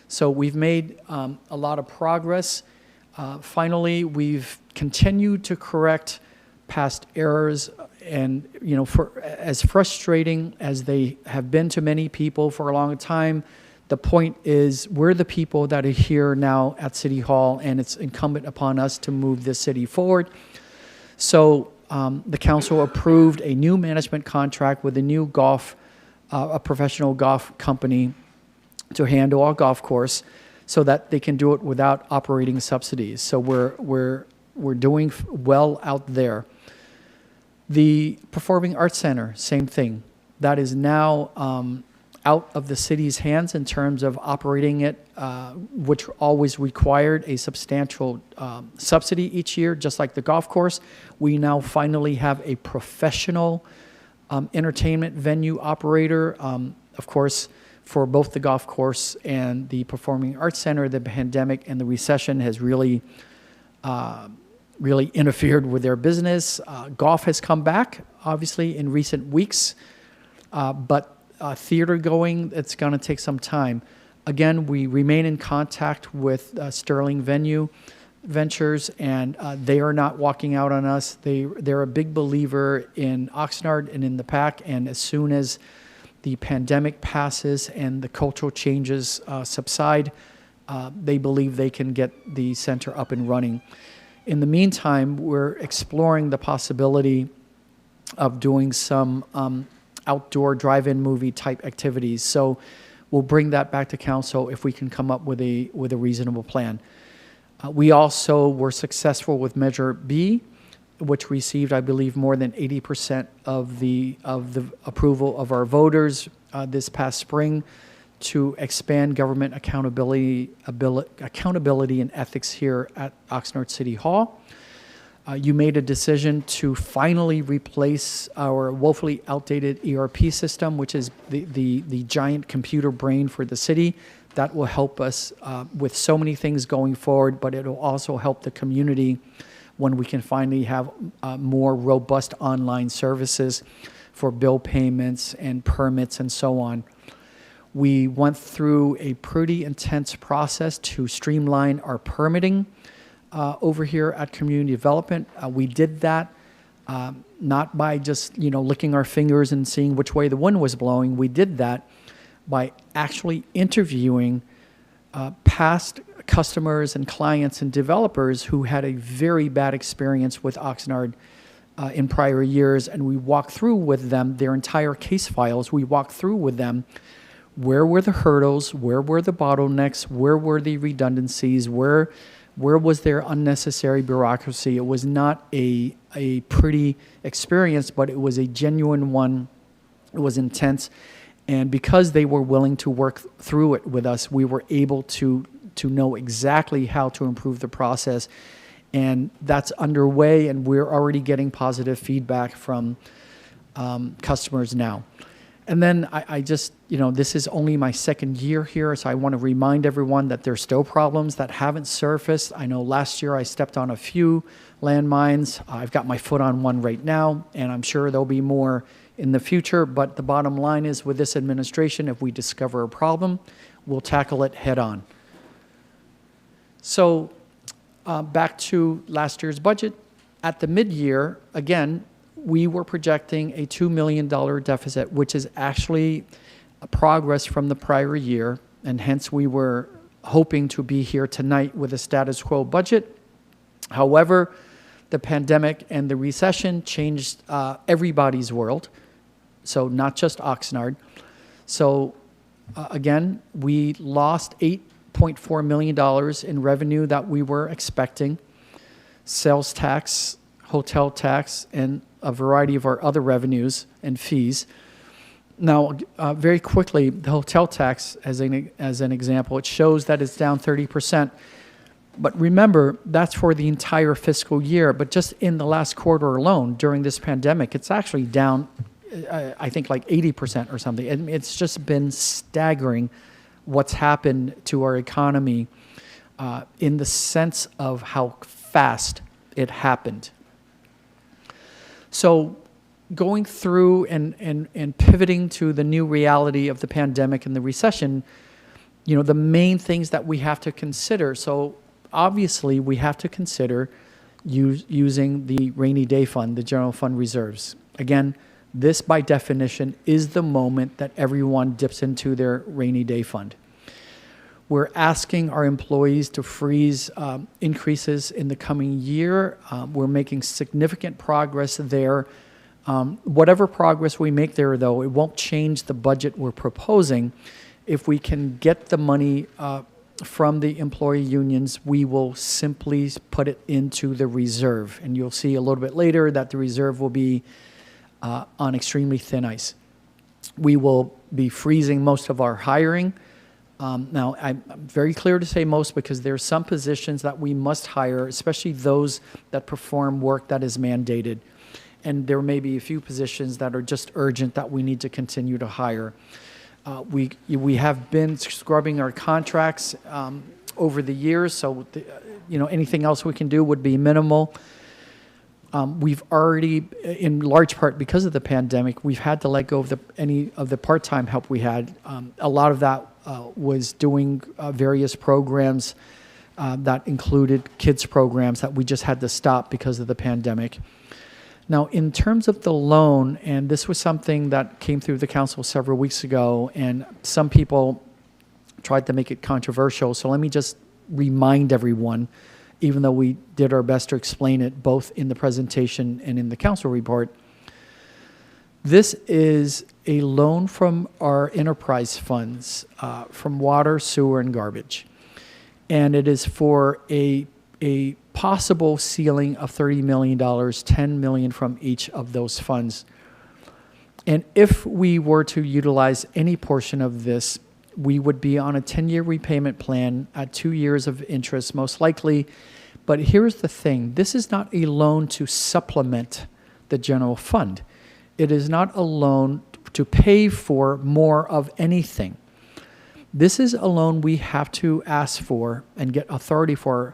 So we've made a lot of progress. Finally, we've continued to correct past errors, and for as frustrating as they have been to many people for a long time, the point is we're the people that are here now at City Hall, and it's incumbent upon us to move this city forward. So the council approved a new management contract with a new a professional golf company to handle our golf course, so that they can do it without operating subsidies. So we're doing well out there. The Performing Arts Center, same thing. That is now out of the city's hands in terms of operating it, which always required a substantial subsidy each year, just like the golf course. We now finally have a professional entertainment venue operator. Of course, for both the golf course and the Performing Arts Center, the pandemic and the recession has really interfered with their business. Golf has come back, obviously, in recent weeks, but theater going, it's going to take some time. Again, we remain in contact with Sterling Venue Ventures, and they are not walking out on us. They're a big believer in Oxnard and in the PAC, and as soon as the pandemic passes and the cultural changes subside, they believe they can get the center up and running. In the meantime, we're exploring the possibility of doing some outdoor drive-in movie type activities. So we'll bring that back to council if we can come up with a reasonable plan. We also were successful with Measure B, which received, I believe, more than 80% of the approval of our voters this past spring, to expand government accountability and ethics here at Oxnard City Hall. You made a decision to finally replace our woefully outdated ERP system, which is the giant computer brain for the city. That will help us with so many things going forward, but it will also help the community when we can finally have more robust online services for bill payments and permits and so on. We went through a pretty intense process to streamline our permitting over here at Community Development. We did that not by just licking our fingers and seeing which way the wind was blowing. We did that by actually interviewing past customers and clients and developers who had a very bad experience with Oxnard in prior years, and we walked through with them their entire case files. We walked through with them where were the hurdles, where were the bottlenecks, where were the redundancies, where was there unnecessary bureaucracy. It was not a pretty experience, but it was a genuine one. It was intense, and because they were willing to work through it with us, we were able to to know exactly how to improve the process. And that's underway, and we're already getting positive feedback from customers now. And then I just, this is only my second year here, so I want to remind everyone that there's still problems that haven't surfaced. I know last year I stepped on a few landmines. I've got my foot on one right now, and I'm sure there'll be more in the future. But the bottom line is, with this administration, if we discover a problem, we'll tackle it head on. So back to last year's budget. At the mid-year, again, we were projecting a $2 million deficit, which is actually a progress from the prior year, and hence we were hoping to be here tonight with a status quo budget. However, the pandemic and the recession changed everybody's world, so not just Oxnard. So again, we lost $8.4 million in revenue that we were expecting, sales tax, hotel tax, and a variety of our other revenues and fees. Now, very quickly, the hotel tax, as an example, it shows that it's down 30%. But remember, that's for the entire fiscal year. But just in the last quarter alone, during this pandemic, it's actually down, I think, like 80% or something. And it's just been staggering what's happened to our economy in the sense of how fast it happened. So going through and pivoting to the new reality of the pandemic and the recession, the main things that we have to consider. So obviously we have to consider using the rainy day fund, the general fund reserves. Again, this by definition is the moment that everyone dips into their rainy day fund. We're asking our employees to freeze increases in the coming year. We're making significant progress there. Whatever progress we make there, though, it won't change the budget we're proposing. If we can get the money from the employee unions, we will simply put it into the reserve. And you'll see a little bit later that the reserve will be on extremely thin ice. We will be freezing most of our hiring. Now, I'm very clear to say most, because there are some positions that we must hire, especially those that perform work that is mandated. And there may be a few positions that are just urgent that we need to continue to hire. We have been scrubbing our contracts over the years, so anything else we can do would be minimal. We've already, in large part because of the pandemic, we've had to let go of any of the part-time help we had. A lot of that was doing various programs that included kids programs that we just had to stop because of the pandemic. Now, in terms of the loan, and this was something that came through the council several weeks ago, and some people tried to make it controversial, so let me just remind everyone, even though we did our best to explain it both in the presentation and in the council report. This is a loan from our enterprise funds, from water, sewer, and garbage. And it is for a possible ceiling of $30 million, $10 million from each of those funds. And if we were to utilize any portion of this, we would be on a 10-year repayment plan at 2 years of interest, most likely. But here's the thing. This is not a loan to supplement the general fund. It is not a loan to pay for more of anything. This is a loan we have to ask for and get authority for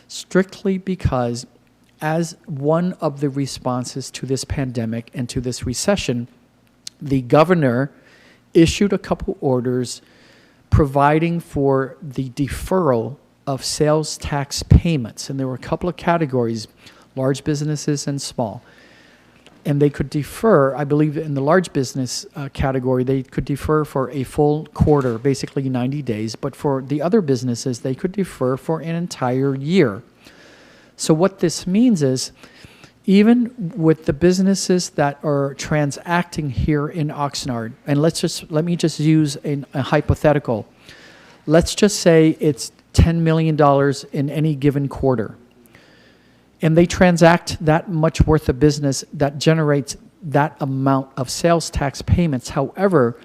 strictly because, as one of the responses to this pandemic and to this recession, the governor issued a couple orders providing for the deferral of sales tax payments. And there were a couple of categories, large businesses and small. And they could defer, I believe in the large business category, they could defer for a full quarter, basically 90 days. But for the other businesses, they could defer for an entire year. So what this means is, even with the businesses that are transacting here in Oxnard, and let me just use a hypothetical. Let's just say it's $10 million in any given quarter. And they transact that much worth of business that generates that amount of sales tax payments. However,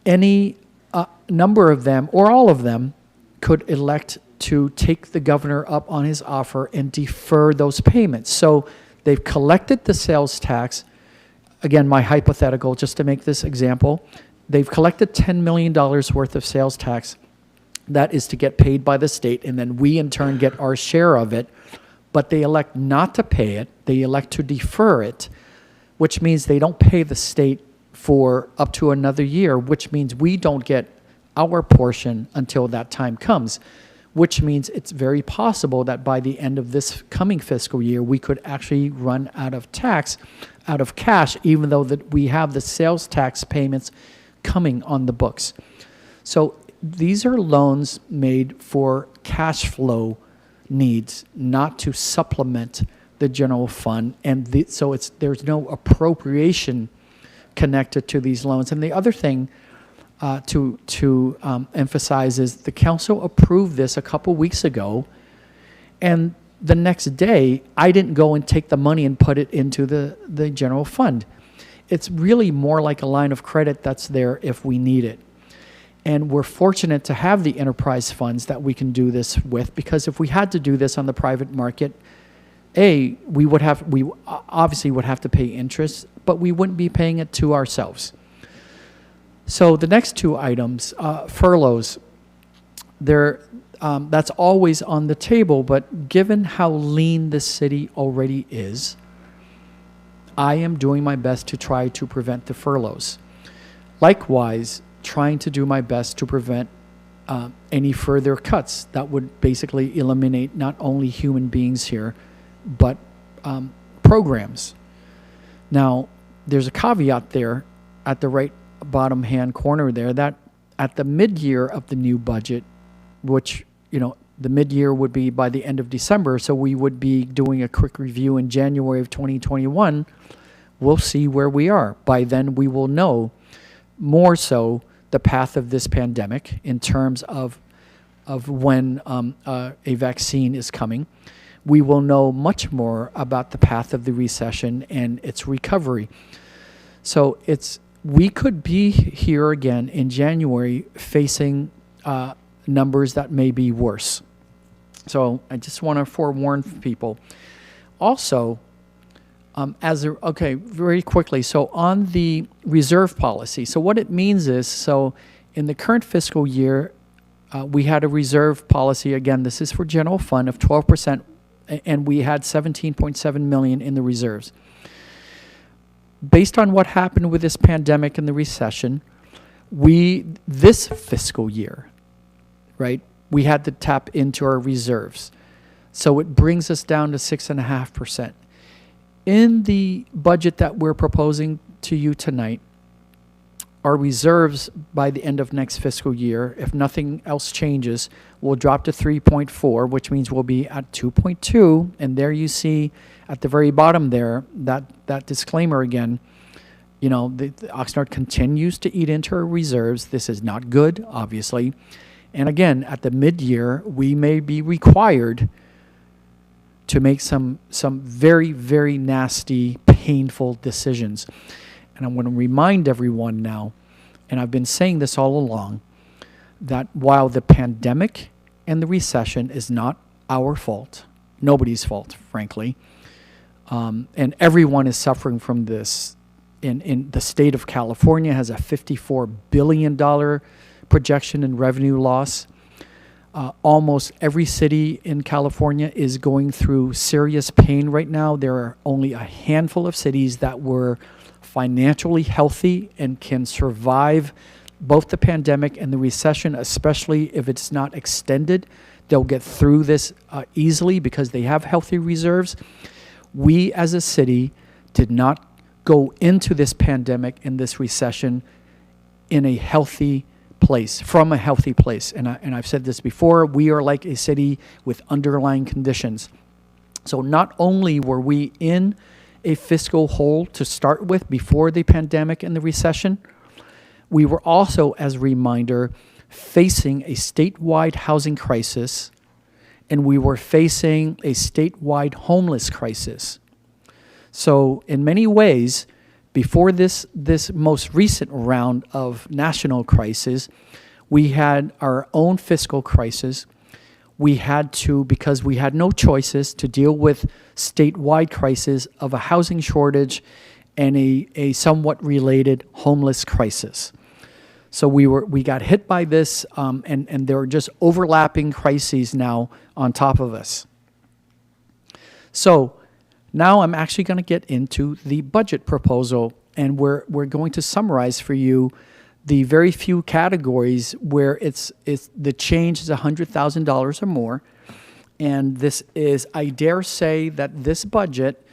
any number of them, or all of them, could elect to take the governor up on his offer and defer those payments. So they've collected the sales tax. Again, my hypothetical, just to make this example, they've collected $10 million worth of sales tax. That is to get paid by the state, and then we in turn get our share of it. But they elect not to pay it. They elect to defer it, which means they don't pay the state for up to another year, which means we don't get our portion until that time comes, which means it's very possible that by the end of this coming fiscal year, we could actually run out of cash, even though that we have the sales tax payments coming on the books. So these are loans made for cash flow needs, not to supplement the general fund, and so there's no appropriation connected to these loans. And the other thing to emphasize is the council approved this a couple weeks ago, and the next day I didn't go and take the money and put it into the general fund. It's really more like a line of credit that's there if we need it. And we're fortunate to have the enterprise funds that we can do this with, because if we had to do this on the private market, we obviously would have to pay interest, but we wouldn't be paying it to ourselves. So the next two items, furloughs, that's always on the table, but given how lean this city already is, I am doing my best to try to prevent the furloughs. Likewise, trying to do my best to prevent any further cuts that would basically eliminate not only human beings here, but programs. Now, there's a caveat there at the right bottom hand corner there that at the mid-year of the new budget, which, the mid-year would be by the end of December, so we would be doing a quick review in January of 2021, we'll see where we are. By then, we will know more so the path of this pandemic in terms of when a vaccine is coming. We will know much more about the path of the recession and its recovery. So we could be here again in January facing numbers that may be worse. So I just want to forewarn people. Also, very quickly, so on the reserve policy, so what it means is, so in the current fiscal year, we had a reserve policy, again, this is for general fund, of 12%, and we had 17.7 million in the reserves. Based on what happened with this pandemic and the recession, this fiscal year, right, we had to tap into our reserves. So it brings us down to 6.5%. In the budget that we're proposing to you tonight, our reserves by the end of next fiscal year, if nothing else changes, will drop to 3.4, which means we'll be at 2.2. And there you see at the very bottom there, that disclaimer again, the Oxnard continues to eat into our reserves. This is not good, obviously. And again, at the mid-year, we may be required to make some very, very nasty, painful decisions. And I want to remind everyone now, and I've been saying this all along, that while the pandemic and the recession is not our fault, nobody's fault, frankly, and everyone is suffering from this. In the state of California has a $54 billion projection in revenue loss. Almost every city in California is going through serious pain right now. There are only a handful of cities that were financially healthy and can survive both the pandemic and the recession, especially if it's not extended. They'll get through this easily because they have healthy reserves. We as a city did not go into this pandemic and this recession in a healthy place, from a healthy place. And I've said this before, we are like a city with underlying conditions. So not only were we in a fiscal hole to start with before the pandemic and the recession, we were also, as a reminder, facing a statewide housing crisis, and we were facing a statewide homeless crisis. So in many ways, before this most recent round of national crisis, We had our own fiscal crisis. We had to, because we had no choices, to deal with statewide crisis of a housing shortage and a somewhat related homeless crisis. So we got hit by this, and there are just overlapping crises now on top of us. So now I'm actually going to get into the budget proposal, and we're going to summarize for you the very few categories where it's the change is $100,000 or more. And this is, I dare say that this budget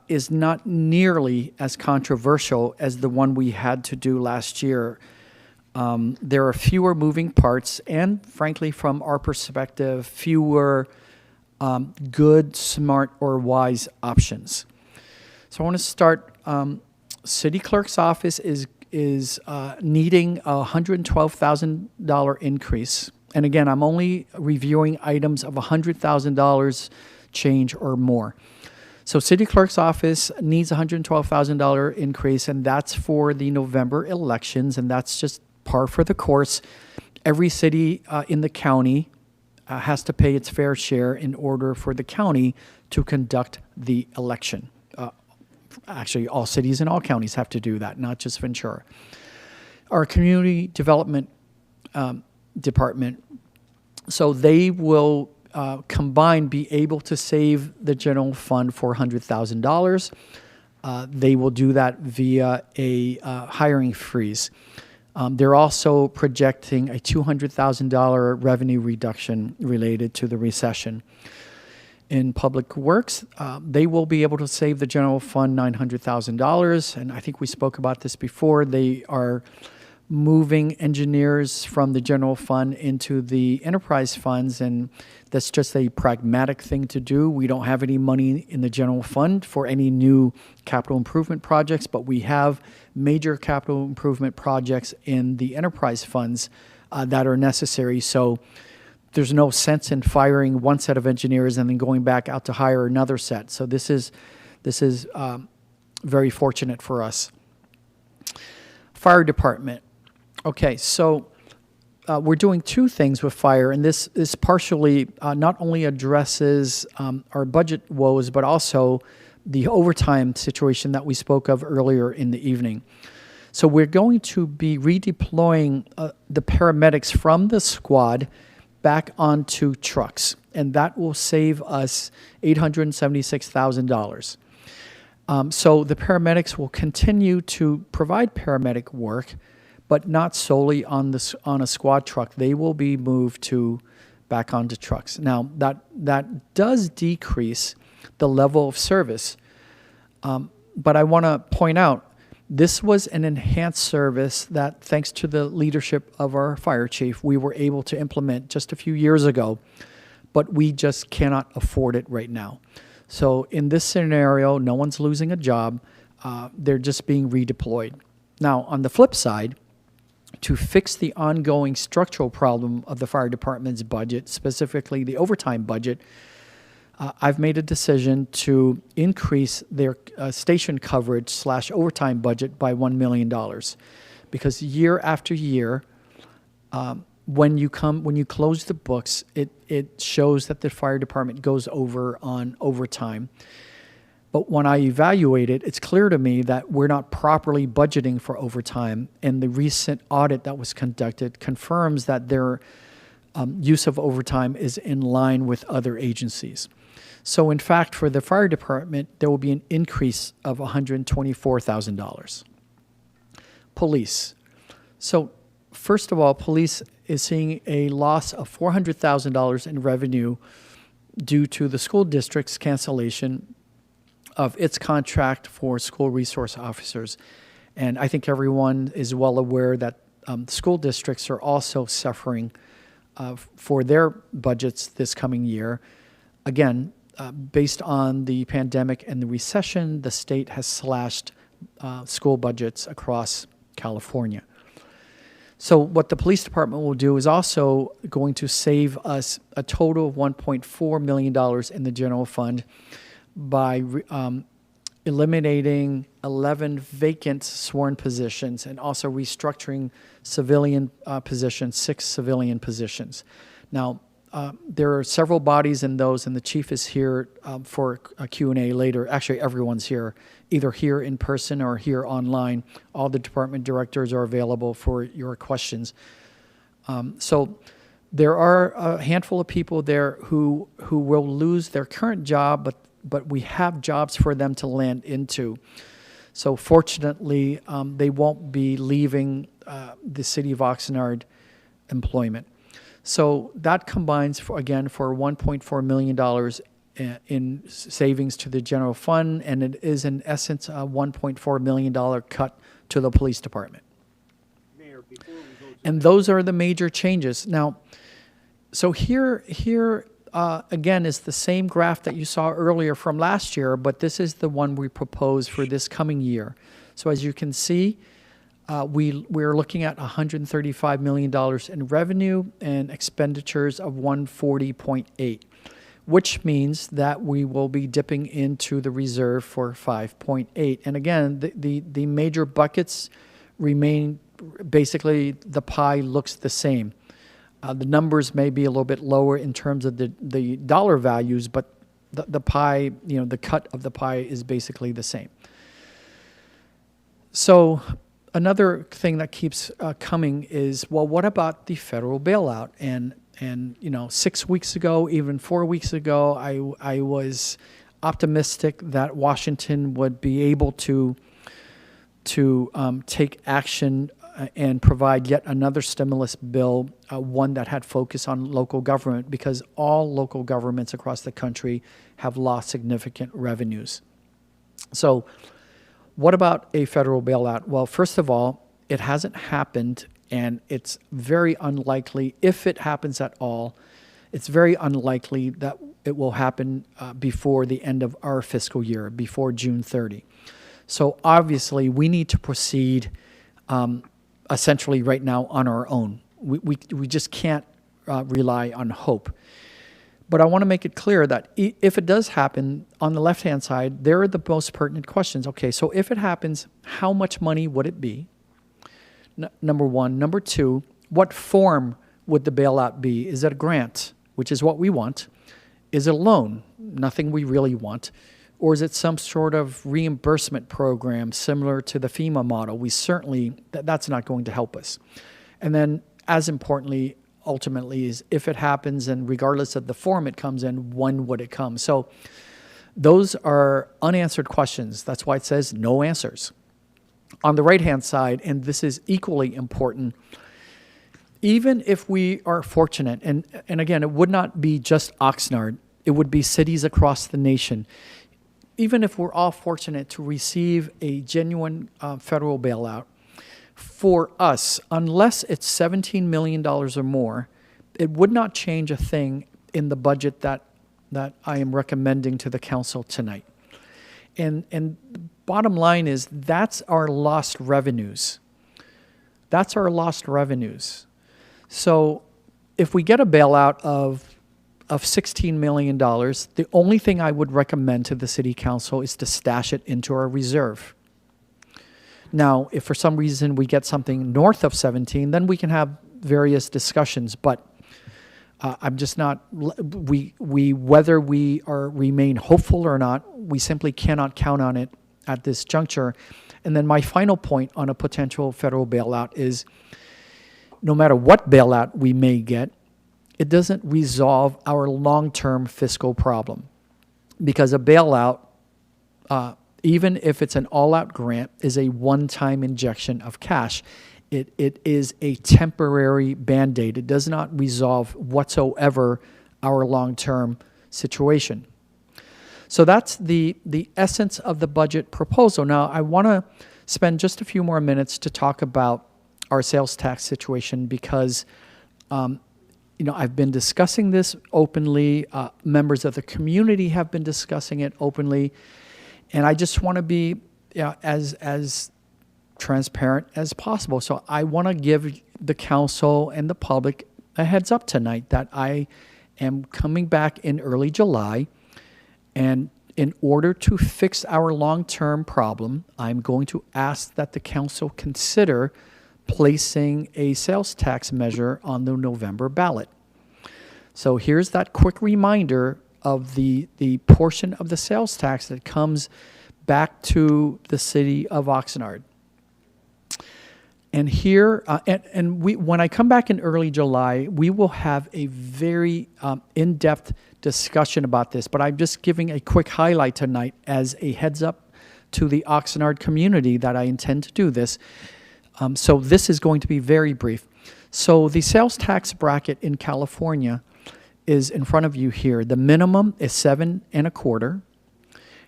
is not nearly as controversial as the one we had to do last year. There are fewer moving parts, and frankly, from our perspective, fewer good, smart, or wise options. So I want to start. City clerk's office is needing a $112,000 increase. And again, I'm only reviewing items of $100,000 change or more. So city clerk's office needs a $112,000 increase, and that's for the November elections, and that's just par for the course. Every city in the county has to pay its fair share in order for the county to conduct the election. Actually, all cities and all counties have to do that, not just Ventura. Our community development department, so they will combined be able to save the general fund $400,000. They will do that via a hiring freeze. They're also projecting a $200,000 revenue reduction related to the recession. In Public Works, they will be able to save the general fund $900,000, and I think we spoke about this before. They are moving engineers from the general fund into the enterprise funds, and that's just a pragmatic thing to do. We don't have any money in the general fund for any new capital improvement projects, but we have major capital improvement projects in the enterprise funds that are necessary. So there's no sense in firing one set of engineers and then going back out to hire another set. So this is very fortunate for us. Fire department. Okay, so we're doing two things with fire, and this partially not only addresses our budget woes, but also the overtime situation that we spoke of earlier in the evening. So we're going to be redeploying the paramedics from the squad back onto trucks, and that will save us $876,000. So the paramedics will continue to provide paramedic work, but not solely on a squad truck. They will be moved back onto trucks. Now that does decrease the level of service, but I want to point out this was an enhanced service that, thanks to the leadership of our fire chief, we were able to implement just a few years ago, but we just cannot afford it right now. So in this scenario, no one's losing a job. They're just being redeployed. Now, on the flip side, to fix the ongoing structural problem of the fire department's budget, specifically the overtime budget, I've made a decision to increase their station coverage / overtime budget by $1 million, because year after year, when you close the books, it shows that the fire department goes over on overtime. But when I evaluate it, it's clear to me that we're not properly budgeting for overtime, and the recent audit that was conducted confirms that their use of overtime is in line with other agencies. So in fact, for the fire department, there will be an increase of $124,000. Police. So first of all, police is seeing a loss of $400,000 in revenue due to the school district's cancellation of its contract for school resource officers. And I think everyone is well aware that school districts are also suffering for their budgets this coming year. Again, based on the pandemic and the recession, the state has slashed school budgets across California. So what the police department will do is also going to save us a total of $1.4 million in the general fund by eliminating 11 vacant sworn positions, and also restructuring civilian positions, 6 civilian positions. Now, there are several bodies in those, and the chief is here for a Q&A later. Actually, everyone's here, either here in person or here online. All the department directors are available for your questions. So there are a handful of people there who will lose their current job, but we have jobs for them to land into. So fortunately, they won't be leaving the city of Oxnard employment. So that combines, for $1.4 million in savings to the general fund, and it is in essence a $1.4 million cut to the police department. Mayor, before we go to And those are the major changes. Now, so here again is the same graph that you saw earlier from last year, but this is the one we propose for this coming year. So as you can see, we're looking at $135 million in revenue and expenditures of 140.8, which means that we will be dipping into the reserve for 5.8. And again, the major buckets remain, basically the pie looks the same. The numbers may be a little bit lower in terms of the dollar values, but the pie, the cut of the pie is basically the same. So another thing that keeps coming is, well, what about the federal bailout? And 6 weeks ago, even 4 weeks ago, I was optimistic that Washington would be able to take action and provide yet another stimulus bill, one that had focus on local government, because all local governments across the country have lost significant revenues. So what about a federal bailout? Well, first of all, it hasn't happened, and it's very unlikely, if it happens at all, it's very unlikely that it will happen before the end of our fiscal year, before June 30. So obviously, we need to proceed essentially right now on our own. We just can't rely on hope. But I want to make it clear that if it does happen, on the left-hand side, there are the most pertinent questions. Okay, so if it happens, how much money would it be? Number one. Number two, what form would the bailout be? Is it a grant, which is what we want? Is it a loan? Nothing we really want. Or is it some sort of reimbursement program similar to the FEMA model? We certainly, that's not going to help us. And then, as importantly, ultimately, is if it happens, and regardless of the form it comes in, when would it come? So those are unanswered questions. That's why it says no answers. On the right-hand side, and this is equally important, even if we are fortunate, and again, it would not be just Oxnard, it would be cities across the nation. Even if we're all fortunate to receive a genuine federal bailout, for us, unless it's $17 million or more, it would not change a thing in the budget that I am recommending to the council tonight. And the bottom line is, that's our lost revenues. That's our lost revenues. So if we get a bailout of $16 million, the only thing I would recommend to the city council is to stash it into our reserve. Now, if for some reason we get something north of 17, then we can have various discussions, but I'm just not, whether we remain hopeful or not, we simply cannot count on it at this juncture. And then my final point on a potential federal bailout is, no matter what bailout we may get, it doesn't resolve our long-term fiscal problem, because a bailout, even if it's an all-out grant, is a one-time injection of cash. It is a temporary Band-Aid. It does not resolve whatsoever our long-term situation. So that's the essence of the budget proposal. Now, I want to spend just a few more minutes to talk about our sales tax situation, because I've been discussing this openly. Members of the community have been discussing it openly. And I just want to be as transparent as possible. So I want to give the council and the public a heads up tonight that I am coming back in early July. And in order to fix our long-term problem, I'm going to ask that the council consider placing a sales tax measure on the November ballot. So here's that quick reminder of the portion of the sales tax that comes back to the city of Oxnard. And here, when I come back in early July, we will have a very in-depth discussion about this, but I'm just giving a quick highlight tonight as a heads up to the Oxnard community that I intend to do this. So this is going to be very brief. So the sales tax bracket in California is in front of you here. The minimum is 7 1/4,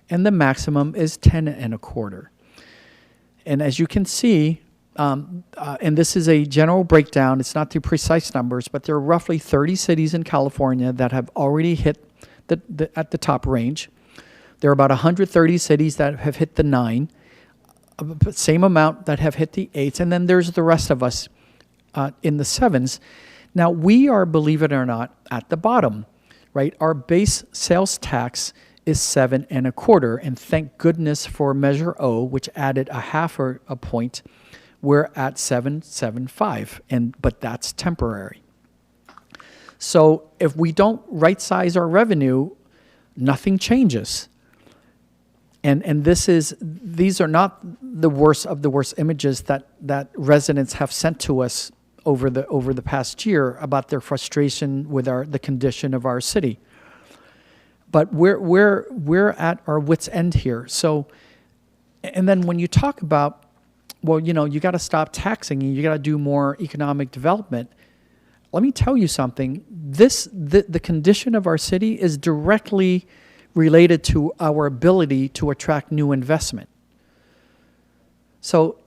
and the maximum is 10 1/4. And as you can see, and this is a general breakdown, it's not the precise numbers, but there are roughly 30 cities in California that have already hit at the top range. There are about 130 cities that have hit the 9, same amount that have hit the 8s, and then there's the rest of us in the 7s. Now, we are, believe it or not, at the bottom, right? Our base sales tax is 7 1/4, and thank goodness for Measure O, which added a half a point. We're at 7.75, but that's temporary. So if we don't right-size our revenue, nothing changes. And these are not the worst of the worst images that residents have sent to us over the past year about their frustration with the condition of our city. But we're at our wits' end here. So, and then when you talk about, well, you got to stop taxing and you got to do more economic development. Let me tell you something. The condition of our city is directly related to our ability to attract new investment. So,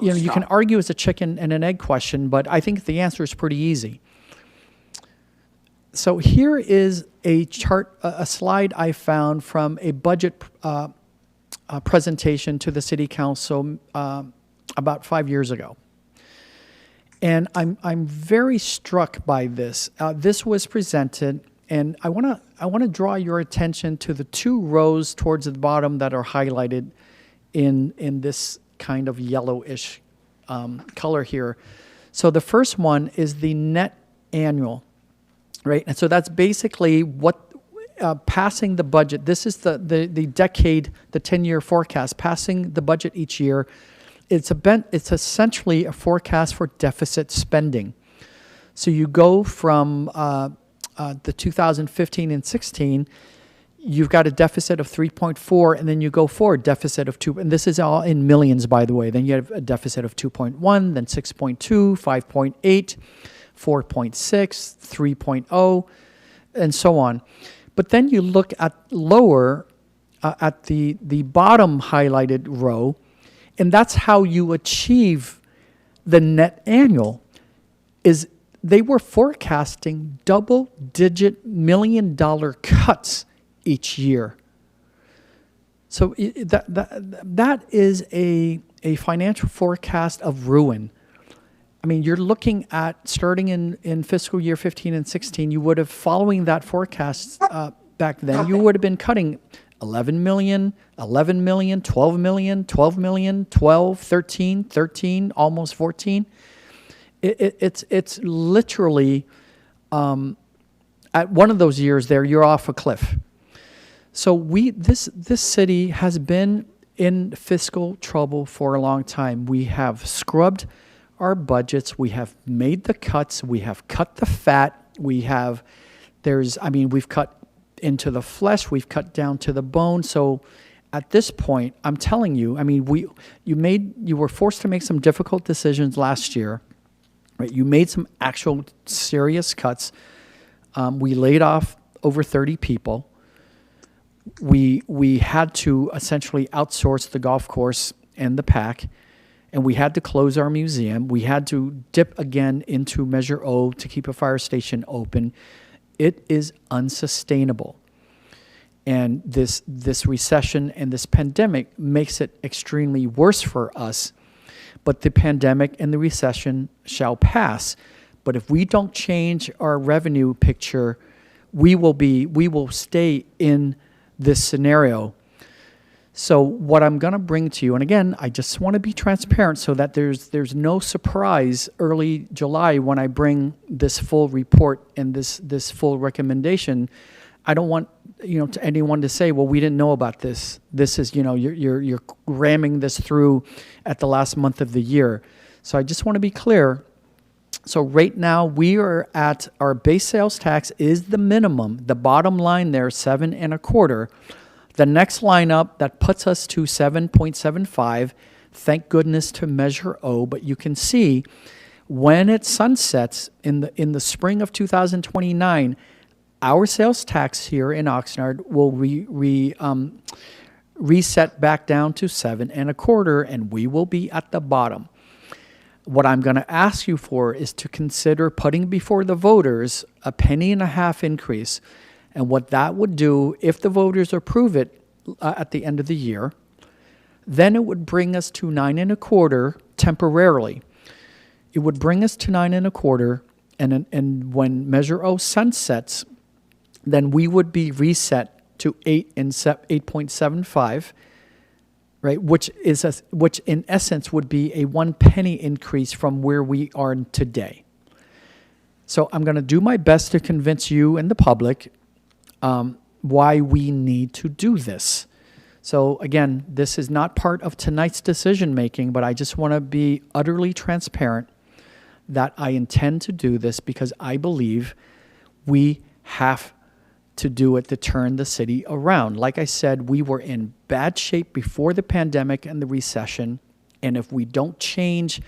you can argue it's a chicken and an egg question, but I think the answer is pretty easy. So here is a chart, a slide I found from a budget presentation to the city council about 5 years ago. And I'm very struck by this. This was presented, and I want to draw your attention to the 2 rows towards the bottom that are highlighted in this kind of yellowish color here. So the first one is the net annual, right? And so that's basically what passing the budget. This is the decade, the 10-year forecast, passing the budget each year. It's essentially a forecast for deficit spending. So you go from the 2015 and 16, you've got a deficit of 3.4, and then you go forward, deficit of 2, and this is all in millions, by the way. Then you have a deficit of 2.1, then 6.2, 5.8, 4.6, 3.0, and so on. But then you look at lower, at the bottom highlighted row, and that's how you achieve the net annual, is they were forecasting double-digit million-dollar cuts each year. So that is a financial forecast of ruin. I mean, you're looking at starting in fiscal year 15 and 16, you would have, following that forecast back then, you would have been cutting 11 million, 11 million, 12 million, 12 million, 12, 13, 13, almost 14. It's literally, at one of those years there, you're off a cliff. So this city has been in fiscal trouble for a long time. We have scrubbed our budgets. We have made the cuts. We have cut the fat. We've cut into the flesh. We've cut down to the bone. So at this point, I'm telling you, you were forced to make some difficult decisions last year, right? You made some actual serious cuts. We laid off over 30 people. We had to essentially outsource the golf course and the PAC, and we had to close our museum. We had to dip again into Measure O to keep a fire station open. It is unsustainable. And this recession and this pandemic makes it extremely worse for us. But the pandemic and the recession shall pass. But if we don't change our revenue picture, we will stay in this scenario. So what I'm going to bring to you, and again, I just want to be transparent so that there's no surprise early July when I bring this full report and this full recommendation. I don't want to anyone to say, well, we didn't know about this. This is you're ramming this through at the last month of the year. So I just want to be clear. So right now we are at our base sales tax is the minimum. The bottom line there, 7.25. The next line up, that puts us to 7.75. Thank goodness to Measure O, but you can see when it sunsets in the spring of 2029, our sales tax here in Oxnard will reset back down to 7.25, and we will be at the bottom. What I'm going to ask you for is to consider putting before the voters a $0.015 increase. And what that would do, if the voters approve it at the end of the year, then it would bring us to 9.25 temporarily. It would bring us to 9.25, and when Measure O sunsets, then we would be reset to 8.75, right? Which in essence would be a 1 penny increase from where we are today. So I'm going to do my best to convince you and the public why we need to do this. So again, this is not part of tonight's decision making, but I just want to be utterly transparent that I intend to do this because I believe we have to do it to turn the city around. Like I said, we were in bad shape before the pandemic and the recession, and if we don't change,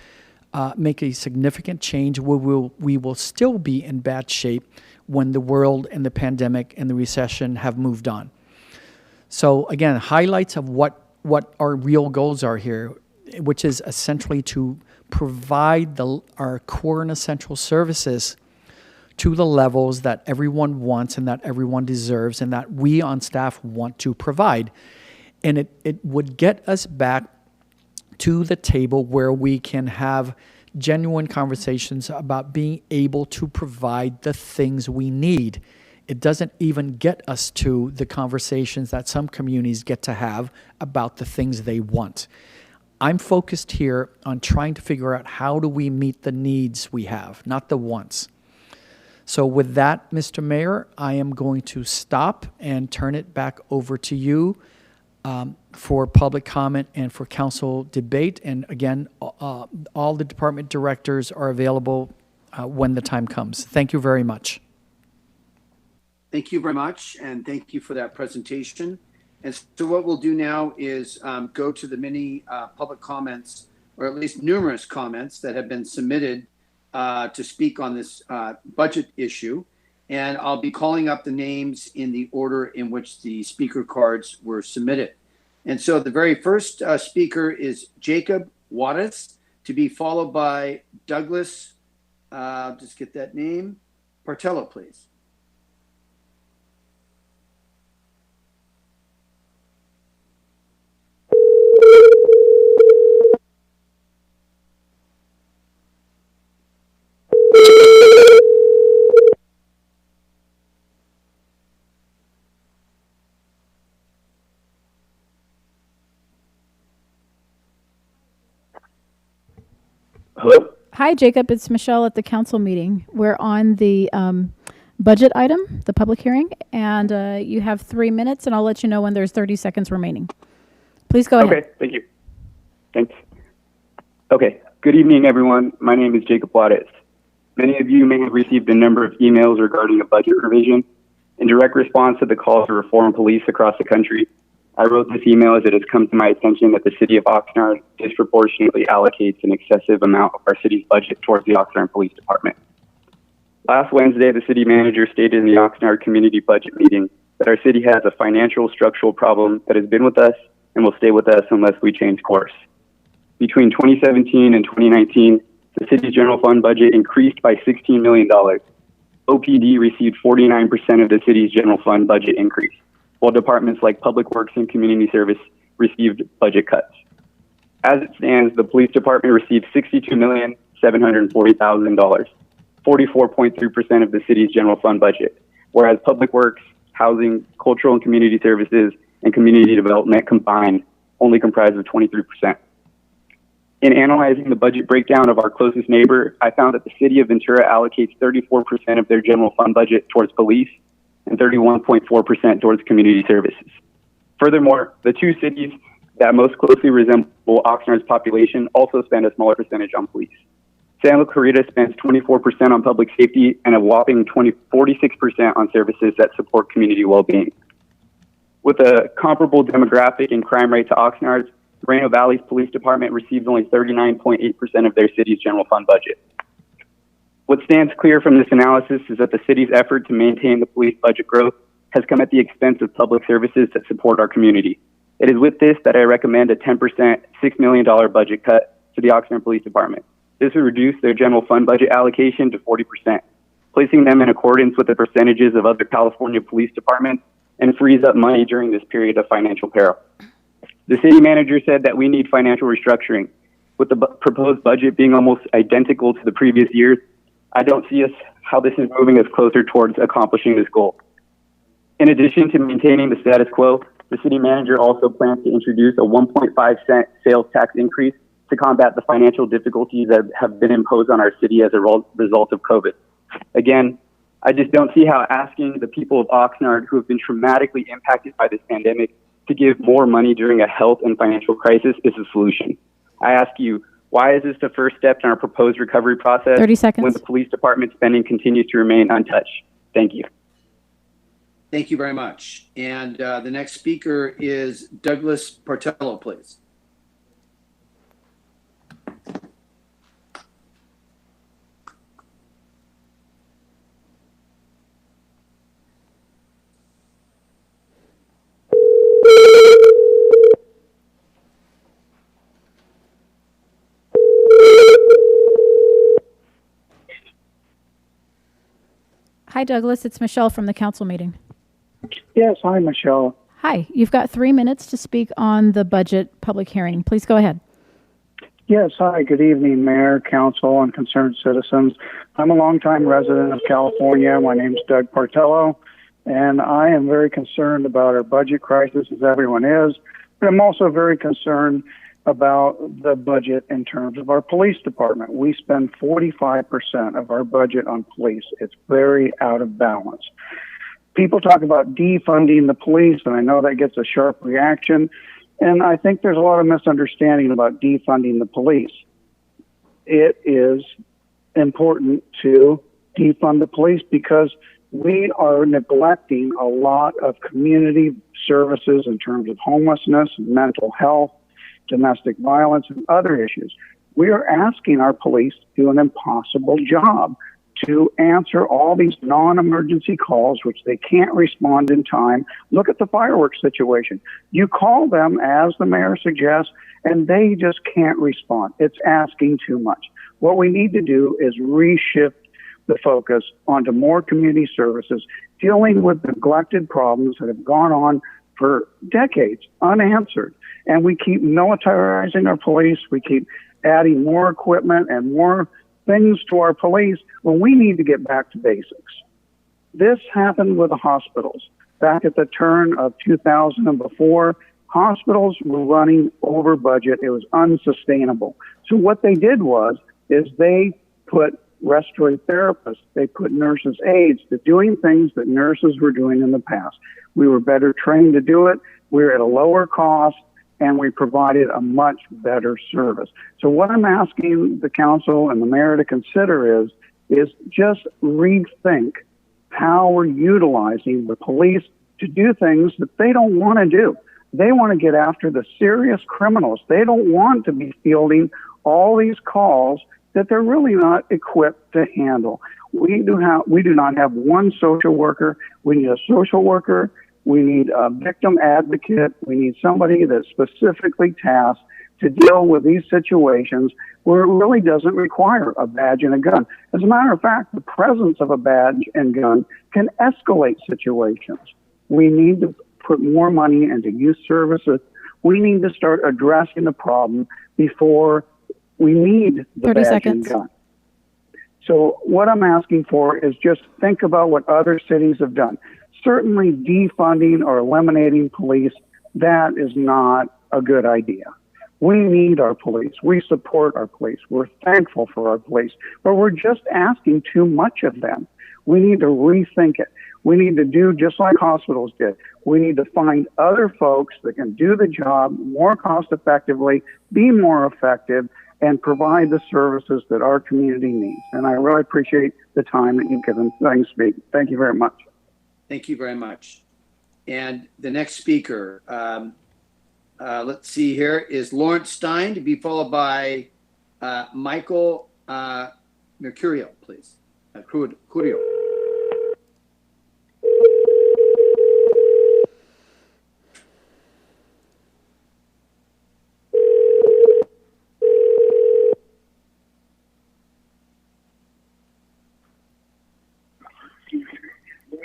make a significant change, we will still be in bad shape when the world and the pandemic and the recession have moved on. So again, highlights of what our real goals are here, which is essentially to provide our core and essential services to the levels that everyone wants and that everyone deserves and that we on staff want to provide. And it would get us back to the table where we can have genuine conversations about being able to provide the things we need. It doesn't even get us to the conversations that some communities get to have about the things they want. I'm focused here on trying to figure out how do we meet the needs we have, not the wants. So with that, Mr. Mayor, I am going to stop and turn it back over to you for public comment and for council debate. And again, all the department directors are available when the time comes. Thank you very much. Thank you very much, and thank you for that presentation. And so what we'll do now is go to the many public comments, or at least numerous comments that have been submitted to speak on this budget issue. And I'll be calling up the names in the order in which the speaker cards were submitted. And so the very first speaker is Jacob Wattis, to be followed by Douglas, just get that name, Partello, please. Hello? Hi, Jacob. It's Michelle at the council meeting. We're on the budget item, the public hearing, and you have 3 minutes, and I'll let you know when there's 30 seconds remaining. Please go ahead. Okay, thank you. Thanks. Okay, good evening, everyone. My name is Jacob Wattis. Many of you may have received a number of emails regarding a budget revision. In direct response to the call to reform police across the country, I wrote this email as it has come to my attention that the city of Oxnard disproportionately allocates an excessive amount of our city's budget towards the Oxnard Police Department. Last Wednesday, the city manager stated in the Oxnard community budget meeting that our city has a financial structural problem that has been with us and will stay with us unless we change course. Between 2017 and 2019, the city's general fund budget increased by $16 million. OPD received 49% of the city's general fund budget increase, while departments like Public Works and Community Service received budget cuts. As it stands, the police department received $62,740,000, 44.3% of the city's general fund budget, whereas Public Works housing, cultural and community services, and community development combined only comprise of 23%. In analyzing the budget breakdown of our closest neighbor, I found that the city of Ventura allocates 34% of their general fund budget towards police and 31.4% towards community services. Furthermore, the two cities that most closely resemble Oxnard's population also spend a smaller percentage on police. Santa Clarita spends 24% on public safety and a whopping 46% on services that support community well-being. With a comparable demographic and crime rate to Oxnard's, Moreno Valley's police department receives only 39.8% of their city's general fund budget. What stands clear from this analysis is that the city's effort to maintain the police budget growth has come at the expense of public services that support our community. It is with this that I recommend a 10%, $6 million budget cut to the Oxnard Police Department. This would reduce their general fund budget allocation to 40%, placing them in accordance with the percentages of other California police departments and frees up money during this period of financial peril. The city manager said that we need financial restructuring. With the proposed budget being almost identical to the previous years, I don't see how this is moving us closer towards accomplishing this goal. In addition to maintaining the status quo, the city manager also plans to introduce a 1.5-cent sales tax increase to combat the financial difficulties that have been imposed on our city as a result of COVID. Again, I just don't see how asking the people of Oxnard, who have been traumatically impacted by this pandemic, to give more money during a health and financial crisis is a solution. I ask you, why is this the first step in our proposed recovery process 30 seconds. when the police department spending continues to remain untouched? Thank you. Thank you very much. And the next speaker is Douglas Portello, please. Hi, Douglas. It's Michelle from the council meeting. Yes, hi, Michelle. Hi. You've got 3 minutes to speak on the budget public hearing. Please go ahead. Yes, hi, good evening, Mayor, Council, and concerned citizens. I'm a longtime resident of California. My name's Doug Portello, and I am very concerned about our budget crisis, as everyone is, but I'm also very concerned about the budget in terms of our police department. We spend 45% of our budget on police. It's very out of balance. People talk about defunding the police, and I know that gets a sharp reaction, and I think there's a lot of misunderstanding about defunding the police. It is important to defund the police because we are neglecting a lot of community services in terms of homelessness, mental health, domestic violence, and other issues. We are asking our police to do an impossible job to answer all these non-emergency calls, which they can't respond in time. Look at the fireworks situation. You call them, as the mayor suggests, and they just can't respond. It's asking too much. What we need to do is reshift the focus onto more community services, dealing with neglected problems that have gone on for decades, unanswered. And we keep militarizing our police. We keep adding more equipment and more things to our police when we need to get back to basics. This happened with the hospitals. Back at the turn of 2000 and before, hospitals were running over budget. It was unsustainable. So what they did is they put respiratory therapists, they put nurses' aides to doing things that nurses were doing in the past. We were better trained to do it. We were at a lower cost, and we provided a much better service. So what I'm asking the council and the mayor to consider is just rethink how we're utilizing the police to do things that they don't want to do. They want to get after the serious criminals. They don't want to be fielding all these calls that they're really not equipped to handle. We do not have one social worker. We need a social worker. We need a victim advocate. We need somebody that's specifically tasked to deal with these situations where it really doesn't require a badge and a gun. As a matter of fact, the presence of a badge and gun can escalate situations. We need to put more money into youth services. We need to start addressing the problem before we need the 30 badge seconds. and gun. So what I'm asking for is just think about what other cities have done. certainly defunding or eliminating police, that is not a good idea. We need our police. We support our police. We're thankful for our police, but we're just asking too much of them. We need to rethink it. We need to do just like hospitals did. We need to find other folks that can do the job more cost effectively, be more effective, and provide the services that our community needs. And I really appreciate the time that you've given letting me speak. Thank you very much. Thank you very much. And the next speaker, let's see here, is Lawrence Stein, to be followed by Michael Mercurio, please. Curio.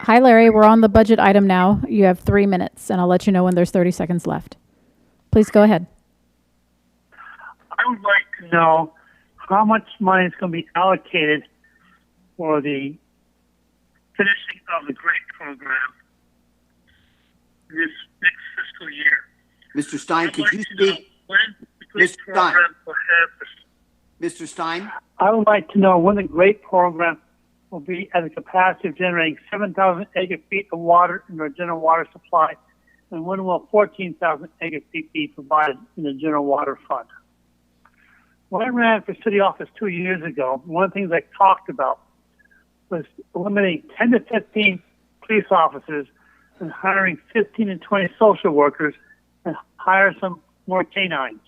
Hi, Larry. We're on the budget item now. You have 3 minutes, and I'll let you know when there's 30 seconds left. Please go ahead. I would like to know how much money is going to be allocated for the finishing of the GREAT program this next fiscal year. Mr. Stein, could you speak? Mr. Stein. Mr. Stein? I would like to know when the GREAT program will be at a capacity of generating 7,000 acre-feet of water in our general water supply, and when will 14,000 acre-feet be provided in the general water fund? When I ran for city office 2 years ago, one of the things I talked about was eliminating 10 to 15 police officers and hiring 15 to 20 social workers and hire some more canines.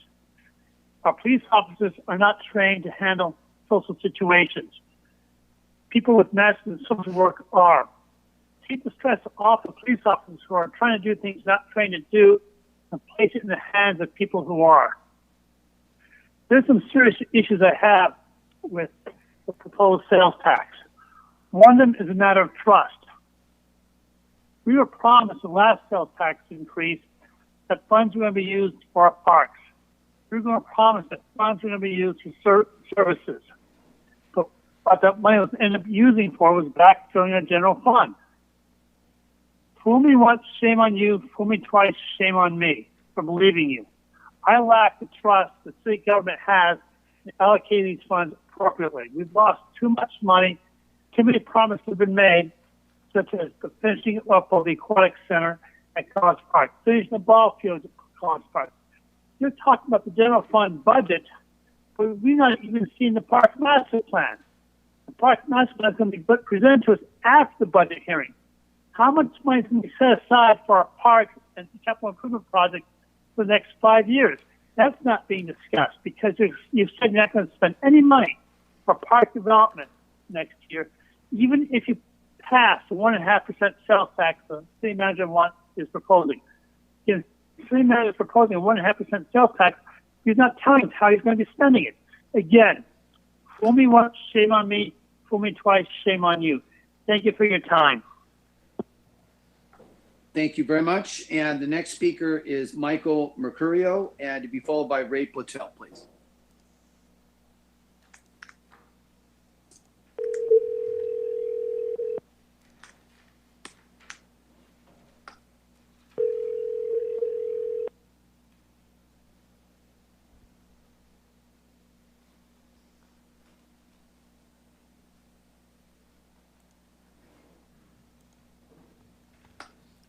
Our police officers are not trained to handle social situations. People with masters in social work are. Keep the stress off the police officers who are trying to do things not trained to do and place it in the hands of people who are. There's some serious issues I have with the proposed sales tax. One of them is a matter of trust. We were promised the last sales tax increase that funds were going to be used for our parks. We were going to promise that funds were going to be used for services. But what that money was ended up using for was backfilling our general fund. Fool me once, shame on you. Fool me twice, shame on me for believing you. I lack the trust the city government has in allocating these funds appropriately. We've lost too much money. Too many promises have been made, such as the finishing up of the aquatic center at College Park, finishing the ball fields at College Park. You're talking about the general fund budget, but we're not even seeing the park master plan. The park master plan is going to be presented to us after the budget hearing. How much money is going to be set aside for our parks and capital improvement projects for the next 5 years? That's not being discussed because you've said you're not going to spend any money for park development next year, even if you pass the 1.5% sales tax the city manager is proposing. If the city manager is proposing a 1.5% sales tax, he's not telling us how he's going to be spending it. Again, fool me once, shame on me. Fool me twice, shame on you. Thank you for your time. Thank you very much. And the next speaker is Michael Mercurio, and to be followed by Ray Platel, please.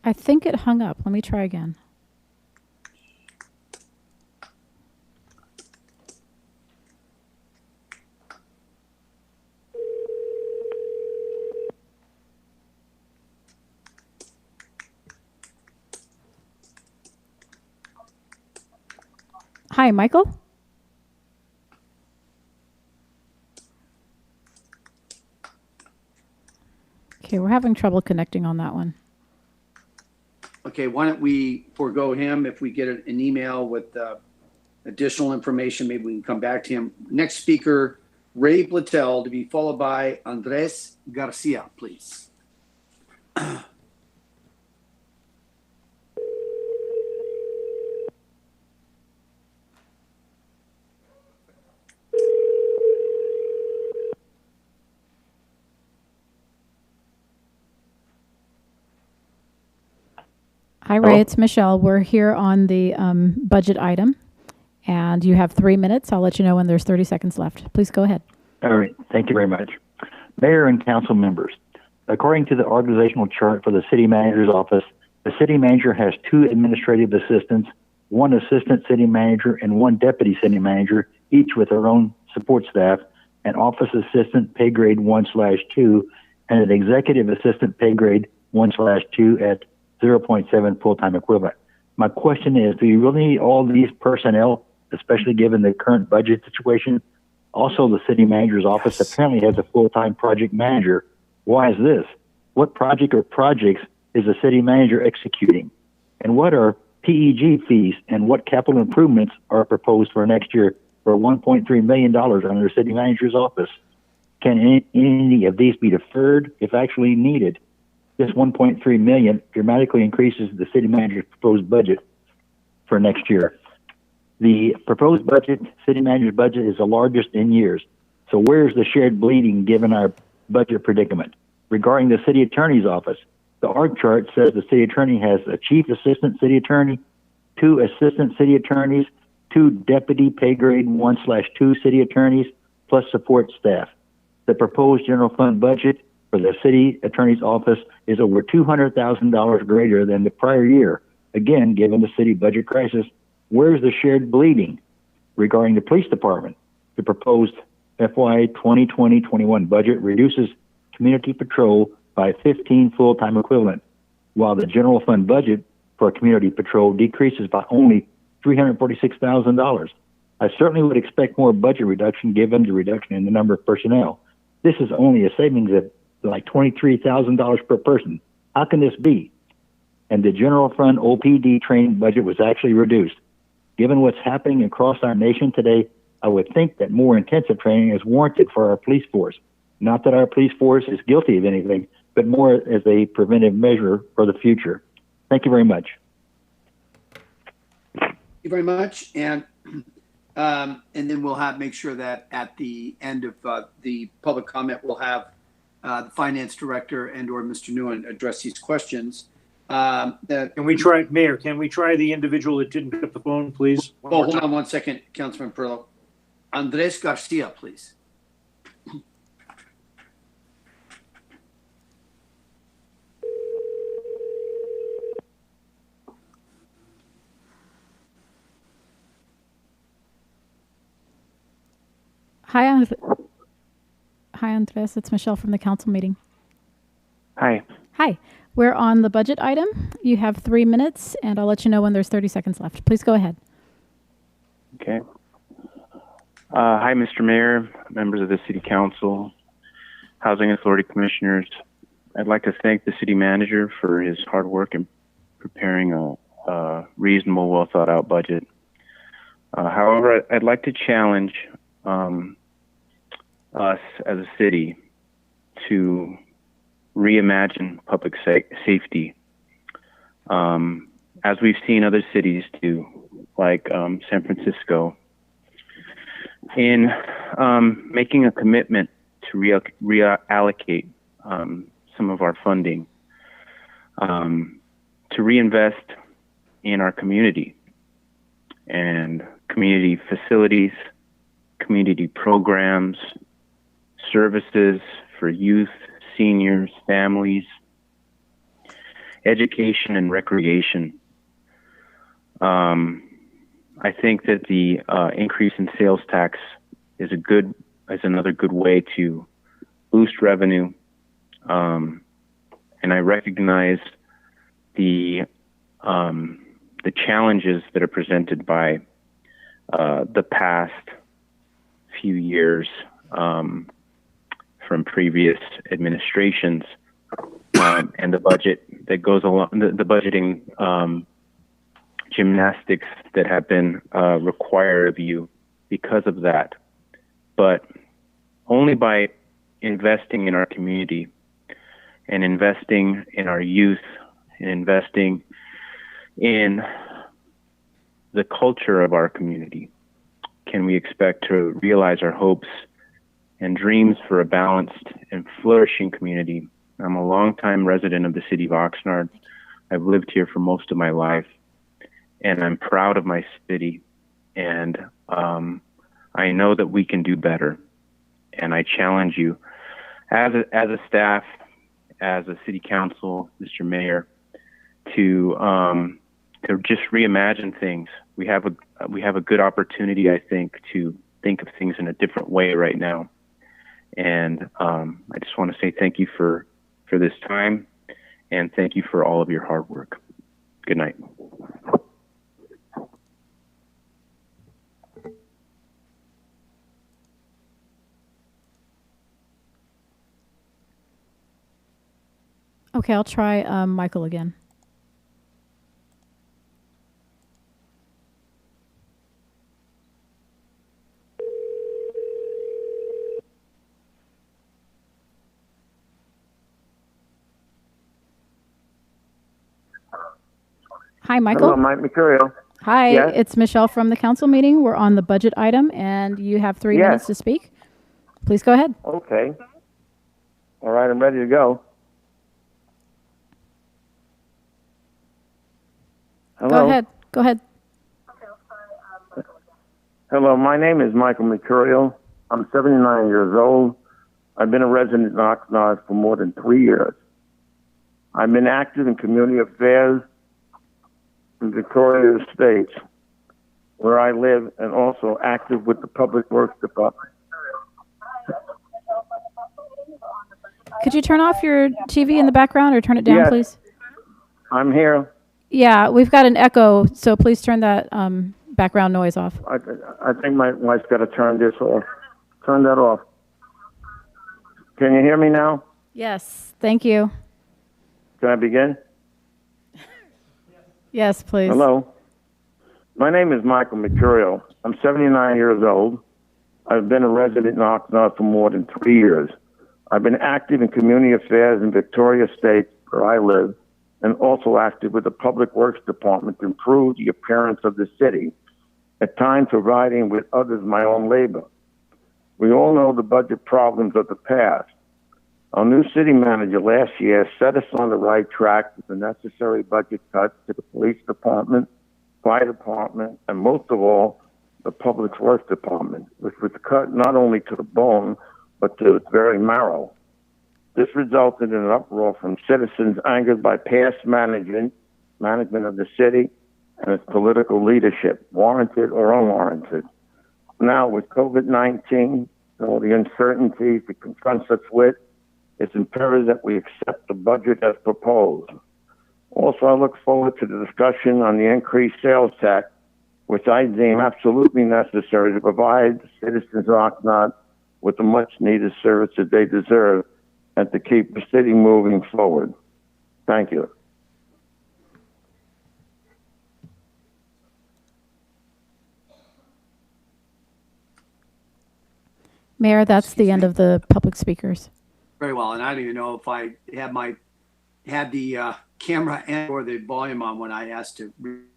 I think it hung up. Let me try again. Hi, Michael? Okay, we're having trouble connecting on that one. Okay, why don't we forego him? If we get an email with additional information, maybe we can come back to him. Next speaker, Ray Platel, to be followed by Andres Garcia, please. Hi, Ray. It's Michelle. We're here on the budget item, and you have 3 minutes. I'll let you know when there's 30 seconds left. Please go ahead. All right. Thank you very much. Mayor and council members, according to the organizational chart for the city manager's office, the city manager has 2 administrative assistants, 1 assistant city manager, and 1 deputy city manager, each with their own support staff, an office assistant pay grade 1/2, and an executive assistant pay grade 1/2 at 0.7 full-time equivalent. My question is, do you really need all these personnel, especially given the current budget situation? Also, the city manager's office apparently has a full-time project manager. Why is this? What project or projects is the city manager executing? And what are PEG fees and what capital improvements are proposed for next year for $1.3 million under the city manager's office? Can any of these be deferred if actually needed? This $1.3 million dramatically increases the city manager's proposed budget for next year. The proposed budget, city manager's budget, is the largest in years. So where's the shared bleeding given our budget predicament? Regarding the city attorney's office, the org chart says the city attorney has a chief assistant city attorney, 2 assistant city attorneys, 2 deputy pay grade 1/2 city attorneys, plus support staff. The proposed general fund budget for the city attorney's office is over $200,000 greater than the prior year. Again, given the city budget crisis, where's the shared bleeding? Regarding the police department, the proposed FY 2020-21 budget reduces community patrol by 15 full-time equivalent, while the general fund budget for community patrol decreases by only $346,000. I certainly would expect more budget reduction given the reduction in the number of personnel. This is only a savings of like $23,000 per person. How can this be? And the general fund OPD training budget was actually reduced. Given what's happening across our nation today, I would think that more intensive training is warranted for our police force. Not that our police force is guilty of anything, but more as a preventive measure for the future. Thank you very much. Thank you very much. And then we'll make sure that at the end of the public comment, we'll have the finance director and/or Mr. Nguyen address these questions. Can we try, Mayor? Can we try the individual that didn't pick up the phone, please? Hold on 1 second, Councilman Perillo. Andres Garcia, please. Hi, Andres. It's Michelle from the council meeting. Hi. Hi. We're on the budget item. You have 3 minutes, and I'll let you know when there's 30 seconds left. Please go ahead. Okay. Hi, Mr. Mayor, members of the City Council, Housing Authority Commissioners. I'd like to thank the City Manager for his hard work in preparing a reasonable, well-thought-out budget. However, I'd like to challenge us as a city to reimagine public safety, as we've seen other cities do, like San Francisco, in making a commitment to reallocate some of our funding to reinvest in our community and community facilities, community programs, services for youth, seniors, families, education, and recreation. I think that the increase in sales tax is another good way to boost revenue, and I recognize the challenges that are presented by the past few years from previous administrations, and the budget that goes along, the budgeting gymnastics that have been required of you because of that. But only by investing in our community and investing in our youth and investing in the culture of our community can we expect to realize our hopes and dreams for a balanced and flourishing community. I'm a longtime resident of the city of Oxnard, I've lived here for most of my life, and I'm proud of my city. And I know that we can do better. And I challenge you, as a staff, as a city council, Mr. Mayor, to just reimagine things. We have a good opportunity, I think, to think of things in a different way right now. And I just want to say thank you for this time, and thank you for all of your hard work. Good night. Okay, I'll try Michael again. Hi, Michael. Hello, Mike Mercurio. Hi, Yes? it's Michelle from the council meeting. We're on the budget item, and you have 3 Yes. minutes to speak. Please go ahead. Okay. All right, I'm ready to go. Hello? Go ahead. Go ahead. Hello, my name is Michael Mercurio. I'm 79 years old. I've been a resident in Oxnard for more than 3 years. I've been active in community affairs in Victoria Estates, where I live, and also active with the Public Works Department. Could you turn off your TV in the background or turn it down, Yes. please? I'm here. Yeah, we've got an echo, so please turn that background noise off. I think my wife's got to turn this off. Turn that off. Can you hear me now? Yes, thank you. Can I begin? Yes, please. Hello. My name is Michael Mercurio. I'm 79 years old. I've been a resident in Oxnard for more than 3 years. I've been active in community affairs in Victoria State, where I live, and also active with the Public Works Department to improve the appearance of the city, at times providing with others my own labor. We all know the budget problems of the past. Our new city manager last year set us on the right track with the necessary budget cuts to the police department, fire department, and most of all, the Public Works Department, which was cut not only to the bone, but to its very marrow. This resulted in an uproar from citizens angered by past management of the city and its political leadership, warranted or unwarranted. Now, with COVID-19 and all the uncertainties it confronts us with, it's imperative that we accept the budget as proposed. Also, I look forward to the discussion on the increased sales tax, which I deem absolutely necessary to provide the citizens of Oxnard with the much-needed service that they deserve and to keep the city moving forward. Thank you. Mayor, that's the end of the public speakers. Very well, and I don't even know if I had the camera and or the volume on when I asked to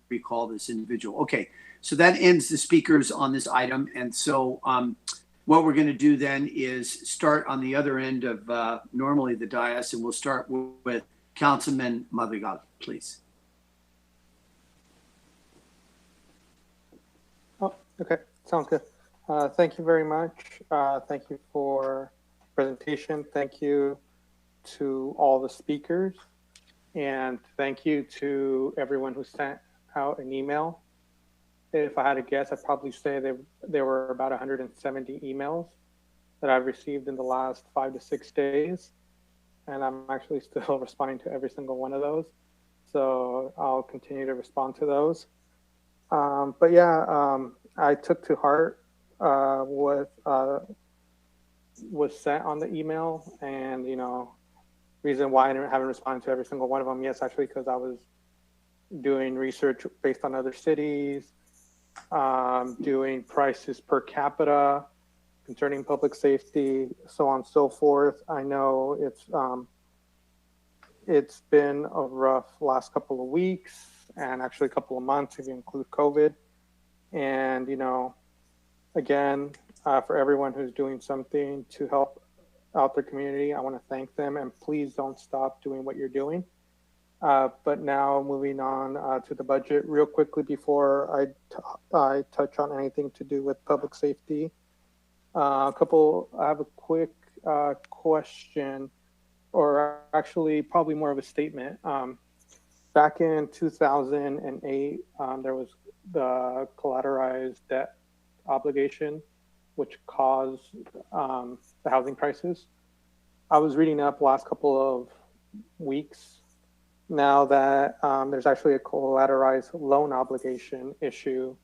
recall this individual. Okay, so that ends the speakers on this item, and so what we're going to do then is start on the other end of normally the dais, and we'll start with Councilman Madrigal, please. Oh, okay, sounds good. Thank you very much. Thank you for presentation. Thank you to all the speakers, and thank you to everyone who sent out an email. If I had to guess, I'd probably say there were about 170 emails that I've received in the last 5 to 6 days, and I'm actually still responding to every single one of those. So I'll continue to respond to those. But yeah, I took to heart what was sent on the email, and reason why I haven't responded to every single one of them. Yes, actually, because I was doing research based on other cities, doing prices per capita concerning public safety, so on and so forth. I know it's been a rough last couple of weeks, and actually a couple of months if you include COVID. And again, for everyone who's doing something to help out their community, I want to thank them, and please don't stop doing what you're doing. But now moving on to the budget real quickly before I touch on anything to do with public safety. I have a quick question, or actually probably more of a statement. Back in 2008, there was the collateralized debt obligation, which caused the housing crisis. I was reading up last couple of weeks now that there's actually a collateralized loan obligation issue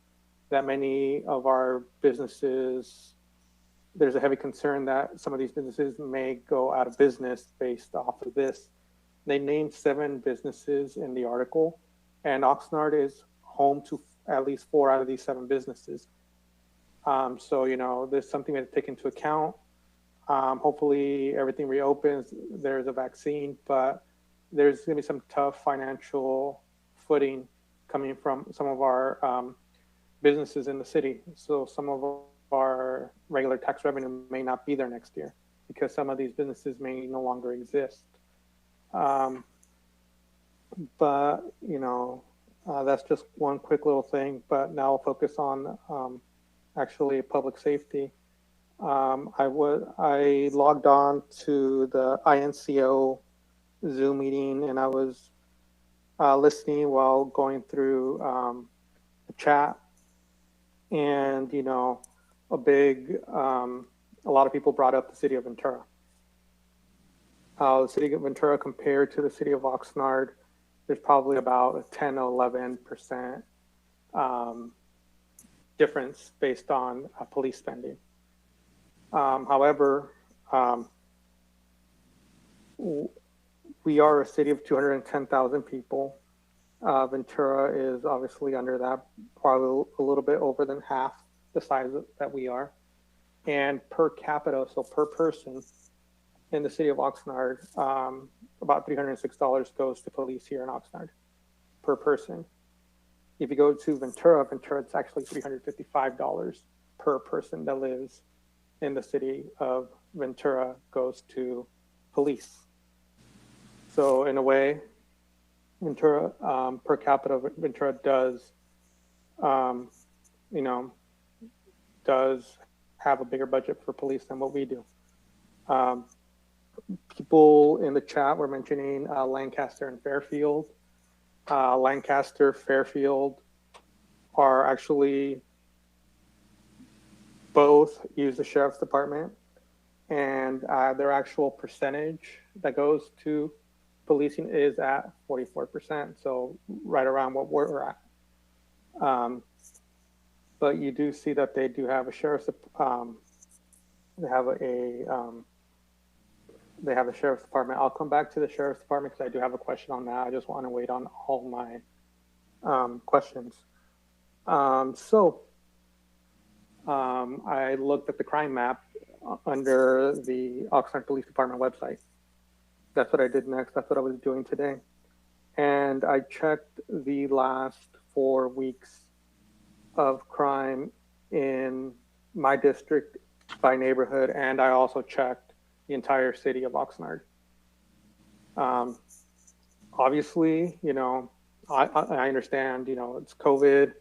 that many of our businesses, there's a heavy concern that some of these businesses may go out of business based off of this. They named 7 businesses in the article, and Oxnard is home to at least 4 out of these 7 businesses. So, you know, there's something to take into account. Hopefully everything reopens, there's a vaccine, but there's going to be some tough financial footing coming from some of our businesses in the city. So some of our regular tax revenue may not be there next year because some of these businesses may no longer exist. But, you know, that's just one quick little thing. But now I'll focus on actually public safety. I logged on to the INCO Zoom meeting, and I was listening while going through the chat. And, you know, a lot of people brought up the city of Ventura. The city of Ventura compared to the city of Oxnard, there's probably about a 10 or 11% difference based on police spending. However, we are a city of 210,000 people. Ventura is obviously under that, probably a little bit over than half the size that we are. And per capita, so per person in the city of Oxnard, about $306 goes to police here in Oxnard per person. If you go to Ventura, it's actually $355 per person that lives in the city of Ventura goes to police. So in a way, Ventura, per capita, Ventura does, you know, does have a bigger budget for police than what we do. People in the chat were mentioning Lancaster and Fairfield. Lancaster, Fairfield are actually both use the sheriff's department, and their actual percentage that goes to policing is at 44%, so right around what we're at. But you do see that they do have a sheriff's, they have a sheriff's department. I'll come back to the sheriff's department because I do have a question on that. I just want to wait on all my questions. I looked at the crime map under the Oxnard Police Department website. That's what I did next. That's what I was doing today. And I checked the last 4 weeks of crime in my district by neighborhood, and I also checked the entire city of Oxnard. Obviously, you know, I understand, you know, it's COVID,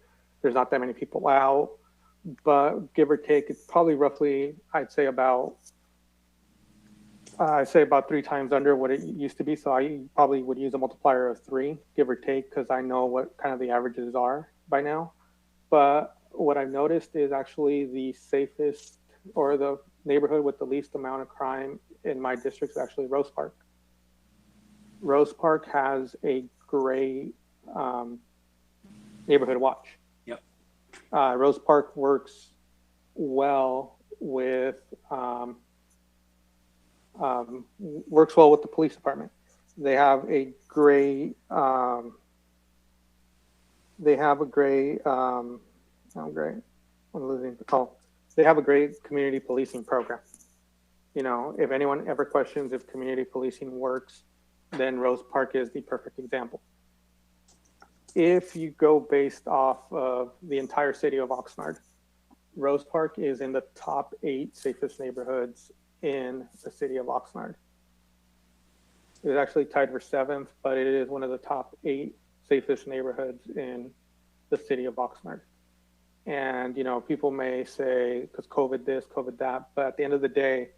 there's not that many people out, but give or take, it's probably roughly, I'd say about 3 times under what it used to be. So I probably would use a multiplier of 3, give or take, because I know what kind of the averages are by now. But what I've noticed is actually the safest, or the neighborhood with the least amount of crime in my district is actually Rose Park. Rose Park has a great neighborhood watch. Yep. Rose Park works well with the police department. They have a great they have a great community policing program. You know, if anyone ever questions if community policing works, then Rose Park is the perfect example. If you go based off of the entire city of Oxnard, Rose Park is in the top 8 safest neighborhoods in the city of Oxnard. It was actually tied for 7th, but it is one of the top 8 safest neighborhoods in the city of Oxnard. And, you know, people may say, because COVID this, COVID that, but at the end of the day,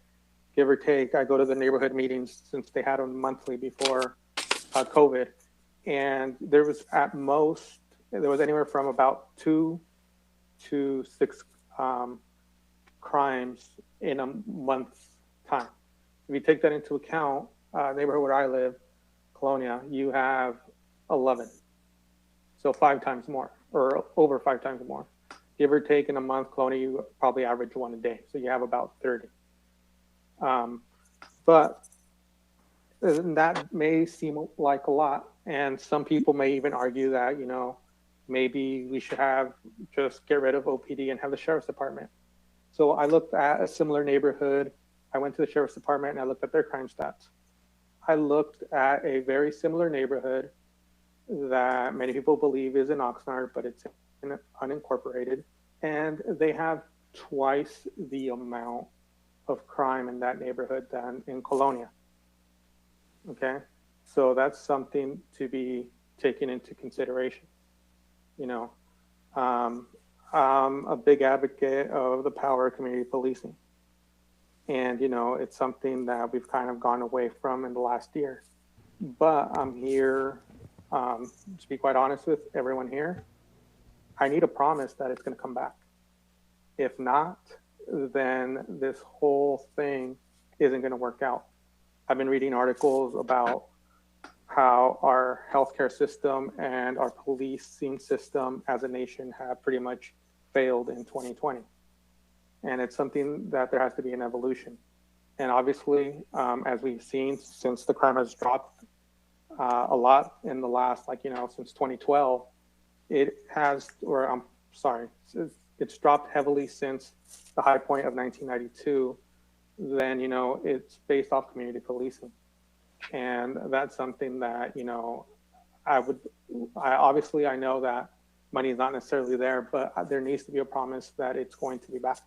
give or take, I go to the neighborhood meetings since they had them monthly before COVID. And there was at most, there was anywhere from about 2 to 6 crimes in a month's time. If you take that into account, neighborhood where I live, Colonia, you have 11. So 5 times more, or over 5 times more. Give or take in a month, Colonia, you probably average 1 a day. So you have about 30. But that may seem like a lot. And some people may even argue that, you know, maybe we should have just get rid of OPD and have the sheriff's department. So I looked at a similar neighborhood. I went to the sheriff's department and I looked at their crime stats. I looked at a very similar neighborhood that many people believe is in Oxnard, but it's unincorporated. And they have twice the amount of crime in that neighborhood than in Colonia. Okay, so that's something to be taken into consideration. You know, I'm a big advocate of the power of community policing. And, you know, it's something that we've kind of gone away from in the last year. But I'm here, to be quite honest with everyone here, I need a promise that it's going to come back. If not, then this whole thing isn't going to work out. I've been reading articles about how our healthcare system and our policing system as a nation have pretty much failed in 2020. And it's something that there has to be an evolution. And obviously, as we've seen, since the crime has dropped a lot in the last, like, you know, since 2012, it has, or I'm sorry, it's dropped heavily since the high point of 1992. Then, you know, it's based off community policing. And that's something that, you know, obviously I know that money is not necessarily there, but there needs to be a promise that it's going to be back.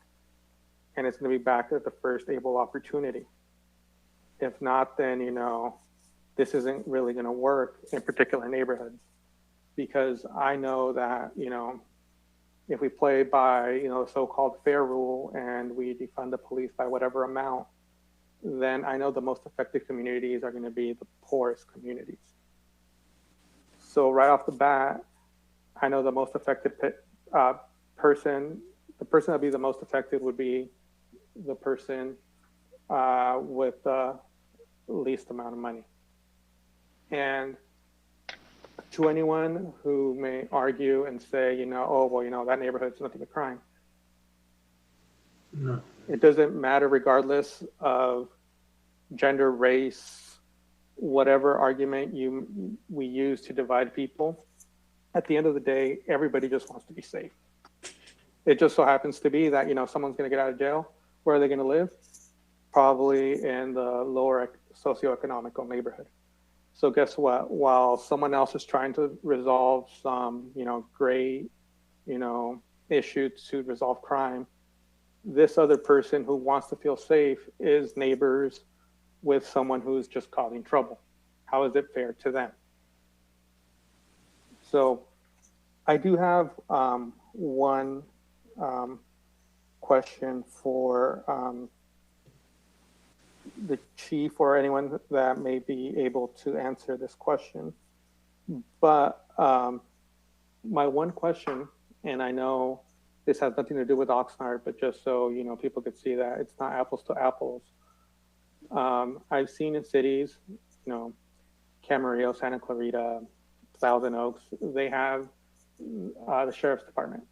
And it's going to be back at the first able opportunity. If not, then, you know, this isn't really going to work in particular neighborhoods, because I know that, you know, if we play by, you know, the so-called fair rule and we defund the police by whatever amount, then I know the most affected communities are going to be the poorest communities. So right off the bat, I know the most affected person that'd be the most affected would be the person with the least amount of money. And to anyone who may argue and say, you know, oh, well, you know, that neighborhood's nothing but crime. No. It doesn't matter regardless of gender, race, whatever argument we use to divide people. At the end of the day, everybody just wants to be safe. It just so happens to be that, you know, someone's going to get out of jail. Where are they going to live? Probably in the lower socioeconomical neighborhood. So guess what? While someone else is trying to resolve some, you know, great, you know, issue to resolve crime, this other person who wants to feel safe is neighbors with someone who's just causing trouble. How is it fair to them? So I do have one question for the chief or anyone that may be able to answer this question. But my one question, and I know this has nothing to do with Oxnard, but just so, you know, people could see that it's not apples to apples. I've seen in cities, you know, Camarillo, Santa Clarita, Thousand Oaks, they have the sheriff's department.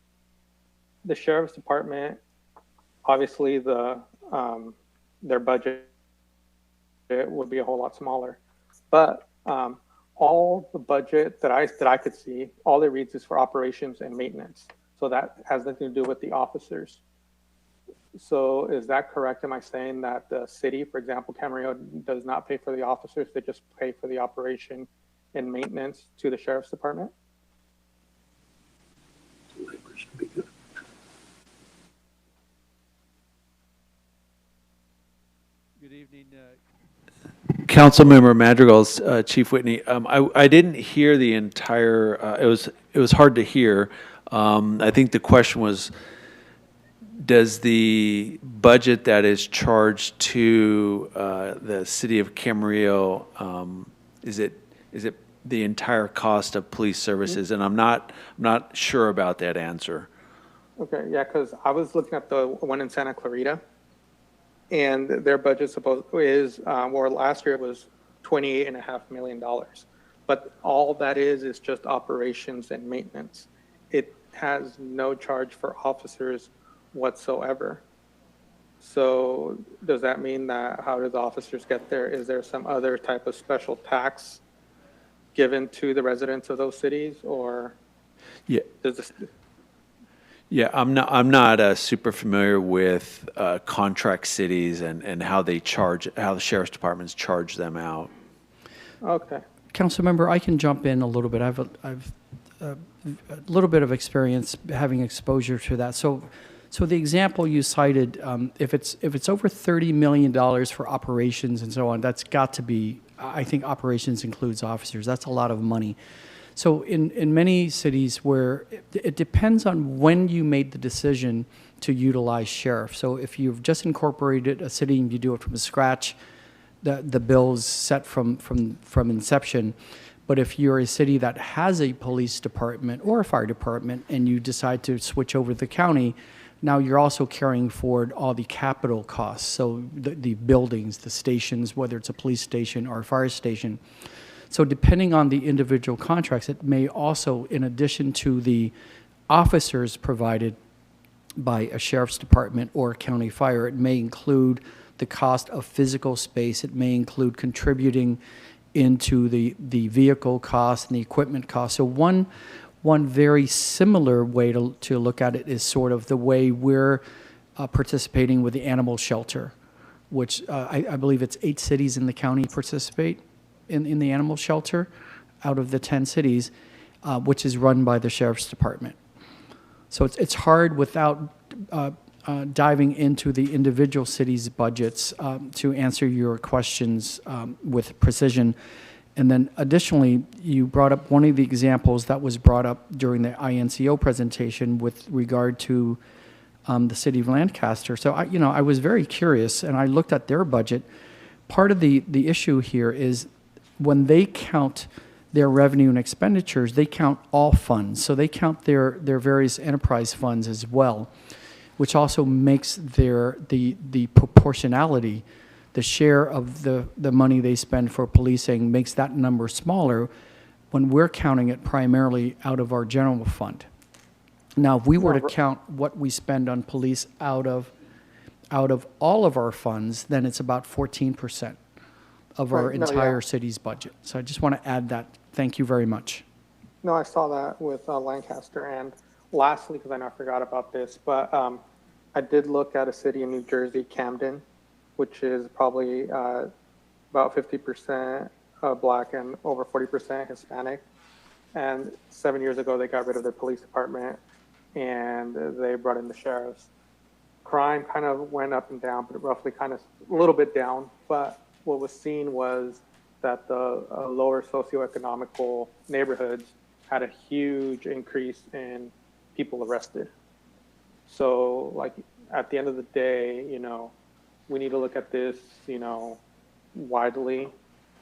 The sheriff's department, obviously their budget would be a whole lot smaller, but all the budget that I could see, all it reads is for operations and maintenance. So that has nothing to do with the officers. So is that correct? Am I saying that the city, for example, Camarillo, does not pay for the officers, they just pay for the operation and maintenance to the sheriff's department? Good evening, Councilmember Madrigal's, Chief Whitney, I didn't hear the entire, it was hard to hear. I think the question was, does the budget that is charged to the city of Camarillo, is it the entire cost of police services? And I'm not sure about that answer. Okay, yeah, because I was looking at the one in Santa Clarita, and their budget or last year it was $28.5 million. But all that is just operations and maintenance. It has no charge for officers whatsoever. So does that mean that how do the officers get there? Is there some other type of special tax given to the residents of those cities, or Yeah. does this? Yeah, I'm not super familiar with contract cities and how they charge, how the sheriff's departments charge them out. Okay. Councilmember, I can jump in a little bit. I've a little bit of experience having exposure to that. So the example you cited, if it's over $30 million for operations and so on, that's got to be. I think operations includes officers. That's a lot of money. So in many cities where it depends on when you made the decision to utilize sheriff. So if you've just incorporated a city and you do it from scratch, the bill's set from inception. But if you're a city that has a police department or a fire department and you decide to switch over to the county, now you're also carrying forward all the capital costs. So the buildings, the stations, whether it's a police station or a fire station. So depending on the individual contracts, it may also, in addition to the officers provided by a sheriff's department or a county fire, it may include the cost of physical space. It may include contributing into the vehicle cost and the equipment cost. So one very similar way to look at it is sort of the way we're participating with the animal shelter, which I believe it's 8 cities in the county participate in the animal shelter out of the 10 cities, which is run by the sheriff's department. So it's hard without diving into the individual cities' budgets to answer your questions with precision. And then additionally, you brought up one of the examples that was brought up during the INCO presentation with regard to the city of Lancaster. So I was very curious, and I looked at their budget. Part of the issue here is when they count their revenue and expenditures, they count all funds. So they count their various enterprise funds as well, which also makes the proportionality, the share of the money they spend for policing makes that number smaller when we're counting it primarily out of our general fund. Now, if we were to count what we spend on police out of all of our funds, then it's about 14% of our entire city's budget. So I just want to add that. Thank you very much. No, I saw that with Lancaster. And lastly, because I know I forgot about this, but I did look at a city in New Jersey, Camden, which is probably about 50% Black and over 40% Hispanic. And 7 years ago, they got rid of their police department and they brought in the sheriffs. Crime kind of went up and down, but roughly kind of a little bit down. But what was seen was that the lower socioeconomical neighborhoods had a huge increase in people arrested. So, like, at the end of the day, we need to look at this, widely.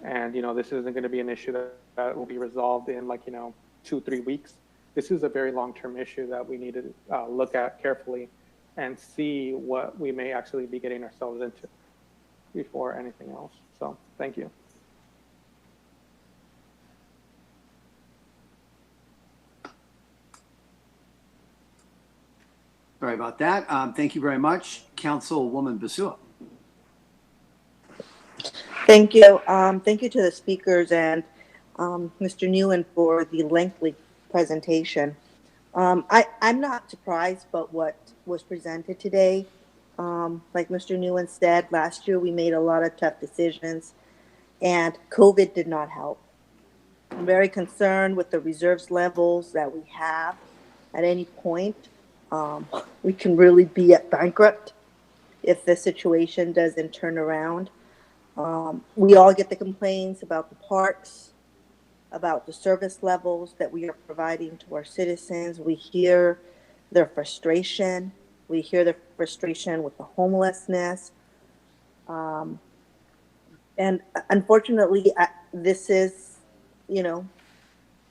And, this isn't going to be an issue that will be resolved in 2-3 weeks. This is a very long-term issue that we need to look at carefully and see what we may actually be getting ourselves into before anything else. So, thank you. Sorry about that. Thank you very much. Councilwoman Basua. Thank you. Thank you to the speakers and Mr. Newen for the lengthy presentation. I'm not surprised by what was presented today. Like Mr. Newen said, last year we made a lot of tough decisions and COVID did not help. I'm very concerned with the reserves levels that we have. At any point, we can really be at bankrupt if the situation doesn't turn around. We all get the complaints about the parks, about the service levels that we are providing to our citizens. We hear their frustration. We hear their frustration with the homelessness. And unfortunately, this is, you know,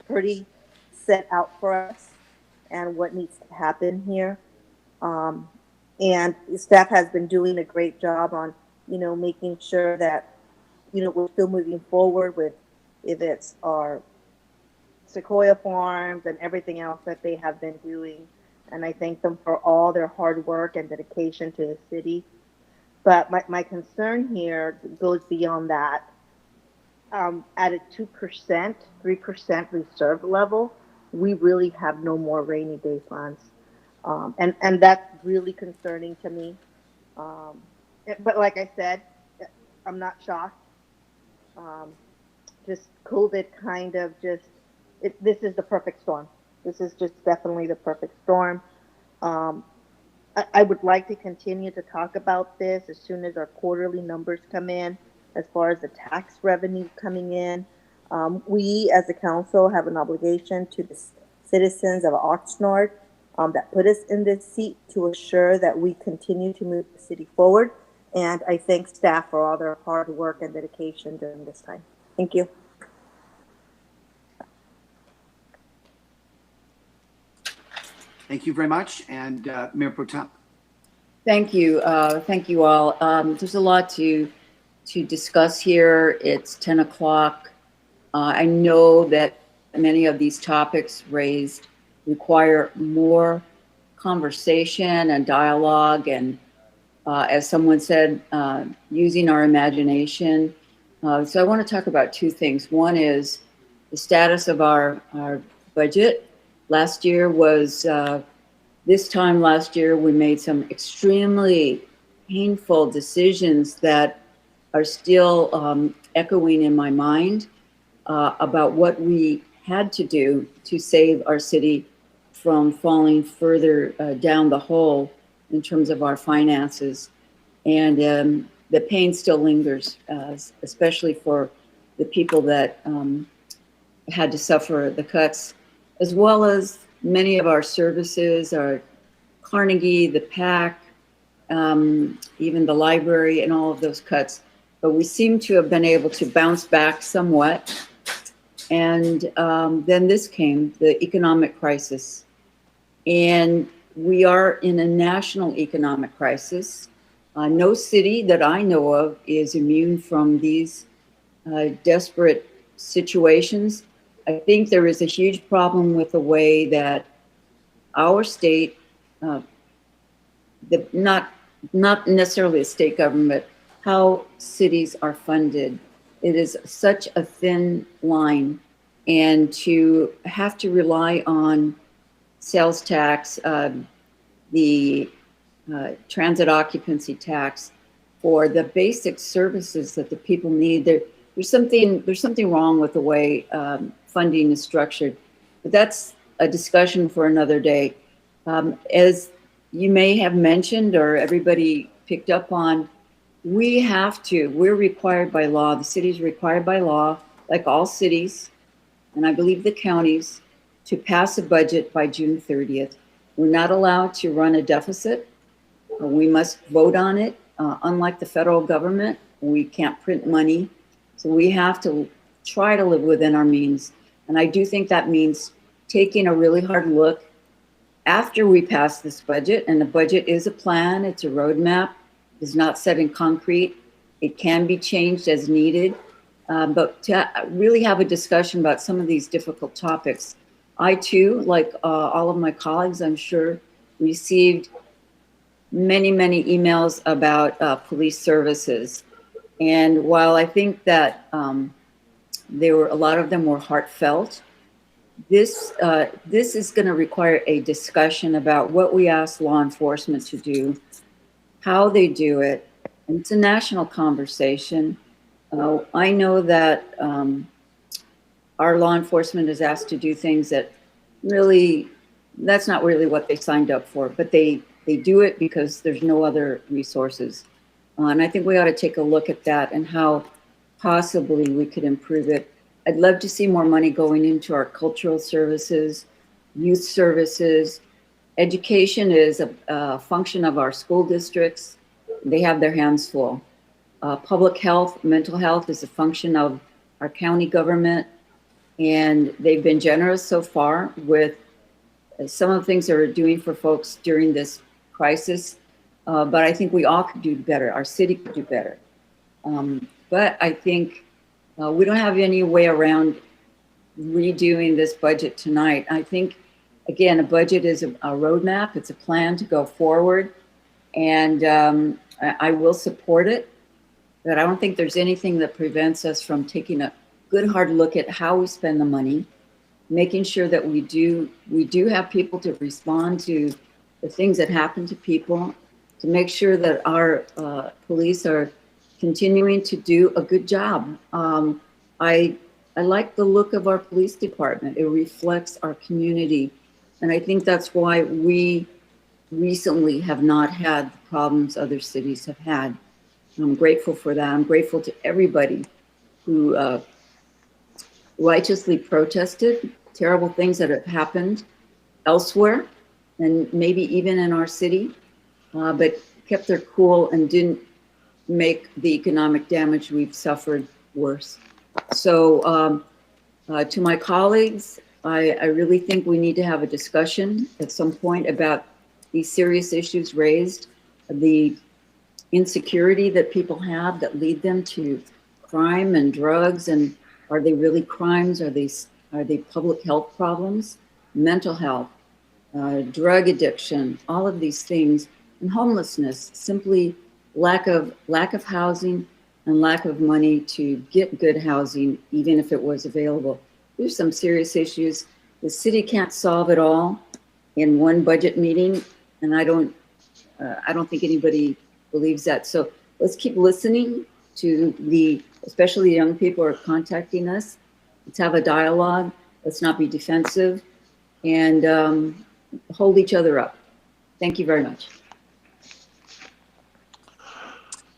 pretty set out for us and what needs to happen here. And staff has been doing a great job on, you know, making sure that, you know, we're still moving forward with, if it's our Sequoia Farms and everything else that they have been doing. And I thank them for all their hard work and dedication to the city. But my concern here goes beyond that. At a 2%, 3% reserve level, we really have no more rainy day funds. And that's really concerning to me. But like I said, I'm not shocked. Just COVID kind of this is the perfect storm. This is just definitely the perfect storm. I would like to continue to talk about this as soon as our quarterly numbers come in, as far as the tax revenue coming in. We, as a council, have an obligation to the citizens of Oxnard that put us in this seat to assure that we continue to move the city forward. And I thank staff for all their hard work and dedication during this time. Thank you. Thank you very much. And Mayor Pro Tem. Thank you. Thank you all. There's a lot to discuss here. It's 10 o'clock. I know that many of these topics raised require more conversation and dialogue and, as someone said, using our imagination. So I want to talk about two things. One is the status of our budget. Last year was, this time last year, we made some extremely painful decisions that are still echoing in my mind about what we had to do to save our city from falling further down the hole in terms of our finances. And the pain still lingers, especially for the people that had to suffer the cuts, as well as many of our services, our Carnegie, the PAC, even the library and all of those cuts. But we seem to have been able to bounce back somewhat. And then this came, the economic crisis. And we are in a national economic crisis. No city that I know of is immune from these desperate situations. I think there is a huge problem with the way that our state, not necessarily the state government, how cities are funded. It is such a thin line, and to have to rely on sales tax, the transit occupancy tax for the basic services that the people need. There's something wrong with the way funding is structured, but that's a discussion for another day. As you may have mentioned, or everybody picked up on, we're required by law, the city's required by law, like all cities, and I believe the counties, to pass a budget by June 30th. We're not allowed to run a deficit. We must vote on it. Unlike the federal government, we can't print money. So we have to try to live within our means. And I do think that means taking a really hard look after we pass this budget. And the budget is a plan, it's a roadmap, it's not set in concrete. It can be changed as needed. But to really have a discussion about some of these difficult topics. I too, like all of my colleagues, I'm sure, received many emails about police services. And while I think that a lot of them were heartfelt, this is going to require a discussion about what we ask law enforcement to do, how they do it. And it's a national conversation. I know that our law enforcement is asked to do things that really, that's not really what they signed up for, but they do it because there's no other resources. And I think we ought to take a look at that and how possibly we could improve it. I'd love to see more money going into our cultural services, youth services. Education is a function of our school districts. They have their hands full. Public health, mental health is a function of our county government, and they've been generous so far with some of the things they're doing for folks during this crisis. But I think we all could do better. Our city could do better. But I think we don't have any way around redoing this budget tonight. I think, again, a budget is a roadmap. It's a plan to go forward. And I will support it. But I don't think there's anything that prevents us from taking a good hard look at how we spend the money, making sure that we do have people to respond to the things that happen to people, to make sure that our police are continuing to do a good job. I like the look of our police department. It reflects our community. And I think that's why we recently have not had the problems other cities have had. I'm grateful for that. I'm grateful to everybody who righteously protested terrible things that have happened elsewhere and maybe even in our city, but kept their cool and didn't make the economic damage we've suffered worse. So to my colleagues, I really think we need to have a discussion at some point about these serious issues raised, the insecurity that people have that lead them to crime and drugs, and are they really crimes? Are they public health problems? Mental health, drug addiction, all of these things, and homelessness, simply lack of housing and lack of money to get good housing, even if it was available. There's some serious issues. The city can't solve it all in one budget meeting, and I don't think anybody believes that. So let's keep listening to especially the young people who are contacting us. Let's have a dialogue. Let's not be defensive, and hold each other up. Thank you very much.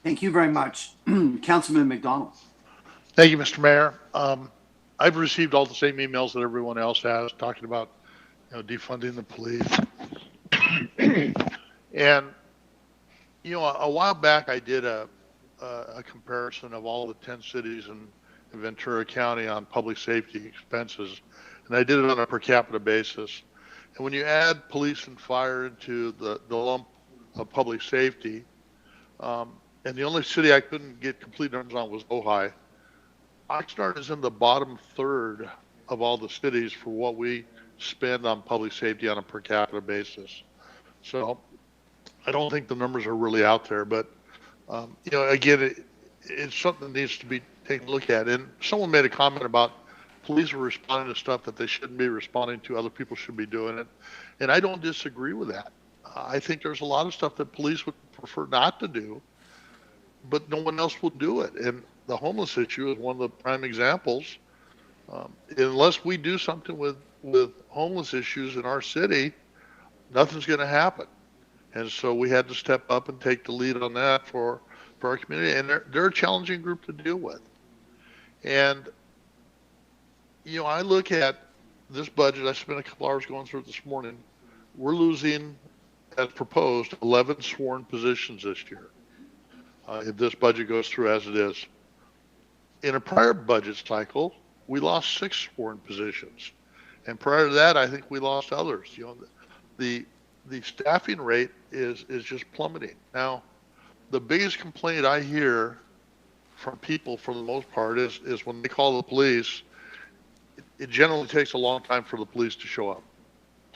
Thank you very much. Councilman McDonald. Thank you, Mr. Mayor. I've received all the same emails that everyone else has talking about, defunding the police. And, a while back I did a comparison of all the 10 cities in Ventura County on public safety expenses, and I did it on a per capita basis. And when you add police and fire into the lump of public safety, and the only city I couldn't get complete numbers on was Ojai, Oxnard is in the bottom third of all the cities for what we spend on public safety on a per capita basis. So I don't think the numbers are really out there, but again, it's something that needs to be taken a look at. And someone made a comment about police are responding to stuff that they shouldn't be responding to. Other people should be doing it. And I don't disagree with that. I think there's a lot of stuff that police would prefer not to do, but no one else will do it. And the homeless issue is one of the prime examples. Unless we do something with homeless issues in our city, nothing's going to happen. And so we had to step up and take the lead on that for our community. And they're a challenging group to deal with. And, I look at this budget. I spent a couple hours going through it this morning. We're losing, as proposed, 11 sworn positions this year. If this budget goes through as it is. In a prior budget cycle, we lost 6 sworn positions. And prior to that, I think we lost others. The staffing rate is just plummeting. Now, the biggest complaint I hear from people, for the most part, is when they call the police, it generally takes a long time for the police to show up.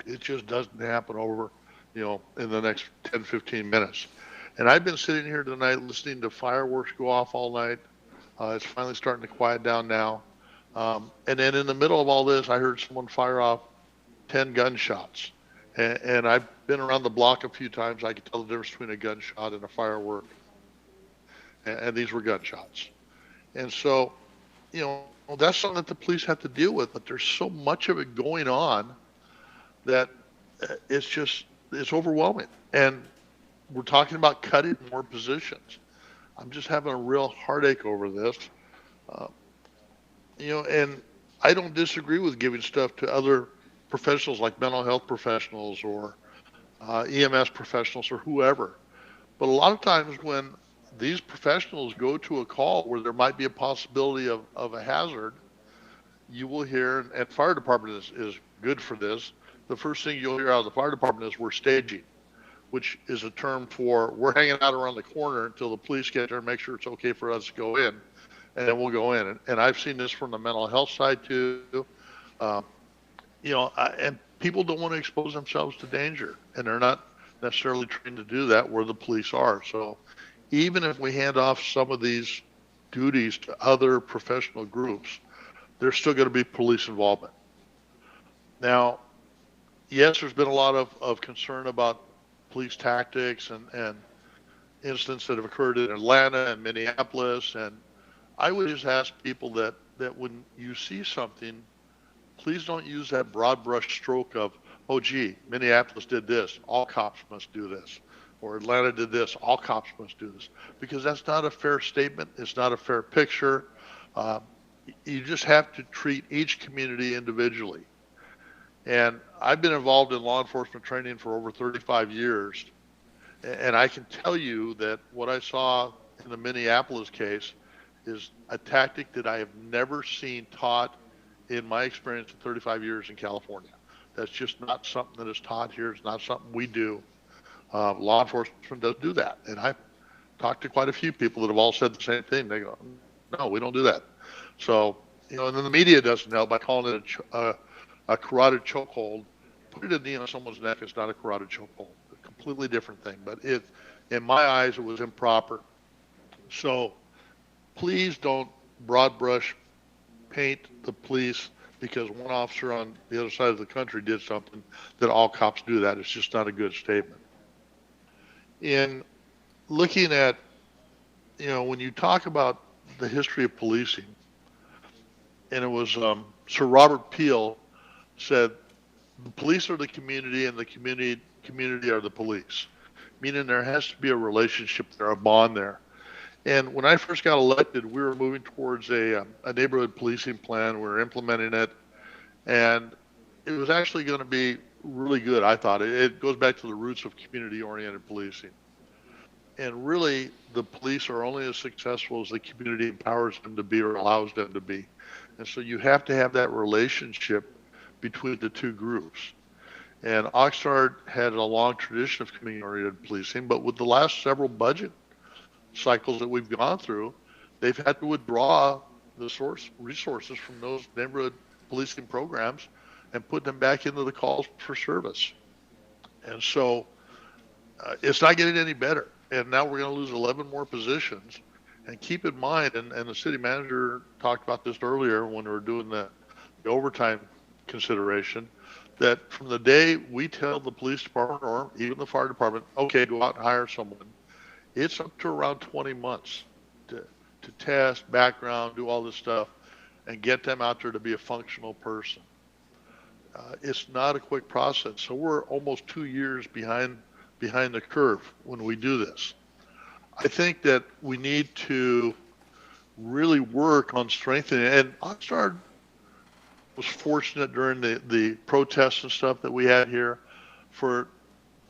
It just doesn't happen over, in the next 10, 15 minutes. And I've been sitting here tonight listening to fireworks go off all night. It's finally starting to quiet down now. And then in the middle of all this, I heard someone fire off 10 gunshots. And I've been around the block a few times. I can tell the difference between a gunshot and a firework. And these were gunshots. And so, that's something that the police have to deal with. But there's so much of it going on that it's overwhelming. And we're talking about cutting more positions. I'm just having a real heartache over this. Uh, and I don't disagree with giving stuff to other professionals like mental health professionals or EMS professionals or whoever. But a lot of times when these professionals go to a call where there might be a possibility of a hazard, you will hear, and fire department is good for this. The first thing you'll hear out of the fire department is we're staging, which is a term for we're hanging out around the corner until the police get there and make sure it's okay for us to go in, and then we'll go in. And I've seen this from the mental health side too. Um, and people don't want to expose themselves to danger, and they're not necessarily trained to do that where the police are. So even if we hand off some of these duties to other professional groups, there's still going to be police involvement. Now, yes, there's been a lot of concern about police tactics and incidents that have occurred in Atlanta and Minneapolis. And I would just ask people that when you see something, please don't use that broad brush stroke of, oh, gee, Minneapolis did this, all cops must do this. Or Atlanta did this, all cops must do this. Because that's not a fair statement. It's not a fair picture. You just have to treat each community individually. And I've been involved in law enforcement training for over 35 years. And I can tell you that what I saw in the Minneapolis case is a tactic that I have never seen taught in my experience in 35 years in California. That's just not something that is taught here. It's not something we do. Law enforcement does do that. And I've talked to quite a few people that have all said the same thing. They go, no, we don't do that. So, and then the media doesn't help by calling it a carotid chokehold. Put it in knee on someone's neck. It's not a carotid chokehold. A completely different thing. But in my eyes, it was improper. So please don't broad brush paint the police because one officer on the other side of the country did something that all cops do that. It's just not a good statement. In looking at, when you talk about the history of policing, and it was Sir Robert Peel said, the police are the community and the community are the police, meaning there has to be a relationship there, a bond there. And when I first got elected, we were moving towards a neighborhood policing plan. We were implementing it, and it was actually going to be really good, I thought. It goes back to the roots of community-oriented policing. And really, the police are only as successful as the community empowers them to be or allows them to be. And so you have to have that relationship between the two groups. And Oxnard had a long tradition of community-oriented policing, but with the last several budget cycles that we've gone through, they've had to withdraw the resources from those neighborhood policing programs and put them back into the calls for service. And so it's not getting any better. And now we're going to lose 11 more positions. And keep in mind, and the city manager talked about this earlier when we were doing the overtime consideration, that from the day we tell the police department or even the fire department, okay, go out and hire someone, it's up to around 20 months to test, background, do all this stuff, and get them out there to be a functional person. It's not a quick process. So we're almost 2 years behind the curve when we do this. I think that we need to really work on strengthening, and Oxnard was fortunate during the protests and stuff that we had here. For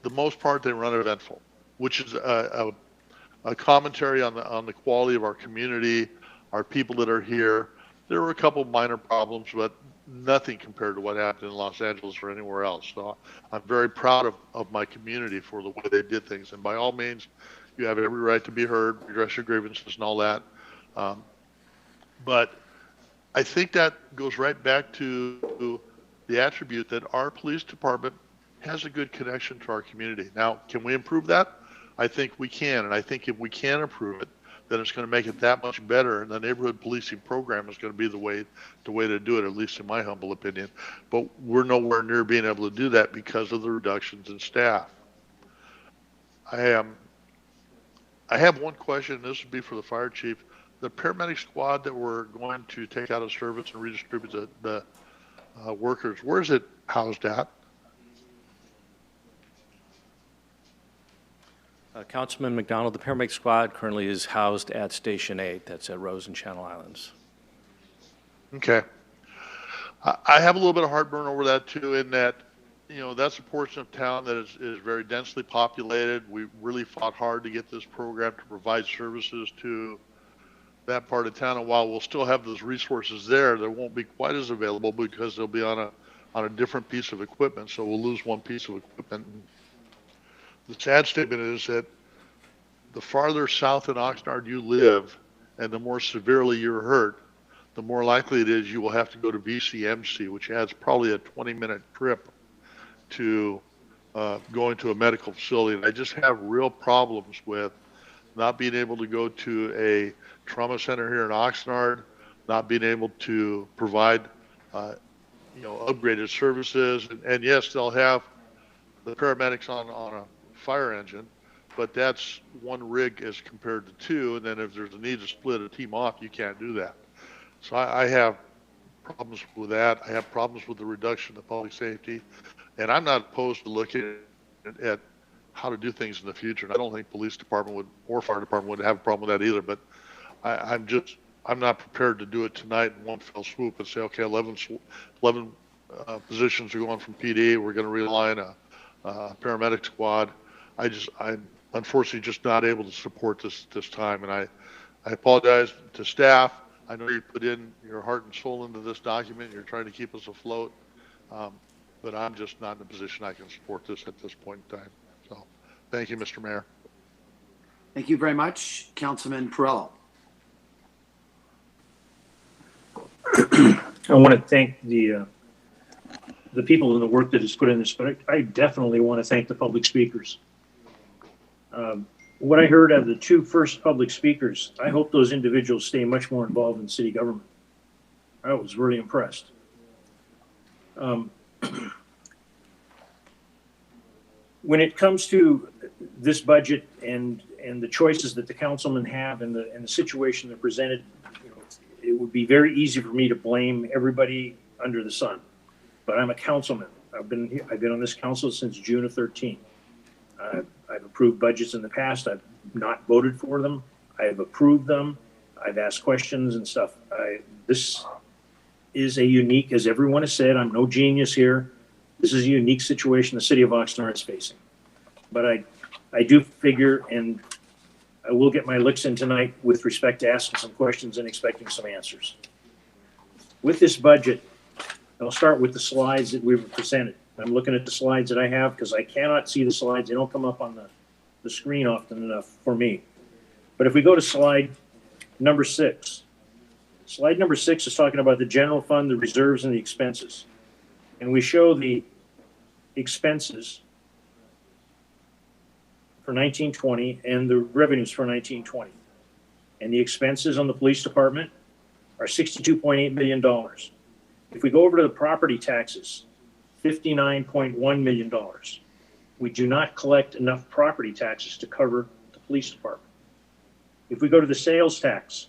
the most part, they were uneventful, which is a commentary on the quality of our community, our people that are here. There were a couple minor problems, but nothing compared to what happened in Los Angeles or anywhere else. So I'm very proud of my community for the way they did things. And by all means, you have every right to be heard, redress your grievances and all that. But I think that goes right back to the attribute that our police department has a good connection to our community. Now, can we improve that? I think we can. And I think if we can improve it, then it's going to make it that much better. And the neighborhood policing program is going to be the way to do it, at least in my humble opinion. But we're nowhere near being able to do that because of the reductions in staff. I have one question, and this would be for the fire chief. The paramedic squad that we're going to take out of service and redistribute the workers, where is it housed at? Councilman McDonald, the paramedic squad currently is housed at Station 8. That's at Rose and Channel Islands. Okay. I have a little bit of heartburn over that too, in that, that's a portion of town that is very densely populated. We really fought hard to get this program to provide services to that part of town. And while we'll still have those resources there, they won't be quite as available because they'll be on a different piece of equipment. So we'll lose one piece of equipment. The sad statement is that the farther south in Oxnard you live and the more severely you're hurt, the more likely it is you will have to go to VCMC, which adds probably a 20-minute trip to going to a medical facility. And I just have real problems with not being able to go to a trauma center here in Oxnard, not being able to provide, upgraded services. And yes, they'll have the paramedics on a fire engine, but that's one rig as compared to two. And then if there's a need to split a team off, you can't do that. So I have problems with that. I have problems with the reduction of public safety. And I'm not opposed to looking at how to do things in the future. And I don't think police department or fire department would have a problem with that either. But I'm not prepared to do it tonight in one fell swoop and say, okay, 11 positions are going from PD. We're going to realign a paramedic squad. I'm unfortunately just not able to support this time. And I apologize to staff. I know you put in your heart and soul into this document. You're trying to keep us afloat. But I'm just not in a position I can support this at this point in time. So thank you, Mr. Mayor. Thank you very much. Councilman Perrello. I want to thank the people in the work that is put in this, but I definitely want to thank the public speakers. What I heard of the two first public speakers, I hope those individuals stay much more involved in city government. I was really impressed. When it comes to this budget and the choices that the councilmen have and the situation they're presented, it would be very easy for me to blame everybody under the sun. But I'm a councilman. I've been on this council since June of 13. I've approved budgets in the past. I've not voted for them. I have approved them. I've asked questions and stuff. This is a unique, as everyone has said, I'm no genius here. This is a unique situation the city of Oxnard is facing. But I do figure, and I will get my licks in tonight with respect to asking some questions and expecting some answers. With this budget, I'll start with the slides that we were presented. I'm looking at the slides that I have because I cannot see the slides. They don't come up on the screen often enough for me. But if we go to slide number 6, slide number 6 is talking about the general fund, the reserves, and the expenses. And we show the expenses for 1920 and the revenues for 1920. And the expenses on the police department are $62.8 million. If we go over to the property taxes, $59.1 million. We do not collect enough property taxes to cover the police department. If we go to the sales tax,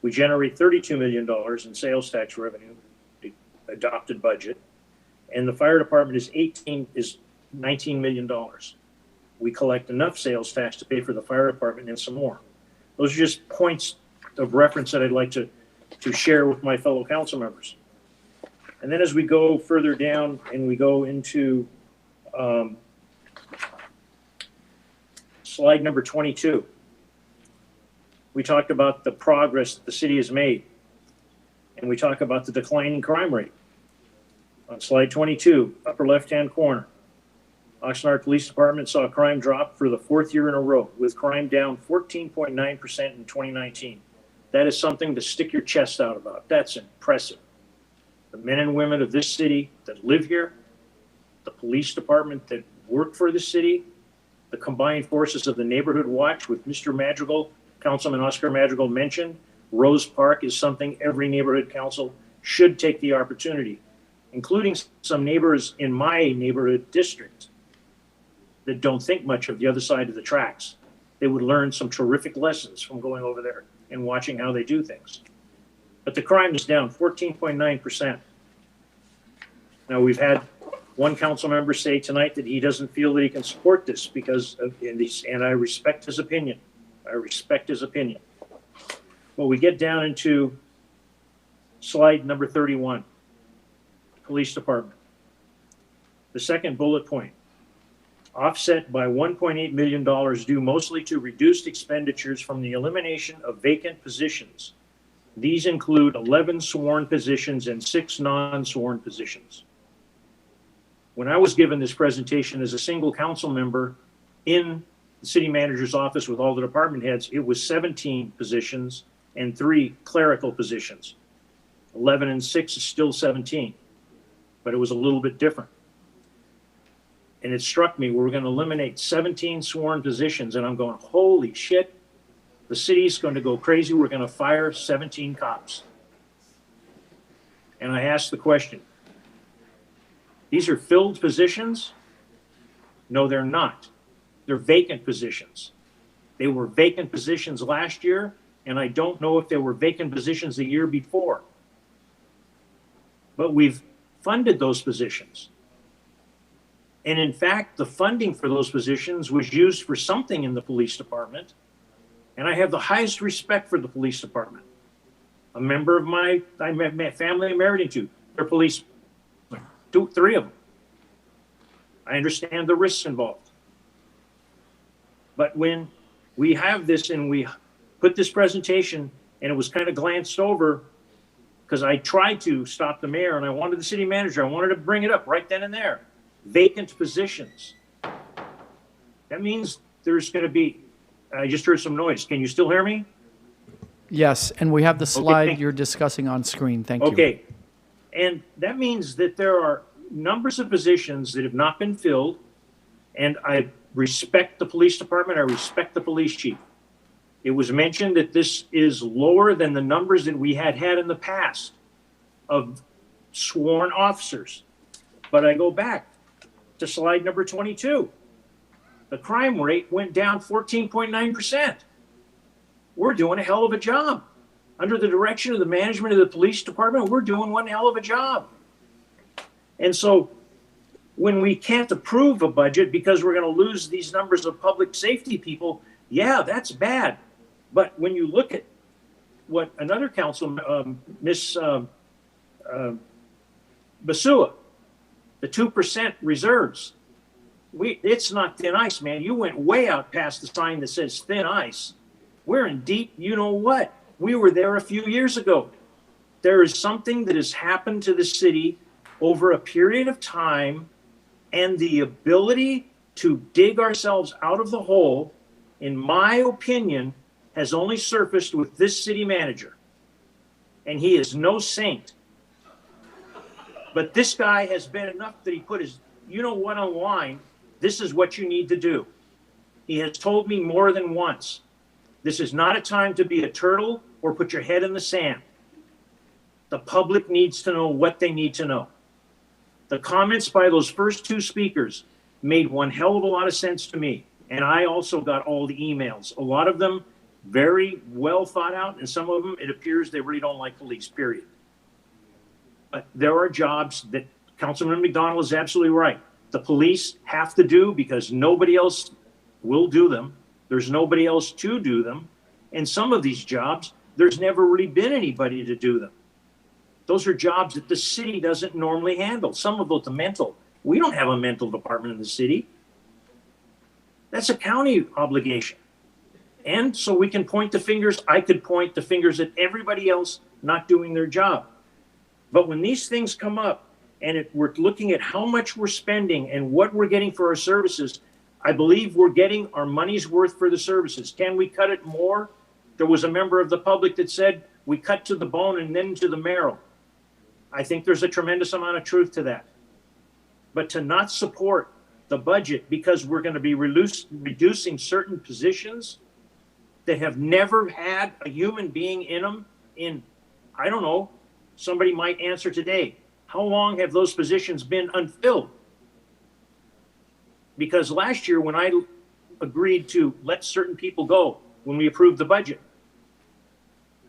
we generate $32 million in sales tax revenue, the adopted budget, and the fire department is $19 million. We collect enough sales tax to pay for the fire department and some more. Those are just points of reference that I'd like to share with my fellow council members. And then as we go further down and we go into slide number 22, we talked about the progress the city has made. And we talk about the declining crime rate. On slide 22, upper left-hand corner, Oxnard Police Department saw crime drop for the 4th year in a row, with crime down 14.9% in 2019. That is something to stick your chest out about. That's impressive. The men and women of this city that live here, the police department that work for the city, the combined forces of the neighborhood watch with Mr. Madrigal, Councilman Oscar Madrigal mentioned. Rose Park is something every neighborhood council should take the opportunity, including some neighbors in my neighborhood district that don't think much of the other side of the tracks. They would learn some terrific lessons from going over there and watching how they do things. But the crime is down 14.9%. Now we've had one council member say tonight that he doesn't feel that he can support this because of, and I respect his opinion. I respect his opinion. Well, we get down into slide number 31, Police Department. The second bullet point, offset by $1.8 million due mostly to reduced expenditures from the elimination of vacant positions. These include 11 sworn positions and 6 non-sworn positions. When I was given this presentation as a single council member in the city manager's office with all the department heads, it was 17 positions and 3 clerical positions. 11 and 6 is still 17, but it was a little bit different. And it struck me, we're going to eliminate 17 sworn positions, and I'm going, holy shit, the city's going to go crazy. We're going to fire 17 cops. And I asked the question, these are filled positions? No, they're not. They're vacant positions. They were vacant positions last year, and I don't know if they were vacant positions the year before. But we've funded those positions. And in fact, the funding for those positions was used for something in the police department. And I have the highest respect for the police department. A member of my family I'm married into, they're police, 2, 3 of them. I understand the risks involved. But when we have this and we put this presentation and it was kind of glanced over because I tried to stop the mayor and I wanted the city manager, I wanted to bring it up right then and there. Vacant positions. That means there's going to be, I just heard some noise. Can you still hear me? Yes, and we have the slide Okay. you're discussing on screen. Thank you. Okay. And that means that there are numbers of positions that have not been filled. And I respect the police department. I respect the police chief. It was mentioned that this is lower than the numbers that we had in the past of sworn officers. But I go back to slide number 22. The crime rate went down 14.9%. We're doing a hell of a job. Under the direction of the management of the police department, we're doing one hell of a job. And so when we can't approve a budget because we're going to lose these numbers of public safety people, yeah, that's bad. But when you look at what another council, Miss Basua, the 2% reserves, it's not thin ice, man. You went way out past the sign that says thin ice. We're in deep, you know what? We were there a few years ago. There is something that has happened to the city over a period of time, and the ability to dig ourselves out of the hole, in my opinion, has only surfaced with this city manager. And he is no saint. But this guy has been enough that he put his, you know what, on the line. This is what you need to do. He has told me more than once, this is not a time to be a turtle or put your head in the sand. The public needs to know what they need to know. The comments by those first 2 speakers made one hell of a lot of sense to me. And I also got all the emails. A lot of them very well thought out, and some of them, it appears they really don't like police, period. But there are jobs that Councilman McDonald is absolutely right. The police have to do because nobody else will do them. There's nobody else to do them. And some of these jobs, there's never really been anybody to do them. Those are jobs that the city doesn't normally handle. Some of those are mental. We don't have a mental department in the city. That's a county obligation. And so we can point the fingers. I could point the fingers at everybody else not doing their job. But when these things come up and we're looking at how much we're spending and what we're getting for our services, I believe we're getting our money's worth for the services. Can we cut it more? There was a member of the public that said we cut to the bone and then to the marrow. I think there's a tremendous amount of truth to that. But to not support the budget because we're going to be reducing certain positions that have never had a human being in them in, I don't know, somebody might answer today. How long have those positions been unfilled? Because last year when I agreed to let certain people go when we approved the budget,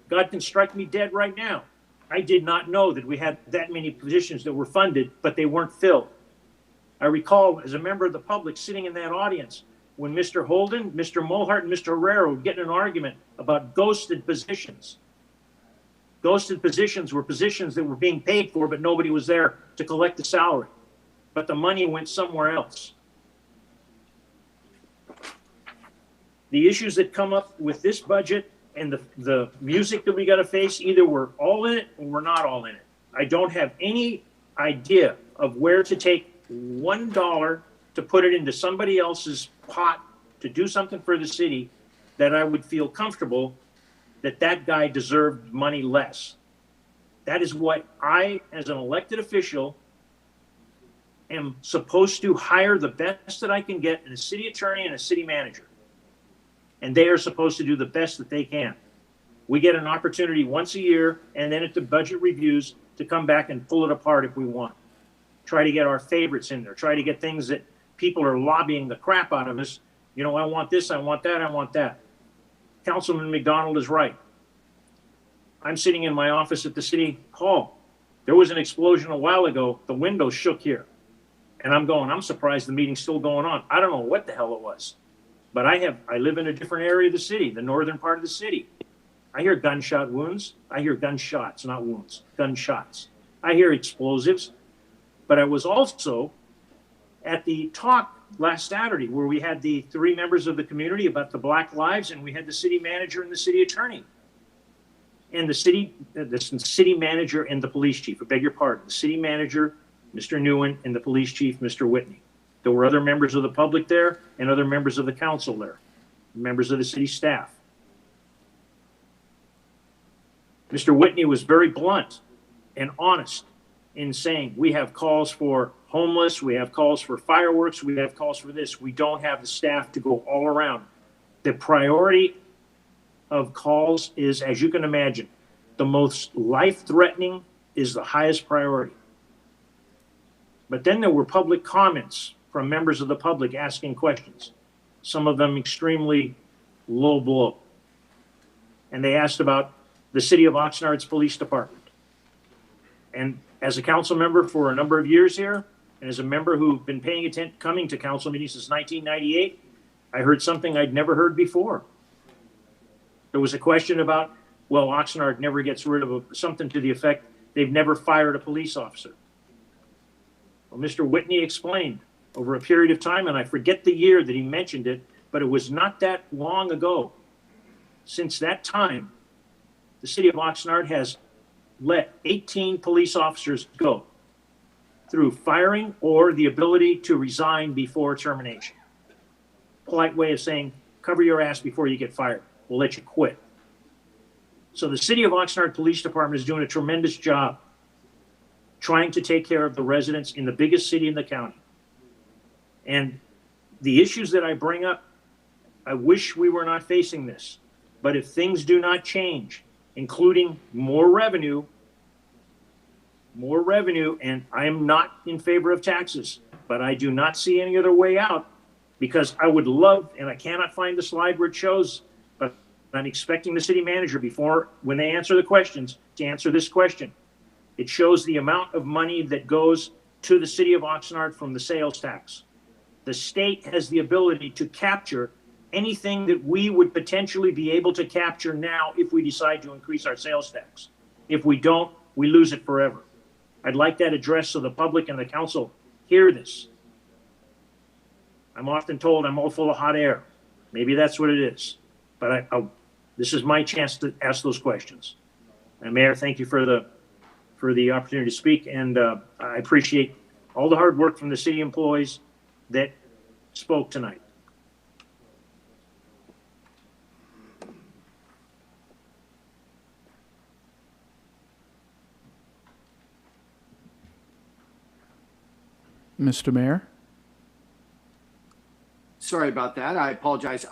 God can strike me dead right now. I did not know that we had that many positions that were funded, but they weren't filled. I recall as a member of the public sitting in that audience when Mr. Holden, Mr. Mohart, and Mr. Herrera would get in an argument about ghosted positions. Ghosted positions were positions that were being paid for, but nobody was there to collect the salary. But the money went somewhere else. The issues that come up with this budget and the music that we got to face, either we're all in it or we're not all in it. I don't have any idea of where to take $1 to put it into somebody else's pot to do something for the city that I would feel comfortable that that guy deserved money less. That is what I, as an elected official, am supposed to hire the best that I can get in a city attorney and a city manager. And they are supposed to do the best that they can. We get an opportunity once a year and then at the budget reviews to come back and pull it apart if we want. Try to get our favorites in there. Try to get things that people are lobbying the crap out of us. You know, I want this, I want that, I want that. Councilman McDonald is right. I'm sitting in my office at the city hall. There was an explosion a while ago. The windows shook here. And I'm surprised the meeting's still going on. I don't know what the hell it was. But I live in a different area of the city, the northern part of the city. I hear gunshot wounds. I hear gunshots, not wounds, gunshots. I hear explosives. But I was also at the talk last Saturday where we had the 3 members of the community about the Black Lives, and we had the city manager and the city attorney. And the city manager and the police chief, I beg your pardon, the city manager, Mr. Newen, and the police chief, Mr. Whitney. There were other members of the public there and other members of the council there, members of the city staff. Mr. Whitney was very blunt and honest in saying, we have calls for homeless, we have calls for fireworks, we have calls for this. We don't have the staff to go all around. The priority of calls is, as you can imagine, the most life-threatening is the highest priority. But then there were public comments from members of the public asking questions, some of them extremely low blow. And they asked about the city of Oxnard's police department. And as a council member for a number of years here, and as a member who've been paying attention, coming to council meetings since 1998, I heard something I'd never heard before. There was a question about, well, Oxnard never gets rid of something to the effect, they've never fired a police officer. Well, Mr. Whitney explained over a period of time, and I forget the year that he mentioned it, but it was not that long ago. Since that time, the city of Oxnard has let 18 police officers go through firing or the ability to resign before termination. Polite way of saying, cover your ass before you get fired. We'll let you quit. So the city of Oxnard Police Department is doing a tremendous job trying to take care of the residents in the biggest city in the county. And the issues that I bring up, I wish we were not facing this. But if things do not change, including more revenue, and I am not in favor of taxes, but I do not see any other way out, because I would love, and I cannot find the slide where it shows, but I'm expecting the city manager when they answer the questions, to answer this question. It shows the amount of money that goes to the city of Oxnard from the sales tax. The state has the ability to capture anything that we would potentially be able to capture now if we decide to increase our sales tax. If we don't, we lose it forever. I'd like that addressed so the public and the council hear this. I'm often told I'm all full of hot air. Maybe that's what it is. But this is my chance to ask those questions. And Mayor, thank you for the opportunity to speak. And I appreciate all the hard work from the city employees that spoke tonight. Mr. Mayor? Sorry about that. I apologize.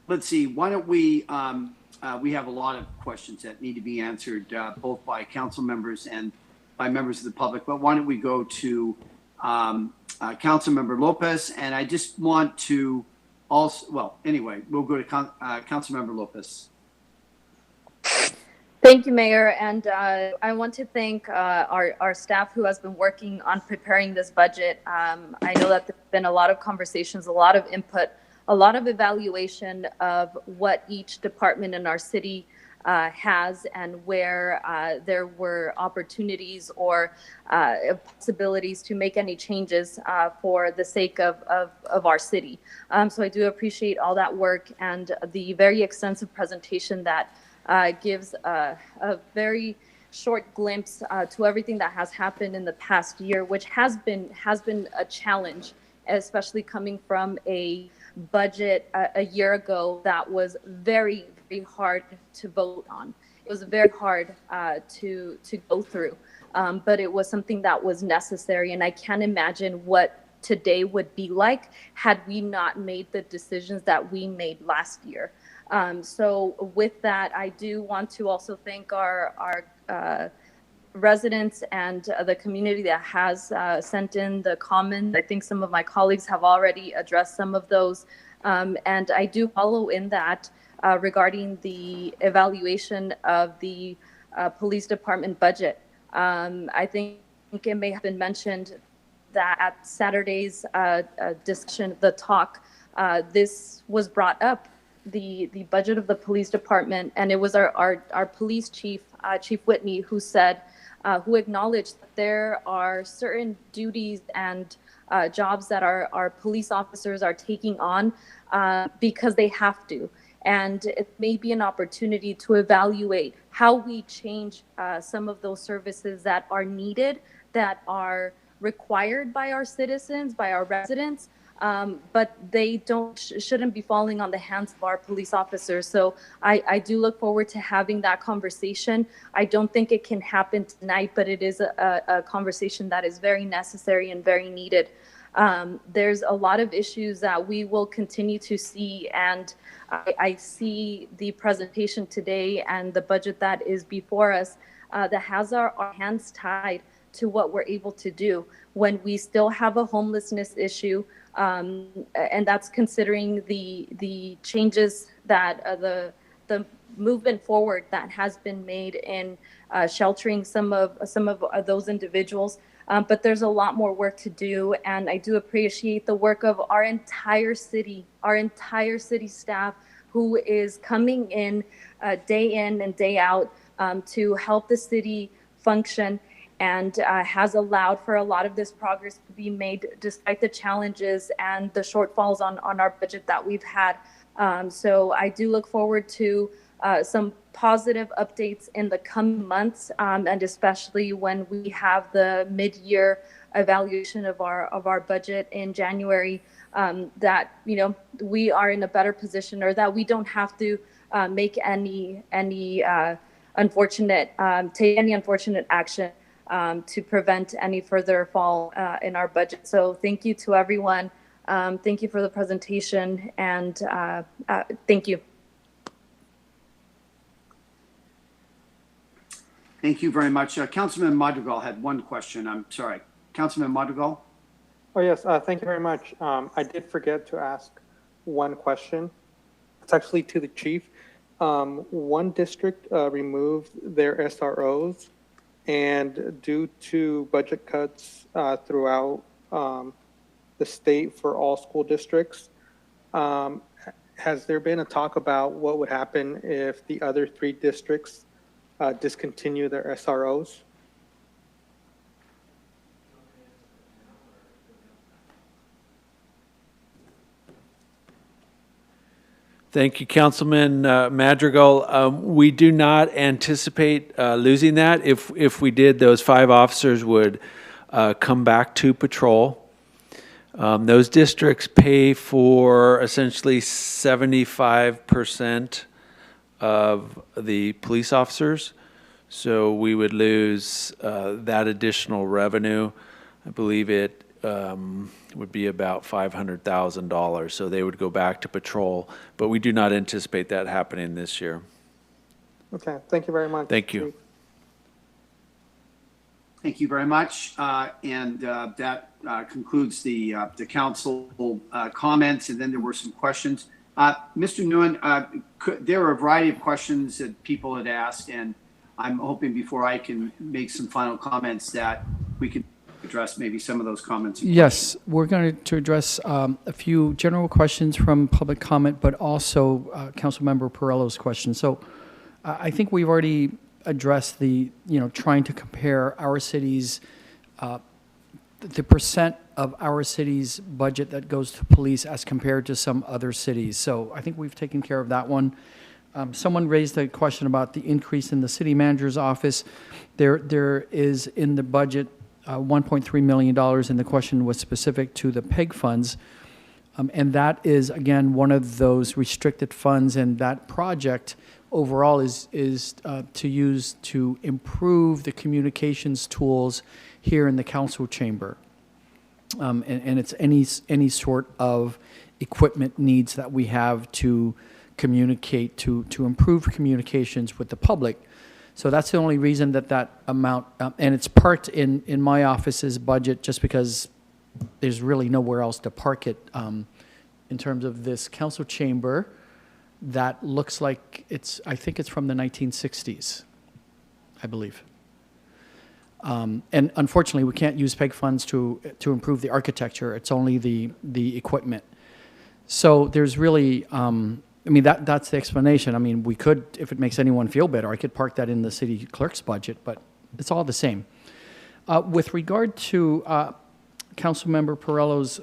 Let's see. Why don't we have a lot of questions that need to be answered both by council members and by members of the public. But why don't we go to Councilmember Lopez? And I just want to also, well, anyway, we'll go to Councilmember Lopez. Thank you, Mayor, and I want to thank our staff who has been working on preparing this budget. I know that there's been a lot of conversations, a lot of input, a lot of evaluation of what each department in our city has and where there were opportunities or possibilities to make any changes for the sake of our city. So I do appreciate all that work and the very extensive presentation that gives a very short glimpse to everything that has happened in the past year, which has been a challenge, especially coming from a budget a year ago that was very, very hard to vote on. It was very hard to go through, but it was something that was necessary, and I can't imagine what today would be like had we not made the decisions that we made last year. So with that, I do want to also thank our residents and the community that has sent in the comments. I think some of my colleagues have already addressed some of those. And I do follow in that regarding the evaluation of the police department budget. I think it may have been mentioned that at Saturday's discussion, the talk, this was brought up, the budget of the police department, and it was our police chief, Chief Whitney, who said, who acknowledged that there are certain duties and jobs that our police officers are taking on because they have to. And it may be an opportunity to evaluate how we change some of those services that are needed, that are required by our citizens, by our residents, but they shouldn't be falling on the hands of our police officers. So I do look forward to having that conversation. I don't think it can happen tonight, but it is a conversation that is very necessary and very needed. There's a lot of issues that we will continue to see, and I see the presentation today and the budget that is before us that has our hands tied to what we're able to do when we still have a homelessness issue, and that's considering the changes that the movement forward that has been made in sheltering some of those individuals. But there's a lot more work to do, and I do appreciate the work of our entire city staff, who is coming in and day out to help the city function, and has allowed for a lot of this progress to be made despite the challenges and the shortfalls on our budget that we've had. So I do look forward to some positive updates in the coming months, and especially when we have the mid-year evaluation of our budget in January, that we are in a better position, or that we don't have to make any unfortunate action to prevent any further fall in our budget. So thank you to everyone. Thank you for the presentation, and thank you. Thank you very much. Councilman Madrigal had one question. I'm sorry. Councilman Madrigal? Oh, yes. Thank you very much. I did forget to ask one question. It's actually to the chief. One district removed their SROs, and due to budget cuts throughout the state for all school districts, has there been a talk about what would happen if the other 3 districts discontinue their SROs? Thank you, Councilman Madrigal. We do not anticipate losing that. If we did, those 5 officers would come back to patrol. Those districts pay for essentially 75% of the police officers, so we would lose that additional revenue. I believe it would be about $500,000, so they would go back to patrol, but we do not anticipate that happening this year. Okay, thank you very much. Thank you. Thank you very much. And that concludes the council comments, and then there were some questions. Mr. Nguyen, there were a variety of questions that people had asked, and I'm hoping before I can make some final comments that we can address maybe some of those comments. Yes, we're going to address a few general questions from public comment, but also Councilmember Perello's question. So I think we've already addressed the, trying to compare our city's, the percent of our city's budget that goes to police as compared to some other cities. So I think we've taken care of that one. Someone raised a question about the increase in the city manager's office. There is in the budget $1.3 million, and the question was specific to the PEG funds. And that is, again, one of those restricted funds, and that project overall is to use to improve the communications tools here in the council chamber. And it's any sort of equipment needs that we have to communicate, to improve communications with the public. So that's the only reason that amount, and it's parked in my office's budget just because there's really nowhere else to park it in terms of this council chamber that looks like I think it's from the 1960s, I believe. And unfortunately, we can't use PEG funds to improve the architecture. It's only the equipment. So there's really, that's the explanation. We could, if it makes anyone feel better, I could park that in the city clerk's budget, but it's all the same. With regard to Councilmember Perello's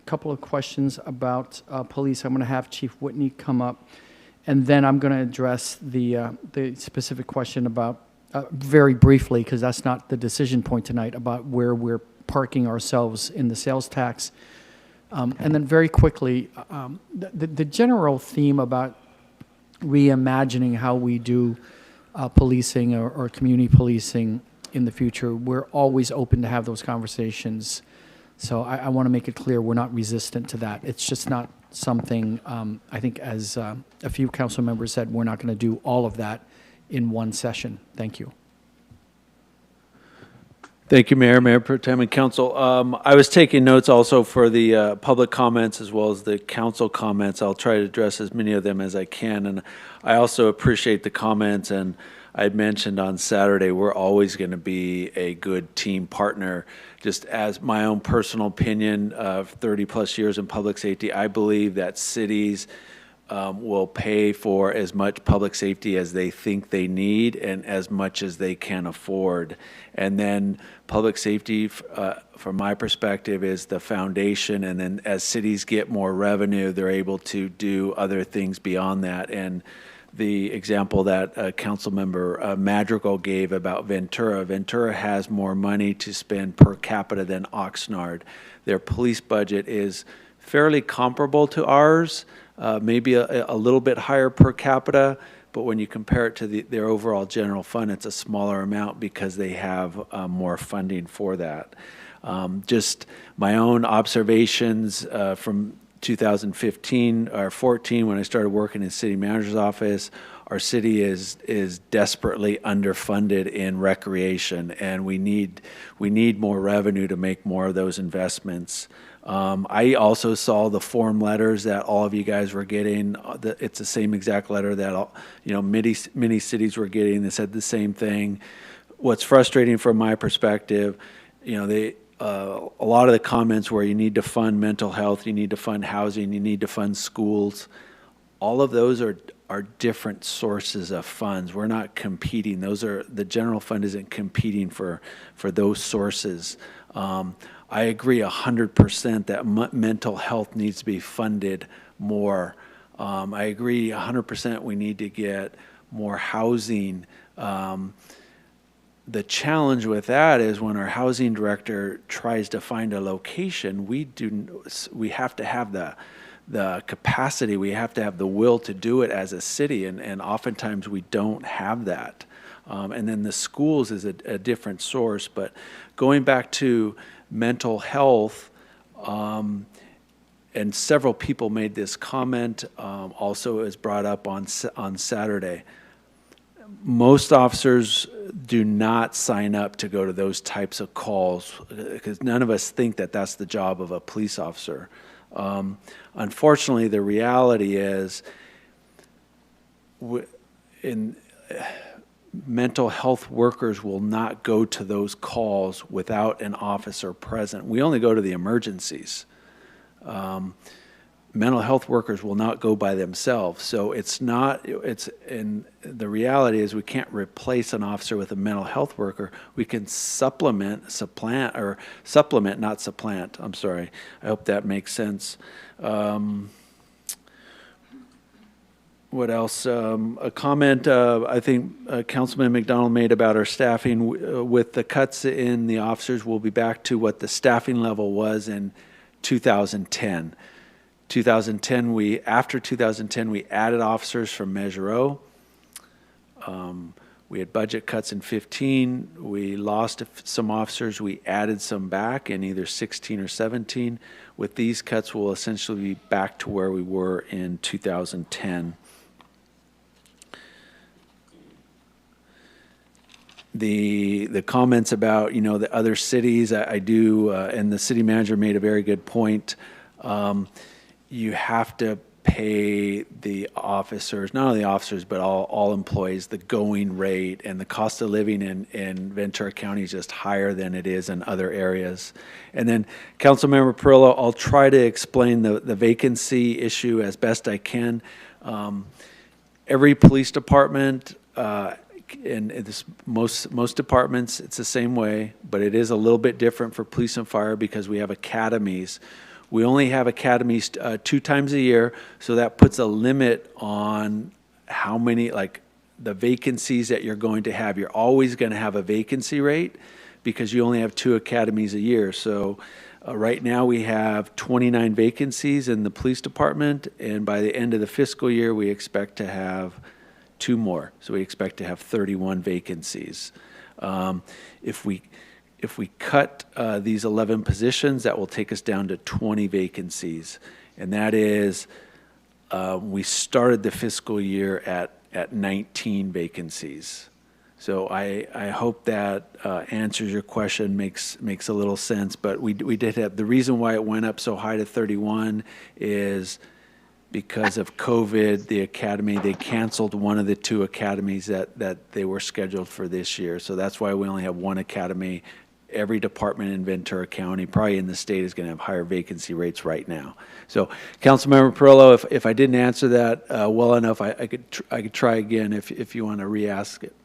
couple of questions about police, I'm going to have Chief Whitney come up, and then I'm going to address the specific question about, very briefly, because that's not the decision point tonight, about where we're parking ourselves in the sales tax. And then very quickly, the general theme about reimagining how we do policing or community policing in the future, we're always open to have those conversations. So I want to make it clear we're not resistant to that. It's just not something, I think as a few council members said, we're not going to do all of that in one session. Thank you. Thank you, Mayor Pro Tem and Council. I was taking notes also for the public comments as well as the council comments. I'll try to address as many of them as I can. And I also appreciate the comments. And I mentioned on Saturday, we're always going to be a good team partner. Just as my own personal opinion of 30 plus years in public safety, I believe that cities will pay for as much public safety as they think they need and as much as they can afford. And then public safety, from my perspective, is the foundation. And then as cities get more revenue, they're able to do other things beyond that. And the example that Councilmember Madrigal gave about Ventura has more money to spend per capita than Oxnard. Their police budget is fairly comparable to ours. Maybe a little bit higher per capita, but when you compare it to their overall general fund, it's a smaller amount because they have more funding for that. Just my own observations from 2015 or 14 when I started working in city manager's office, our city is desperately underfunded in recreation, and we need more revenue to make more of those investments. I also saw the form letters that all of you guys were getting. It's the same exact letter that many cities were getting that said the same thing. What's frustrating from my perspective, a lot of the comments where you need to fund mental health, you need to fund housing, you need to fund schools. All of those are different sources of funds. We're not competing. The general fund isn't competing for those sources. I agree 100% that mental health needs to be funded more. I agree 100% we need to get more housing. The challenge with that is when our housing director tries to find a location, we have to have the capacity, we have to have the will to do it as a city, and oftentimes we don't have that. And then the schools is a different source. But going back to mental health, and several people made this comment, also is brought up on Saturday. Most officers do not sign up to go to those types of calls because none of us think that that's the job of a police officer. Unfortunately, the reality is mental health workers will not go to those calls without an officer present. We only go to the emergencies. Mental health workers will not go by themselves. So and the reality is we can't replace an officer with a mental health worker. We can supplement, not supplant. I'm sorry. I hope that makes sense. What else? A comment I think Councilman McDonald made about our staffing. With the cuts in the officers, we'll be back to what the staffing level was in 2010. After 2010, we added officers from Measure O. We had budget cuts in 15. We lost some officers. We added some back in either 16 or 17. With these cuts, we'll essentially be back to where we were in 2010. The comments about, the other cities, I do, and the city manager made a very good point. You have to pay the officers, not only the officers, but all employees, the going rate, and the cost of living in Ventura County is just higher than it is in other areas. And then, Councilmember Perillo, I'll try to explain the vacancy issue as best I can. Every police department, and this, most departments, it's the same way, but it is a little bit different for police and fire because we have academies. We only have academies 2 times a year, so that puts a limit on how many, like the vacancies that you're going to have. You're always going to have a vacancy rate because you only have 2 academies a year. So right now we have 29 vacancies in the police department, and by the end of the fiscal year, we expect to have 2 more. So we expect to have 31 vacancies. If we cut these 11 positions, that will take us down to 20 vacancies. And that is, we started the fiscal year at 19 vacancies. So I hope that answers your question, makes a little sense. But we did have, the reason why it went up so high to 31 is because of COVID, the academy, they canceled one of the 2 academies that they were scheduled for this year. So that's why we only have 1 academy. Every department in Ventura County, probably in the state, is going to have higher vacancy rates right now. So, Councilmember Perillo, if I didn't answer that well enough, I could try again if you want to re-ask it.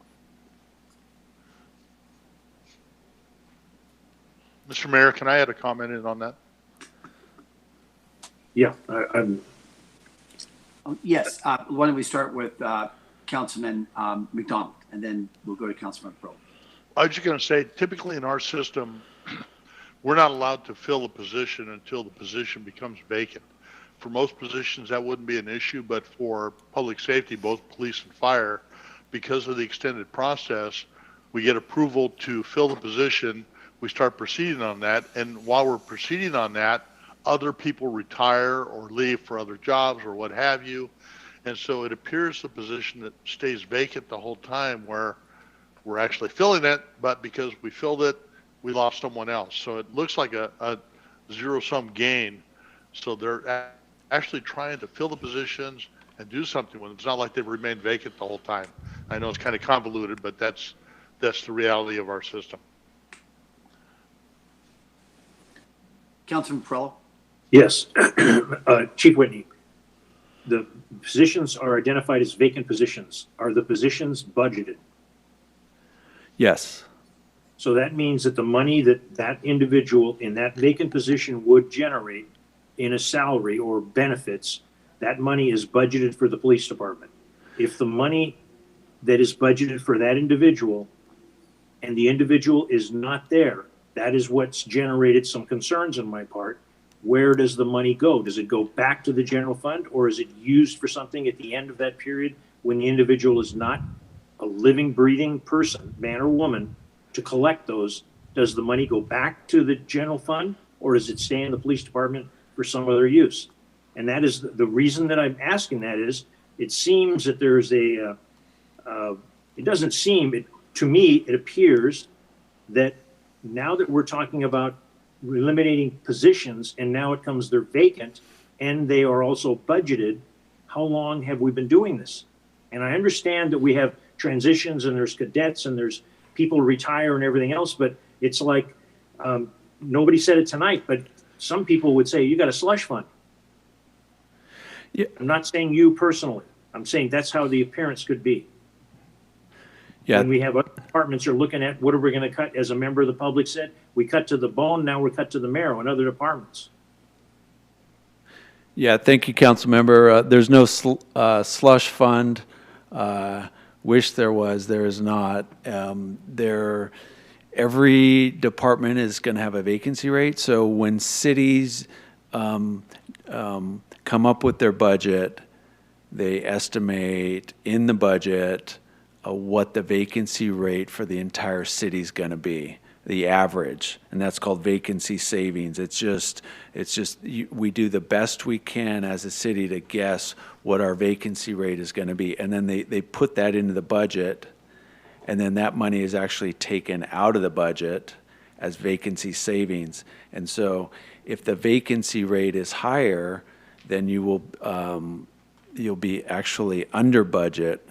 Mr. Mayor, can I add a comment in on that? Yeah, Yes. Why don't we start with Councilman McDonald, and then we'll go to Councilman Pearl. I was just going to say, typically in our system, we're not allowed to fill a position until the position becomes vacant. For most positions, that wouldn't be an issue, but for public safety, both police and fire, because of the extended process, we get approval to fill the position, we start proceeding on that, and while we're proceeding on that, other people retire or leave for other jobs or what have you, and so it appears the position that stays vacant the whole time where we're actually filling it, but because we filled it, we lost someone else. So it looks like a zero-sum gain. So they're actually trying to fill the positions and do something with them. It's not like they've remained vacant the whole time. I know it's kind of convoluted, but that's the reality of our system. Councilman Perillo? Yes. Chief Whitney, the positions are identified as vacant positions. Are the positions budgeted? Yes. So that means that the money that individual in that vacant position would generate in a salary or benefits, that money is budgeted for the police department. If the money that is budgeted for that individual and the individual is not there, that is what's generated some concerns on my part. Where does the money go? Does it go back to the general fund, or is it used for something at the end of that period when the individual is not a living, breathing person, man or woman, to collect those? Does the money go back to the general fund, or does it stay in the police department for some other use? And that is the reason that I'm asking that is, it seems that there's it doesn't seem, to me, it appears that now that we're talking about eliminating positions and now it comes they're vacant and they are also budgeted, how long have we been doing this? And I understand that we have transitions and there's cadets and there's people retire and everything else. But it's like, nobody said it tonight, but some people would say, you got a slush fund. Yeah. I'm not saying you personally. I'm saying that's how the appearance could be. Yeah. When we have other departments are looking at what are we going to cut, as a member of the public said, we cut to the bone, now we're cut to the marrow in other departments. Yeah, thank you, council member. There's no slush fund. Wish there was, there is not. Every department is going to have a vacancy rate. So when cities come up with their budget, they estimate in the budget what the vacancy rate for the entire city is going to be, the average, and that's called vacancy savings. It's just we do the best we can as a city to guess what our vacancy rate is going to be, and then they put that into the budget, and then that money is actually taken out of the budget as vacancy savings. And so if the vacancy rate is higher, then you'll be actually under budget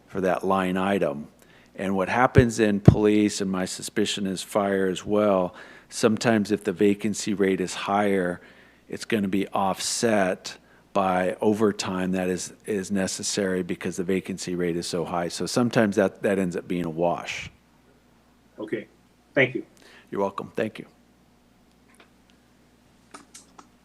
for that line item. And what happens in police, and my suspicion is fire as well, sometimes if the vacancy rate is higher, it's going to be offset by overtime that is necessary because the vacancy rate is so high. So sometimes that ends up being a wash. Okay, thank you. You're welcome. Thank you.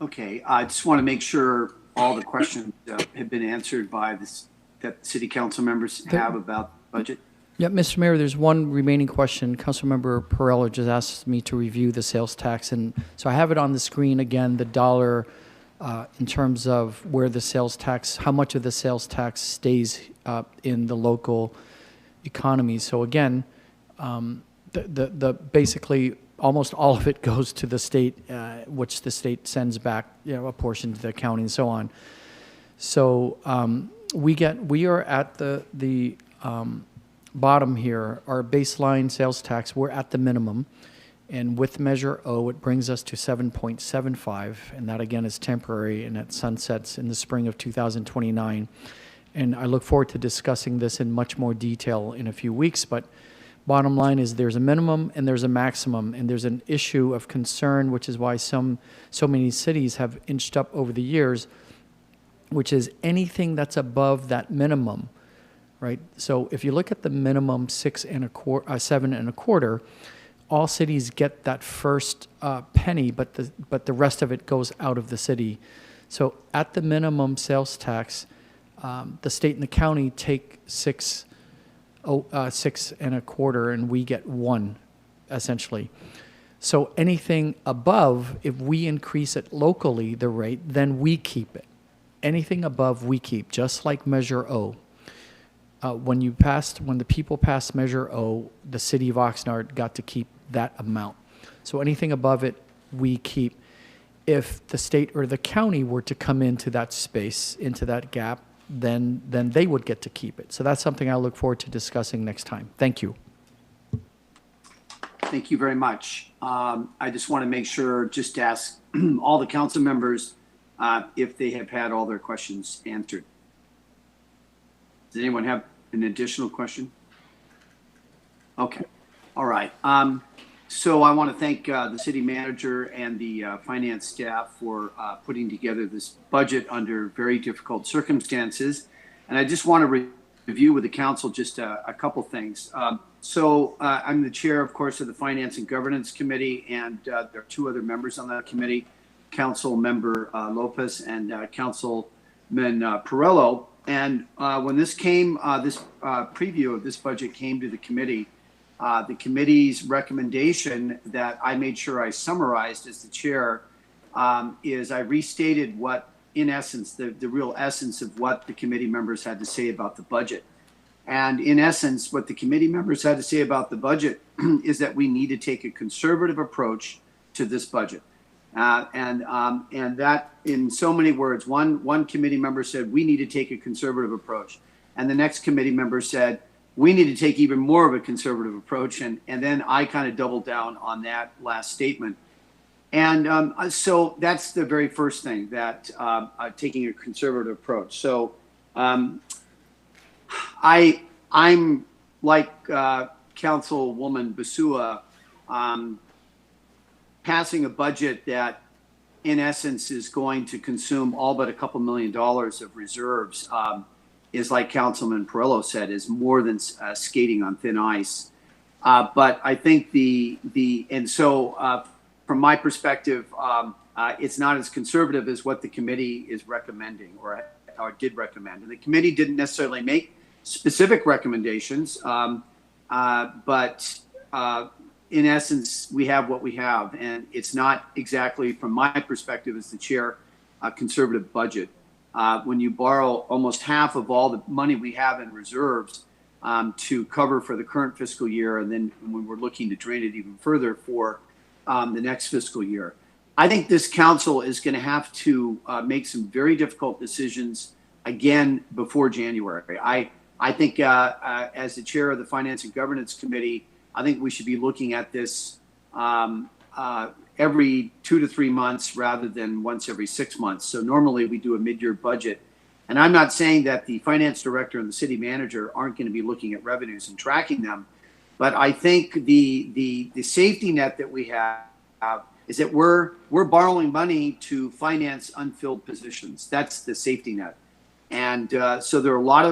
Okay, I just want to make sure all the questions have been answered by this, that city council members have about budget. Yeah, Mr. Mayor, there's one remaining question. Councilmember Perrello just asked me to review the sales tax, and so I have it on the screen again, the dollar in terms of where the sales tax, how much of the sales tax stays in the local economy. So again, the basically almost all of it goes to the state, which the state sends back, a portion to the county and so on. So we are at the bottom here, our baseline sales tax, we're at the minimum. And with Measure O, it brings us to 7.75, and that again is temporary, and it sunsets in the spring of 2029. And I look forward to discussing this in much more detail in a few weeks, but bottom line is there's a minimum and there's a maximum, and there's an issue of concern, which is why so many cities have inched up over the years, which is anything that's above that minimum, right? So if you look at the minimum 7 1/4, all cities get that first penny, but the rest of it goes out of the city. So at the minimum sales tax, the state and the county take 6 1/4, and we get 1, essentially. So anything above, if we increase it locally, the rate, then we keep it. Anything above, we keep, just like Measure O. When the people passed Measure O, the city of Oxnard got to keep that amount. So anything above it, we keep. If the state or the county were to come into that space, into that gap, then they would get to keep it. So that's something I look forward to discussing next time. Thank you. Thank you very much. I just want to make sure, just to ask all the council members if they have had all their questions answered. Does anyone have an additional question? Okay. All right. So I want to thank the city manager and the finance staff for putting together this budget under very difficult circumstances. And I just want to review with the council just a couple things. So I'm the chair, of course, of the Finance and Governance Committee, and there are 2 other members on that committee, Council Member Lopez and Councilman Perrello. And when this came, this preview of this budget came to the committee's recommendation that I made sure I summarized as the chair is I restated what, in essence, the real essence of what the committee members had to say about the budget. And in essence, what the committee members had to say about the budget is that we need to take a conservative approach to this budget. And that, in so many words, one committee member said, we need to take a conservative approach. And the next committee member said, we need to take even more of a conservative approach. And then I kind of doubled down on that last statement. And so that's the very first thing, that taking a conservative approach. So I I'm like Councilwoman Basua, passing a budget that in essence is going to consume all but a couple $1 million of reserves is, like Councilman Perillo said, is more than skating on thin ice. But I think from my perspective, it's not as conservative as what the committee is recommending or did recommend. And the committee didn't necessarily make specific recommendations, but in essence, we have what we have, and it's not exactly, from my perspective as the chair, a conservative budget. When you borrow almost half of all the money we have in reserves to cover for the current fiscal year, and then when we're looking to drain it even further for the next fiscal year, I think this council is going to have to make some very difficult decisions again before January. I think as the chair of the Finance and Governance Committee, I think we should be looking at this every 2 to 3 months rather than once every 6 months. So normally we do a mid-year budget. And I'm not saying that the finance director and the city manager aren't going to be looking at revenues and tracking them, but I think the safety net that we have is that we're borrowing money to finance unfilled positions. That's the safety net. And so there are a lot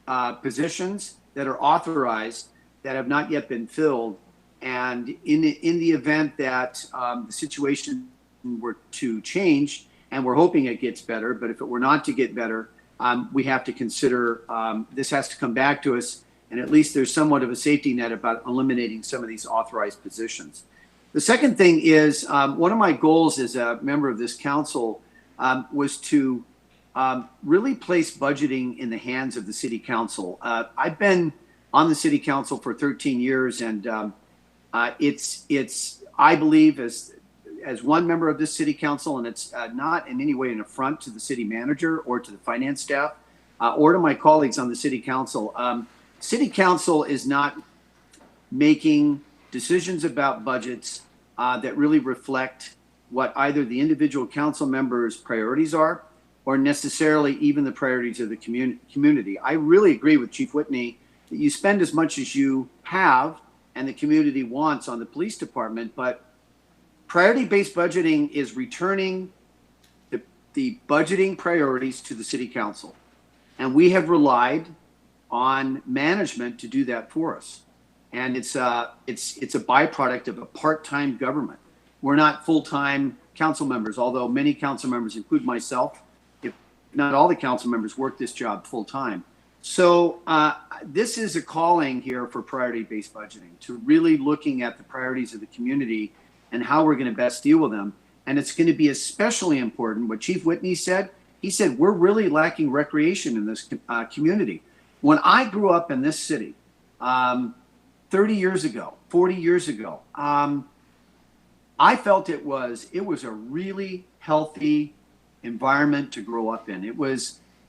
of positions that are authorized that have not yet been filled. And in the event that the situation were to change, and we're hoping it gets better, but if it were not to get better, we have to consider this has to come back to us, and at least there's somewhat of a safety net about eliminating some of these authorized positions. The second thing is one of my goals as a member of this council was to really place budgeting in the hands of the city council. I've been on the city council for 13 years, and it's I believe as one member of this city council, and it's not in any way an affront to the city manager or to the finance staff or to my colleagues on the city council. City council is not making decisions about budgets that really reflect what either the individual council members' priorities are or necessarily even the priorities of the community. I really agree with Chief Whitney that you spend as much as you have and the community wants on the police department, but priority-based budgeting is returning the budgeting priorities to the city council. And we have relied on management to do that for us. And it's a byproduct of a part-time government. We're not full-time council members, although many council members, include myself, if not all the council members, work this job full-time. So this is a calling here for priority-based budgeting, to really looking at the priorities of the community and how we're going to best deal with them. And it's going to be especially important what Chief Whitney said. He said, we're really lacking recreation in this community. When I grew up in this city 30 years ago, 40 years ago, I felt it was a really healthy environment to grow up in.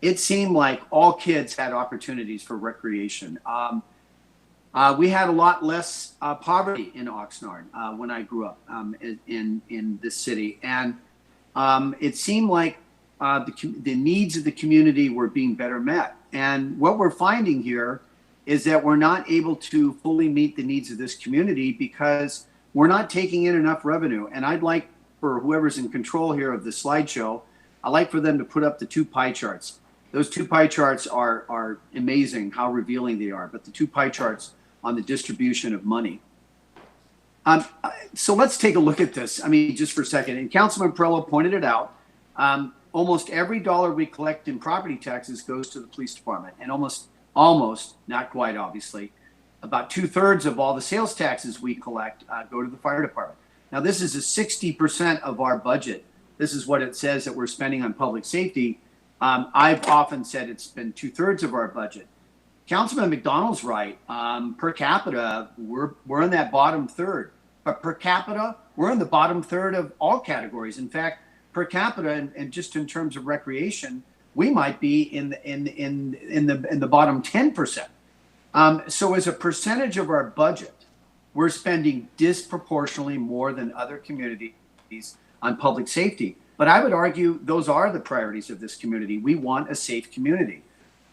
It seemed like all kids had opportunities for recreation. We had a lot less poverty in Oxnard when I grew up in this city. And it seemed like the needs of the community were being better met. And what we're finding here is that we're not able to fully meet the needs of this community because we're not taking in enough revenue. And I'd like for whoever's in control here of the slideshow, I'd like for them to put up the 2 pie charts. Those 2 pie charts are amazing how revealing they are, but the 2 pie charts on the distribution of money. So let's take a look at this. I mean, just for a second. And Councilman Perillo pointed it out. Almost every dollar we collect in property taxes goes to the police department, and almost, not quite obviously, about 2/3 of all the sales taxes we collect go to the fire department. Now, this is a 60% of our budget. This is what it says that we're spending on public safety. I've often said it's been 2/3 of our budget. Councilman McDonald's right. Per capita, we're in that bottom third. But per capita, we're in the bottom third of all categories. In fact, per capita, and just in terms of recreation, we might be in the bottom 10%. So as a percentage of our budget, we're spending disproportionately more than other communities on public safety. But I would argue those are the priorities of this community. We want a safe community.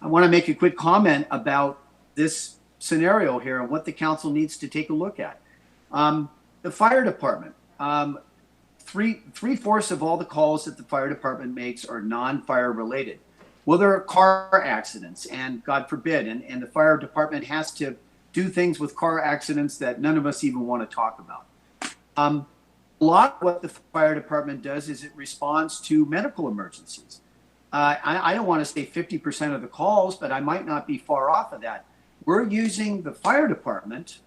I want to make a quick comment about this scenario here and what the council needs to take a look at. The fire department, three-fourths of all the calls that the fire department makes are non-fire related. Well, there are car accidents, and God forbid, and the fire department has to do things with car accidents that none of us even want to talk about. A lot of what the fire department does is it responds to medical emergencies. I don't want to say 50% of the calls, but I might not be far off of that. We're using the fire department,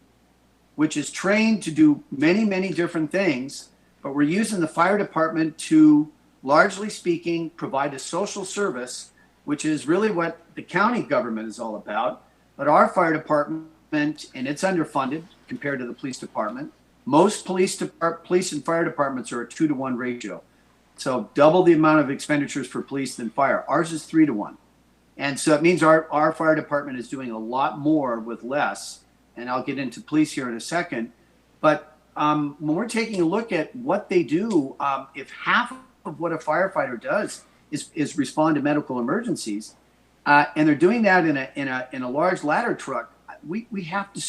which is trained to do many, many different things, but we're using the fire department to, largely speaking, provide a social service, which is really what the county government is all about. But our fire department, and it's underfunded compared to the police department. Most police and fire departments are a 2-to-1 ratio. So double the amount of expenditures for police than fire. Ours is 3-to-1. And so it means our fire department is doing a lot more with less. And I'll get into police here in a second. But when we're taking a look at what they do, if half of what a firefighter does is respond to medical emergencies, and they're doing that in a large ladder truck, we have to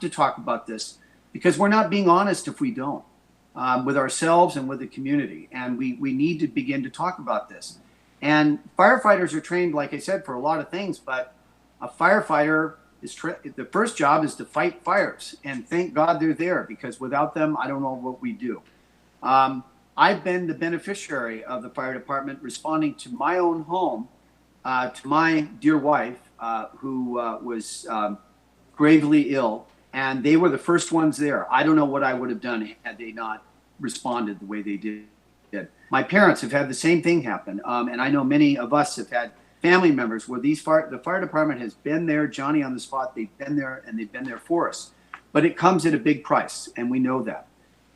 talk about this, because we're not being honest if we don't, with ourselves and with the community. And we need to begin to talk about this. And firefighters are trained, like I said, for a lot of things, but a firefighter the first job is to fight fires, and thank God they're there, because without them, I don't know what we do. I've been the beneficiary of the fire department responding to my own home, to my dear wife, who was gravely ill, and they were the first ones there. I don't know what I would have done had they not responded the way they did. My parents have had the same thing happen, and I know many of us have had family members where the fire department has been there, Johnny on the spot. They've been there, and they've been there for us. But it comes at a big price, and we know that.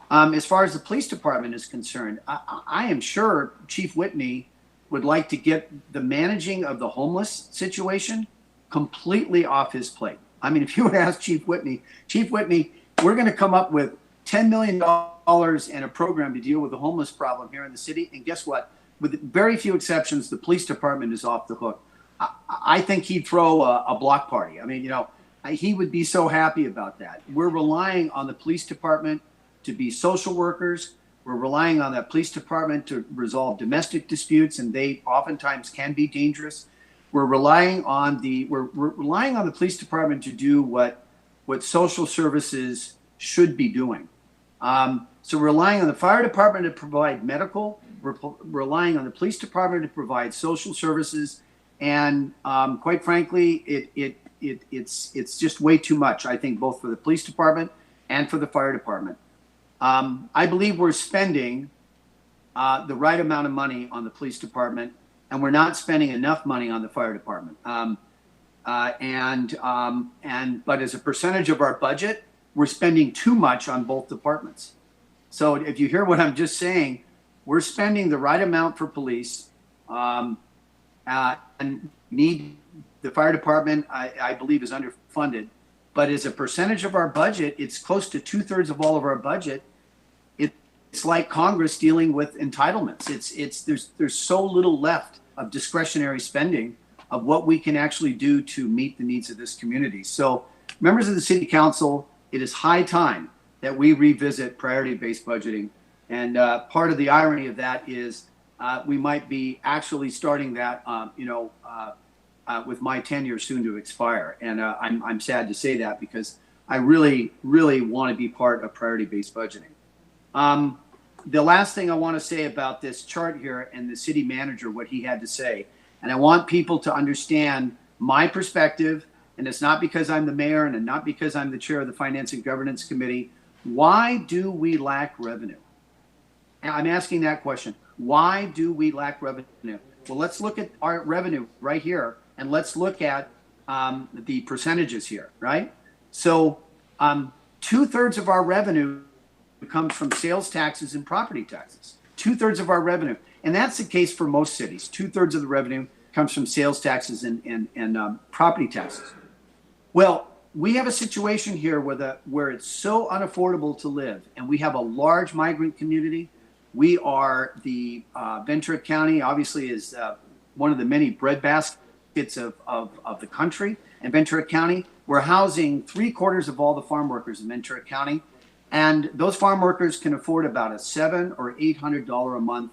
As far as the police department is concerned, I am sure Chief Whitney would like to get the managing of the homeless situation completely off his plate. I mean, if you would ask Chief Whitney, we're going to come up with $10 million and a program to deal with the homeless problem here in the city. And guess what? With very few exceptions, the police department is off the hook. I think he'd throw a block party. I mean, he would be so happy about that. We're relying on the police department to be social workers. We're relying on that police department to resolve domestic disputes, and they oftentimes can be dangerous. We're relying on the police department to do what social services should be doing. So we're relying on the fire department to provide medical. We're relying on the police department to provide social services, and quite frankly, it's just way too much. I think both for the police department and for the fire department. I believe we're spending the right amount of money on the police department, and we're not spending enough money on the fire department. But as a percentage of our budget, we're spending too much on both departments. So if you hear what I'm just saying, we're spending the right amount for police, and need the fire department, I believe, is underfunded. But as a percentage of our budget, it's close to 2/3 of all of our budget. It's like Congress dealing with entitlements. There's so little left of discretionary spending of what we can actually do to meet the needs of this community. So, members of the City Council, it is high time that we revisit priority-based budgeting. And part of the irony of that is we might be actually starting that, with my tenure soon to expire. And I'm sad to say that, because I really, really want to be part of priority-based budgeting. The last thing I want to say about this chart here and the city manager, what he had to say, and I want people to understand my perspective, and it's not because I'm the mayor and not because I'm the chair of the Finance and Governance Committee. Why do we lack revenue? And I'm asking that question. Why do we lack revenue? Well, let's look at our revenue right here, and let's look at the percentages here, right? So 2/3 of our revenue comes from sales taxes and property taxes. 2/3 of our revenue. And that's the case for most cities. 2/3 of the revenue comes from sales taxes and property taxes. Well, we have a situation here where it's so unaffordable to live, and we have a large migrant community. We are Ventura County, obviously, is one of the many breadbasket pockets of the country in Ventura County. We're housing 3/4 of all the farm workers in Ventura County. And those farm workers can afford about a $700 or $800 a month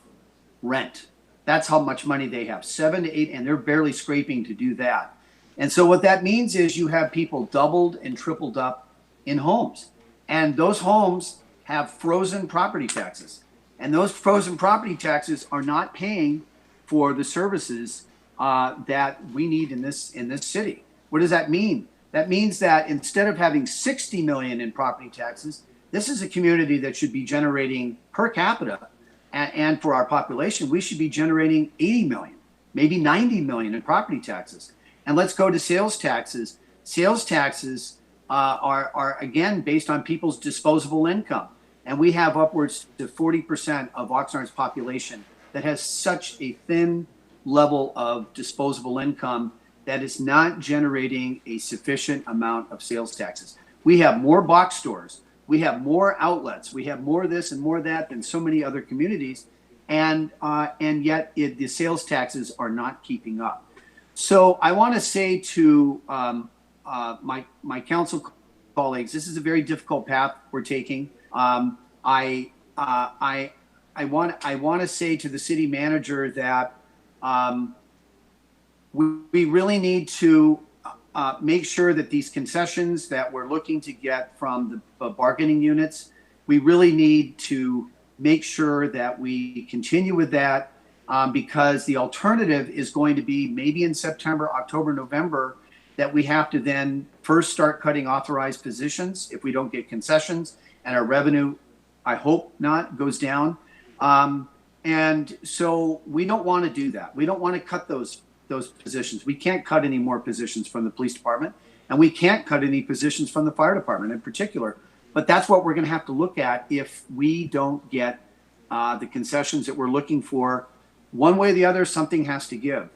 rent. That's how much money they have, 7 to 8, and they're barely scraping to do that. And so what that means is you have people doubled and tripled up in homes. And those homes have frozen property taxes. And those frozen property taxes are not paying for the services that we need in this city. What does that mean? That means that instead of having 60 million in property taxes, this is a community that should be generating per capita, and for our population, we should be generating 80 million, maybe 90 million in property taxes. And let's go to sales taxes. Sales taxes are again based on people's disposable income. And we have upwards to 40% of Oxnard's population that has such a thin level of disposable income that is not generating a sufficient amount of sales taxes. We have more box stores. We have more outlets. We have more this and more that than so many other communities. And yet the sales taxes are not keeping up. So I want to say to my council colleagues, this is a very difficult path we're taking. I want to say to the city manager that we really need to make sure that these concessions that we're looking to get from the bargaining units, we really need to make sure that we continue with that because the alternative is going to be maybe in September, October, November, that we have to then first start cutting authorized positions if we don't get concessions and our revenue, I hope not, goes down. And so we don't want to do that. We don't want to cut those positions. We can't cut any more positions from the police department, and we can't cut any positions from the fire department in particular. But that's what we're going to have to look at if we don't get the concessions that we're looking for. One way or the other, something has to give.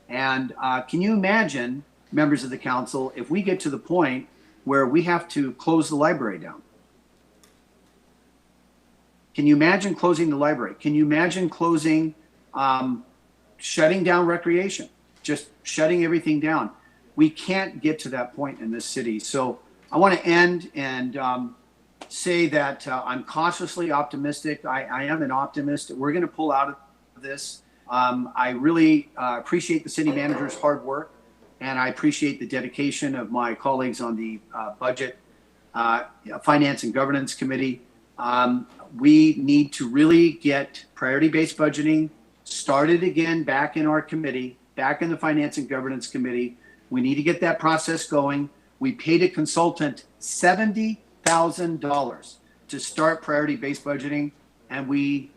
And can you imagine, members of the council, if we get to the point where we have to close the library down? Can you imagine closing the library? Can you imagine closing, shutting down recreation, just shutting everything down? We can't get to that point in this city. So I want to end and say that I'm cautiously optimistic. I am an optimist. We're going to pull out of this. I really appreciate the city manager's hard work, and I appreciate the dedication of my colleagues on the Budget, Finance and Governance Committee. We need to really get priority-based budgeting started again back in our committee, back in the Finance and Governance Committee. We need to get that process going. We paid a consultant $70,000 to start priority-based budgeting, and we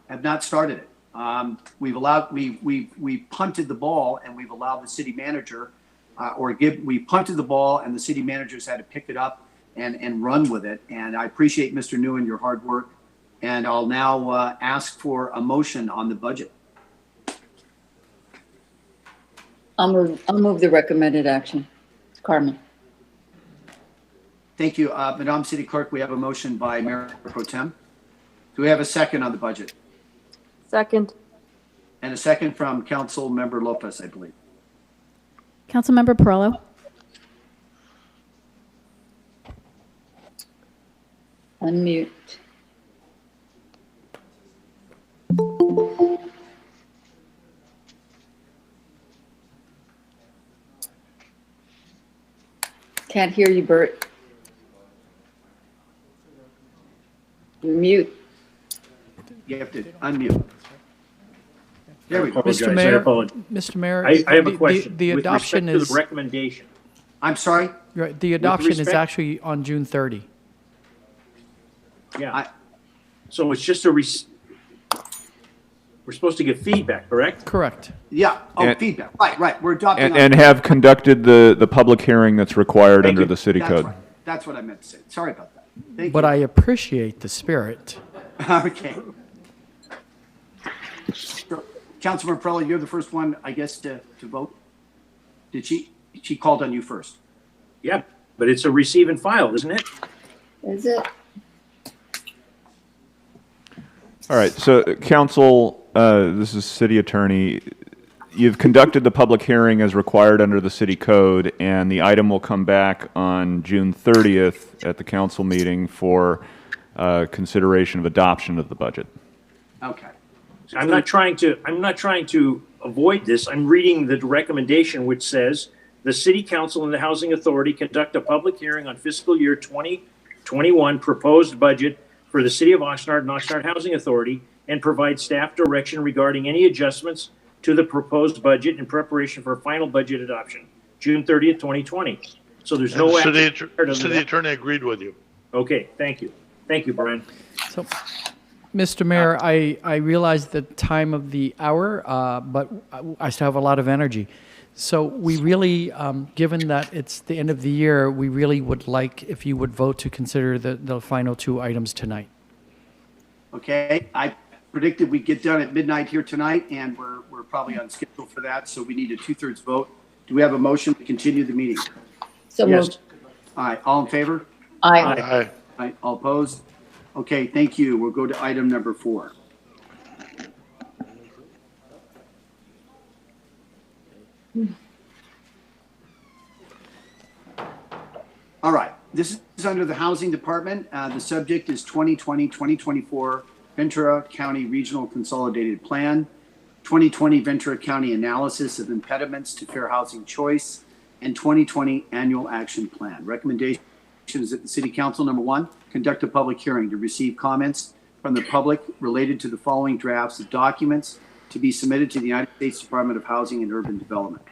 have not started it. We've punted the ball, and we've allowed the city manager, we punted the ball, and the city managers had to pick it up and run with it. And I appreciate, Mr. Nguyen, your hard work. And I'll now ask for a motion on the budget. I'll move the recommended action. Carmen. Thank you. Madam City Clerk, we have a motion by Mayor Pro Tem. Do we have a second on the budget? Second. And a second from Council Member Lopez, I believe. Councilmember Perrello. Unmute. Can't hear you, Bert. You're mute. You have to unmute. There we go. Mr. Mayor, Mr. Mayor, I have a question. The With adoption respect to is the recommendation. I'm sorry? Right, the adoption is respect- actually on June 30. Yeah. So it's just we're supposed to get feedback, correct? Correct. Yeah. Oh, And- feedback. Right. We're adopting. And have conducted the public hearing that's required under the city That's code. right. That's what I meant to say. Sorry about that. Thank But you. I appreciate the spirit. Okay. Councilmember Perrello, you're the first one, I guess, to vote. Did she called on you first? Yeah, but it's a receive and file, isn't it? Is it? All right, so council, this is city attorney. you've conducted the public hearing as required under the city code, and the item will come back on June 30th at the council meeting for consideration of adoption of the budget. Okay. I'm not trying to avoid this. I'm reading the recommendation, which says the city council and the housing authority conduct a public hearing on fiscal year 2021 proposed budget for the city of Oxnard and Oxnard Housing Authority, and provide staff direction regarding any adjustments to the proposed budget in preparation for final budget adoption, June 30th, 2020. So there's no City attorney agreed with you. Okay, thank you. Thank you, Brian. So, Mr. Mayor, I realize the time of the hour, but I still have a lot of energy. So we really, given that it's the end of the year, we really would like if you would vote to consider the final two items tonight. Okay, I predicted we'd get done at midnight here tonight, and we're probably on schedule for that, so we need a 2/3 vote. Do we have a motion to continue the meeting? So moved. All right, all in favor? Aye. Aye. Aye, all opposed? Okay, thank you. We'll go to item number 4. All right, this is under the Housing Department. The subject is 2020-2024 Ventura County Regional Consolidated Plan, 2020 Ventura County Analysis of Impediments to Fair Housing Choice, and 2020 Annual Action Plan. Recommendations that the City Council, number 1, conduct a public hearing to receive comments from the public related to the following drafts of documents to be submitted to the United States Department of Housing and Urban Development,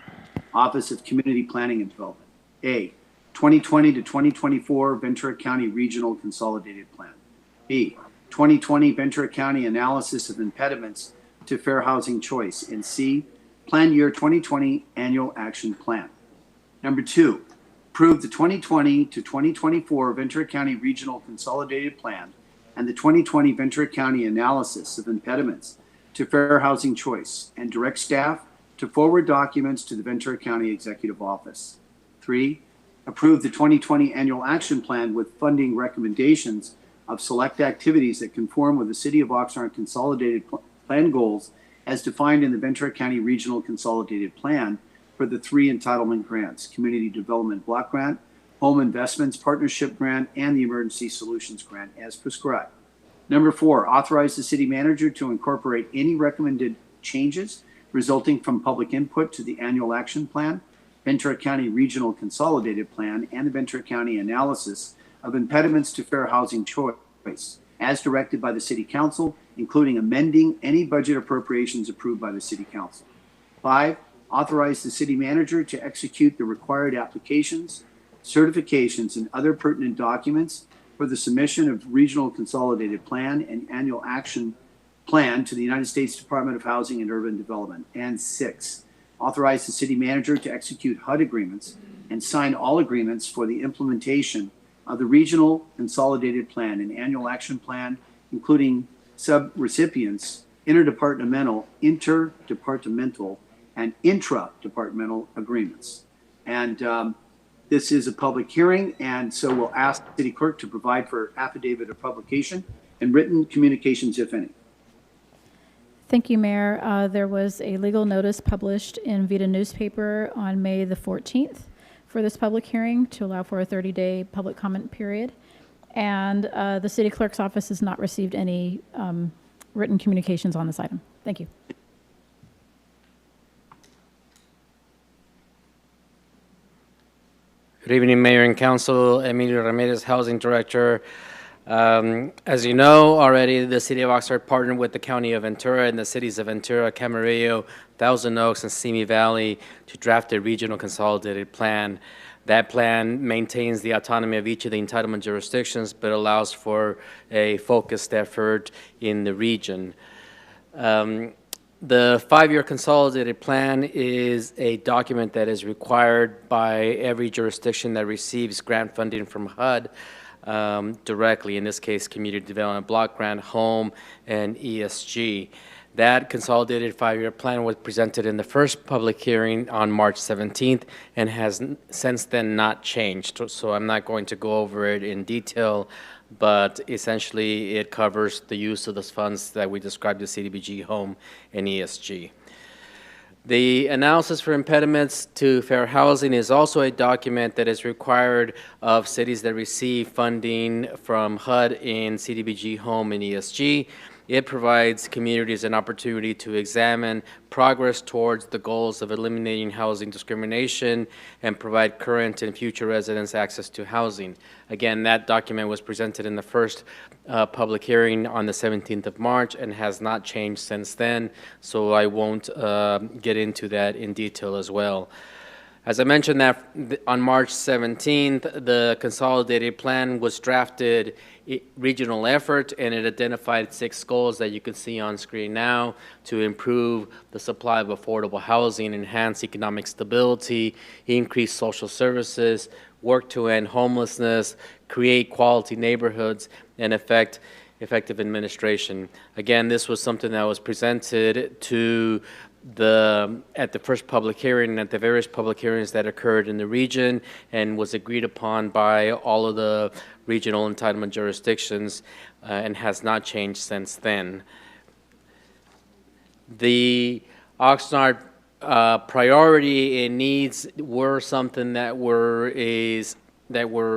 Office of Community Planning and Development. A, 2020 to 2024 Ventura County Regional Consolidated Plan. B, 2020 Ventura County Analysis of Impediments to Fair Housing Choice. And C, Plan Year 2020 Annual Action Plan. Number 2, approve the 2020 to 2024 Ventura County Regional Consolidated Plan and the 2020 Ventura County Analysis of Impediments to Fair Housing Choice, and direct staff to forward documents to the Ventura County Executive Office. 3, approve the 2020 Annual Action Plan with funding recommendations of select activities that conform with the City of Oxnard Consolidated Plan goals as defined in the Ventura County Regional Consolidated Plan for the 3 entitlement grants: Community Development Block Grant, Home Investments Partnership Grant, and the Emergency Solutions Grant as prescribed. Number 4, authorize the city manager to incorporate any recommended changes resulting from public input to the Annual Action Plan, Ventura County Regional Consolidated Plan, and the Ventura County Analysis of Impediments to Fair Housing Choice, as directed by the City Council, including amending any budget appropriations approved by the City Council. 5, authorize the city manager to execute the required applications, certifications, and other pertinent documents for the submission of Regional Consolidated Plan and Annual Action Plan to the United States Department of Housing and Urban Development. And 6, authorize the city manager to execute HUD agreements and sign all agreements for the implementation of the Regional Consolidated Plan and Annual Action Plan, including sub-recipients, interdepartmental, and intra-departmental agreements. And this is a public hearing, and so we'll ask the city clerk to provide for affidavit of publication and written communications, if any. Thank you, Mayor. There was a legal notice published in Vita newspaper on May the 14th for this public hearing to allow for a 30-day public comment period. And the city clerk's office has not received any written communications on this item. Thank you. Good evening, Mayor and Council. Emilio Ramirez, Housing Director. As you know already, the City of Oxnard partnered with the County of Ventura and the cities of Ventura, Camarillo, Thousand Oaks, and Simi Valley to draft a regional consolidated plan. That plan maintains the autonomy of each of the entitlement jurisdictions, but allows for a focused effort in the region. The 5-year consolidated plan is a document that is required by every jurisdiction that receives grant funding from HUD directly, in this case, Community Development Block Grant, Home, and ESG. That consolidated 5-year plan was presented in the first public hearing on March 17th and has since then not changed. So I'm not going to go over it in detail, but essentially it covers the use of those funds that we described as CDBG, Home, and ESG. The analysis for impediments to fair housing is also a document that is required of cities that receive funding from HUD in CDBG Home and ESG. It provides communities an opportunity to examine progress towards the goals of eliminating housing discrimination and provide current and future residents access to housing. Again, that document was presented in the first public hearing on the 17th of March and has not changed since then, so I won't get into that in detail as well. As I mentioned, that on March 17th, the consolidated plan was drafted regional effort, and it identified 6 goals that you can see on screen now to improve the supply of affordable housing, enhance economic stability, increase social services, work to end homelessness, create quality neighborhoods, and effective administration. Again, this was something that was presented to at the first public hearing and at the various public hearings that occurred in the region and was agreed upon by all of the regional entitlement jurisdictions and has not changed since then. The Oxnard priority and needs were something that were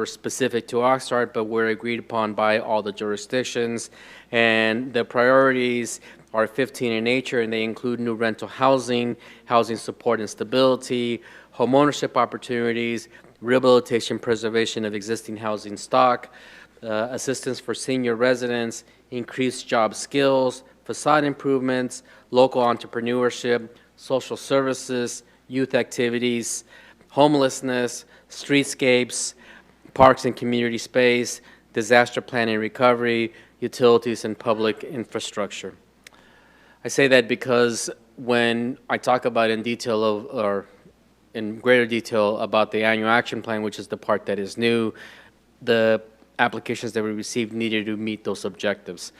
specific to Oxnard, but were agreed upon by all the jurisdictions. And the priorities are 15 in nature, and they include new rental housing, housing support and stability, homeownership opportunities, rehabilitation, preservation of existing housing stock, assistance for senior residents, increased job skills, facade improvements, local entrepreneurship, social services, youth activities, homelessness, streetscapes, parks and community space, disaster planning and recovery, utilities, and public infrastructure. I say that because when I talk about in greater detail about the annual action plan, which is the part that is new, the applications that we received needed to meet those objectives.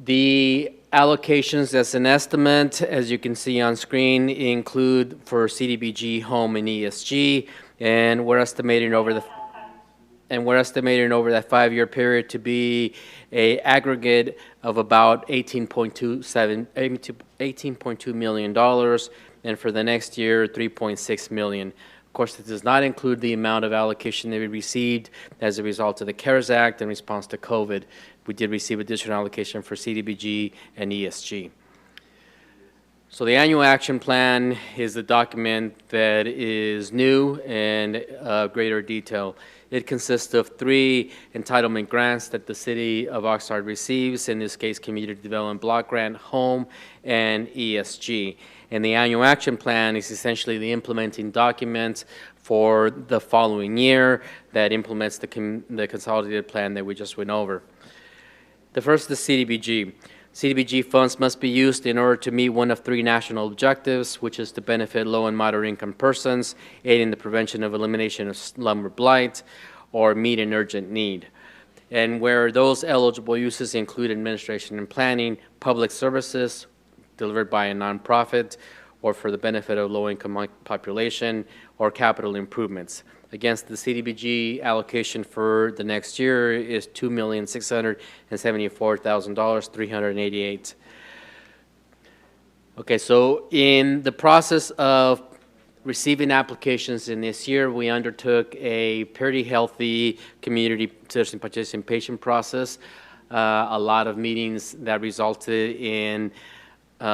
The allocations as an estimate, as you can see on screen, include for CDBG, Home, and ESG, and we're estimating over that 5-year period to be a aggregate of about $18.2 million, and for the next year, $3.6 million. Of course, this does not include the amount of allocation that we received as a result of the CARES Act in response to COVID. We did receive additional allocation for CDBG and ESG. So the annual action plan is a document that is new and greater detail. It consists of 3 entitlement grants that the City of Oxnard receives, in this case, Community Development Block Grant, Home, and ESG. And the annual action plan is essentially the implementing document for the following year that implements the consolidated plan that we just went over. The first is CDBG. CDBG funds must be used in order to meet one of 3 national objectives, which is to benefit low and moderate income persons, aid in the prevention of elimination of slum or blight, or meet an urgent need. And where those eligible uses include administration and planning, public services delivered by a nonprofit, or for the benefit of low-income population, or capital improvements. Against the CDBG allocation for the next year is $2,674,388. Okay, so in the process of receiving applications in this year, we undertook a pretty healthy community citizen participation process. A lot of meetings that resulted in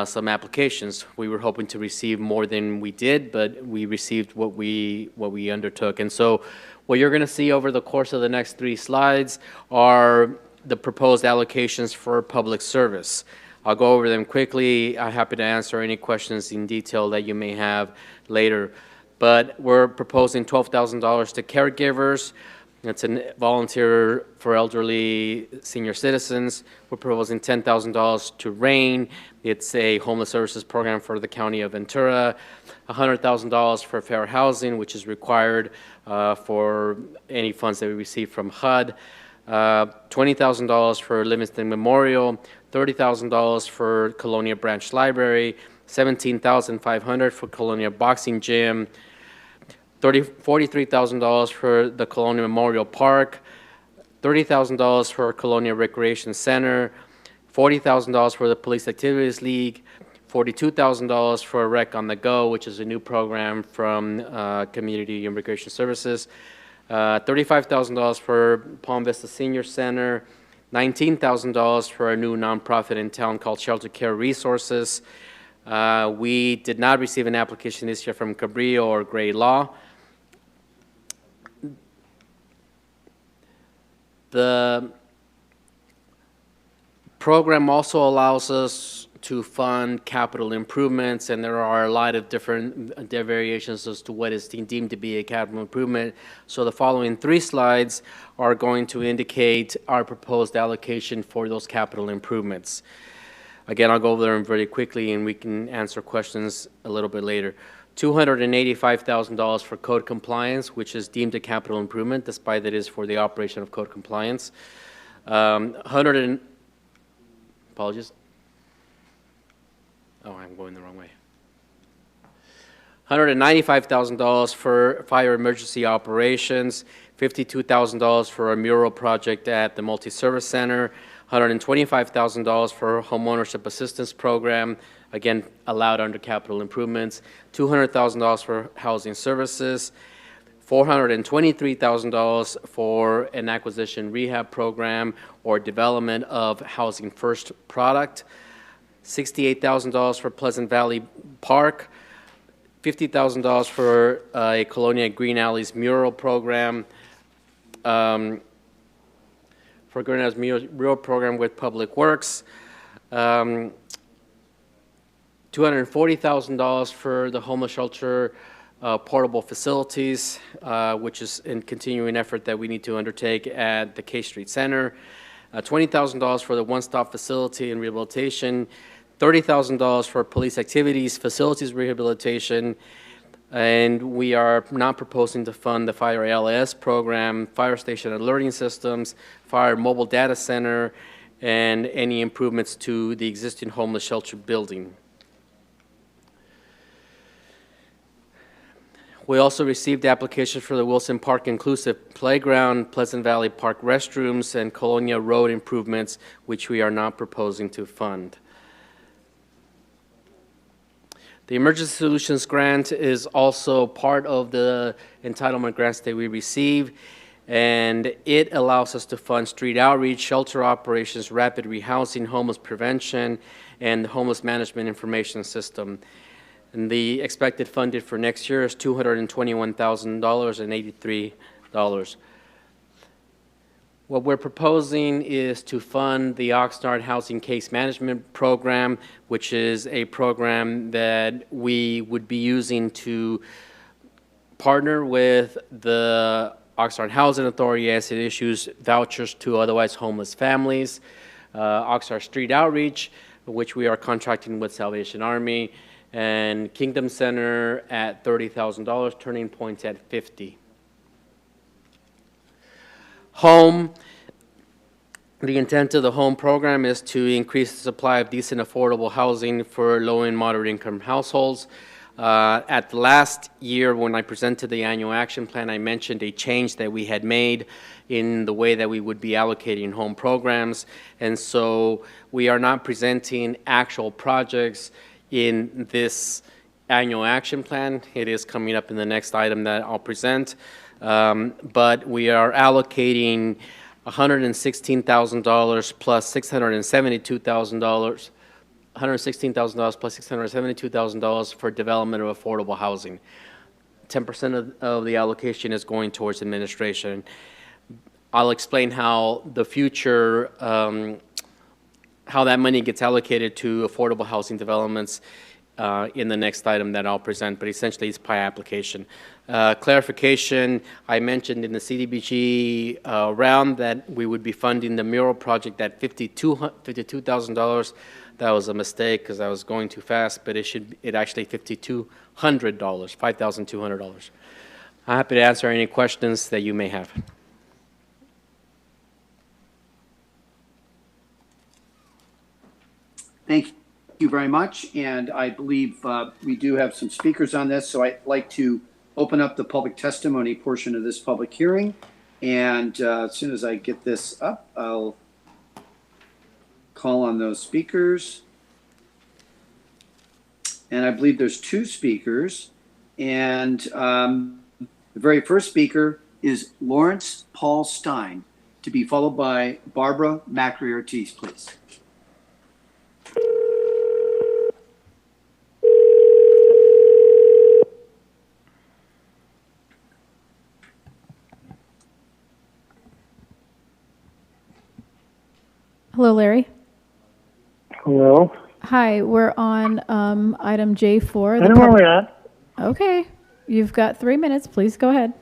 some applications. We were hoping to receive more than we did, but we received what we undertook. And so what you're going to see over the course of the next 3 slides are the proposed allocations for public service. I'll go over them quickly. I'm happy to answer any questions in detail that you may have later. But we're proposing $12,000 to caregivers. It's a volunteer for elderly senior citizens. We're proposing $10,000 to RAIN. It's a homeless services program for the county of Ventura. $100,000 for fair housing, which is required for any funds that we receive from HUD. $20,000 for Livingston Memorial. $30,000 for Colonia Branch Library. $17,500 for Colonia Boxing Gym. $43,000 for the Colonia Memorial Park, $30,000 for Colonia Recreation Center, $40,000 for the Police Activities League, $42,000 for Rec on the Go, which is a new program from Community Immigration Services, $35,000 for Palm Vista Senior Center, $19,000 for a new nonprofit in town called Shelter Care Resources. We did not receive an application this year from Cabrillo or Gray Law. The program also allows us to fund capital improvements, and there are a lot of different variations as to what is deemed to be a capital improvement. So the following 3 slides are going to indicate our proposed allocation for those capital improvements. Again, I'll go over them very quickly, and we can answer questions a little bit later. $285,000 for code compliance, which is deemed a capital improvement, despite that it is for the operation of code compliance. Apologies. Oh, I'm going the wrong way. $195,000 for fire emergency operations, $52,000 for a mural project at the multi-service center, $125,000 for homeownership assistance program, again allowed under capital improvements, $200,000 for housing services, $423,000 for an acquisition rehab program or development of Housing First product, $68,000 for Pleasant Valley Park, $50,000 for a Colonia Green Alleys mural program, for Green Alleys mural program with Public Works, $240,000 for the homeless shelter portable facilities, which is a continuing effort that we need to undertake at the K Street Center, $20,000 for the one-stop facility and rehabilitation, $30,000 for police activities, facilities rehabilitation, and we are not proposing to fund the fire LS program, fire station alerting systems, fire mobile data center, and any improvements to the existing homeless shelter building. We also received applications for the Wilson Park Inclusive Playground, Pleasant Valley Park restrooms, and Colonia Road improvements, which we are not proposing to fund. The Emergency Solutions Grant is also part of the entitlement grants that we receive, and it allows us to fund street outreach, shelter operations, rapid rehousing, homeless prevention, and the homeless management information system. And the expected funded for next year is $221,083. What we're proposing is to fund the Oxnard Housing Case Management Program, which is a program that we would be using to partner with the Oxnard Housing Authority as it issues vouchers to otherwise homeless families. Oxnard Street Outreach, which we are contracting with Salvation Army, and Kingdom Center at $30,000, Turning Points at $50,000. Home. The intent of the home program is to increase the supply of decent, affordable housing for low and moderate income households. At the last year, when I presented the annual action plan, I mentioned a change that we had made in the way that we would be allocating home programs. And so we are not presenting actual projects in this annual action plan. It is coming up in the next item that I'll present. But we are allocating $116,000 plus $672,000, $116,000 plus $672,000 for development of affordable housing. 10% of the allocation is going towards administration. I'll explain how the future, how that money gets allocated to affordable housing developments in the next item that I'll present, but essentially it's by application. Clarification, I mentioned in the CDBG round that we would be funding the mural project at $52,000. That was a mistake because I was going too fast, but it actually $5,200, $5,200. I'm happy to answer any questions that you may have. Thank you very much. And I believe we do have some speakers on this. So I'd like to open up the public testimony portion of this public hearing. And as soon as I get this up, I'll call on those speakers. and I believe there's two speakers. And the very first speaker is Lawrence Paul Stein, to be followed by Barbara Macri-Ortiz, please. Hello, Larry. Hello. Hi, we're on item J4. I know where we're at. Okay, you've got 3 minutes. Please go ahead.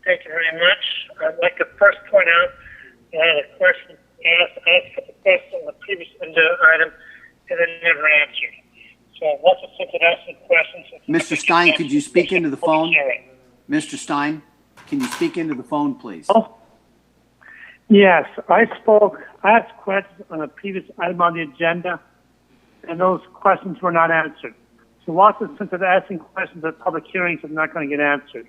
Thank you very much. I'd like to first point out that I had a question asked a question on the previous agenda item and then never answered. So I want to simply ask some questions. Mr. Stein, could you speak into the phone? Mr. Stein, can you speak into the phone, please? Oh. Yes, I asked questions on a previous item on the agenda, and those questions were not answered. So lots of sense of asking questions at public hearings are not going to get answered.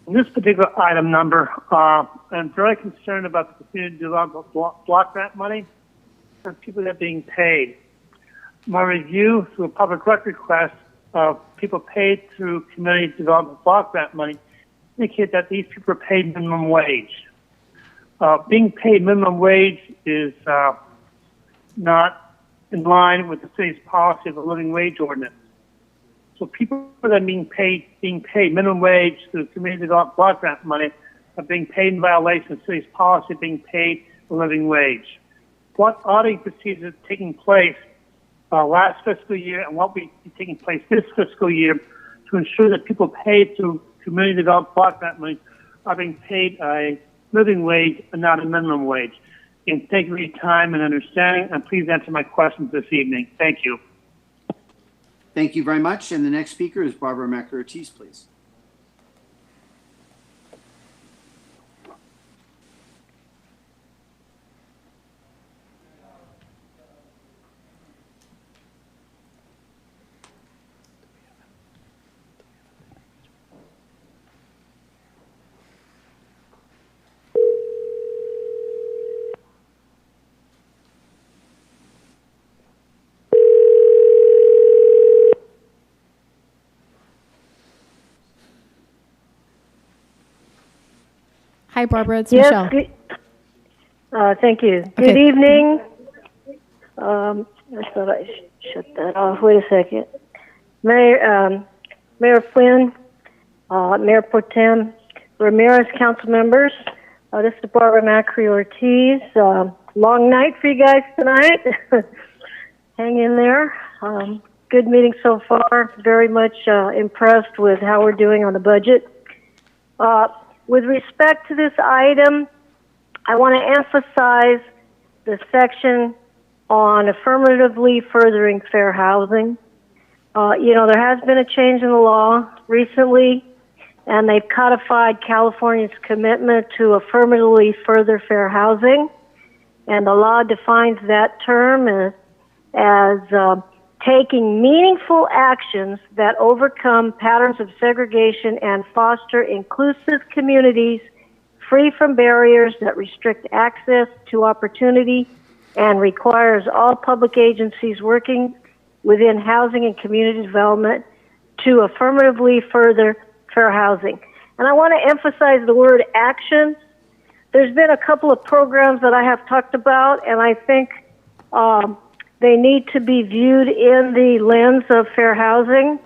In this particular item number, I'm very concerned about the community development block grant money and people that are being paid. My review through a public record request of people paid through community development block grant money indicate that these people are paid minimum wage. Being paid minimum wage is not in line with the city's policy of a living wage ordinance. So people that are being paid minimum wage through community development block grant money are being paid in violation of the city's policy of being paid a living wage. What auditing procedures are taking place last fiscal year and what will be taking place this fiscal year to ensure that people paid through community development block grant money are being paid a living wage and not a minimum wage? And thank you for your time and understanding, and please answer my questions this evening. Thank you. Thank you very much. And the next speaker is Barbara Macri-Ortiz, please. Hi, Barbara. It's Michelle. Thank you. Okay. Good evening. I thought I shut that off. Wait a second. Mayor Flynn, Mayor Pro Tem Ramirez, council members. This is Barbara Macri-Ortiz. Long night for you guys tonight. Hang in there. Good meeting so far. Very much impressed with how we're doing on the budget. With respect to this item, I want to emphasize the section on affirmatively furthering fair housing. There has been a change in the law recently, and they've codified California's commitment to affirmatively further fair housing. And the law defines that term as taking meaningful actions that overcome patterns of segregation and foster inclusive communities free from barriers that restrict access to opportunity and requires all public agencies working within housing and community development to affirmatively further fair housing. And I want to emphasize the word action. There's been a couple of programs that I have talked about, and I think they need to be viewed in the lens of fair housing.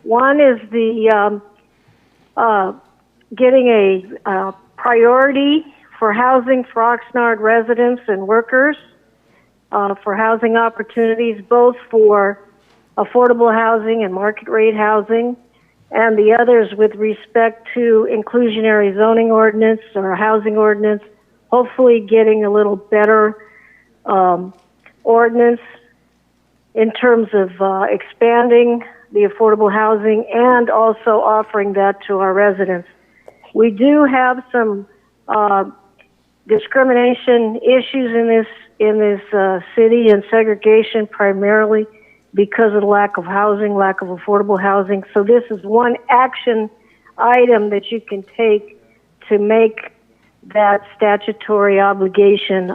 One is the getting a priority for housing for Oxnard residents and workers, for housing opportunities, both for affordable housing and market rate housing, and the others with respect to inclusionary zoning ordinance or housing ordinance, hopefully getting a little better ordinance in terms of expanding the affordable housing and also offering that to our residents. We do have some discrimination issues in this city, and segregation primarily because of the lack of housing, lack of affordable housing. So this is one action item that you can take to make that statutory obligation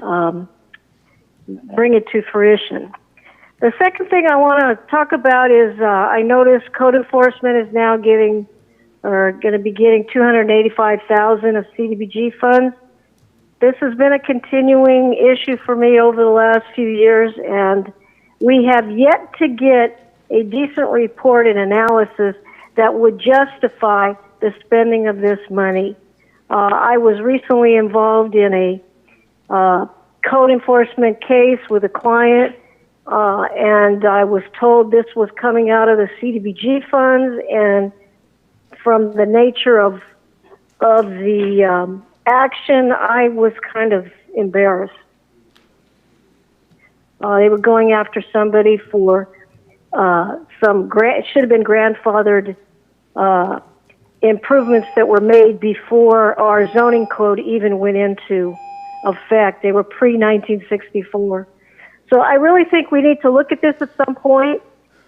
bring it to fruition. The second thing I want to talk about is I noticed code enforcement is now going to be getting $285,000 of CDBG funds. This has been a continuing issue for me over the last few years, and we have yet to get a decent report and analysis that would justify the spending of this money. I was recently involved in a code enforcement case with a client, and I was told this was coming out of the CDBG funds, and from the nature of the action, I was kind of embarrassed. They were going after somebody for should have been grandfathered improvements that were made before our zoning code even went into effect. They were pre-1964. So I really think we need to look at this at some point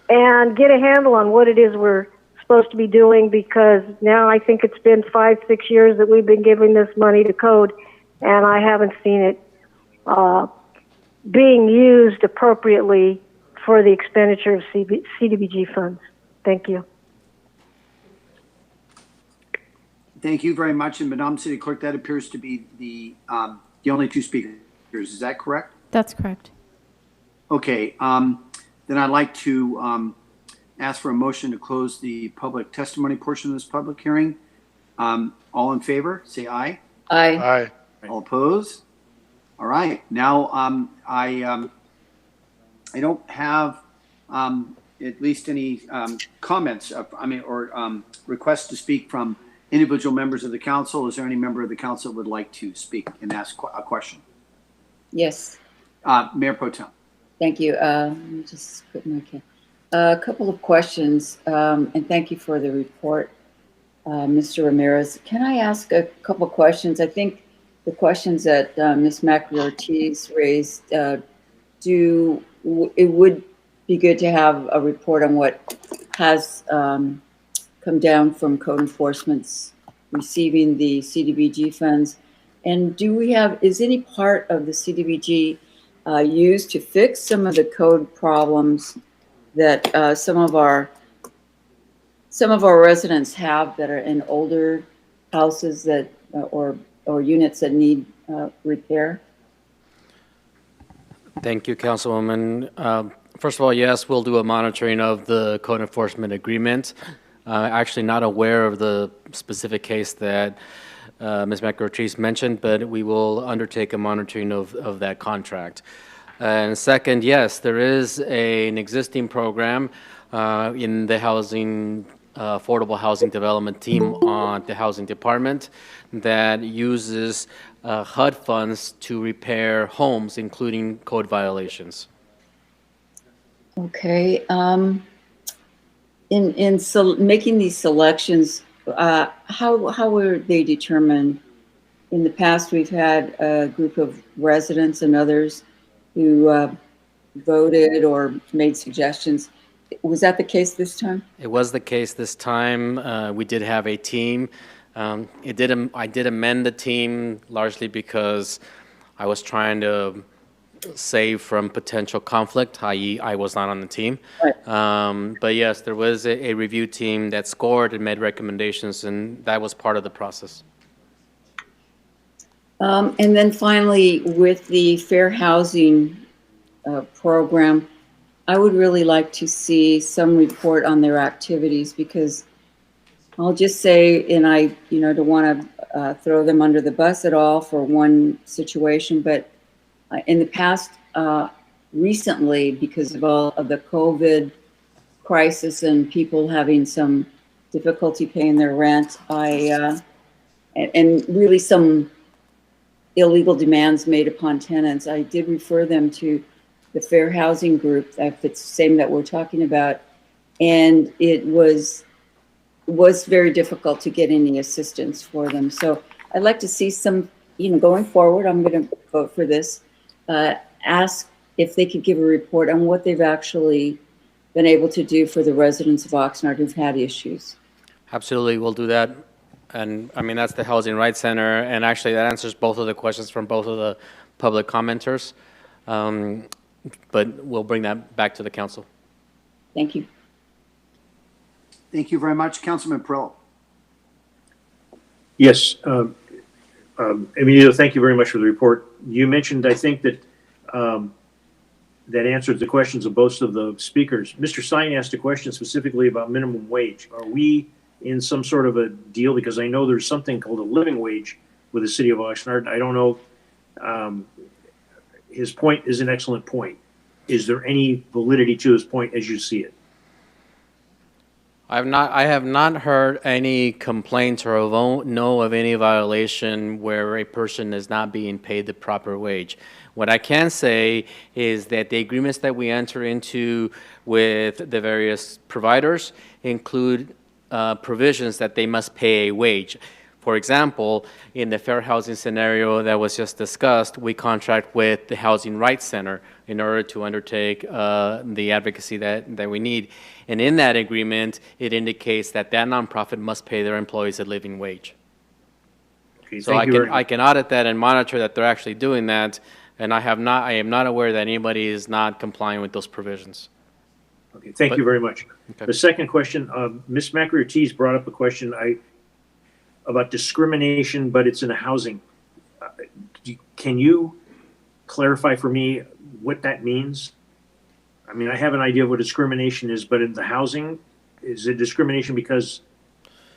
and get a handle on what it is we're supposed to be doing, because now I think it's been 5-6 years that we've been giving this money to code, and I haven't seen it being used appropriately for the expenditure of CDBG funds. Thank you. Thank you very much. And Madam City Clerk, that appears to be the only two speakers. Is that correct? That's correct. Okay. Then I'd like to ask for a motion to close the public testimony portion of this public hearing. All in favor, say aye. Aye. Aye. All opposed? All right. Now, I don't have at least any comments, or requests to speak from individual members of the council. Is there any member of the council that would like to speak and ask a question? Yes. Mayor Pro Tem. Thank you. Let me just put my a couple of questions, and thank you for the report, Mr. Ramirez. Can I ask a couple of questions? I think the questions that Ms. Macri-Ortiz raised, it would be good to have a report on what has come down from code enforcement's receiving the CDBG funds. And is any part of the CDBG used to fix some of the code problems that some of our residents have that are in older houses that or units that need repair? Thank you, Councilwoman. First of all, yes, we'll do a monitoring of the code enforcement agreement. Actually not aware of the specific case that Ms. Macri-Ortiz mentioned, but we will undertake a monitoring of that contract. And second, yes, there is an existing program in the affordable housing development team on the housing department that uses HUD funds to repair homes, including code violations. Okay. In making these selections, how were they determined? In the past, we've had a group of residents and others who voted or made suggestions. Was that the case this time? It was the case this time. We did have a team. I did amend the team largely because I was trying to save from potential conflict, i.e. I was not on the team. Right. But yes, there was a review team that scored and made recommendations, and that was part of the process. And then finally, with the fair housing program, I would really like to see some report on their activities, because I'll just say, and I don't want to throw them under the bus at all for one situation, but in the past, recently, because of all of the COVID crisis and people having some difficulty paying their rent, and really some illegal demands made upon tenants, I did refer them to the Fair Housing Group, if it's the same that we're talking about, and it was very difficult to get any assistance for them. So I'd like to see some, going forward, I'm going to vote for this, ask if they could give a report on what they've actually been able to do for the residents of Oxnard who've had issues. Absolutely, we'll do that. And I mean, that's the Housing Rights Center, and actually that answers both of the questions from both of the public commenters. But we'll bring that back to the council. Thank you. Thank you very much. Councilman Pearl. Yes, Emilio, thank you very much for the report. You mentioned, I think, that that answered the questions of both of the speakers. Mr. Stein asked a question specifically about minimum wage. Are we in some sort of a deal? Because I know there's something called a living wage with the city of Oxnard. I don't know. His point is an excellent point. Is there any validity to his point as you see it? I have not heard any complaints or know of any violation where a person is not being paid the proper wage. What I can say is that the agreements that we enter into with the various providers include provisions that they must pay a wage. For example, in the fair housing scenario that was just discussed, we contract with the Housing Rights Center in order to undertake the advocacy that we need. And in that agreement, it indicates that that nonprofit must pay their employees a living wage. Okay, so I can audit that and monitor that they're actually doing that, and I am not aware that anybody is not complying with those provisions. Okay, thank you very much. Okay. The second question, Ms. McRae-Ortiz brought up a question about discrimination, but it's in a housing. Can you clarify for me what that means? I mean, I have an idea of what discrimination is, but in the housing, is it discrimination because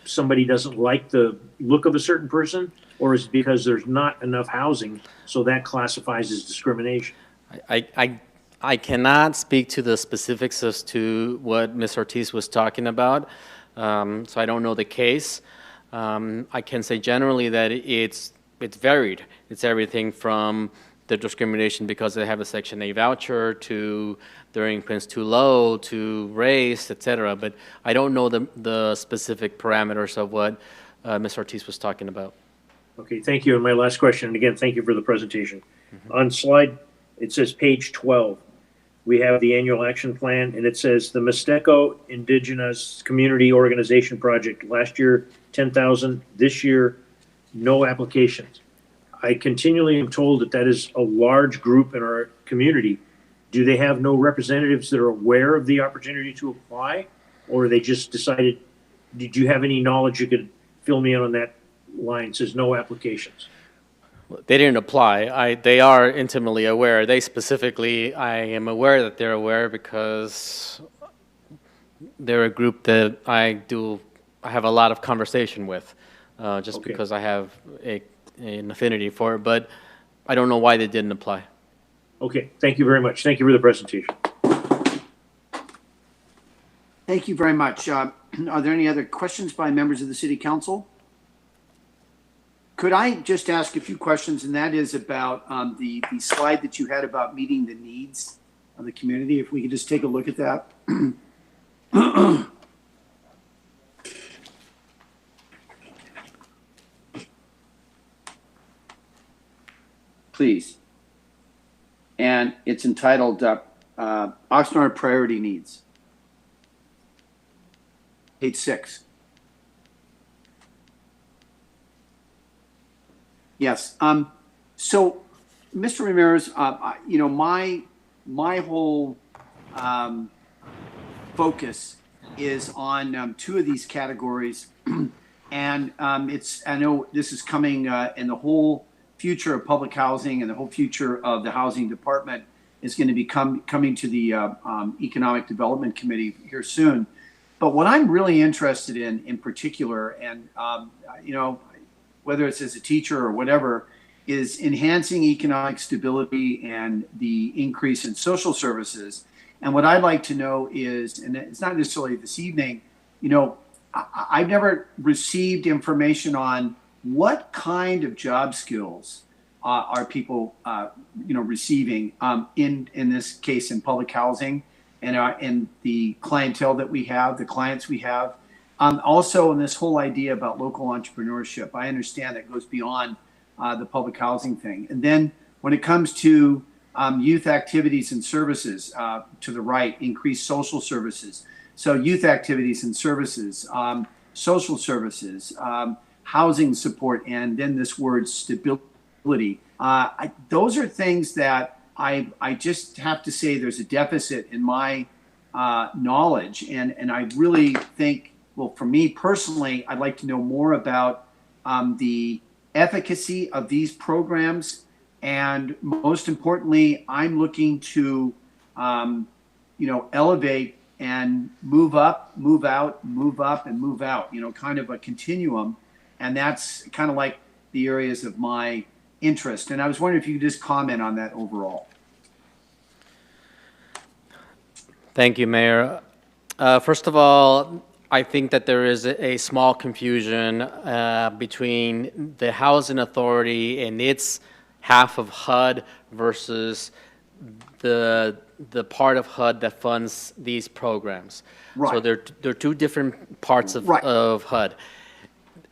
somebody doesn't like the look of a certain person, or is it because there's not enough housing, so that classifies as discrimination? I cannot speak to the specifics as to what Ms. Ortiz was talking about, so I don't know the case. I can say generally that it's varied. It's everything from the discrimination because they have a Section 8 voucher to their income's too low to race, etc. But I don't know the specific parameters of what Ms. Ortiz was talking about. Okay, thank you. And my last question, and again, thank you for the presentation. On slide, it says page 12. We have the annual action plan, and it says the Mixteco Indigenous Community Organization Project. Last year, 10,000. This year, no applications. I continually am told that that is a large group in our community. Do they have no representatives that are aware of the opportunity to apply, or they just decided? Did you have any knowledge you could fill me in on that line? It says no applications. They didn't apply. They are intimately aware. They specifically, I am aware that they're aware because they're a group that I have a lot of conversation with, just because I have an affinity for it. But I don't know why they didn't apply. Okay, thank you very much. Thank you for the presentation. Thank you very much. Are there any other questions by members of the City Council? Could I just ask a few questions, and that is about the slide that you had about meeting the needs of the community. If we could just take a look at that. Please. And it's entitled Oxnard Priority Needs. Page 6. Yes. So, Mr. Ramirez, you know, my whole focus is on two of these categories, and I know this is coming in the whole future of public housing and the whole future of the housing department is going to be coming to the Economic Development Committee here soon. But what I'm really interested in particular, and you know, whether it's as a teacher or whatever, is enhancing economic stability and the increase in social services. And what I'd like to know is, and it's not necessarily this evening, you know, I've never received information on what kind of job skills are people, you know, receiving in this case in public housing and the clientele that we have, the clients we have. Also, in this whole idea about local entrepreneurship, I understand that goes beyond the public housing thing. And then when it comes to youth activities and services, to the right, increased social services. So youth activities and services, social services, housing support, and then this word stability. Those are things that I just have to say there's a deficit in my knowledge, and I really think, well, for me personally, I'd like to know more about the efficacy of these programs, and most importantly, I'm looking to, elevate and move up, move out, move up, and move out. Kind of a continuum, and that's kind of like the areas of my interest. And I was wondering if you could just comment on that overall. Thank you, Mayor. First of all, I think that there is a small confusion between the Housing Authority and its half of HUD versus the part of HUD that funds these programs. Right. So they're two different parts of, Right. of HUD.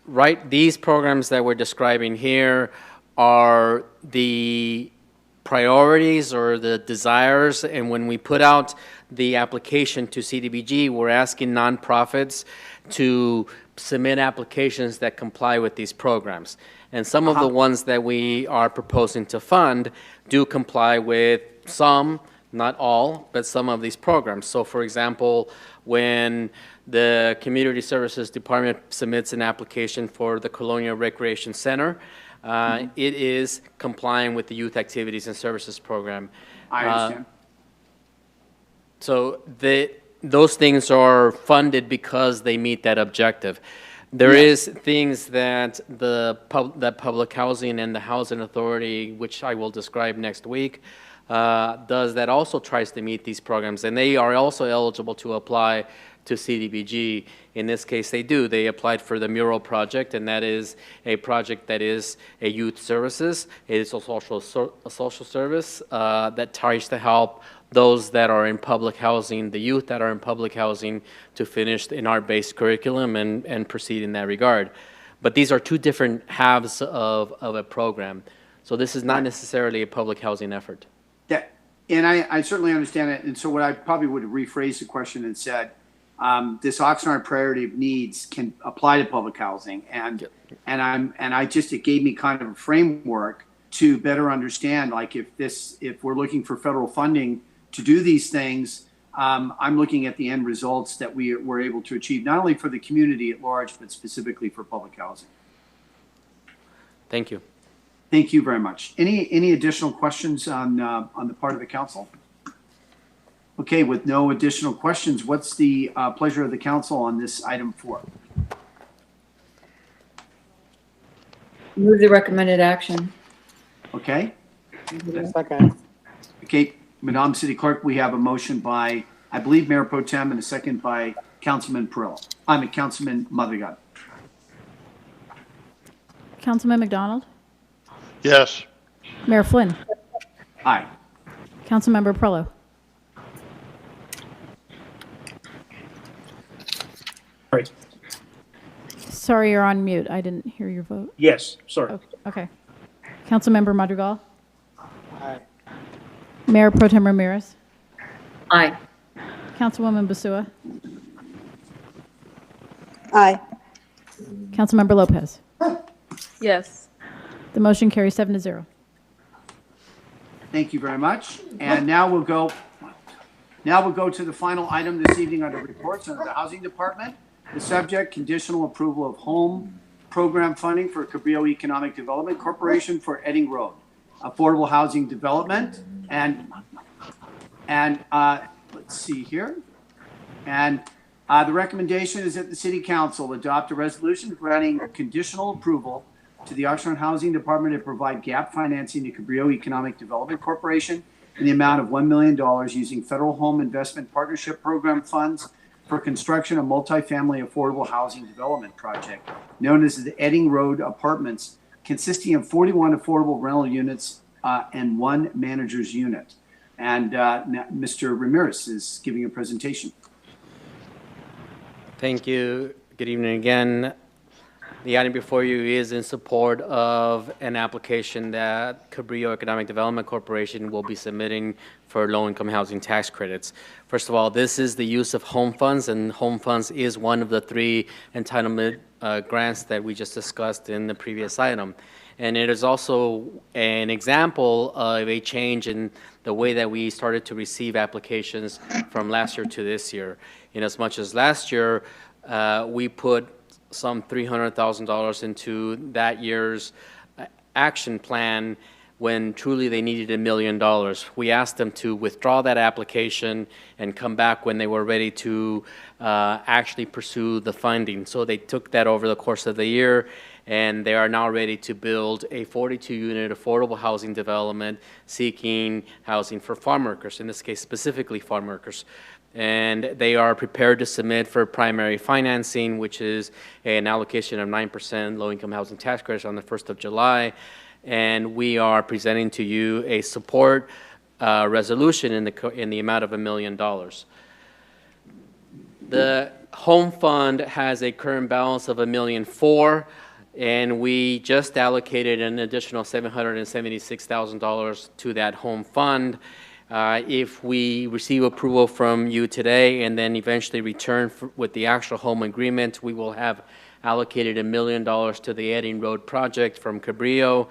Right, these programs that we're describing here are the priorities or the desires, and when we put out the application to CDBG, we're asking nonprofits to submit applications that comply with these programs. And some of the ones that we are proposing to fund do comply with some, not all, but some of these programs. So for example, when the Community Services Department submits an application for the Colonial Recreation Center, it is complying with the Youth Activities and Services Program. I understand. So those things are funded because they meet that objective. There is things that that Public Housing and the Housing Authority, which I will describe next week, does that also tries to meet these programs, and they are also eligible to apply to CDBG. In this case, they do. They applied for the mural project, and that is a project that is a youth services. It is a social service that tries to help those that are in public housing, the youth that are in public housing, to finish an art-based curriculum and proceed in that regard. But these are two different halves of a program. So this is not necessarily a public housing effort. And I certainly understand it. And so what I probably would have rephrased the question and said, this Oxnard priority of needs can apply to public housing, and it gave me kind of a framework to better understand, like if we're looking for federal funding to do these things, I'm looking at the end results that we were able to achieve, not only for the community at large, but specifically for public housing. Thank you. Thank you very much. Any additional questions on the part of the council? Okay, with no additional questions, what's the pleasure of the council on this item 4? Move the recommended action. Okay. Second. Okay, Madam City Clerk, we have a motion by, I believe, Mayor Pro Tem, and a second by Councilman Perillo. Councilman Mothergod. Councilman McDonald? Yes. Mayor Flynn? Aye. Councilmember Perillo? Right. Sorry, you're on mute. I didn't hear your vote. Yes, sorry. Okay. Councilmember Madrigal? Aye. Mayor Pro Tem Ramirez? Aye. Councilwoman Basua? Aye. Councilmember Lopez? Yes. The motion carries 7-0. Thank you very much. And now we'll go to the final item this evening under reports under the Housing Department. The subject, conditional approval of home program funding for Cabrillo Economic Development Corporation for Edding Road, affordable housing development. And let's see here. And the recommendation is that the City Council adopt a resolution granting conditional approval to the Oxnard Housing Department to provide gap financing to Cabrillo Economic Development Corporation in the amount of $1 million using Federal Home Investment Partnership Program funds for construction of multifamily affordable housing development project known as the Edding Road Apartments, consisting of 41 affordable rental units and 1 manager's unit. And Mr. Ramirez is giving a presentation. Thank you. Good evening again. The item before you is in support of an application that Cabrillo Economic Development Corporation will be submitting for low-income housing tax credits. First of all, this is the use of home funds, and home funds is one of the 3 entitlement grants that we just discussed in the previous item. And it is also an example of a change in the way that we started to receive applications from last year to this year. In as much as last year, we put some $300,000 into that year's action plan when truly they needed $1 million. We asked them to withdraw that application and come back when they were ready to actually pursue the funding. So they took that over the course of the year, and they are now ready to build a 42-unit affordable housing development seeking housing for farm workers, in this case specifically farm workers. And they are prepared to submit for primary financing, which is an allocation of 9% low-income housing tax credits on the 1st of July. And we are presenting to you a support resolution in the amount of $1 million. The home fund has a current balance of $1.4 million, and we just allocated an additional $776,000 to that home fund. If we receive approval from you today and then eventually return with the actual home agreement, we will have allocated $1 million to the Edding Road project from Cabrillo,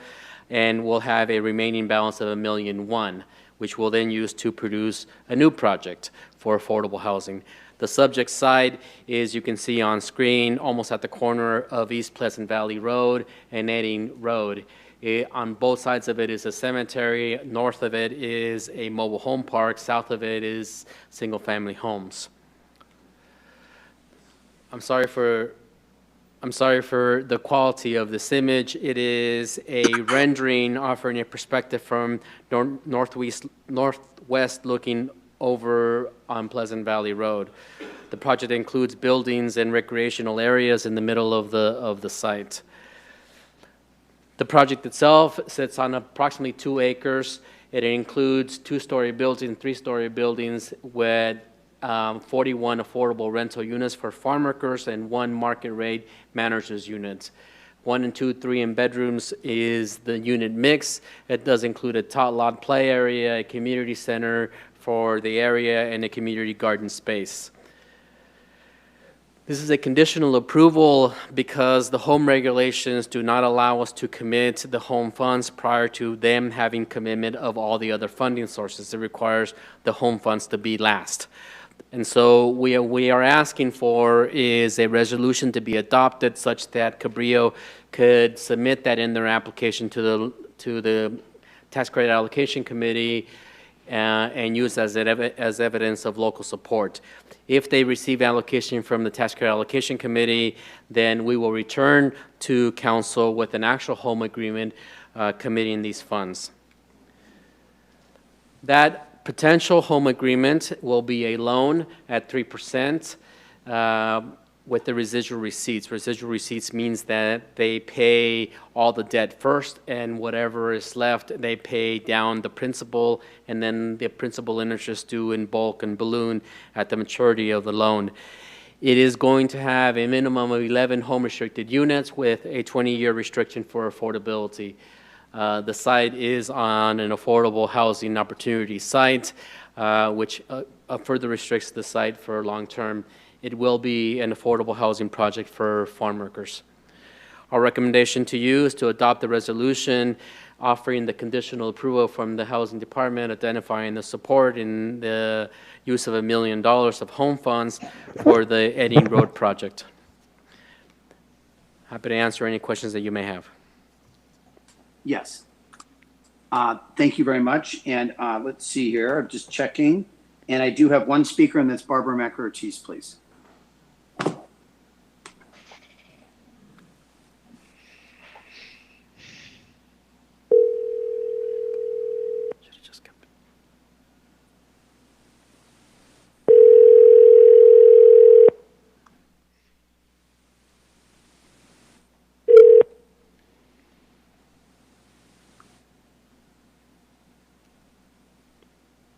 and we'll have a remaining balance of $1.1 million, which we'll then use to produce a new project for affordable housing. The subject side is, you can see on screen, almost at the corner of East Pleasant Valley Road and Edding Road. On both sides of it is a cemetery. North of it is a mobile home park. South of it is single-family homes. I'm sorry for the quality of this image. It is a rendering offering a perspective from northwest looking over on Pleasant Valley Road. The project includes buildings and recreational areas in the middle of the site. The project itself sits on approximately 2 acres. It includes 2-story buildings, 3-story buildings with 41 affordable rental units for farm workers and 1 market rate manager's unit. 1 and 2, 3 in bedrooms is the unit mix. It does include a tot lot play area, a community center for the area, and a community garden space. This is a conditional approval because the home regulations do not allow us to commit the home funds prior to them having commitment of all the other funding sources. It requires the home funds to be last. And so we are asking for is a resolution to be adopted such that Cabrillo could submit that in their application to the Tax Credit Allocation Committee and use as evidence of local support. If they receive allocation from the Tax Credit Allocation Committee, then we will return to council with an actual home agreement committing these funds. That potential home agreement will be a loan at 3% with the residual receipts. Residual receipts means that they pay all the debt first, and whatever is left, they pay down the principal, and then the principal and interest due in bulk and balloon at the maturity of the loan. It is going to have a minimum of 11 home restricted units with a 20-year restriction for affordability. The site is on an affordable housing opportunity site, which further restricts the site for long-term. It will be an affordable housing project for farm workers. Our recommendation to you is to adopt the resolution offering the conditional approval from the Housing Department, identifying the support in the use of $1 million of home funds for the Edding Road project. Happy to answer any questions that you may have. Yes. Thank you very much. And let's see here. I'm just checking. And I do have one speaker, and that's Barbara Macker-Ortiz, please.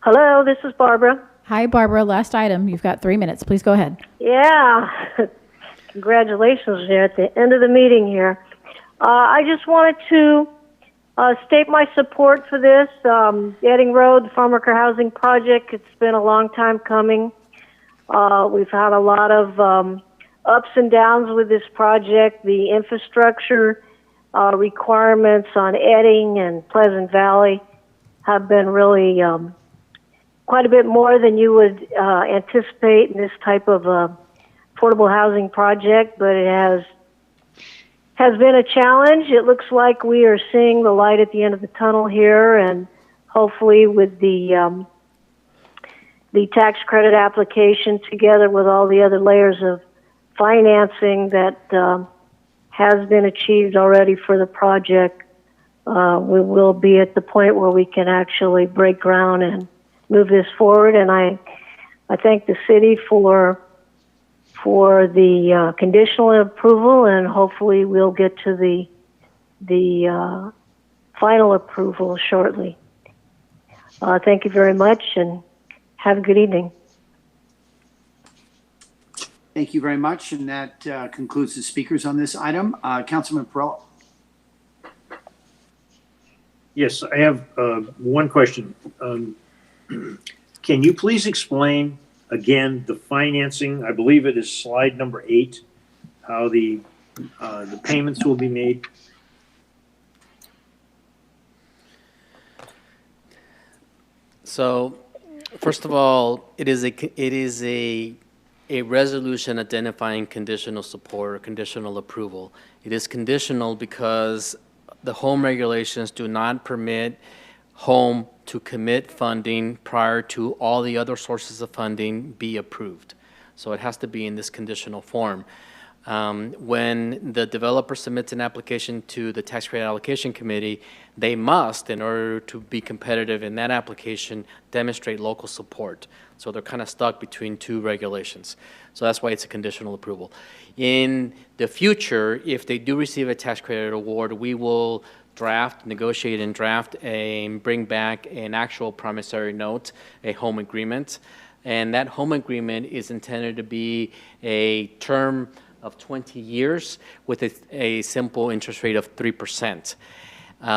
Hello, this is Barbara. Hi, Barbara. Last item. You've got 3 minutes. Please go ahead. Yeah. Congratulations. You're at the end of the meeting here. I just wanted to state my support for this. Edding Road, the Farm Worker Housing Project, it's been a long time coming. We've had a lot of ups and downs with this project. The infrastructure requirements on Edding and Pleasant Valley have been really quite a bit more than you would anticipate in this type of affordable housing project, but it has been a challenge. It looks like we are seeing the light at the end of the tunnel here, and hopefully with the tax credit application together with all the other layers of financing that has been achieved already for the project, we will be at the point where we can actually break ground and move this forward. And I thank the city for the conditional approval, and hopefully we'll get to the final approval shortly. Thank you very much, and have a good evening. Thank you very much, and that concludes the speakers on this item. Councilman Perrella. Yes, I have one question. Can you please explain again the financing? I believe it is slide number 8, how the payments will be made. So, first of all, it is a resolution identifying conditional support or conditional approval. It is conditional because the home regulations do not permit home to commit funding prior to all the other sources of funding be approved. So it has to be in this conditional form. When the developer submits an application to the Tax Credit Allocation Committee, they must, in order to be competitive in that application, demonstrate local support. So they're kind of stuck between two regulations. So that's why it's a conditional approval. In the future, if they do receive a tax credit award, we will negotiate and draft and bring back an actual promissory note, a home agreement. And that home agreement is intended to be a term of 20 years with a simple interest rate of 3%.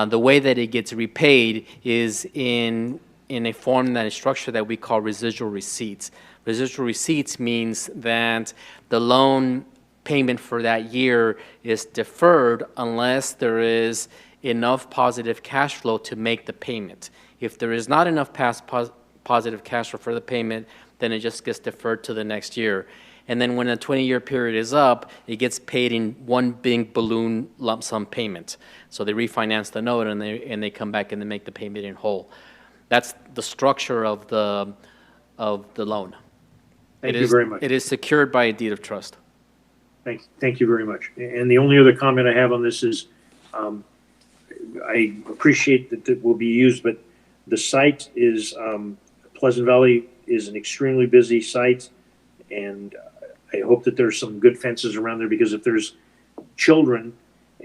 The way that it gets repaid is in a form that is structured that we call residual receipts. Residual receipts means that the loan payment for that year is deferred unless there is enough positive cash flow to make the payment. If there is not enough positive cash flow for the payment, then it just gets deferred to the next year. And then when a 20-year period is up, it gets paid in one big balloon lump sum payment. So they refinance the note and they come back and they make the payment in whole. That's the structure of the loan. Thank you very much. It is secured by a deed of trust. Thank you very much. And the only other comment I have on this is, I appreciate that it will be used, but the site is, Pleasant Valley is an extremely busy site, and I hope that there's some good fences around there, because if there's children,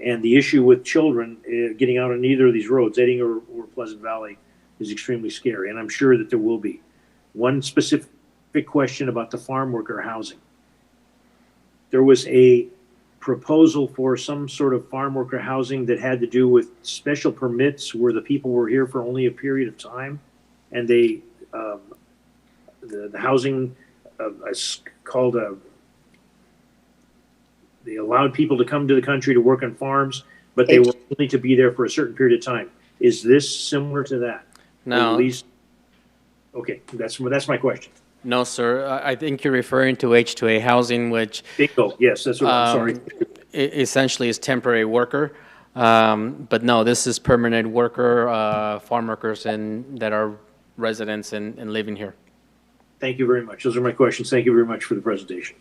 and the issue with children getting out on either of these roads, Edding or Pleasant Valley, is extremely scary, and I'm sure that there will be. One specific question about the farm worker housing. There was a proposal for some sort of farm worker housing that had to do with special permits where the people were here for only a period of time, and they the housing is called they allowed people to come to the country to work on farms, but they were only to be there for a certain period of time. Is this similar to that? No. At least, okay, that's my question. No, sir. I think you're referring to H2A housing, which Bingo. Yes, that's what I'm sorry. Essentially is temporary worker. But no, this is permanent worker, farm workers that are residents and living here. Thank you very much. Those are my questions. Thank you very much for the presentation.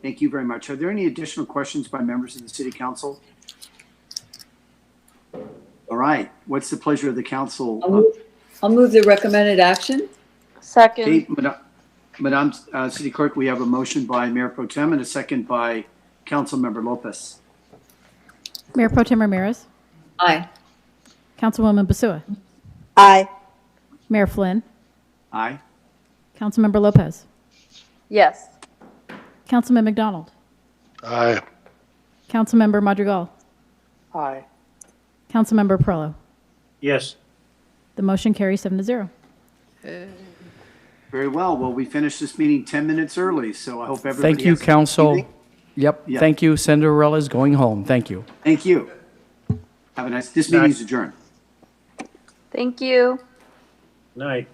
Thank you very much. Are there any additional questions by members of the City Council? All right. What's the pleasure of the council? I'll move the recommended action. Second. Okay, Madam City Clerk, we have a motion by Mayor Pro Tem and a second by Councilmember Lopez. Mayor Pro Tem Ramirez. Aye. Councilwoman Basua. Aye. Mayor Flynn. Aye. Councilmember Lopez. Yes. Councilman McDonald. Aye. Councilmember Madrigal. Aye. Councilmember Perrella. Yes. The motion carries 7-0. Very well. Well, we finished this meeting 10 minutes early, so I hope everybody Thank you, has a good council. evening. Yep. Yeah. Thank you. Cinderella's going home. Thank you. Thank you. Have a nice, this meeting is adjourned. Thank you. Night.